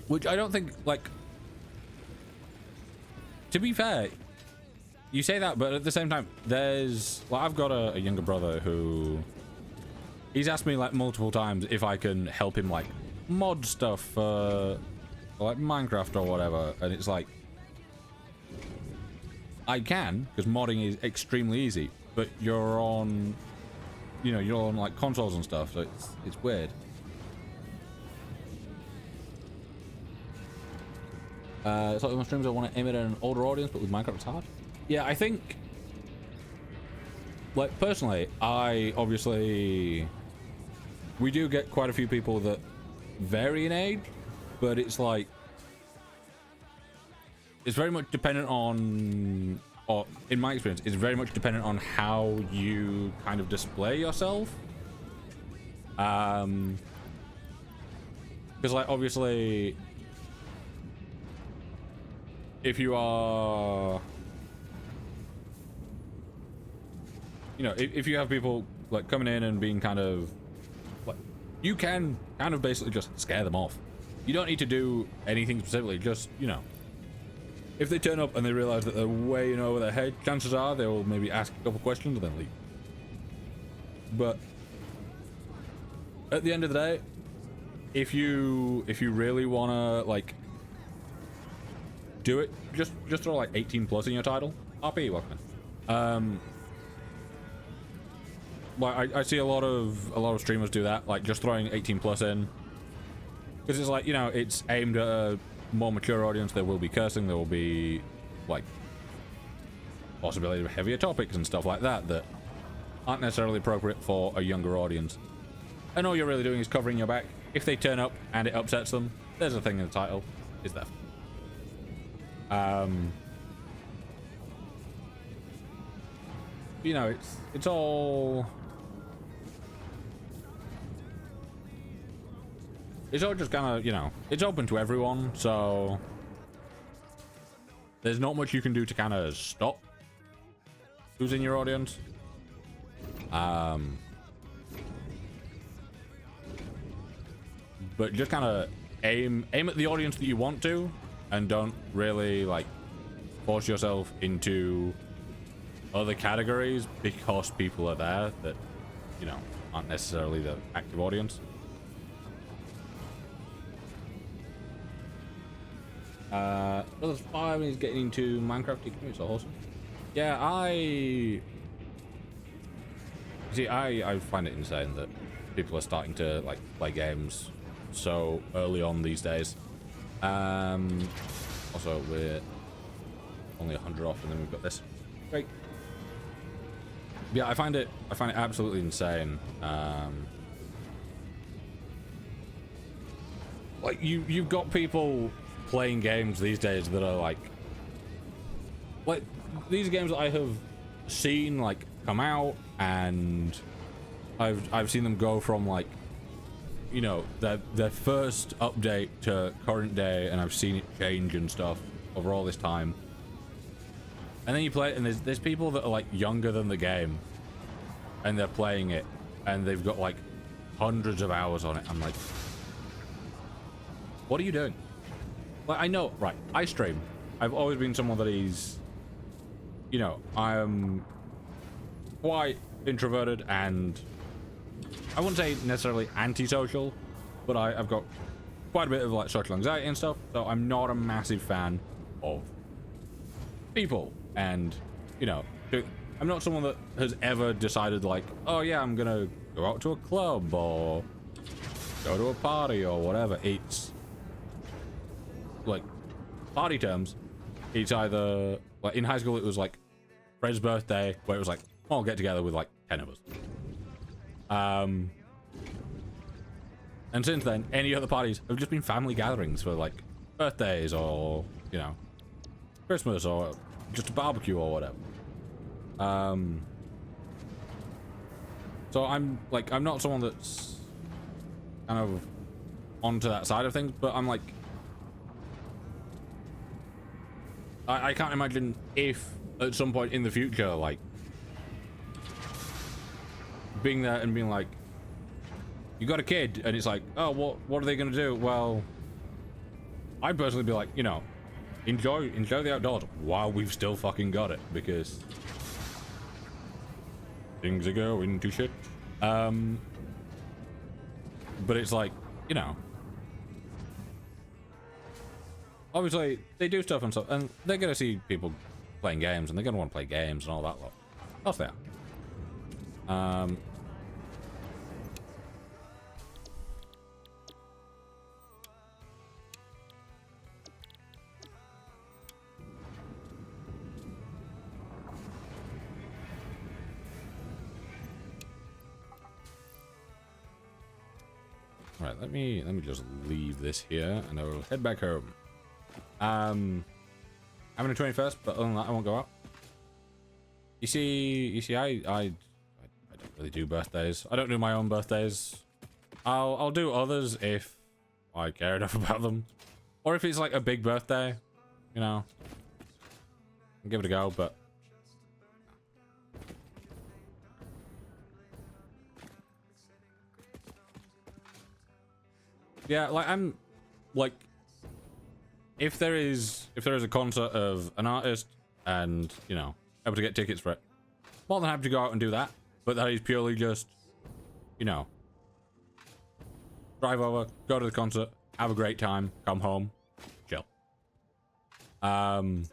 Which I don't think, like, to be fair, you say that, but at the same time, there's, well, I've got a younger brother who, he's asked me like multiple times if I can help him like mod stuff for like Minecraft or whatever, and it's like, I can, because modding is extremely easy, but you're on, you know, you're on like consoles and stuff, so it's weird. It's like with my streams, I want to aim it at an older audience, but with Minecraft it's hard. Yeah, I think like personally, I obviously we do get quite a few people that vary in age, but it's like it's very much dependent on, or in my experience, it's very much dependent on how you kind of display yourself. Because like obviously, if you are, you know, if you have people like coming in and being kind of like, you can kind of basically just scare them off. You don't need to do anything specifically, just, you know, if they turn up and they realize that they're way in over their head, chances are they will maybe ask a couple questions and then leave. But at the end of the day, if you really wanna like do it, just throw like 18 plus in your title. RP, welcome. Like I see a lot of streamers do that, like just throwing 18 plus in, because it's like, you know, it's aimed at a more mature audience. There will be cursing, there will be like possibility of heavier topics and stuff like that that aren't necessarily appropriate for a younger audience. And all you're really doing is covering your back. If they turn up and it upsets them, there's a thing in the title. Is there? You know, it's all just kind of, you know, it's open to everyone, so there's not much you can do to kind of stop who's in your audience. But just kind of aim at the audience that you want to, and don't really like force yourself into other categories because people are there that, you know, aren't necessarily the active audience. Brothers 5 is getting into Minecraft. It's awesome. Yeah, I find it insane that people are starting to like play games so early on these days. Also, we're only 100 off, and then we've got this. Great. Yeah, I find it absolutely insane. Like you've got people playing games these days that are like these games that I have seen like come out, and I've seen them go from like, you know, their first update to current day, and I've seen it change and stuff over all this time. And then you play it, and there's people that are like younger than the game, and they're playing it, and they've got like hundreds of hours on it. I'm like, what are you doing? Like, I know, right? I stream. I've always been someone that is, you know, I'm quite introverted, and I wouldn't say necessarily antisocial, but I've got quite a bit of like social anxiety and stuff, so I'm not a massive fan of people. And, you know, I'm not someone that has ever decided like, oh yeah, I'm gonna go out to a club or go to a party or whatever. It's like, party terms, it's either like in high school it was like Fred's birthday, where it was like, oh, I'll get together with like 10 of us. And since then, any other parties have just been family gatherings for like birthdays or, you know, Christmas or just a barbecue or whatever. So I'm not someone that's kind of onto that side of things, but I'm like, I can't imagine if at some point in the future, like, being there and being like, you got a kid, and it's like, oh, what are they gonna do? Well, I'd personally be like, you know, enjoy the outdoors while we've still fucking got it, because things are going to shit. But it's like, you know, obviously they do stuff and stuff, and they're gonna see people playing games, and they're gonna want to play games and all that lot. That's there. All right, let me just leave this here, and I will head back home. Having a 21st, but other than that, I won't go out. You see, I don't really do birthdays. I don't do my own birthdays. I'll do others if I care enough about them, or if it's like a big birthday, you know. I'll give it a go, but. Yeah, like I'm, like, if there is a concert of an artist and, you know, able to get tickets for it, more than happy to go out and do that. But that is purely just, you know, drive over, go to the concert, have a great time, come home, chill. But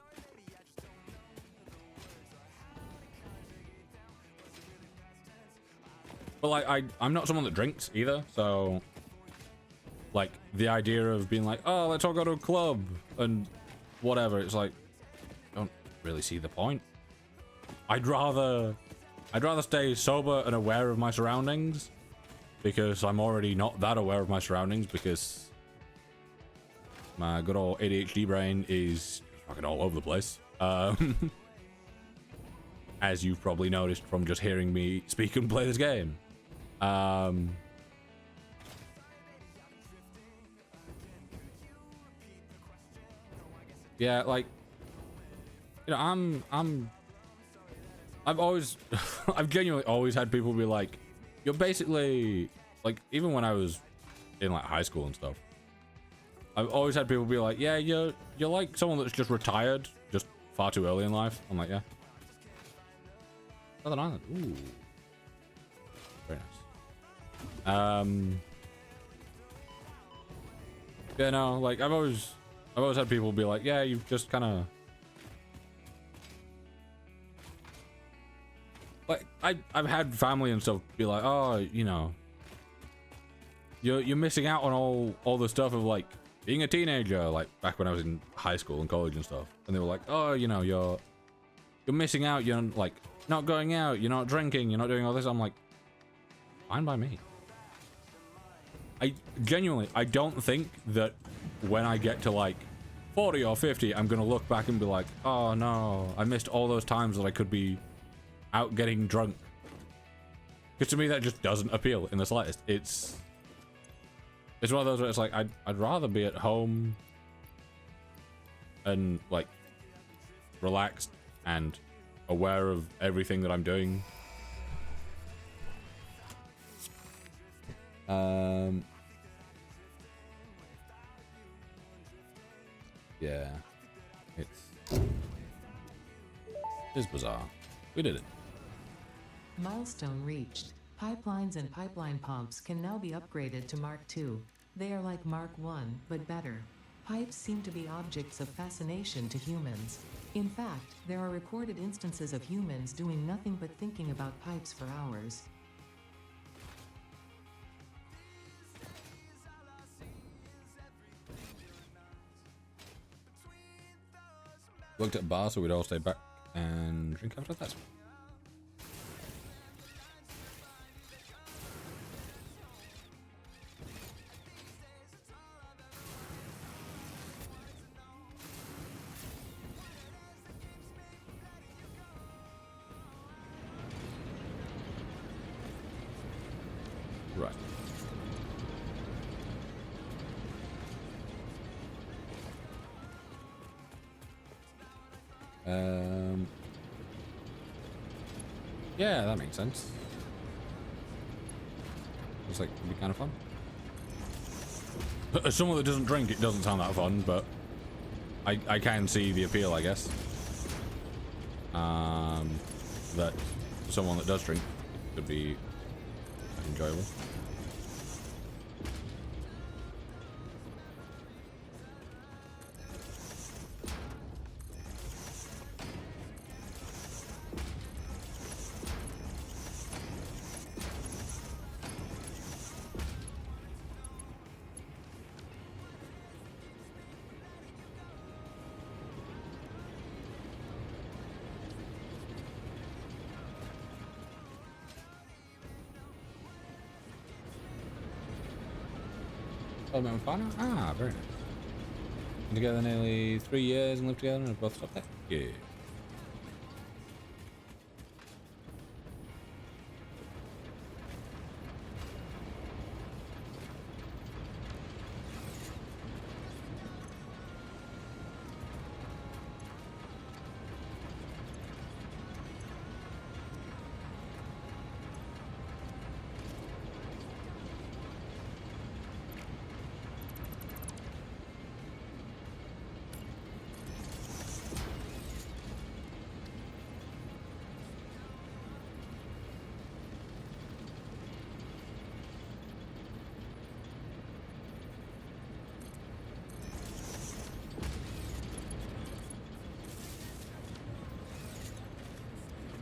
like I'm not someone that drinks either, so like the idea of being like, oh, let's all go to a club and whatever, it's like, I don't really see the point. I'd rather stay sober and aware of my surroundings, because I'm already not that aware of my surroundings because my good old ADHD brain is fucking all over the place. As you've probably noticed from just hearing me speak and play this game. Yeah, like, you know, I've always, I've genuinely always had people be like, you're basically, like, even when I was in like high school and stuff, I've always had people be like, yeah, you're like someone that's just retired, just far too early in life. I'm like, yeah. Southern Island, ooh, very nice. Yeah, no, like I've always had people be like, yeah, you've just kind of, like, I've had family and stuff be like, oh, you know, you're missing out on all the stuff of like being a teenager, like back when I was in high school and college and stuff, and they were like, oh, you know, you're missing out, you're like not going out, you're not drinking, you're not doing all this. I'm like, fine by me. I genuinely, I don't think that when I get to like 40 or 50, I'm gonna look back and be like, oh no, I missed all those times that I could be out getting drunk. Because to me, that just doesn't appeal in the slightest. It's one of those where it's like, I'd rather be at home and like relaxed and aware of everything that I'm doing. Yeah, it's bizarre. We did it. Milestone reached. Pipelines and pipeline pumps can now be upgraded to Mark II. They are like Mark I, but better. Pipes seem to be objects of fascination to humans. In fact, there are recorded instances of humans doing nothing but thinking about pipes for hours. Looked at a bar, so we'd all stay back and drink after that. Right. Yeah, that makes sense. Looks like it'd be kind of fun. As someone that doesn't drink, it doesn't sound that fun, but I can see the appeal, I guess. That someone that does drink could be enjoyable. Oh, met my partner? Ah, very nice. Been together nearly 3 years and lived together and have both stopped there. Yeah.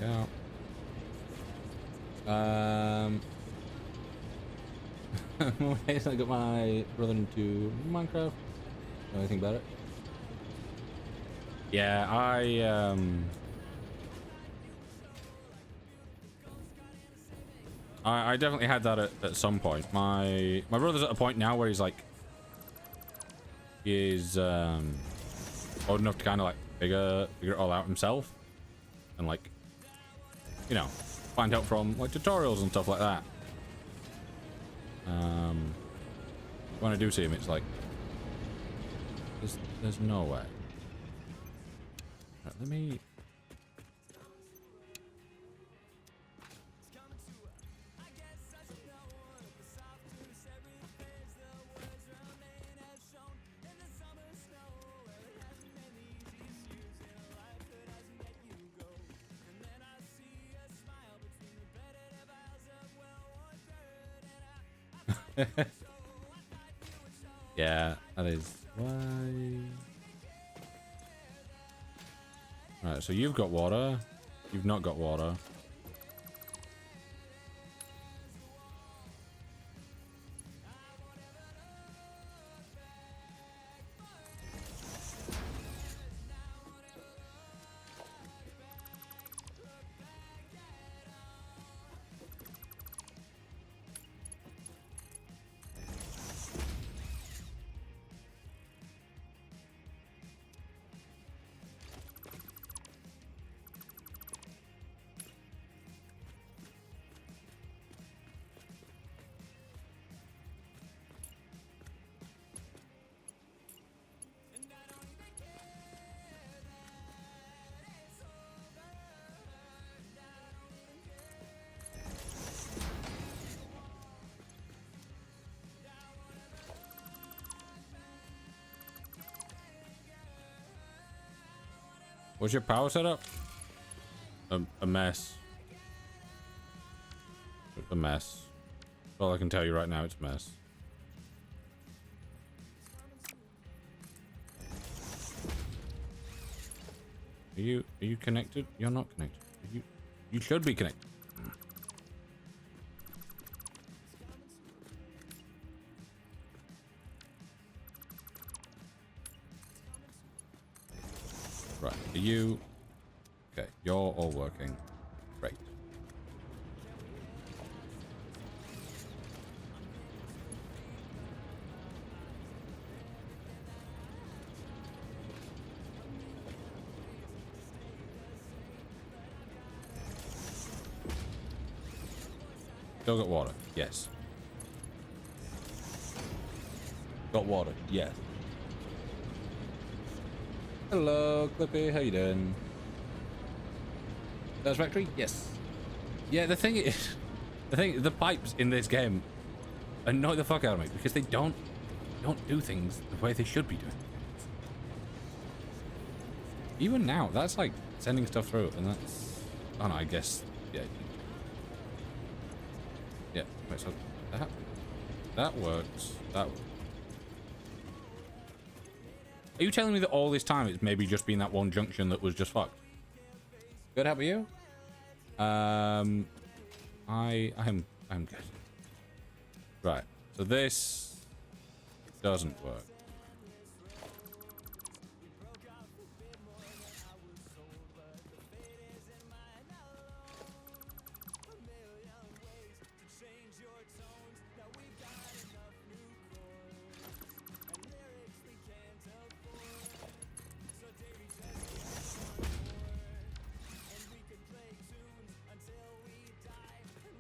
Yeah. I got my brother into Minecraft. Know anything about it? Yeah, I definitely had that at some point. My brother's at a point now where he's like, he is old enough to kind of like figure it all out himself, and like, you know, find help from like tutorials and stuff like that. When I do see him, it's like, there's no way. Right, let me. Yeah, that is why. Right, so you've got water. You've not got water. What's your power setup? A mess. A mess. That's all I can tell you right now. It's a mess. Are you connected? You're not connected. You should be connected. Right. Are you? Okay. You're all working. Great. Still got water. Yes. Got water. Yes. Hello, Clippy. How you doing? Satisfactory? Yes. Yeah, the thing is, the pipes in this game annoy the fuck out of me because they don't do things the way they should be doing. Even now, that's like sending stuff through, and that's, oh no, I guess, yeah. Yeah, wait, so that works. That works. Are you telling me that all this time it's maybe just been that one junction that was just fucked? Good, how about you? I'm good. Right, so this doesn't work.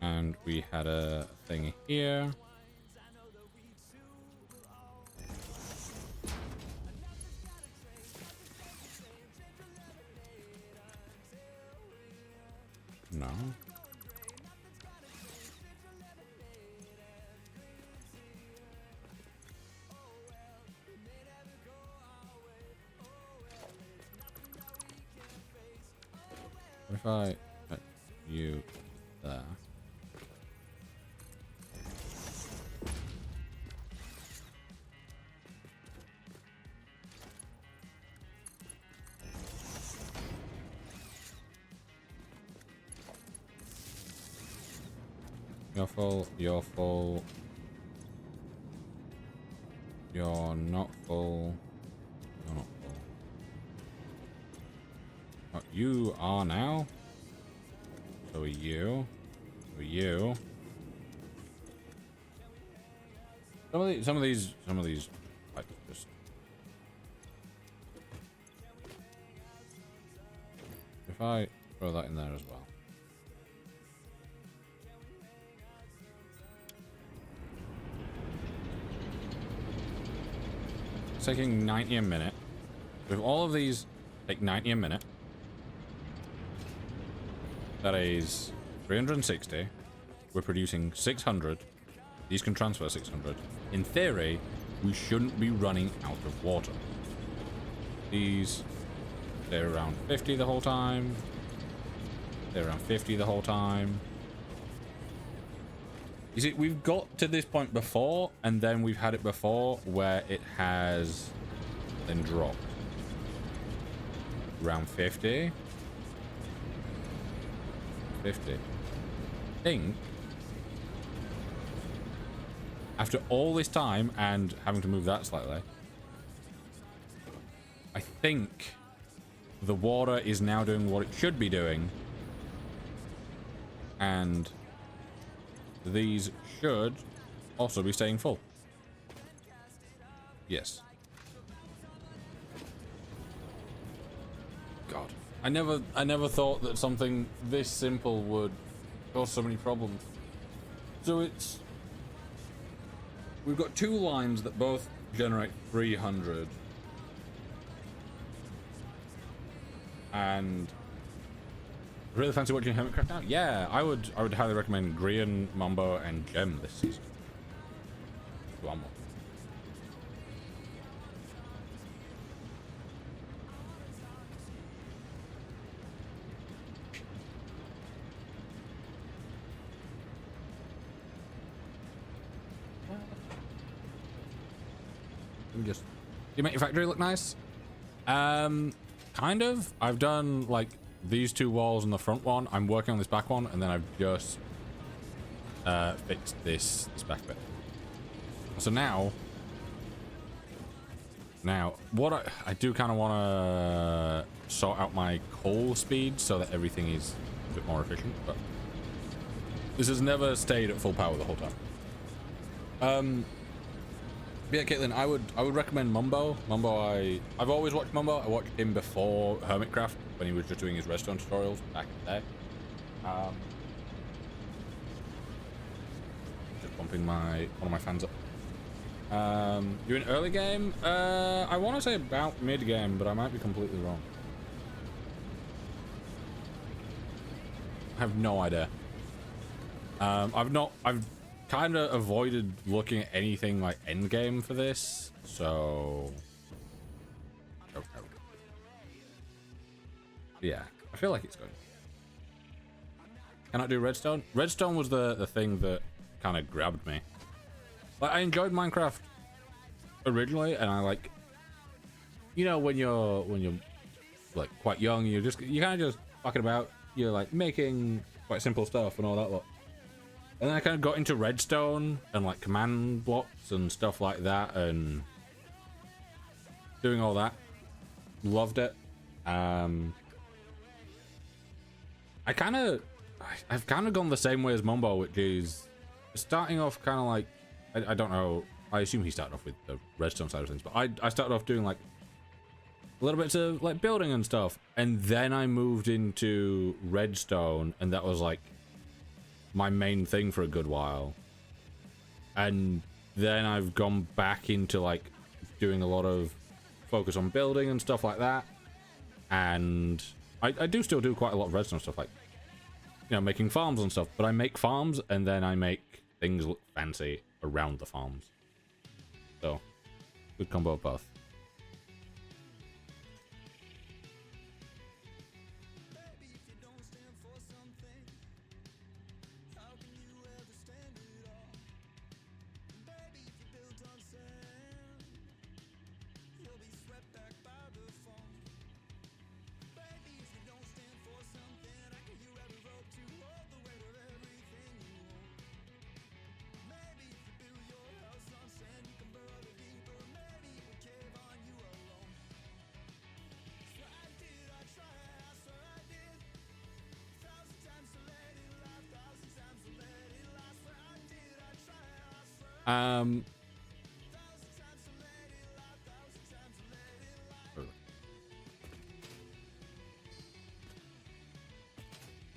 And we had a thing here. No. What if I put you there? You're full, you're full. You're not full. You're not full. Oh, you are now. So are you. So are you. Some of these, like, just. If I throw that in there as well. It's taking 90 a minute. With all of these, take 90 a minute. That is 360. We're producing 600. These can transfer 600. In theory, we shouldn't be running out of water. These, they're around 50 the whole time. They're around 50 the whole time. You see, we've got to this point before, and then we've had it before where it has then dropped. Around 50. 50. I think after all this time and having to move that slightly, I think the water is now doing what it should be doing, and these should also be staying full. Yes. God. I never thought that something this simple would cause so many problems. So it's... We've got two lines that both generate 300. And... Really fancy watching Hermitcraft now? Yeah, I would highly recommend Grian, Mumbo, and Gem this season. One more. Just... Do you make your factory look nice? Kind of. I've done like these two walls and the front one. I'm working on this back one, and then I've just fixed this back bit. So now what I do kind of want to sort out my coal speed so that everything is a bit more efficient, but this has never stayed at full power the whole time. Yeah, Caitlin, I would recommend Mumbo. I've always watched Mumbo. I watched him before Hermitcraft when he was just doing his redstone tutorials back in the day. Just bumping one of my fans up. You're in early game? I want to say about mid game, but I might be completely wrong. I have no idea. I've kind of avoided looking at anything like end game for this, so yeah, I feel like it's going. Can I do redstone? Redstone was the thing that kind of grabbed me. Like, I enjoyed Minecraft originally, and I like, you know, when you're like quite young, you kind of just fucking about, you're like making quite simple stuff and all that lot. And then I kind of got into redstone and like command blocks and stuff like that, and doing all that. Loved it. I've kind of gone the same way as Mumbo, which is starting off kind of like, I don't know, I assume he started off with the redstone side of things, but I started off doing like a little bit of like building and stuff, and then I moved into redstone, and that was like my main thing for a good while. And then I've gone back into like doing a lot of focus on building and stuff like that. And I do still do quite a lot of redstone stuff, like, you know, making farms and stuff. But I make farms and then I make things look fancy around the farms. So, good combo of both.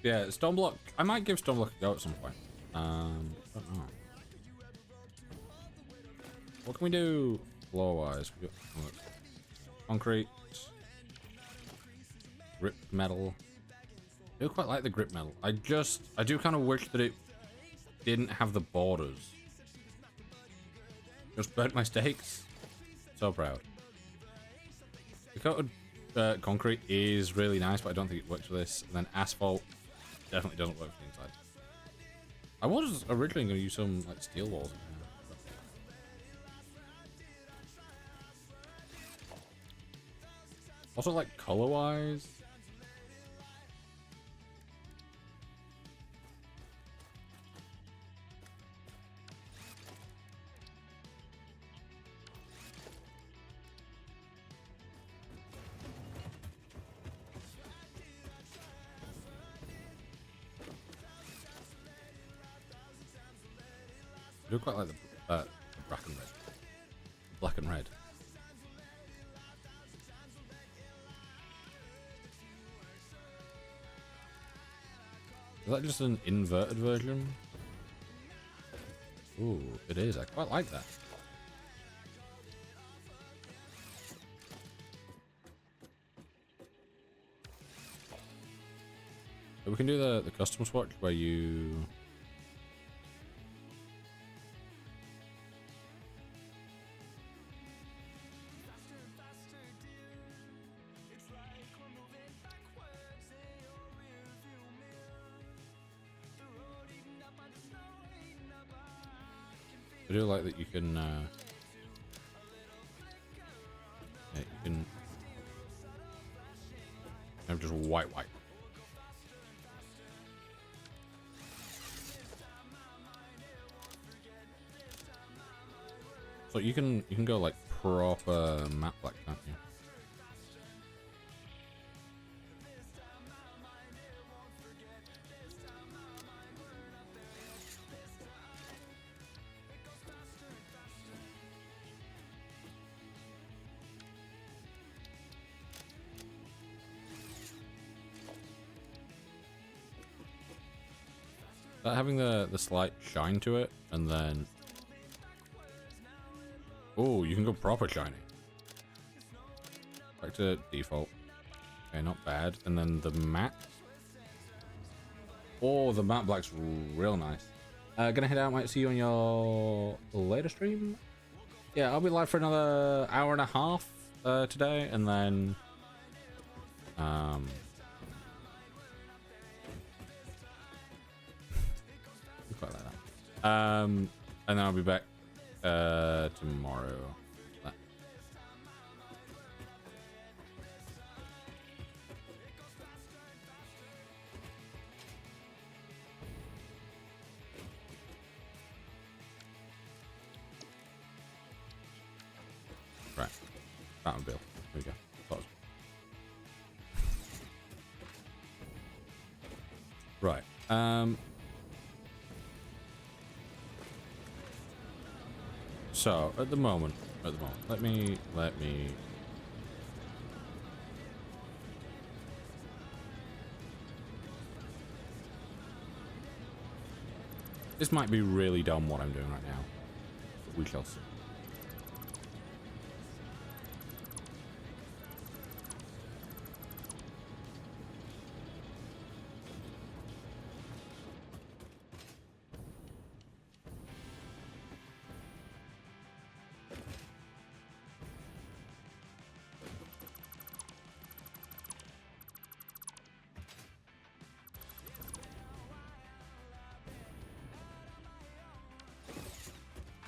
Yeah, Stoneblock. I might give Stoneblock a go at some point. Don't know. What can we do floor-wise? We got concrete, grip metal. I do quite like the grip metal. I do kind of wish that it didn't have the borders. Just burnt my steaks. So proud. The coated concrete is really nice, but I don't think it works for this. And then asphalt definitely doesn't work for the inside. I was originally going to use some like steel walls in here. Also, like color-wise, I do quite like the black and red. Black and red. Is that just an inverted version? Ooh, it is. I quite like that. So we can do the custom swatch where you... I do like that you can, yeah, you can have just white. So you can go like proper matte black, can't you? Having the slight shine to it, and then oh, you can go proper shiny. Back to default. Okay, not bad. And then the matte. Oh, the matte black's real nice. Gonna head out. Might see you on your later stream. Yeah, I'll be live for another hour and a half today, and then quite like that. And then I'll be back tomorrow. Right. Batmobile. Here we go. Pause. Right. So at the moment, let me. This might be really dumb what I'm doing right now. But we shall see.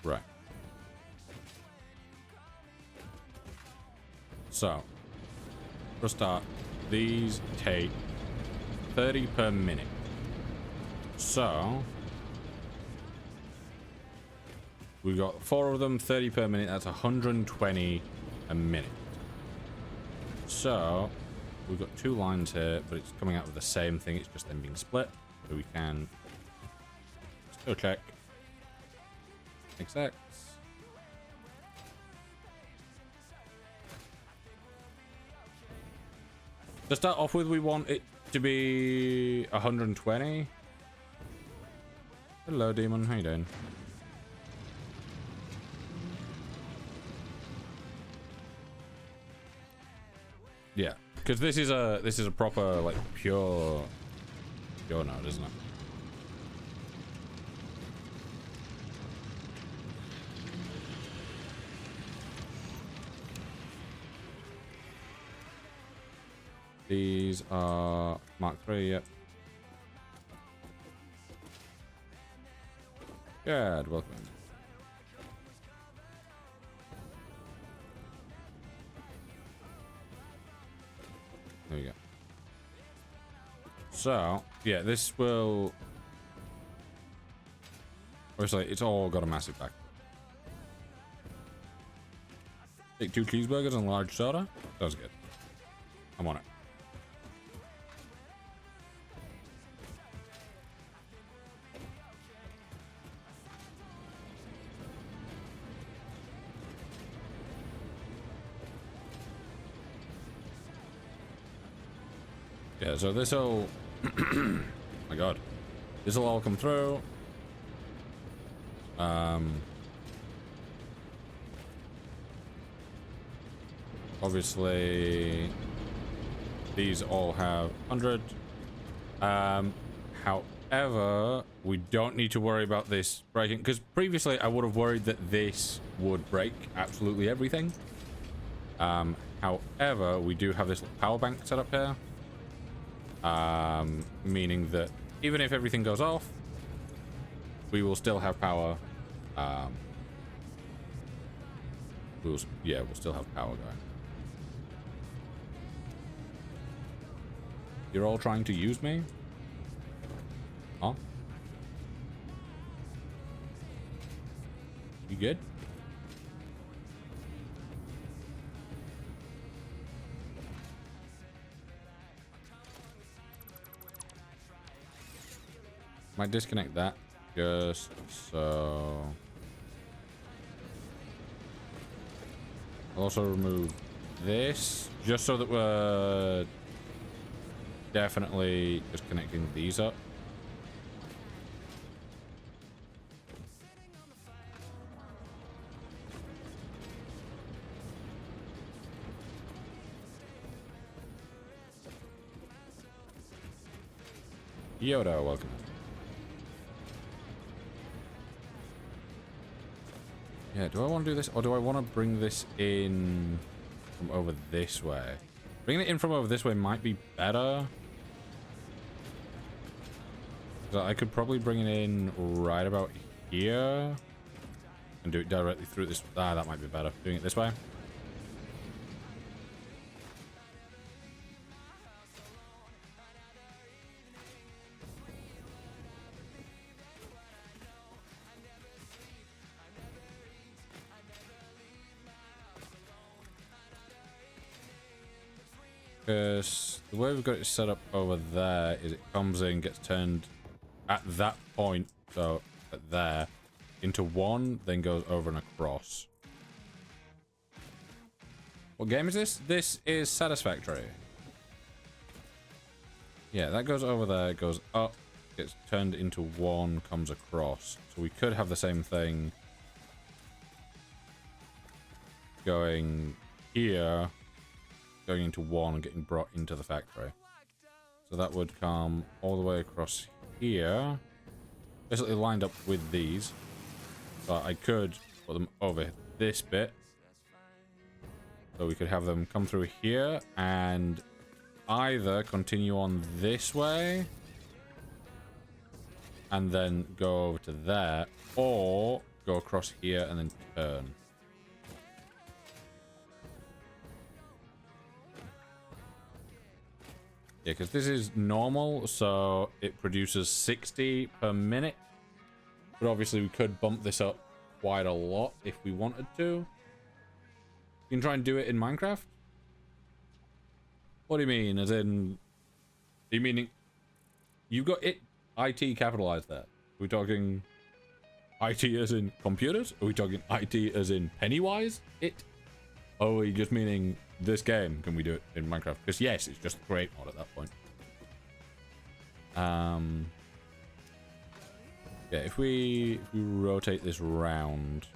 Right. So, for a start, these take 30 per minute. So, we got 4 of them, 30 per minute. That's 120 a minute. So, we've got 2 lines here, but it's coming out with the same thing. It's just them being split. So we can still check. XX. To start off with, we want it to be 120. Hello, demon. How you doing? Yeah, because this is a proper like pure node, isn't it? These are Mark III, yep. Good, welcome. There we go. So, yeah, this will... Obviously, it's all got a massive back. Take 2 cheeseburgers and a large soda. Sounds good. I'm on it. Yeah, so this'll... my god. This'll all come through. Obviously, these all have 100. However, we don't need to worry about this breaking, because previously I would have worried that this would break absolutely everything. However, we do have this power bank set up here. Meaning that even if everything goes off, we will still have power. We'll still have power going. You're all trying to use me? Huh? You good? Might disconnect that just so. I'll also remove this just so that we're definitely just connecting these up. Yoda, welcome. Yeah, do I want to do this, or do I want to bring this in from over this way? Bringing it in from over this way might be better. So I could probably bring it in right about here and do it directly through this. Ah, that might be better. Doing it this way. Because the way we've got it set up over there is it comes in, gets turned at that point, so at there, into 1, then goes over and across. What game is this? This is Satisfactory. Yeah, that goes over there, goes up, gets turned into one, comes across. So we could have the same thing going here, going into one and getting brought into the factory. So that would come all the way across here. Basically lined up with these. But I could put them over this bit. So we could have them come through here and either continue on this way and then go over to there, or go across here and then turn. Yeah, because this is normal, so it produces 60 per minute. But obviously we could bump this up quite a lot if we wanted to. You can try and do it in Minecraft? What do you mean? As in... Are you meaning... You've got IT capitalized there. Are we talking IT as in computers? Are we talking IT as in Pennywise? Or are we just meaning this game? Can we do it in Minecraft? Because yes, it's just a create mod at that point. Yeah, if we rotate this round,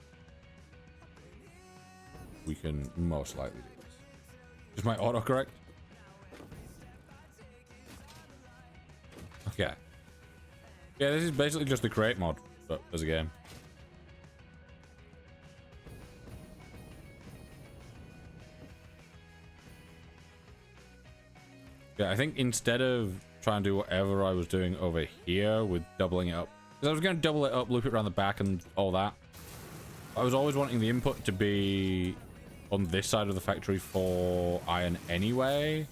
we can most likely do this. Is my autocorrect? Okay. Yeah, this is basically just the create mod, but as a game. Yeah, I think instead of trying to do whatever I was doing over here with doubling it up, because I was going to double it up, loop it around the back and all that. I was always wanting the input to be on this side of the factory for iron anyway.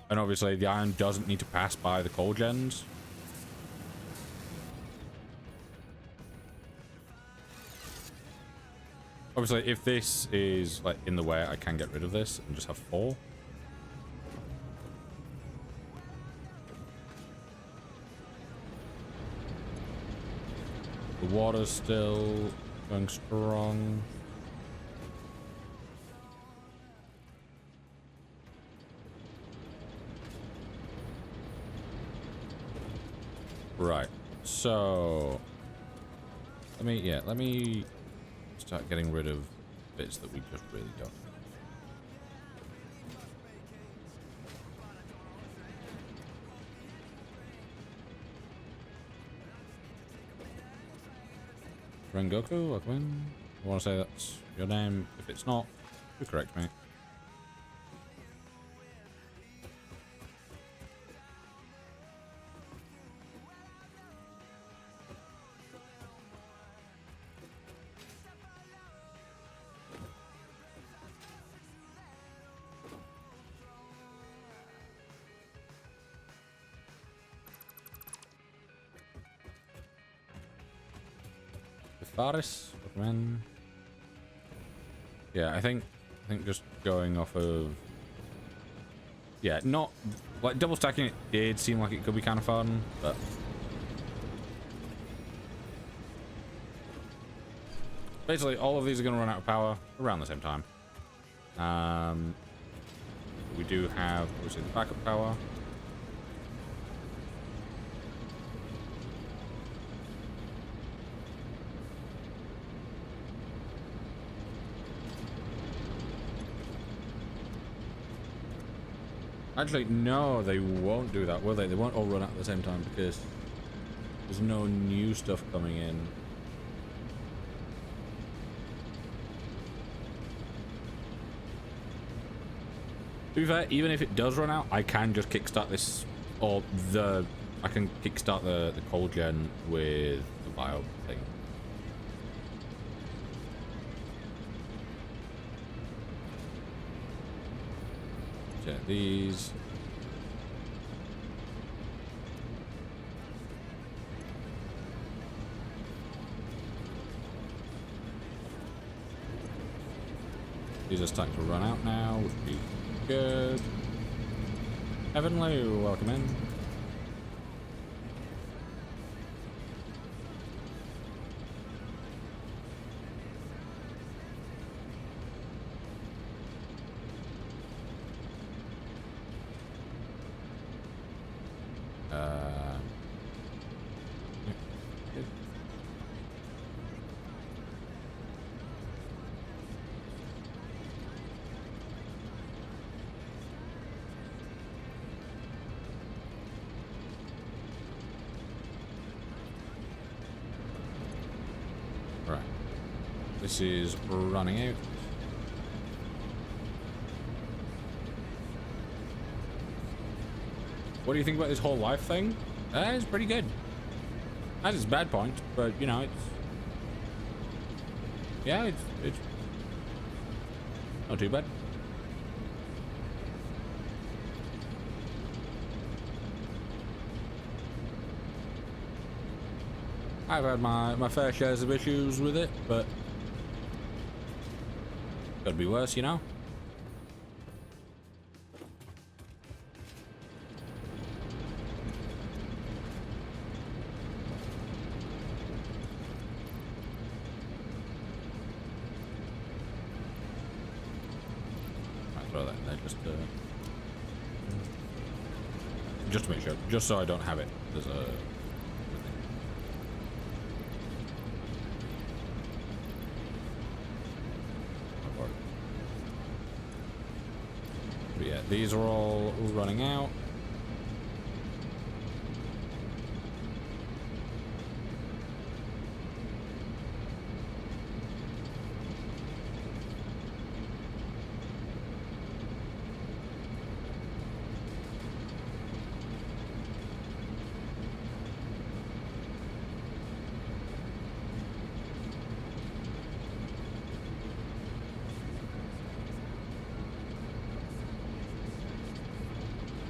And obviously the iron doesn't need to pass by the coal gens. Obviously, if this is like in the way, I can get rid of this and just have 4. The water's still going strong. Right. So let me start getting rid of bits that we just really don't. Rengoku, welcome. I want to say that's your name. If it's not, you correct me. Faris, recommend. Yeah, I think just going off of, yeah, not like double stacking it did seem like it could be kind of fun, but basically all of these are going to run out of power around the same time. We do have obviously the backup power. Actually, no, they won't do that, will they? They won't all run out at the same time because there's no new stuff coming in. To be fair, even if it does run out, I can just kickstart this, or I can kickstart the coal gen with the bio thing. Yeah, these. These are starting to run out now, which would be good. Heavenly, welcome in. Right. This is running out. What do you think about this whole life thing? It's pretty good. Has its bad point, but you know, it's yeah, it's not too bad. I've had my fair shares of issues with it, but could be worse, you know. I'll throw that in there just to make sure, just so I don't have it. There's a but yeah, these are all running out.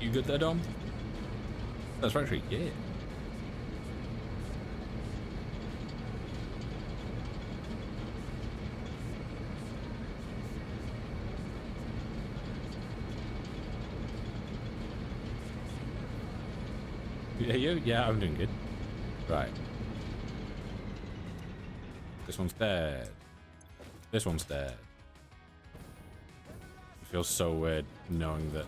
You good there, Dom? Satisfactory, yeah. Yeah, you? Yeah, I'm doing good. Right. This one's dead. This one's dead. It feels so weird knowing that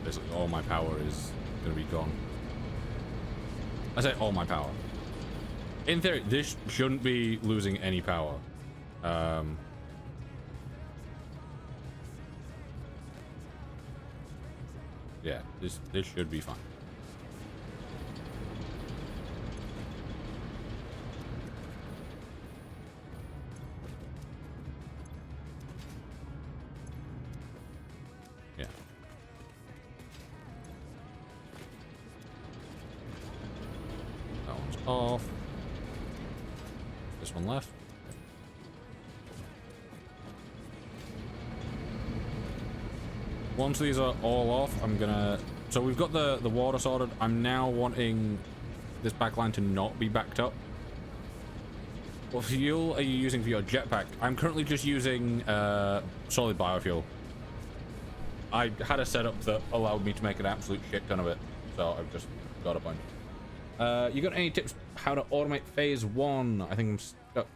basically all my power is gonna be gone. I say all my power. In theory, this shouldn't be losing any power. Yeah, this should be fine. Yeah. That one's off. This one left. Once these are all off, I'm gonna... So we've got the water sorted. I'm now wanting this backline to not be backed up. What fuel are you using for your jetpack? I'm currently just using solid biofuel. I had a setup that allowed me to make an absolute shit ton of it, so I've just got a bunch. You got any tips how to automate phase 1? I think I'm stuck.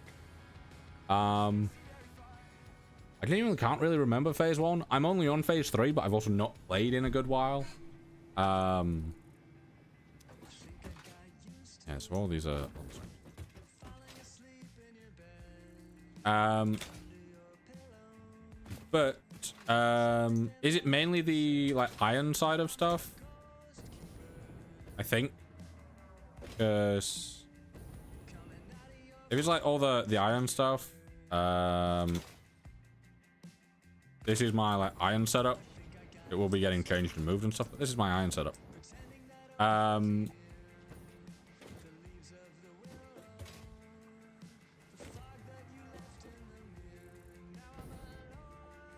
I can't really remember phase 1. I'm only on phase 3, but I've also not played in a good while. Yeah, so all these are... but is it mainly the like iron side of stuff? I think, because if it's like all the iron stuff, this is my like iron setup. It will be getting changed and moved and stuff, but this is my iron setup.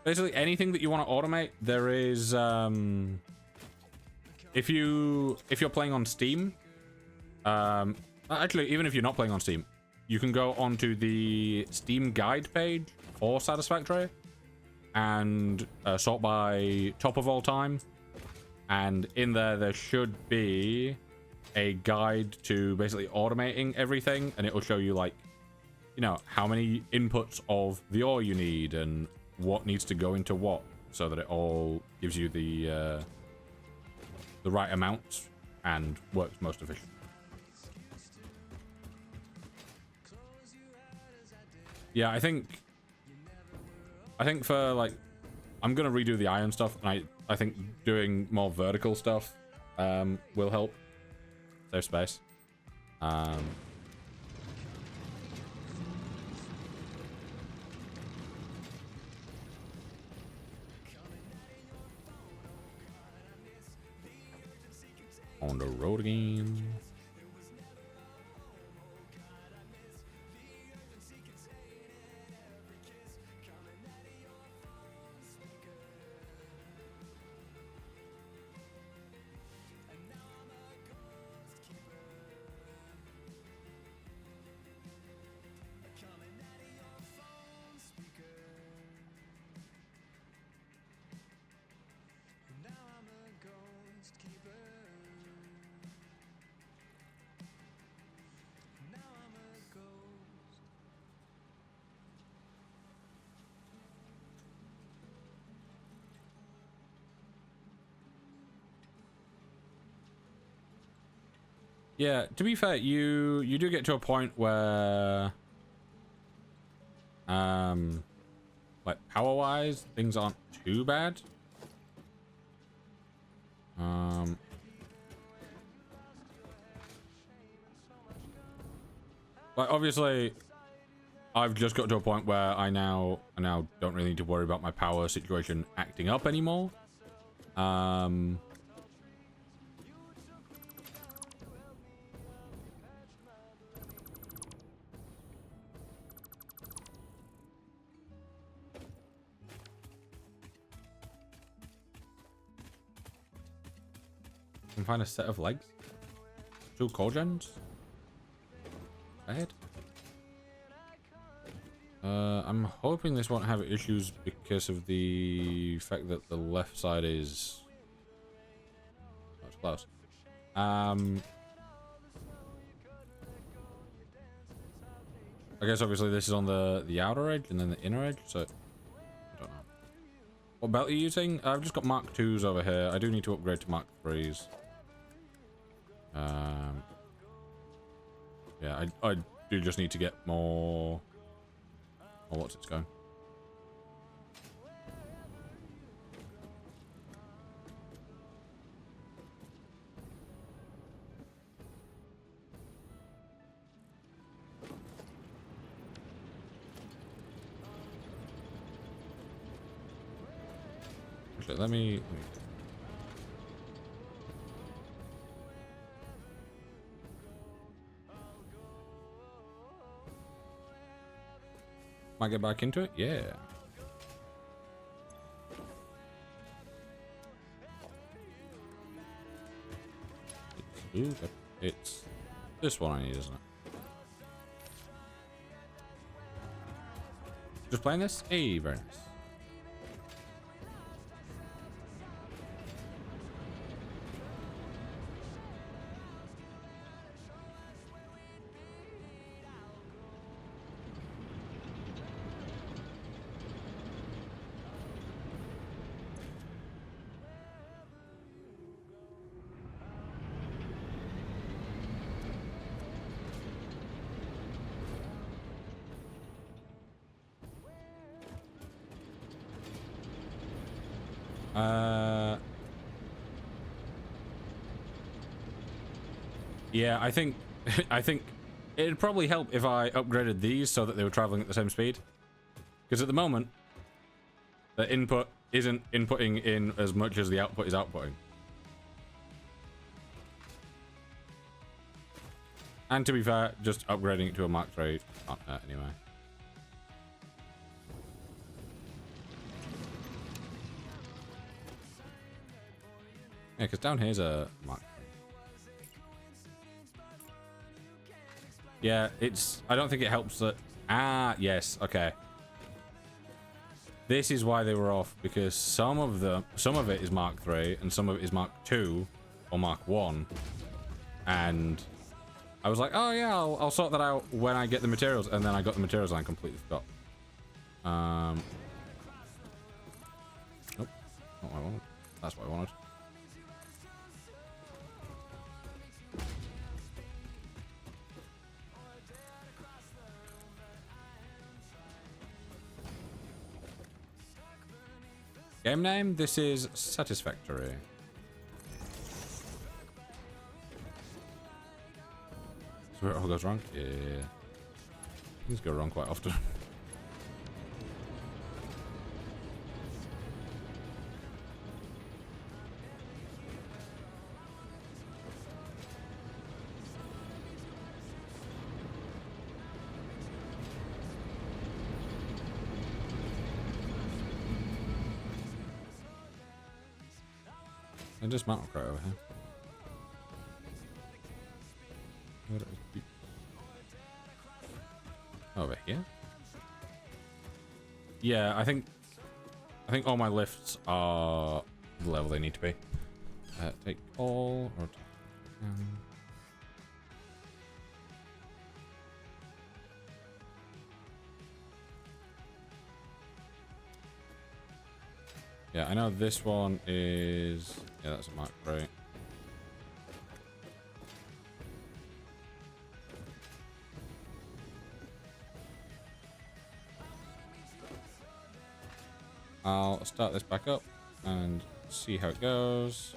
Basically anything that you want to automate, there is if you're playing on Steam, actually even if you're not playing on Steam, you can go onto the Steam guide page for Satisfactory and sort by top of all time, and in there should be a guide to basically automating everything, and it will show you like, you know, how many inputs of the ore you need and what needs to go into what, so that it all gives you the right amount and works most efficient. Yeah, I think for like, I'm gonna redo the iron stuff, and I think doing more vertical stuff will help save space. on the road again. Yeah, to be fair, you do get to a point where like power-wise, things aren't too bad. Like obviously I've just got to a point where I now don't really need to worry about my power situation acting up anymore. Can find a set of legs. 2 cauldrons. Ahead. I'm hoping this won't have issues because of the fact that the left side is not close. I guess obviously this is on the outer edge and then the inner edge, so I don't know. What belt are you using? I've just got Mark 2s over here. I do need to upgrade to Mark 3s. Yeah, I do just need to get more. Oh, what's it's going? Actually, let me might get back into it. Yeah. It's this one I need, isn't it? Just playing this? Hey, very nice. Yeah, I think it'd probably help if I upgraded these so that they were traveling at the same speed. Because at the moment, the input isn't inputting in as much as the output is outputting. And to be fair, just upgrading it to a Mark 3 can't hurt anyway. Yeah, because down here's a Mark 3. Yeah, I don't think it helps that. Ah, yes, okay. This is why they were off, because some of it is Mark 3 and some of it is Mark 2 or Mark 1. And I was like, oh yeah, I'll sort that out when I get the materials, and then I got the materials and I completely forgot. Nope, not what I wanted. That's what I wanted. Game name, this is Satisfactory. Is where it all goes wrong? Yeah. Things go wrong quite often. And just mountain crate over here. Over here? Yeah, I think all my lifts are the level they need to be. Take all or yeah, I know this one is, yeah, that's a mark, right? I'll start this back up and see how it goes.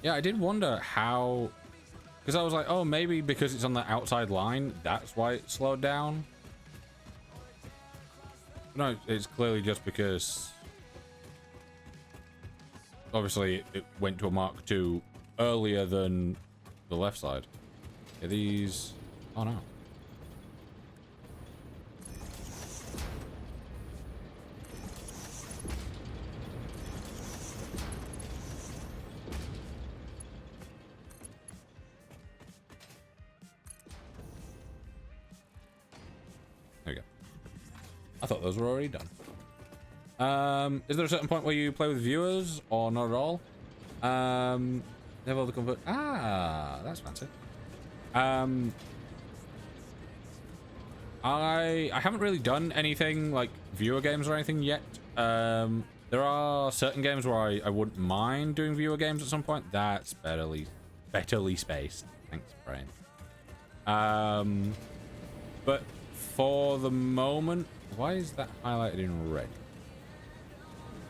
Yeah, I did wonder how, because I was like, oh, maybe because it's on the outside line, that's why it slowed down. No, it's clearly just because obviously it went to a Mark II earlier than the left side. Are these, oh no. There we go. I thought those were already done. Is there a certain point where you play with viewers or not at all? They have all the comfort. Ah, that's fancy. I haven't really done anything like viewer games or anything yet. There are certain games where I wouldn't mind doing viewer games at some point. That's betterly spaced. Thanks, brain. But for the moment, why is that highlighted in red?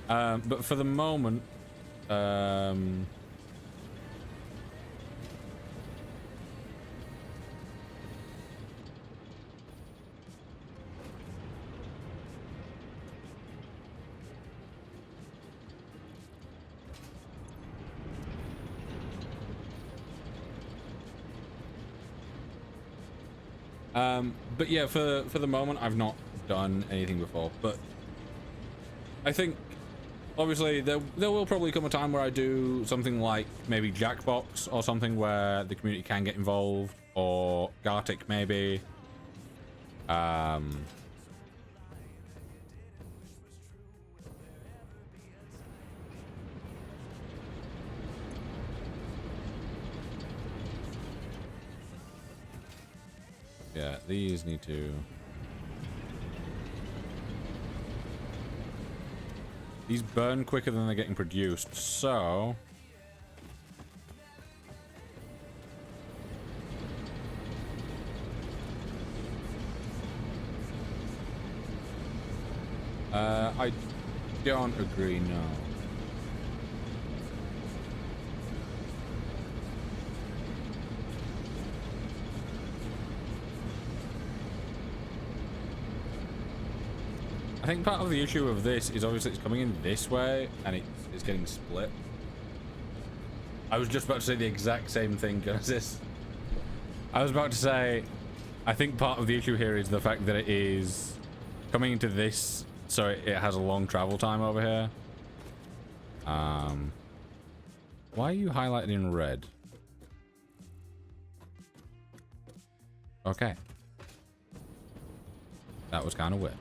But for the moment, but yeah, for the moment, I've not done anything before, but I think obviously there will probably come a time where I do something like maybe Jackbox or something where the community can get involved, or Gartic maybe. Yeah, these need to... These burn quicker than they're getting produced, so... I don't agree, no. I think part of the issue of this is obviously it's coming in this way and it's getting split. I was just about to say the exact same thing, Genesis. I was about to say, I think part of the issue here is the fact that it is coming into this, so it has a long travel time over here. Why are you highlighted in red? Okay. That was kind of weird.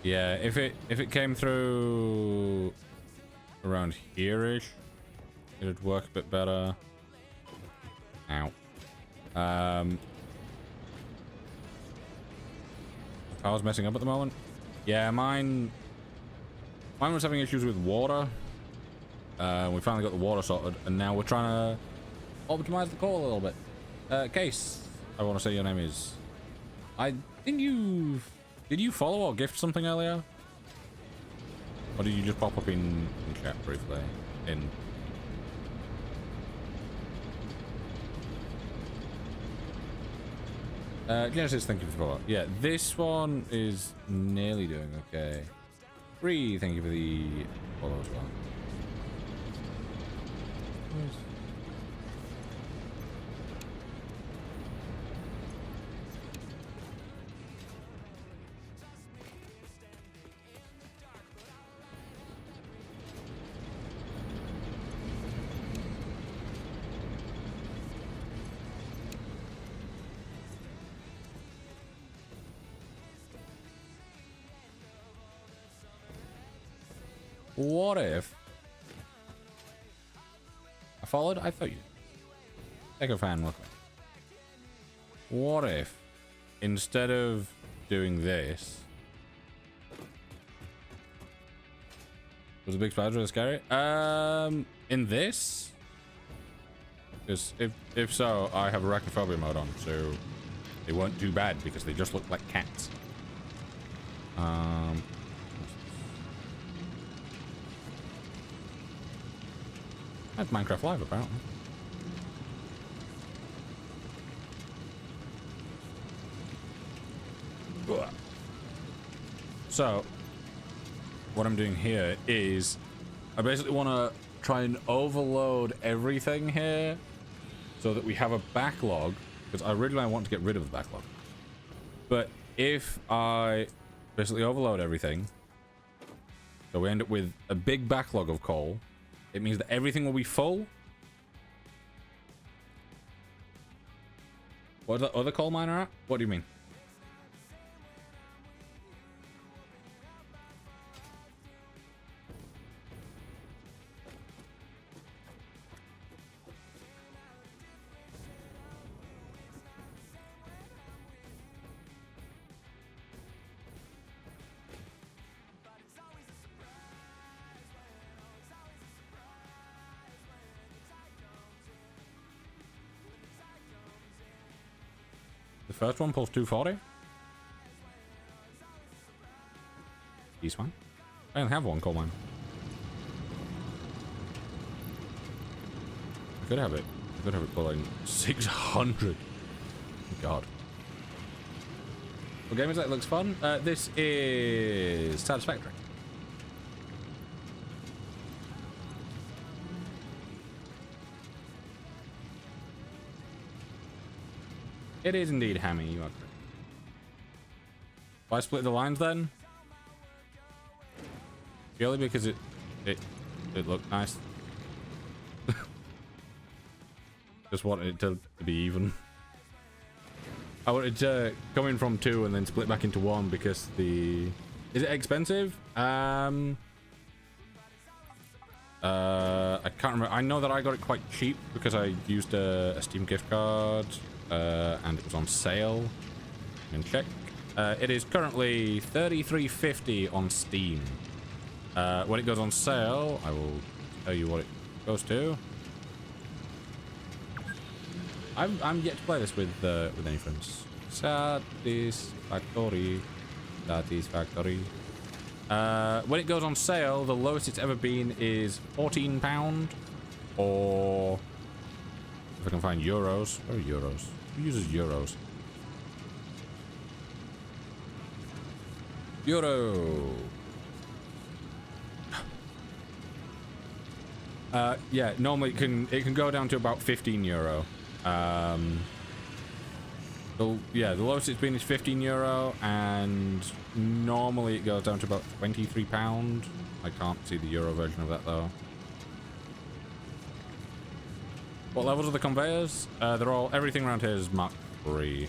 Yeah, if it came through around here-ish, it'd work a bit better. Ow. Power's messing up at the moment. Yeah, mine was having issues with water. We finally got the water sorted, and now we're trying to optimize the call a little bit. Case, I want to say your name is. I think you. Did you follow or gift something earlier? Or did you just pop up in chat briefly? Genesis, thank you for the follow. Yeah, this one is nearly doing okay. Free, thank you for the follow as well. What if I followed? I thought you did. Take a fan, look. What if instead of doing this, was a big spider really scary? In this, because if so, I have arachnophobia mode on, so they weren't too bad because they just look like cats. That's Minecraft Live, apparently. So, what I'm doing here is I basically want to try and overload everything here so that we have a backlog, because I really want to get rid of the backlog. But if I basically overload everything, so we end up with a big backlog of coal, it means that everything will be full. What's the other coal miner at? What do you mean? The first one pulls 240. East one. I only have one coal mine. I could have it. I could have it pulling 600. God. What game is that? It looks fun. This is Satisfactory. It is indeed hammy, you are correct. Why split the lines then? Purely because it looked nice. Just wanted it to be even. I wanted to come in from 2 and then split back into 1 because the... Is it expensive? I can't remember. I know that I got it quite cheap because I used a Steam gift card. And it was on sale. And check. It is currently $33.50 on Steam. When it goes on sale, I will tell you what it goes to. I'm yet to play this with any friends. Satisfactory. Satisfactory. When it goes on sale, the lowest it's ever been is £14, or if I can find euros. Where are euros? Who uses euros? Euro. Yeah, normally it can go down to about €15. The lowest it's been is €15, and normally it goes down to about £23. I can't see the euro version of that though. What levels are the conveyors? They're all, everything around here is Mark 3.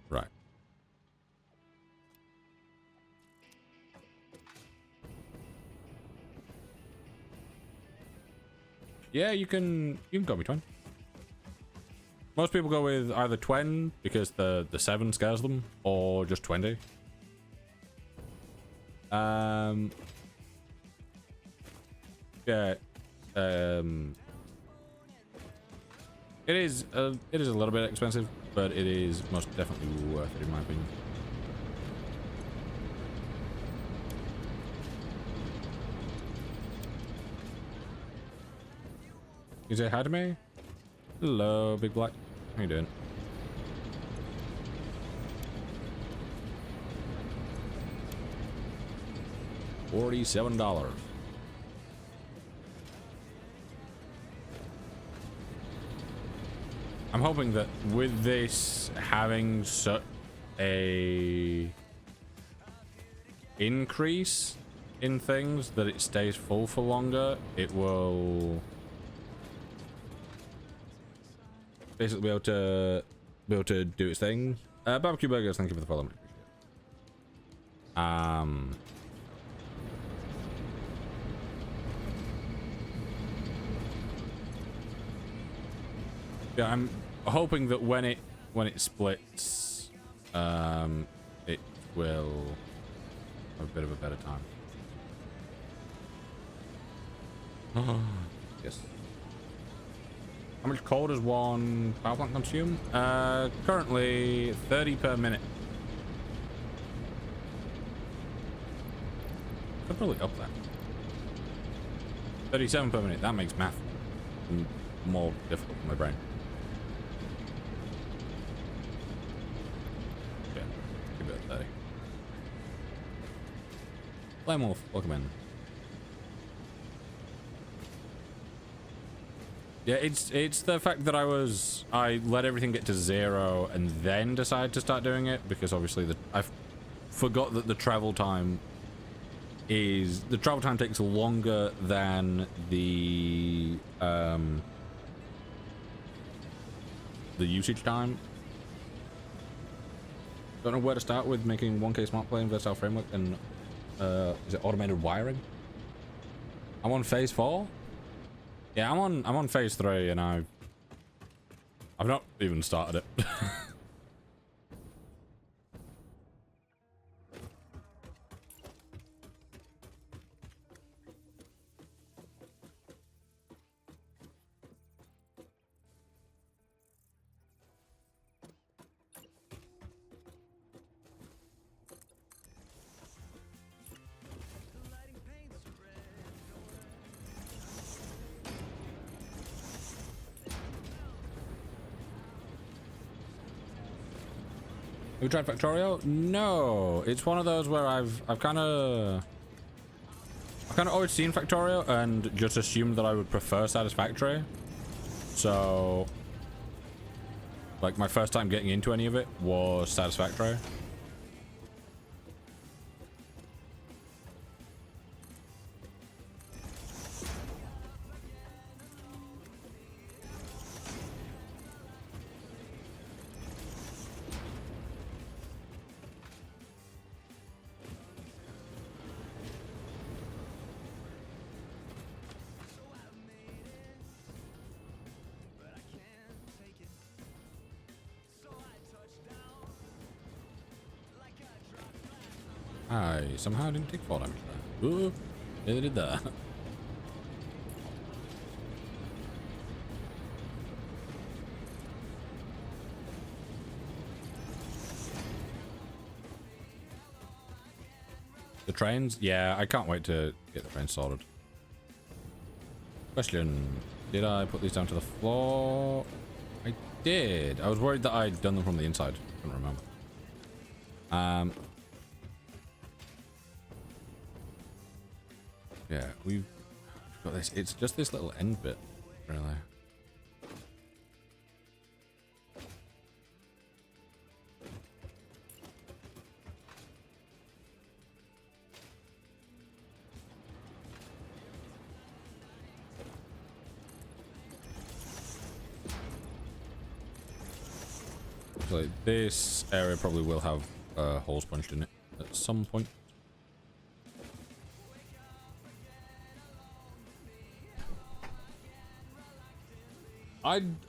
Right. Yeah, you can go between. Most people go with either TWEN because the 7 scares them, or just 20. Yeah. It is a little bit expensive, but it is most definitely worth it in my opinion. You say hi to me? Hello, Big Black. How you doing? $47. I'm hoping that with this having such a increase in things that it stays full for longer, it will basically be able to do its thing. Barbecue Burgers, thank you for the follow. Yeah, I'm hoping that when it splits, it will have a bit of a better time. Yes. How much coal does one power plant consume? Currently 30 per minute. Could probably up that. 37 per minute. That makes math more difficult for my brain. Yeah, give it a 30. Flame Wolf, welcome in. Yeah, it's the fact that I let everything get to 0 and then decide to start doing it, because obviously I forgot that the travel time takes longer than the usage time. Don't know where to start with making 1K smart plane versatile framework and is it automated wiring? I'm on phase 4. Yeah, I'm on phase 3 and I've not even started it. Have you tried Factorio? No, it's one of those where I've kind of always seen Factorio and just assumed that I would prefer Satisfactory. So, like, my first time getting into any of it was Satisfactory. I somehow didn't take fall damage there. Ooh, neither did that. The trains? Yeah, I can't wait to get the trains sorted. Question. Did I put these down to the floor? I did. I was worried that I'd done them from the inside. Couldn't remember. Yeah, we've got this. It's just this little end bit, really. So like, this area probably will have holes punched in it at some point.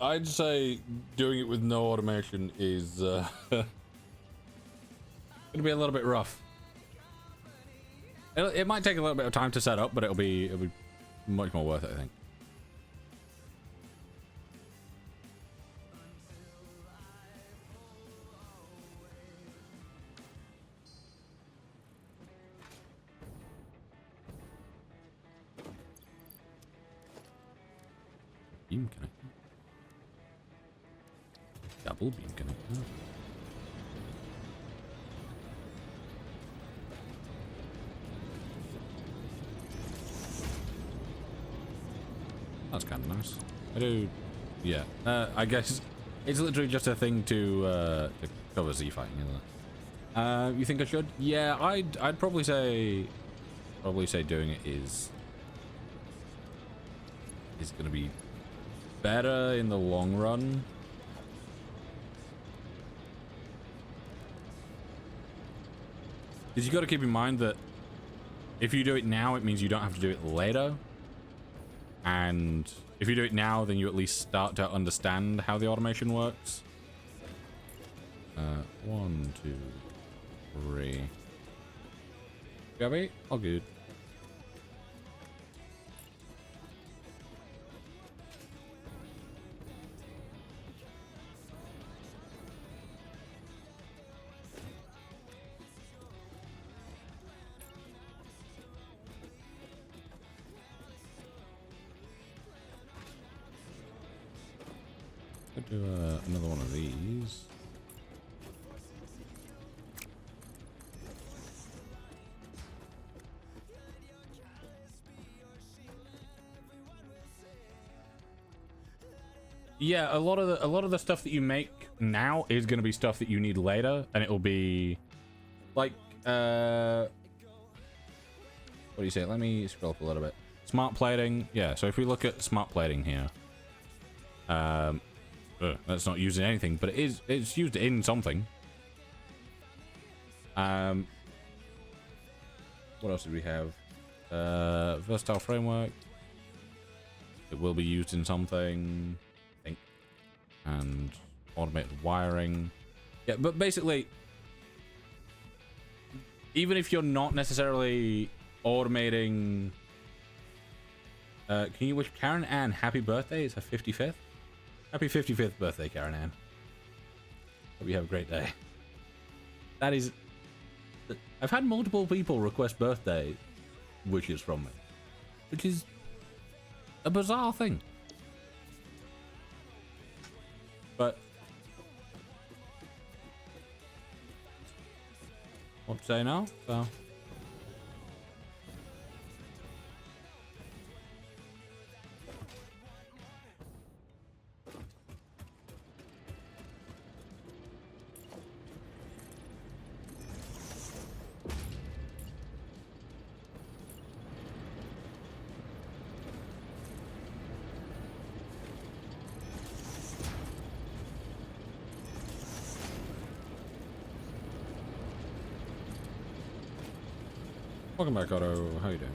I'd say doing it with no automation is gonna be a little bit rough. It might take a little bit of time to set up, but it'll be much more worth it, I think. Beam connector. Double beam connector. That's kind of nice. I do, yeah. I guess it's literally just a thing to cover Z fighting, isn't it? You think I should? Yeah, I'd probably say doing it is gonna be better in the long run. Because you got to keep in mind that if you do it now, it means you don't have to do it later. And if you do it now, then you at least start to understand how the automation works. 1, 2, 3. Gabby? All good. Could do another one of these. Yeah, a lot of the stuff that you make now is going to be stuff that you need later, and it'll be like what do you say? Let me scroll up a little bit. Smart plating. Yeah, so if we look at smart plating here, that's not used in anything, but it's used in something. What else do we have? Versatile framework. It will be used in something, I think. And automated wiring. Yeah, but basically, even if you're not necessarily automating, can you wish Karen Ann happy birthday? It's her 55th. Happy 55th birthday, Karen Ann. Hope you have a great day. That is... I've had multiple people request birthday wishes from me, which is a bizarre thing. But... what to say now? So... welcome back, Otto. How you doing?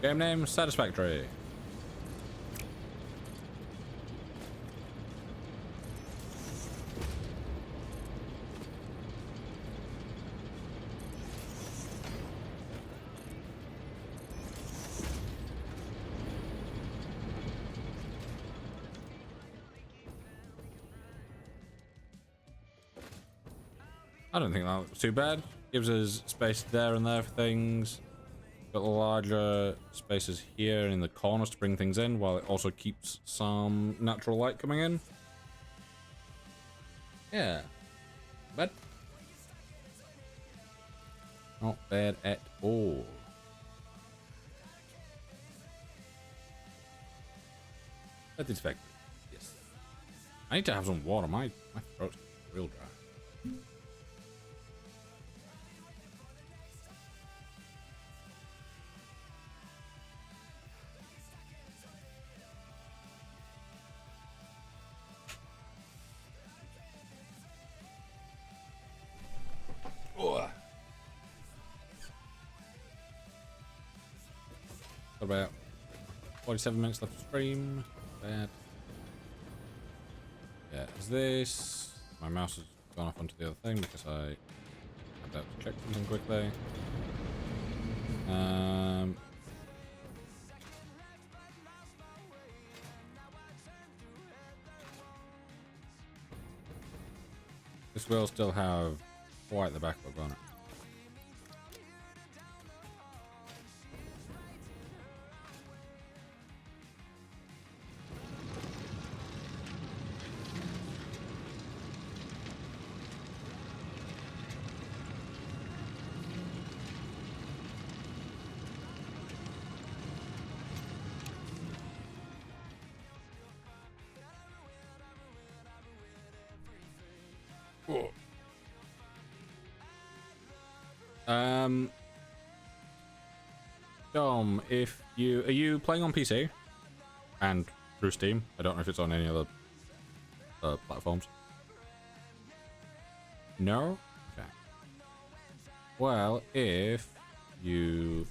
Game name, Satisfactory. I don't think that looks too bad. Gives us space there and there for things. Got larger spaces here in the corners to bring things in, while it also keeps some natural light coming in. Yeah. But not bad at all. Satisfactory. Yes. I need to have some water. My throat's real dry. Got about 47 minutes left to stream. Bad. this. My mouse has gone off onto the other thing because I had to check something quickly. This will still have quite the backlog on it. Dom, if you are you playing on PC and through Steam? I don't know if it's on any other platforms. No? Okay. Well, if you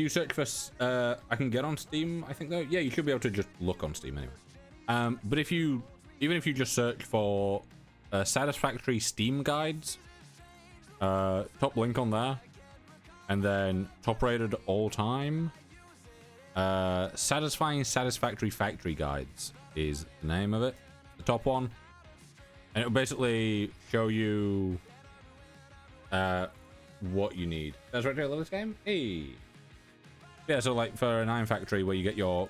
search for I can get on Steam, I think though. Yeah, you should be able to just look on Steam anyway. But even if you just search for Satisfactory Steam guides, top link on there, and then top rated all time, satisfying Satisfactory factory guides is the name of it, the top one, and it'll basically show you what you need. That's right. I love this game. Hey, yeah. So like for an iron factory where you get your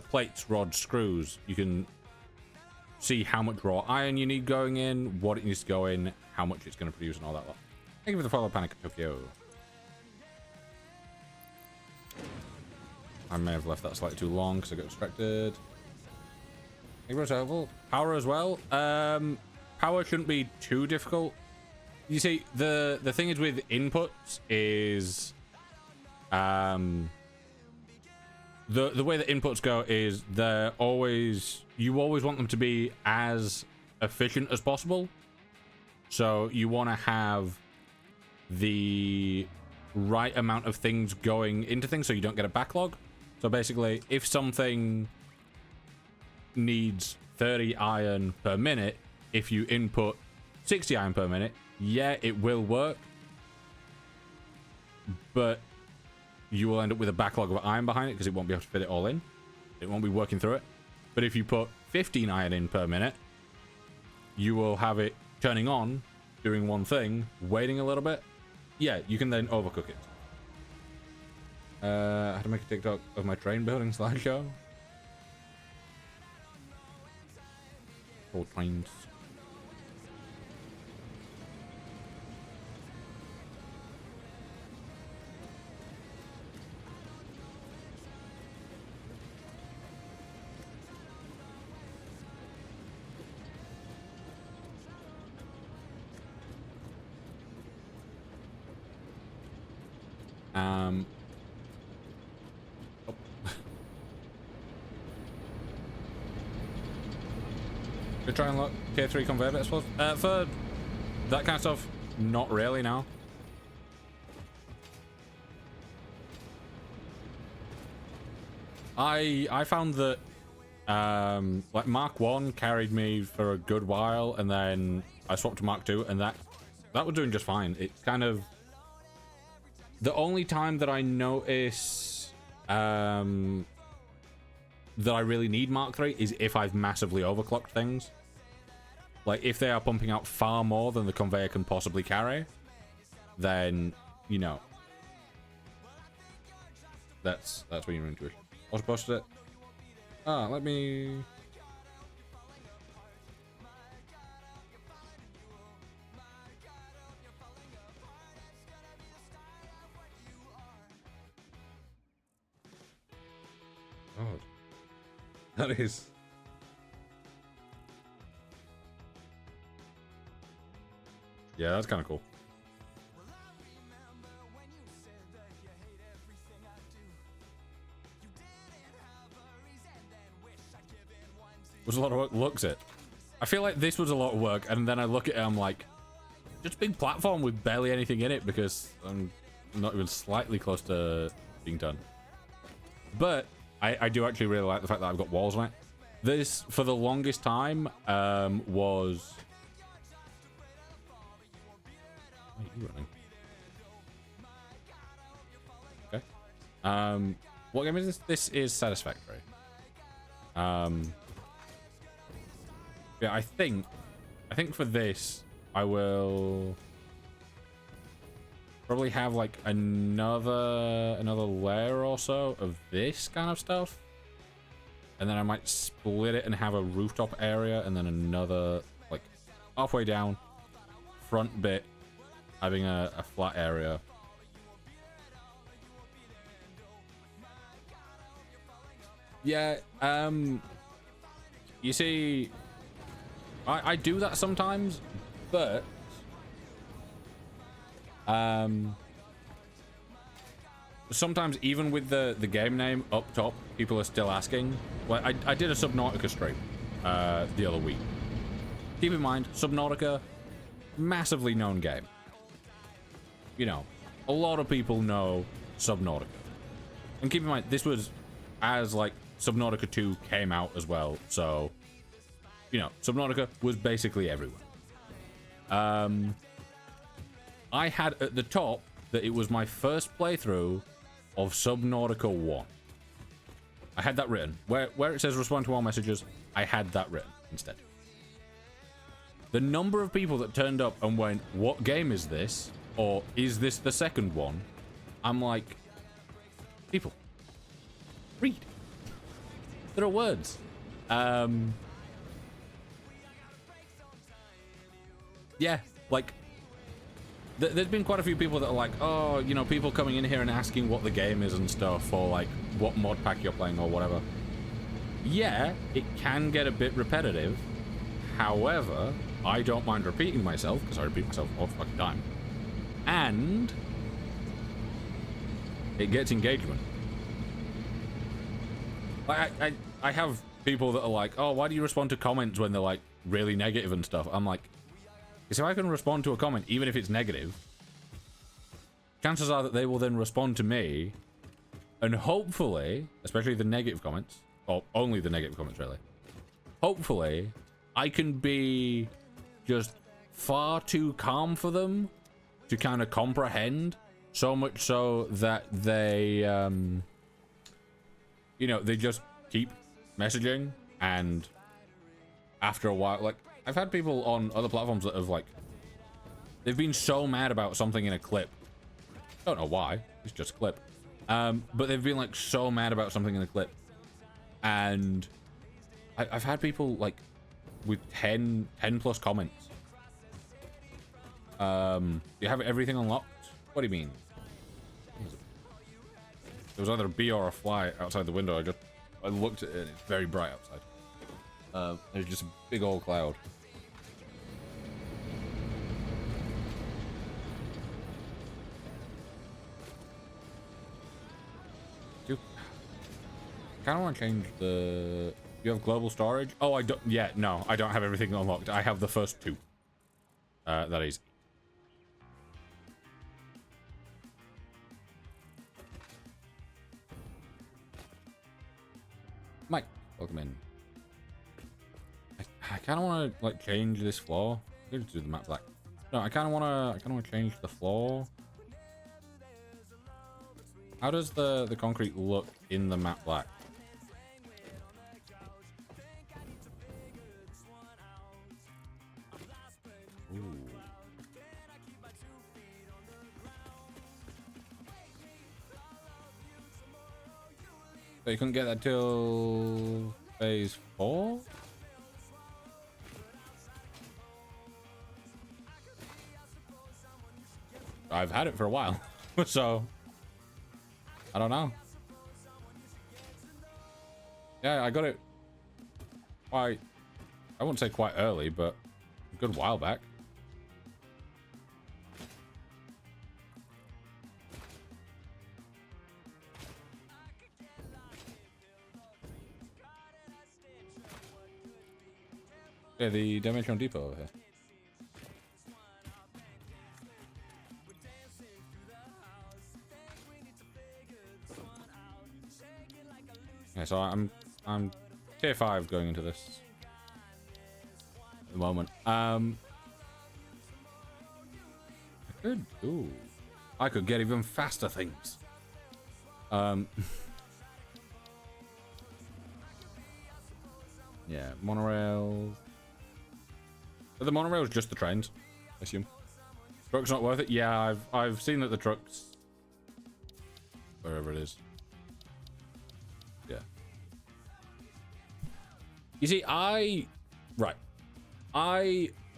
plates, rods, screws, you can see how much raw iron you need going in, what it needs to go in, how much it's going to produce, and all that lot. Thank you for the follow, Panic at Tokyo. I may have left that slightly too long because I got distracted. Thank you for power as well. Power shouldn't be too difficult. You see, the thing is with inputs is the way that inputs go is you always want them to be as efficient as possible. So you want to have the right amount of things going into things so you don't get a backlog. So basically, if something needs 30 iron per minute, if you input 60 iron per minute, yeah, it will work. But you will end up with a backlog of iron behind it because it won't be able to fit it all in. It won't be working through it. But if you put 15 iron in per minute, you will have it turning on, doing one thing, waiting a little bit. Yeah, you can then overcook it. How to make a TikTok of my train building slideshow. All trains. Oh. Should try and look tier 3 conveyor belt, I suppose. For that kind of stuff, not really now. I found that like Mark 1 carried me for a good while, and then I swapped to Mark 2, and that was doing just fine. It's kind of the only time that I notice that I really need Mark 3 is if I've massively overclocked things. Like if they are pumping out far more than the conveyor can possibly carry, then you know that's when you're into it. Also posted it. Let me. Oh, that is. Yeah, that's kind of cool. Was a lot of work. Looks it. I feel like this was a lot of work, and then I look at it, I'm like, just a big platform with barely anything in it because I'm not even slightly close to being done. But I do actually really like the fact that I've got walls on it. This, for the longest time, was... Why are you running? Okay. What game is this? This is Satisfactory. Yeah, I think for this, I will probably have like another layer or so of this kind of stuff. And then I might split it and have a rooftop area and then another, like, halfway down, front bit, having a flat area. Yeah, you see, I do that sometimes, but sometimes even with the game name up top, people are still asking. Well, I did a Subnautica stream the other week. Keep in mind, Subnautica, massively known game. You know, a lot of people know Subnautica. And keep in mind, this was as, like, Subnautica 2 came out as well, so, you know, Subnautica was basically everywhere. I had at the top that it was my first playthrough of Subnautica 1. I had that written. Where it says respond to all messages, I had that written instead. The number of people that turned up and went, what game is this? Or is this the second one? I'm like, people, read. There are words. Yeah, like, there's been quite a few people that are like, oh, you know, people coming in here and asking what the game is and stuff, or like what mod pack you're playing or whatever. Yeah, it can get a bit repetitive. However, I don't mind repeating myself, because I repeat myself all the fucking time. And it gets engagement. I have people that are like, oh, why do you respond to comments when they're like really negative and stuff? I'm like, if I can respond to a comment, even if it's negative, chances are that they will then respond to me, and hopefully, especially the negative comments, or only the negative comments really, hopefully I can be just far too calm for them to kind of comprehend, so much so that they, you know, they just keep messaging, and after a while, like, I've had people on other platforms that have, like, they've been so mad about something in a clip. Don't know why. It's just a clip. But they've been, like, so mad about something in the clip. And I've had people, like, with 10 plus comments. Do you have everything unlocked? What do you mean? There was either a bee or a fly outside the window. I looked at it and it's very bright outside. There's just a big old cloud. I kind of want to change the... You have global storage? Oh, I don't... Yeah, no, I don't have everything unlocked. I have the first two. That is... Mike, welcome in. I kind of want to, like, change this floor. Let's do the map black. No, I kind of want to change the floor. How does the concrete look in the map black? Ooh. So you couldn't get that till phase 4? I've had it for a while, so I don't know. Yeah, I got it quite, I wouldn't say quite early, but a good while back. Yeah, the Dimensional Depot over here. Okay, so I'm tier 5 going into this at the moment. I could get even faster things. Yeah, monorails. Are the monorails just the trains, I assume? Truck's not worth it? Yeah, I've seen that the trucks... Wherever it is. Yeah. You see, I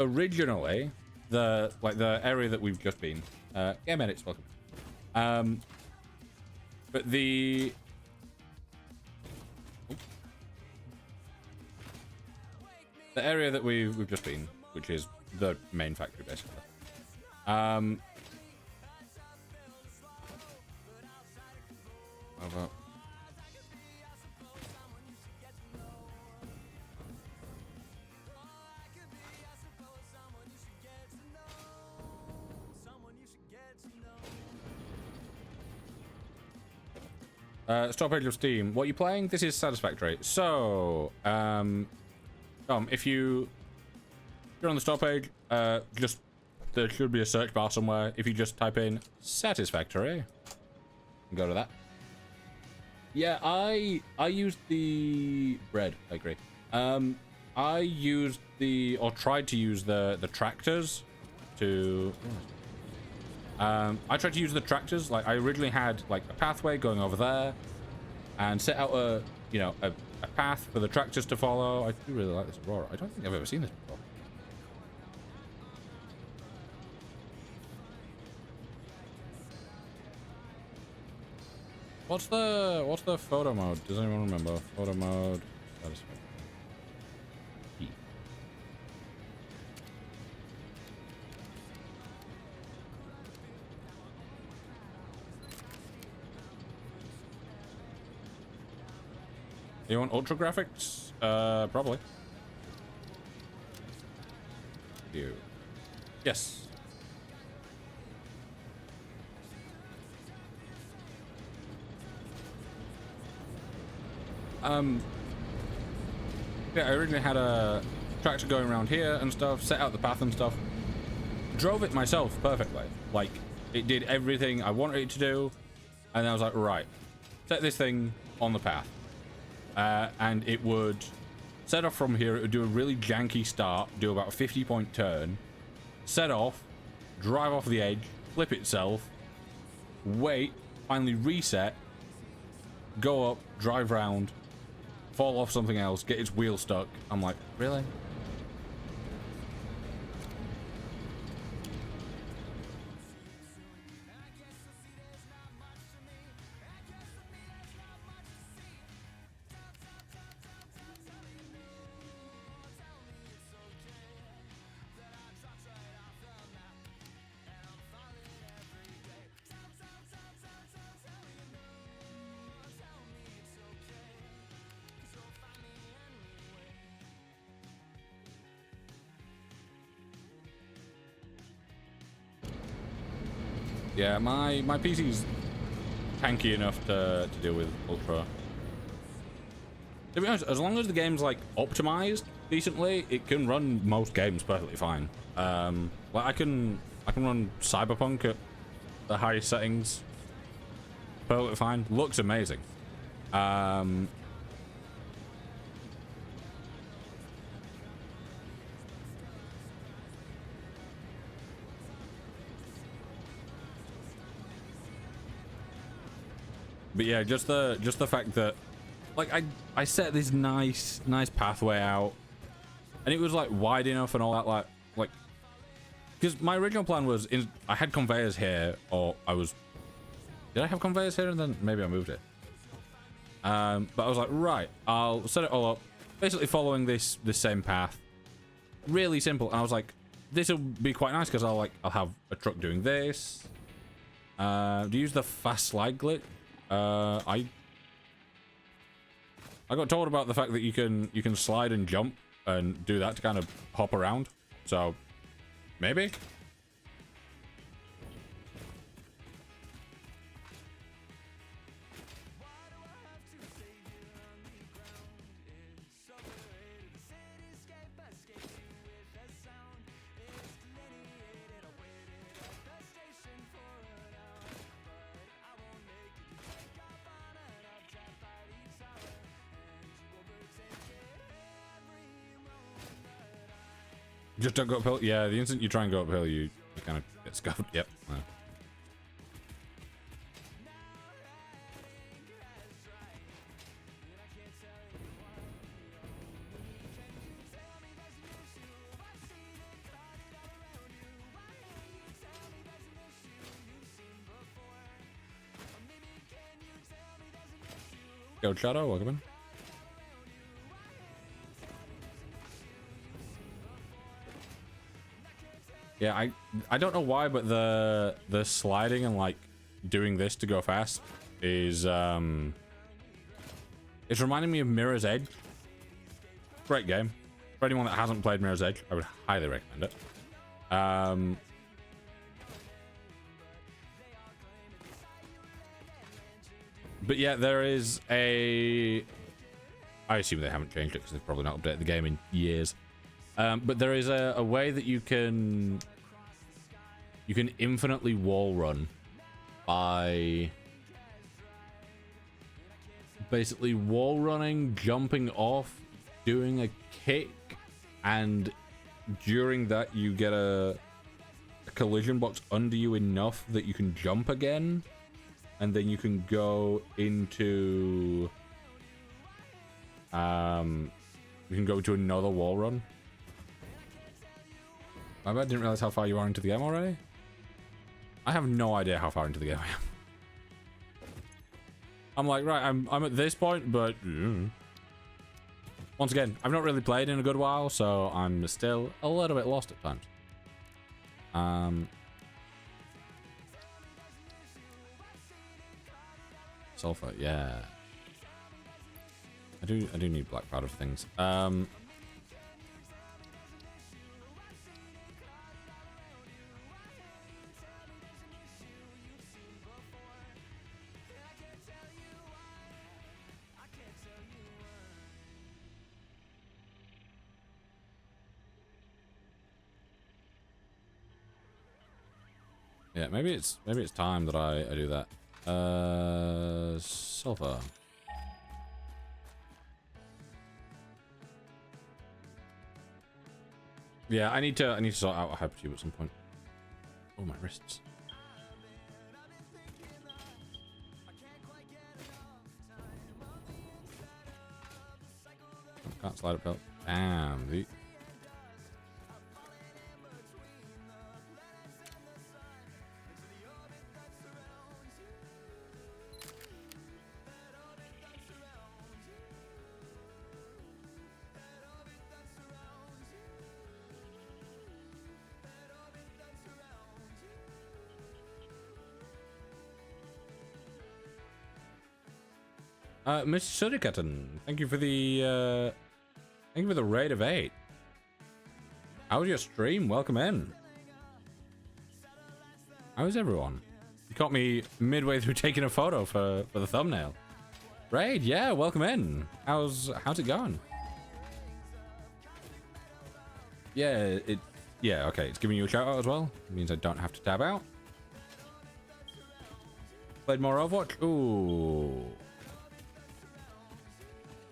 originally, the area that we've just been... yeah, Minutes, welcome. But the... The area that we've just been, which is the main factory, basically. How about... Stop page of Steam. What are you playing? This is Satisfactory. So, if you're on the start page, just there should be a search bar somewhere. If you just type in Satisfactory, and go to that. Yeah, I used the bread. I agree. I used tried to use the tractors to. I tried to use the tractors. Like I originally had like a pathway going over there, and set out a path for the tractors to follow. I do really like this Aurora. I don't think I've ever seen this before. What's the photo mode? Does anyone remember? Photo mode. You want ultra graphics? Probably. You. Yes. Yeah, I originally had a tractor going around here and stuff, set out the path and stuff. Drove it myself perfectly. Like, it did everything I wanted it to do. And I was like, right, set this thing on the path. And it would set off from here. It would do a really janky start, do about a 50-point turn, set off, drive off the edge, flip itself, wait, finally reset, go up, drive round, fall off something else, get its wheel stuck. I'm like, really? Yeah, my PC's tanky enough to deal with Ultra. To be honest, as long as the game's like optimized decently, it can run most games perfectly fine. Like I can run Cyberpunk at the highest settings perfectly fine. Looks amazing. But yeah, just the fact that like I set this nice pathway out, and it was like wide enough and all that, like because my original plan was I had conveyors here, or did I have conveyors here and then maybe I moved it. But I was like, right, I'll set it all up basically following this same path, really simple. And I was like, this will be quite nice because I'll have a truck doing this. Do you use the fast slide glitch? I got told about the fact that you can slide and jump and do that to kind of hop around. So maybe. Just don't go uphill. Yeah, the instant you try and go uphill, you kind of get scuffed. Yep. Go Shadow, welcome in. Yeah, I don't know why, but the sliding and like doing this to go fast is it's reminding me of Mirror's Edge. Great game. For anyone that hasn't played Mirror's Edge, I would highly recommend it. But yeah, there is a... I assume they haven't changed it because they've probably not updated the game in years. But there is a way that you can infinitely wall run by basically wall running, jumping off, doing a kick, and during that you get a collision box under you enough that you can jump again, and then you can go into you can go to another wall run. My bad, didn't realize how far you are into the game already. I have no idea how far into the game I am. I'm like, right, I'm at this point, but once again, I've not really played in a good while, so I'm still a little bit lost at times. Sulfur, yeah. I do need black powder things. Yeah, maybe it's time that I do that. Sulfur. Yeah, I need to sort out a hypertube at some point. Oh, my wrists. Can't slide uphill. Damn, the... Miss Surikaten, thank you for the raid of 8. How was your stream? Welcome in. How is everyone? You caught me midway through taking a photo for the thumbnail. Raid, yeah, welcome in. How's it going? Yeah, okay, it's giving you a shout out as well. It means I don't have to tab out. Played more Overwatch? Ooh.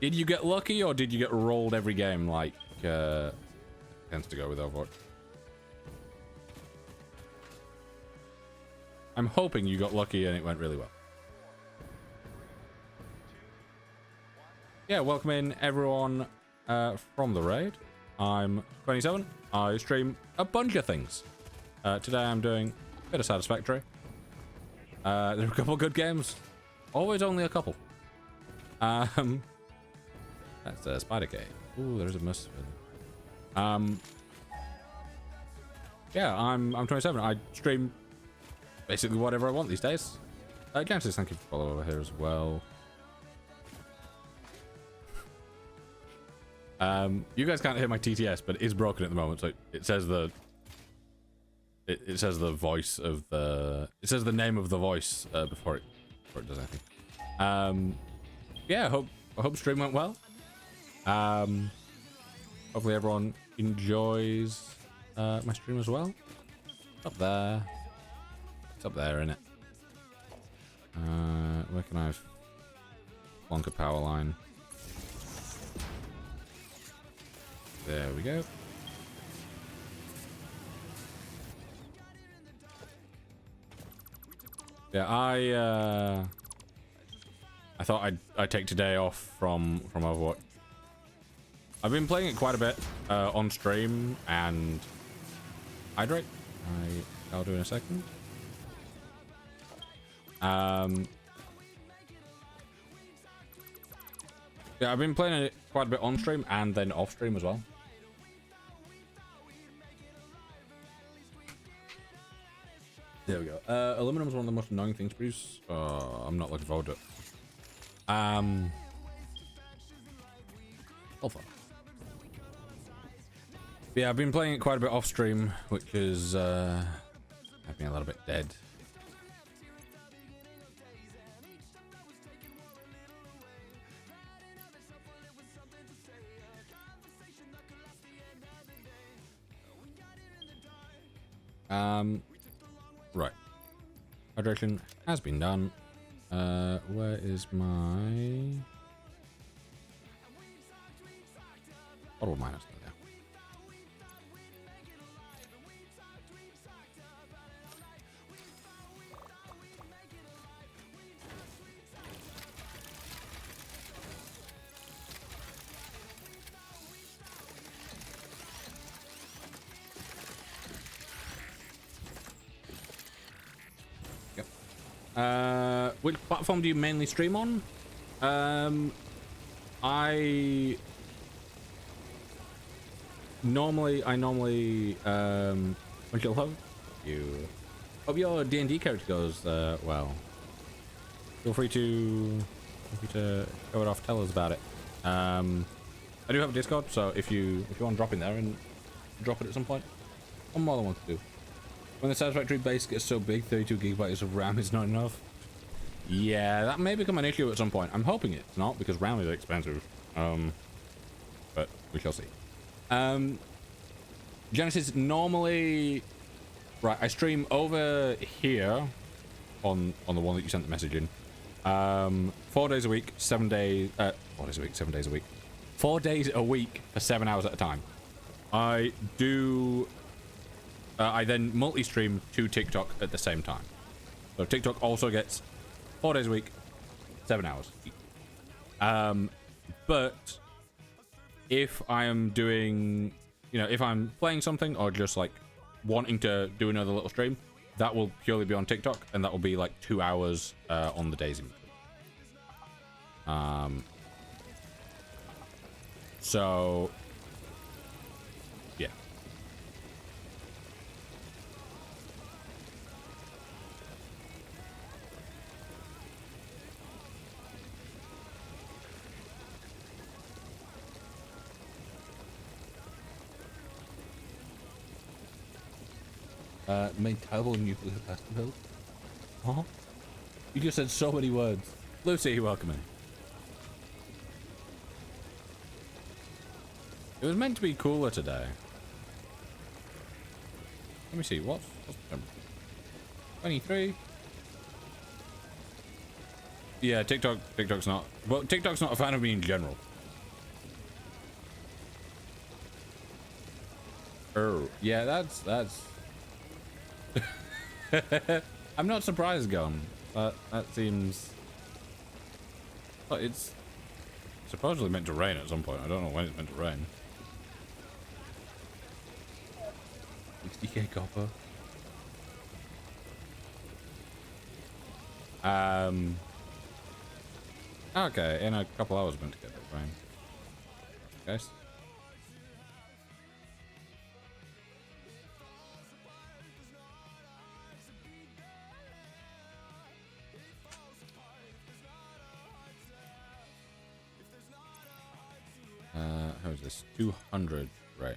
Did you get lucky, or did you get rolled every game like tends to go with Overwatch? I'm hoping you got lucky and it went really well. Yeah, welcome in everyone from the raid. I'm 27. I stream a bunch of things. Today I'm doing a bit of Satisfactory. There are a couple good games. Always only a couple. That's a spider cave. Ooh, there's a mist. Yeah, I'm 27. I stream basically whatever I want these days. Genesis, thank you for following over here as well. You guys can't hear my TTS, but it is broken at the moment, so it says the it says the voice of the it says the name of the voice before it does anything. Yeah, I hope stream went well. Hopefully everyone enjoys my stream as well. Up there. It's up there, isn't it? Where can I plonk a power line? There we go. Yeah, I thought I'd take today off from Overwatch. I've been playing it quite a bit on stream and hydrate. I'll do in a second. Yeah, I've been playing it quite a bit on stream and then off stream as well. There we go. Aluminum is one of the most annoying things to produce. I'm not looking forward to it. Alpha. Yeah, I've been playing it quite a bit off stream, which is had me a little bit dead. Right. Hydration has been done. Where is my bottle minus there? Which platform do you mainly stream on? I normally what you'll hope you hope your D&D character goes well. Feel free to go it off, tell us about it. I do have a Discord, so if you want to drop in there and drop it at some point, I'm more than willing to do. When the Satisfactory base gets so big, 32 gigabytes of RAM is not enough. Yeah, that may become an issue at some point. I'm hoping it's not, because RAM is expensive. But we shall see. Genesis, normally... Right, I stream over here on the one that you sent the message in. 4 days a week, 7 days... 4 days a week, 7 days a week. 4 days a week for 7 hours at a time. I do... I then multi-stream to TikTok at the same time. So TikTok also gets 4 days a week, 7 hours. But if I am doing, if I'm playing something or just like wanting to do another little stream, that will purely be on TikTok, and that will be like 2 hours on the days in between. So yeah. Made terrible nuclear pasta build. Huh? You just said so many words. Lucy, welcome in. It was meant to be cooler today. Let me see, what's the temperature? 23? Yeah, TikTok's not... Well, TikTok's not a fan of me in general. Oh, yeah, that's... I'm not surprised, Gun. That seems... But it's supposedly meant to rain at some point. I don't know when it's meant to rain. 60k copper. Okay, in a couple hours we're meant to get that rain. Guys. How is this? 200, right?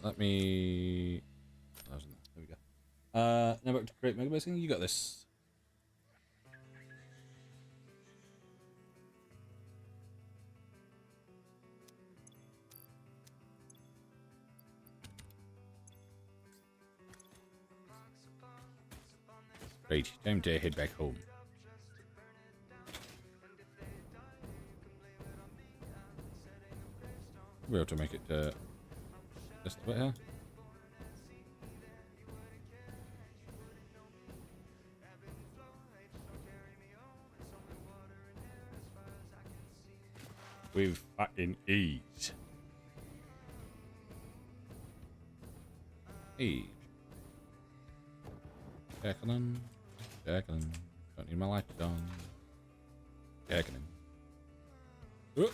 Let me... There we go. Now back to create megabasing. You got this. Right, time to head back home. We're able to make it just a bit here. With fucking ease. Ease. Jacqueline. Jacqueline. Don't need my lights on. Jacqueline. Oop.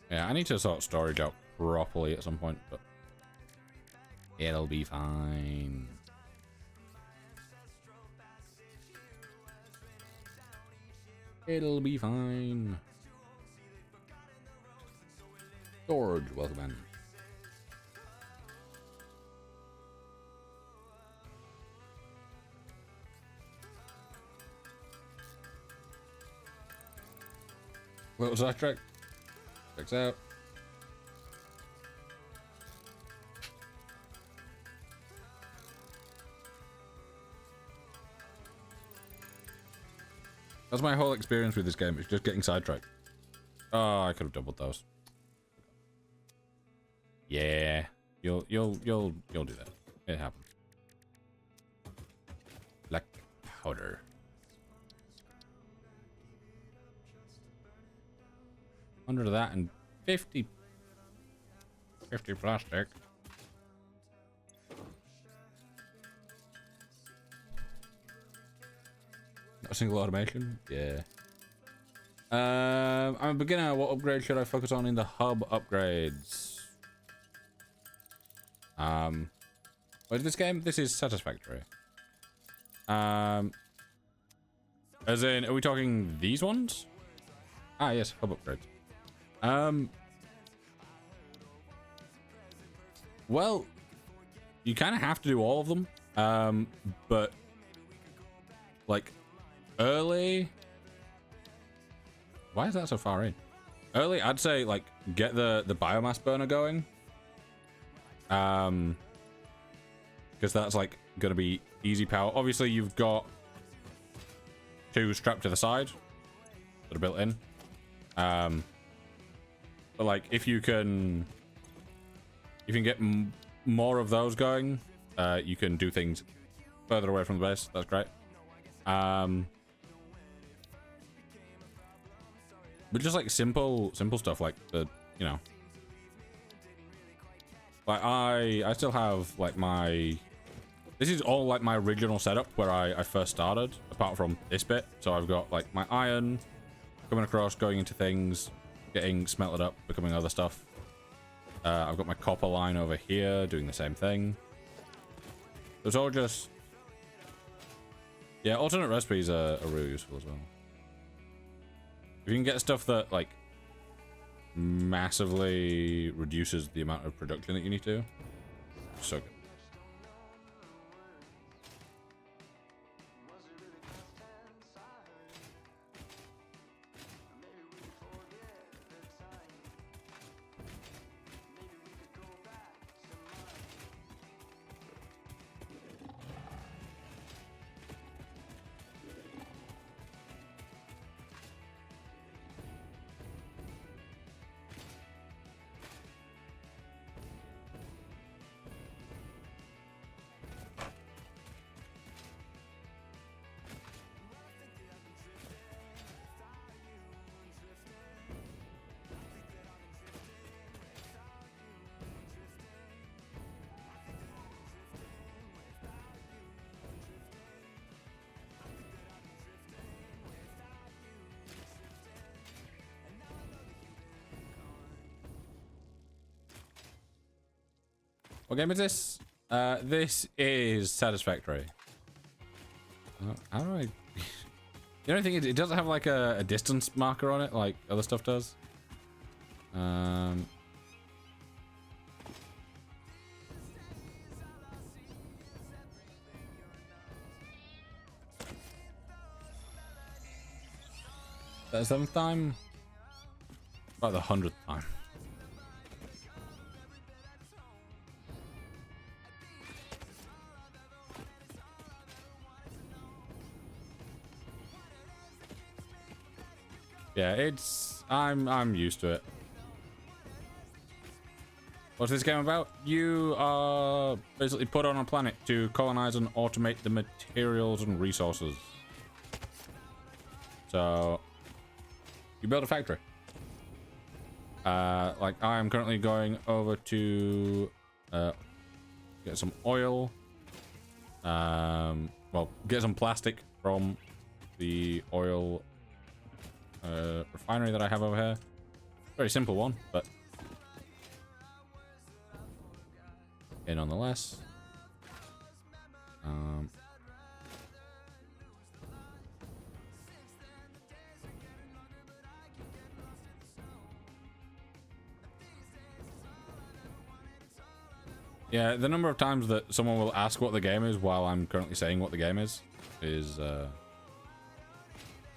Yeah, I need to sort storage out properly at some point, but it'll be fine. It'll be fine. Storage, welcome in. What was that trick? Checks out. That's my whole experience with this game. It's just getting sidetracked. Oh, I could have doubled those. Yeah, you'll do that. It happens. Black powder. 100 of that and 50 plastic. Not a single automation. Yeah. I'm a beginner. What upgrade should I focus on in the hub upgrades? Wait, this game, this is Satisfactory. As in, are we talking these ones? Ah, yes, hub upgrades. Well, you kind of have to do all of them. But like early, why is that so far in? Early, I'd say like get the biomass burner going. Because that's like gonna be easy power. Obviously, you've got 2 strapped to the side that are built in. But like if you can get more of those going, you can do things further away from the base. That's great. But just like simple stuff like the, you know, like I still have like my, this is all like my original setup where I first started, apart from this bit. So I've got like my iron coming across, going into things, getting smelted up, becoming other stuff. I've got my copper line over here doing the same thing. It's all just, yeah, alternate recipes are really useful as well. If you can get stuff that like massively reduces the amount of production that you need to, so good. What game is this? This is Satisfactory. How do I... The only thing is, it doesn't have like a distance marker on it like other stuff does. Um, that 7th time? About the 100th time. Yeah, it's I'm used to it. What's this game about? You are basically put on a planet to colonize and automate the materials and resources. So you build a factory. Like I am currently going over to get some oil. Well, get some plastic from the oil refinery that I have over here. Very simple one, but nonetheless. Yeah, the number of times that someone will ask what the game is while I'm currently saying what the game is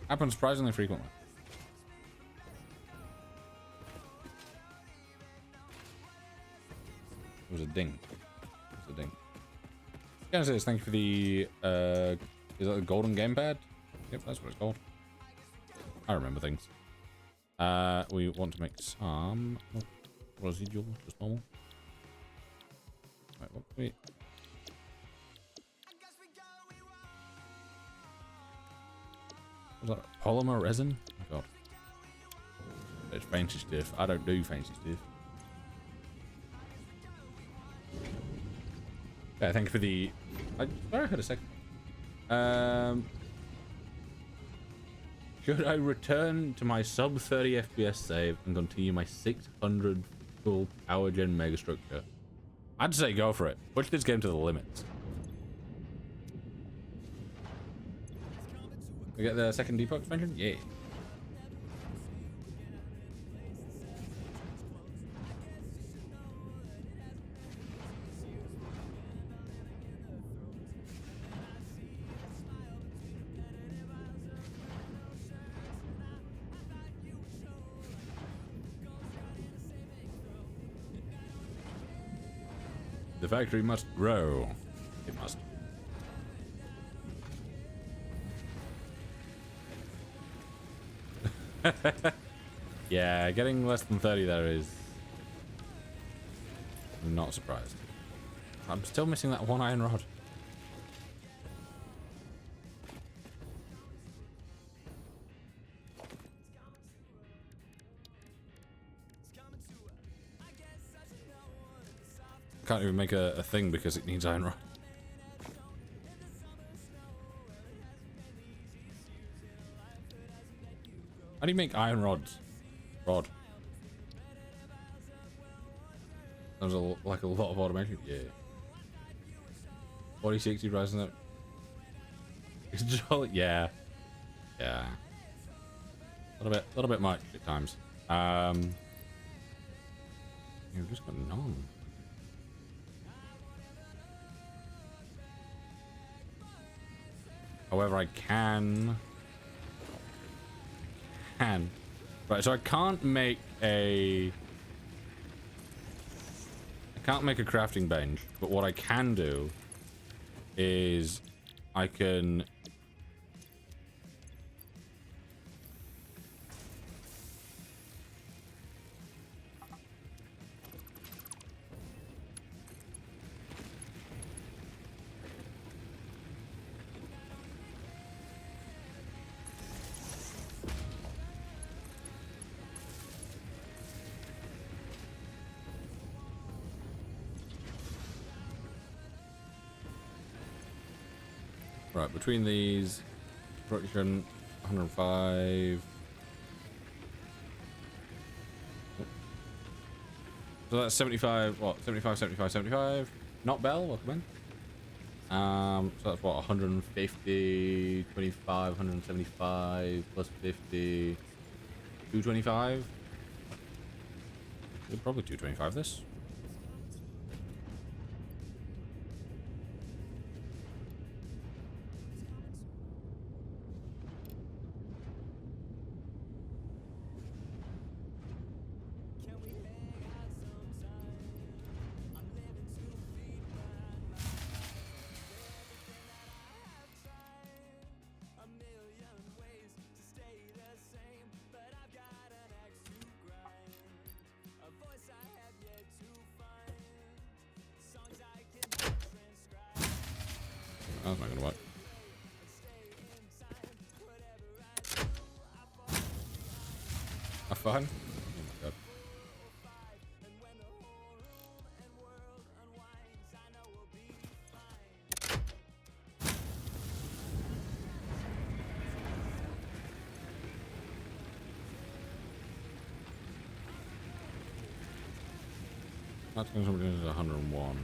happens surprisingly frequently. It was a ding. It was a ding. Yeah, says thank you for the is that the golden gamepad? Yep, that's what it's called. I remember things. We want to make some residual, just normal. Right, what wait. Was that polymer resin? Oh my god. It's fancy stuff. I don't do fancy stuff. Yeah, thank you for the I heard a second. Should I return to my sub 30 FPS save and continue my 600 full power gen megastructure? I'd say go for it. Push this game to the limits. We get the second depot expansion? Yeah. The factory must grow. It must. Yeah, getting less than 30 there is... I'm not surprised. I'm still missing that one iron rod. Can't even make a thing because it needs iron rod. How do you make iron rods? Rod. There's like a lot of automation. Yeah. 4060 rising up. Yeah. Yeah. A little bit much at times. You've just got none. However, I can. Right, so I can't make a crafting bench, but what I can do is I can right between these production 105. So that's 75. What? 75, 75, 75. Not Bell. Welcome in. So that's what 150, 25, 175 plus 50, 225. probably 225 this. That's not gonna work. Have fun. Oh my god. That's going to be 101.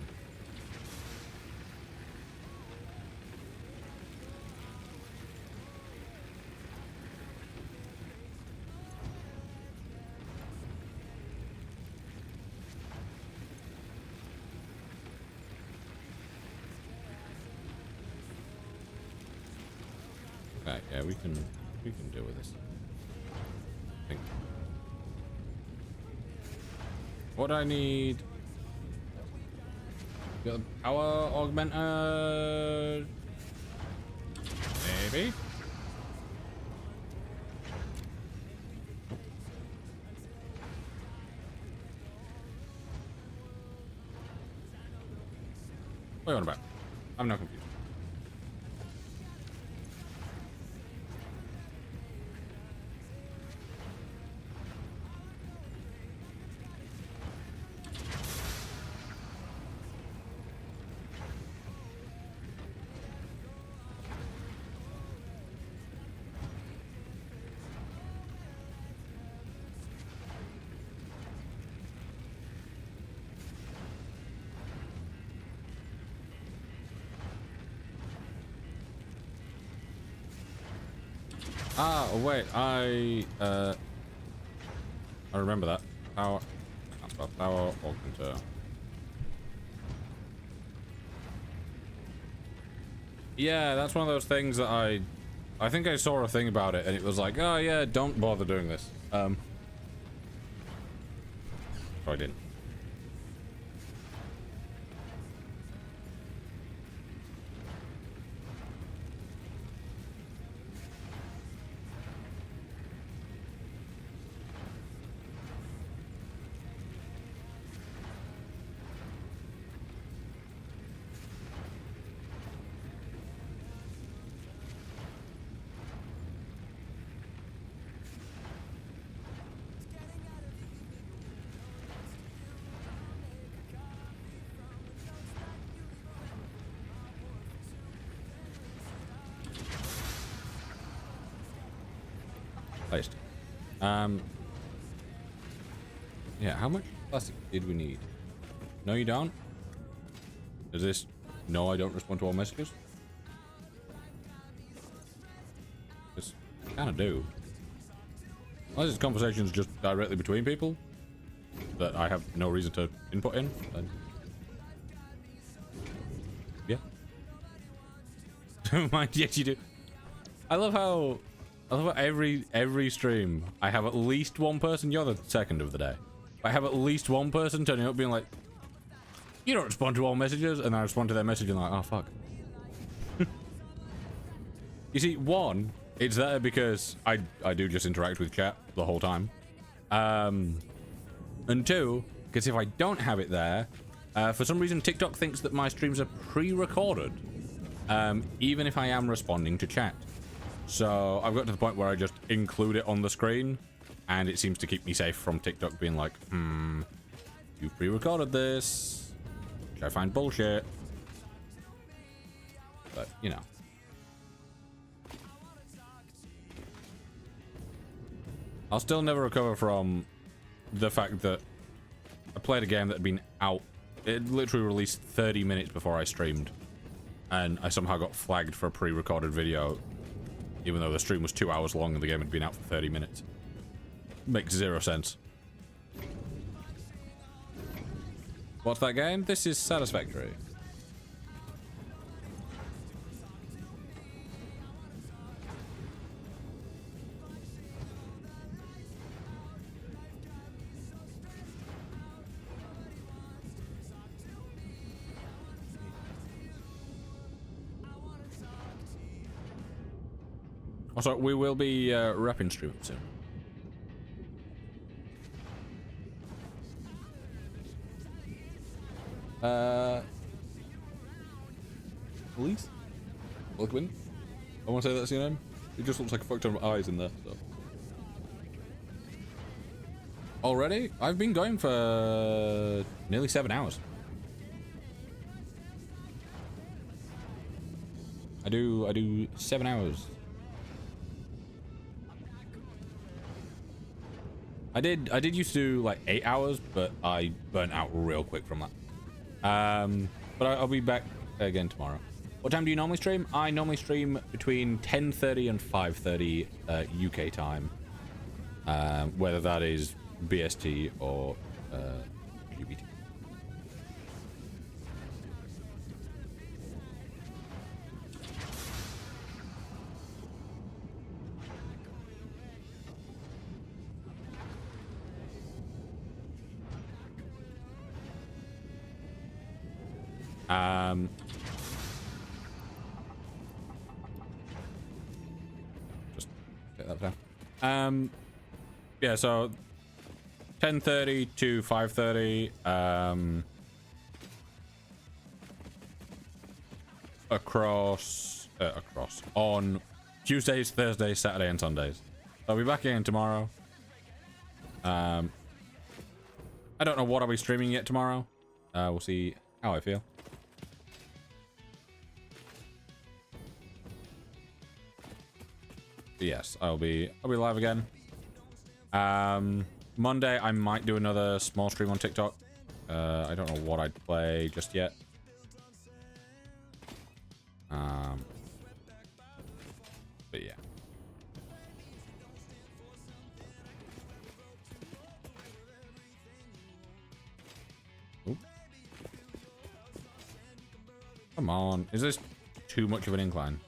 Okay, yeah, we can deal with this. I think. What do I need? Got the power augmenter. Maybe. What are you on about? I'm not confused. Ah, oh wait, I remember that. Power augmenter. Yeah, that's one of those things that I think I saw a thing about it and it was like, oh yeah, don't bother doing this. So I didn't. Placed. Yeah, how much plastic did we need? No, you don't? Is this... No, I don't respond to all messages? Just kind of do. Unless it's conversations just directly between people that I have no reason to input in, then... Yeah. Don't mind, yes you do. I love how every stream I have at least one person. You're the second of the day. I have at least one person turning up being like, you don't respond to all messages, and I respond to their message and like, oh fuck. You see, one, it's there because I do just interact with chat the whole time. And two, because if I don't have it there, for some reason TikTok thinks that my streams are pre-recorded, even if I am responding to chat. So I've got to the point where I just include it on the screen, and it seems to keep me safe from TikTok being like, you've pre-recorded this, which I find bullshit. But, you know. I'll still never recover from the fact that I played a game that had been out. It literally released 30 minutes before I streamed, and I somehow got flagged for a pre-recorded video, even though the stream was 2 hours long and the game had been out for 30 minutes. Makes zero sense. What's that game? This is Satisfactory. Also, we will be repping stream soon. Elise? Liquid? I want to say that's your name. It just looks like a fuck ton of eyes in there. So. Already? I've been going for nearly 7 hours. I do 7 hours. I did used to do like 8 hours, but I burnt out real quick from that. But I'll be back again tomorrow. What time do you normally stream? I normally stream between 10:30 and 5:30 UK time, whether that is BST or GBT. Just get that down. Yeah, so 10:30 to 5:30. Across on Tuesdays, Thursdays, Saturday, and Sundays. I'll be back in tomorrow. I don't know what I'll be streaming yet tomorrow. We'll see how I feel. But yes, I'll be live again. Monday I might do another small stream on TikTok. I don't know what I'd play just yet. But yeah. Oop. Come on, is this too much of an incline?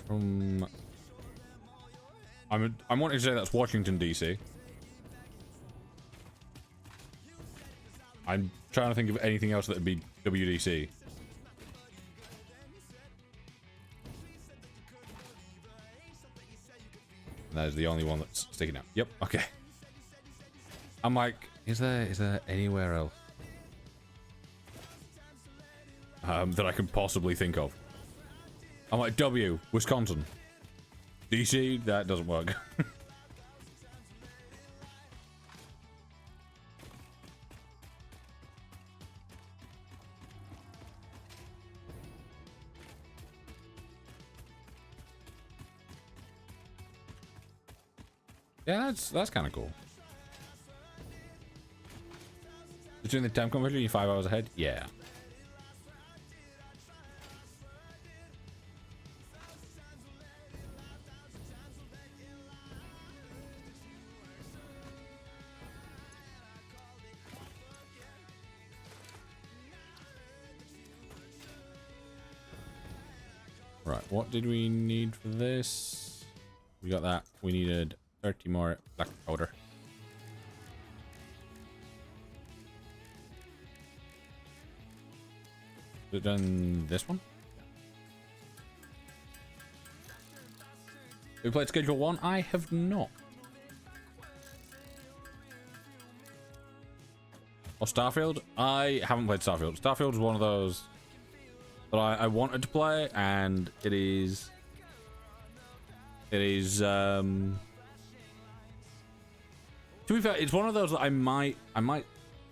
From I'm wanting to say that's Washington DC. I'm trying to think of anything else that would be WDC. And that is the only one that's sticking out. Yep. Okay. I'm like, is there anywhere else that I can possibly think of? I'm like, W, Wisconsin. DC, that doesn't work. Yeah, that's kind of cool. Doing the time conversion, you're 5 hours ahead? Yeah. Right, what did we need for this? We got that. We needed 30 more black powder. We've done this one. We played Schedule 1? I have not. Or Starfield? I haven't played Starfield. Starfield is one of those that I wanted to play, and it is to be fair, it's one of those that I might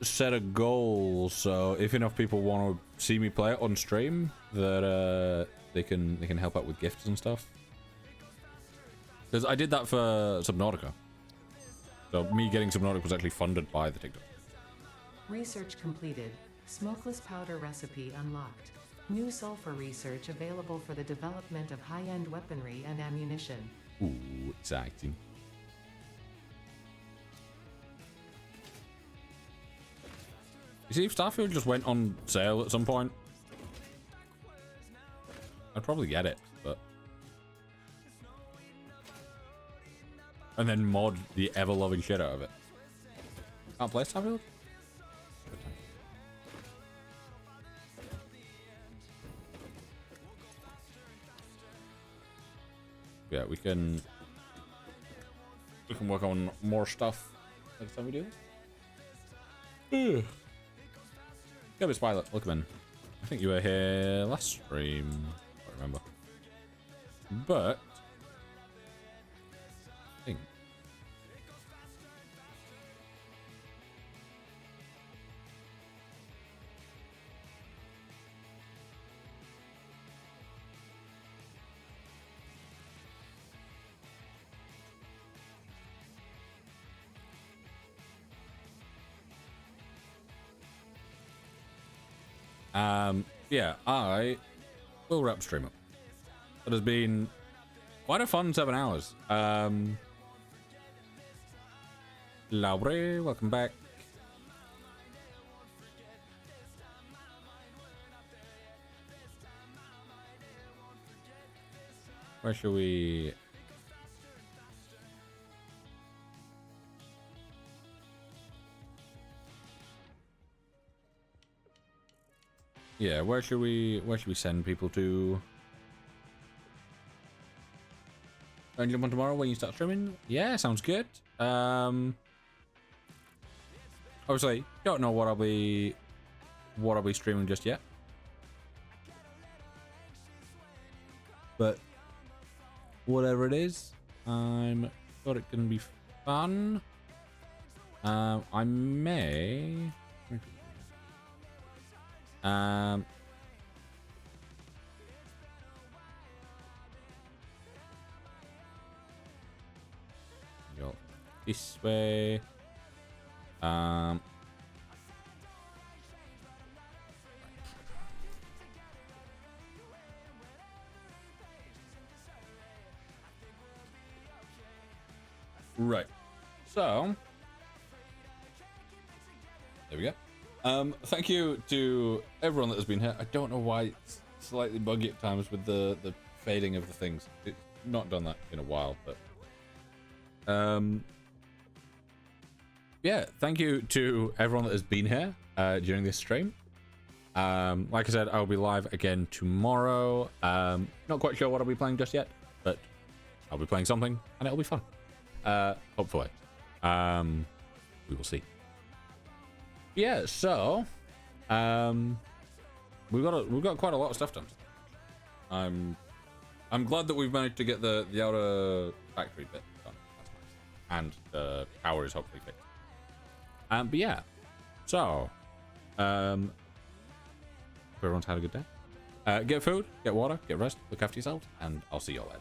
set a goal, so if enough people want to see me play it on stream, that they can help out with gifts and stuff. Because I did that for Subnautica. So me getting Subnautica was actually funded by the TikTok. Research completed. Smokeless powder recipe unlocked. New sulfur research available for the development of high-end weaponry and ammunition. Ooh, exciting. You see, if Starfield just went on sale at some point, I'd probably get it, but... And then mod the ever-loving shit out of it. Can't play Starfield? Yeah, we can work on more stuff next time we do this. Yeah, Miss Violet, welcome in. I think you were here last stream. I don't remember. But I think yeah, I will wrap stream up. It has been quite a fun 7 hours. Laure, welcome back. Where should we... Yeah, where should we send people to? And jump on tomorrow when you start streaming? Yeah, sounds good. Obviously, don't know what I'll be streaming just yet. But whatever it is, I'm sure it can be fun. I may go this way. Right. So there we go. Thank you to everyone that has been here. I don't know why it's slightly buggy at times with the fading of the things. It's not done that in a while, but yeah, thank you to everyone that has been here during this stream. Like I said, I'll be live again tomorrow. Not quite sure what I'll be playing just yet, but I'll be playing something and it'll be fun. Hopefully. We will see. Yeah, so we've got quite a lot of stuff done. I'm glad that we've managed to get the outer factory bit done. That's nice. And the power is hopefully fixed. But yeah, so hope everyone's had a good day. Get food, get water, get rest, look after yourselves, and I'll see you all later.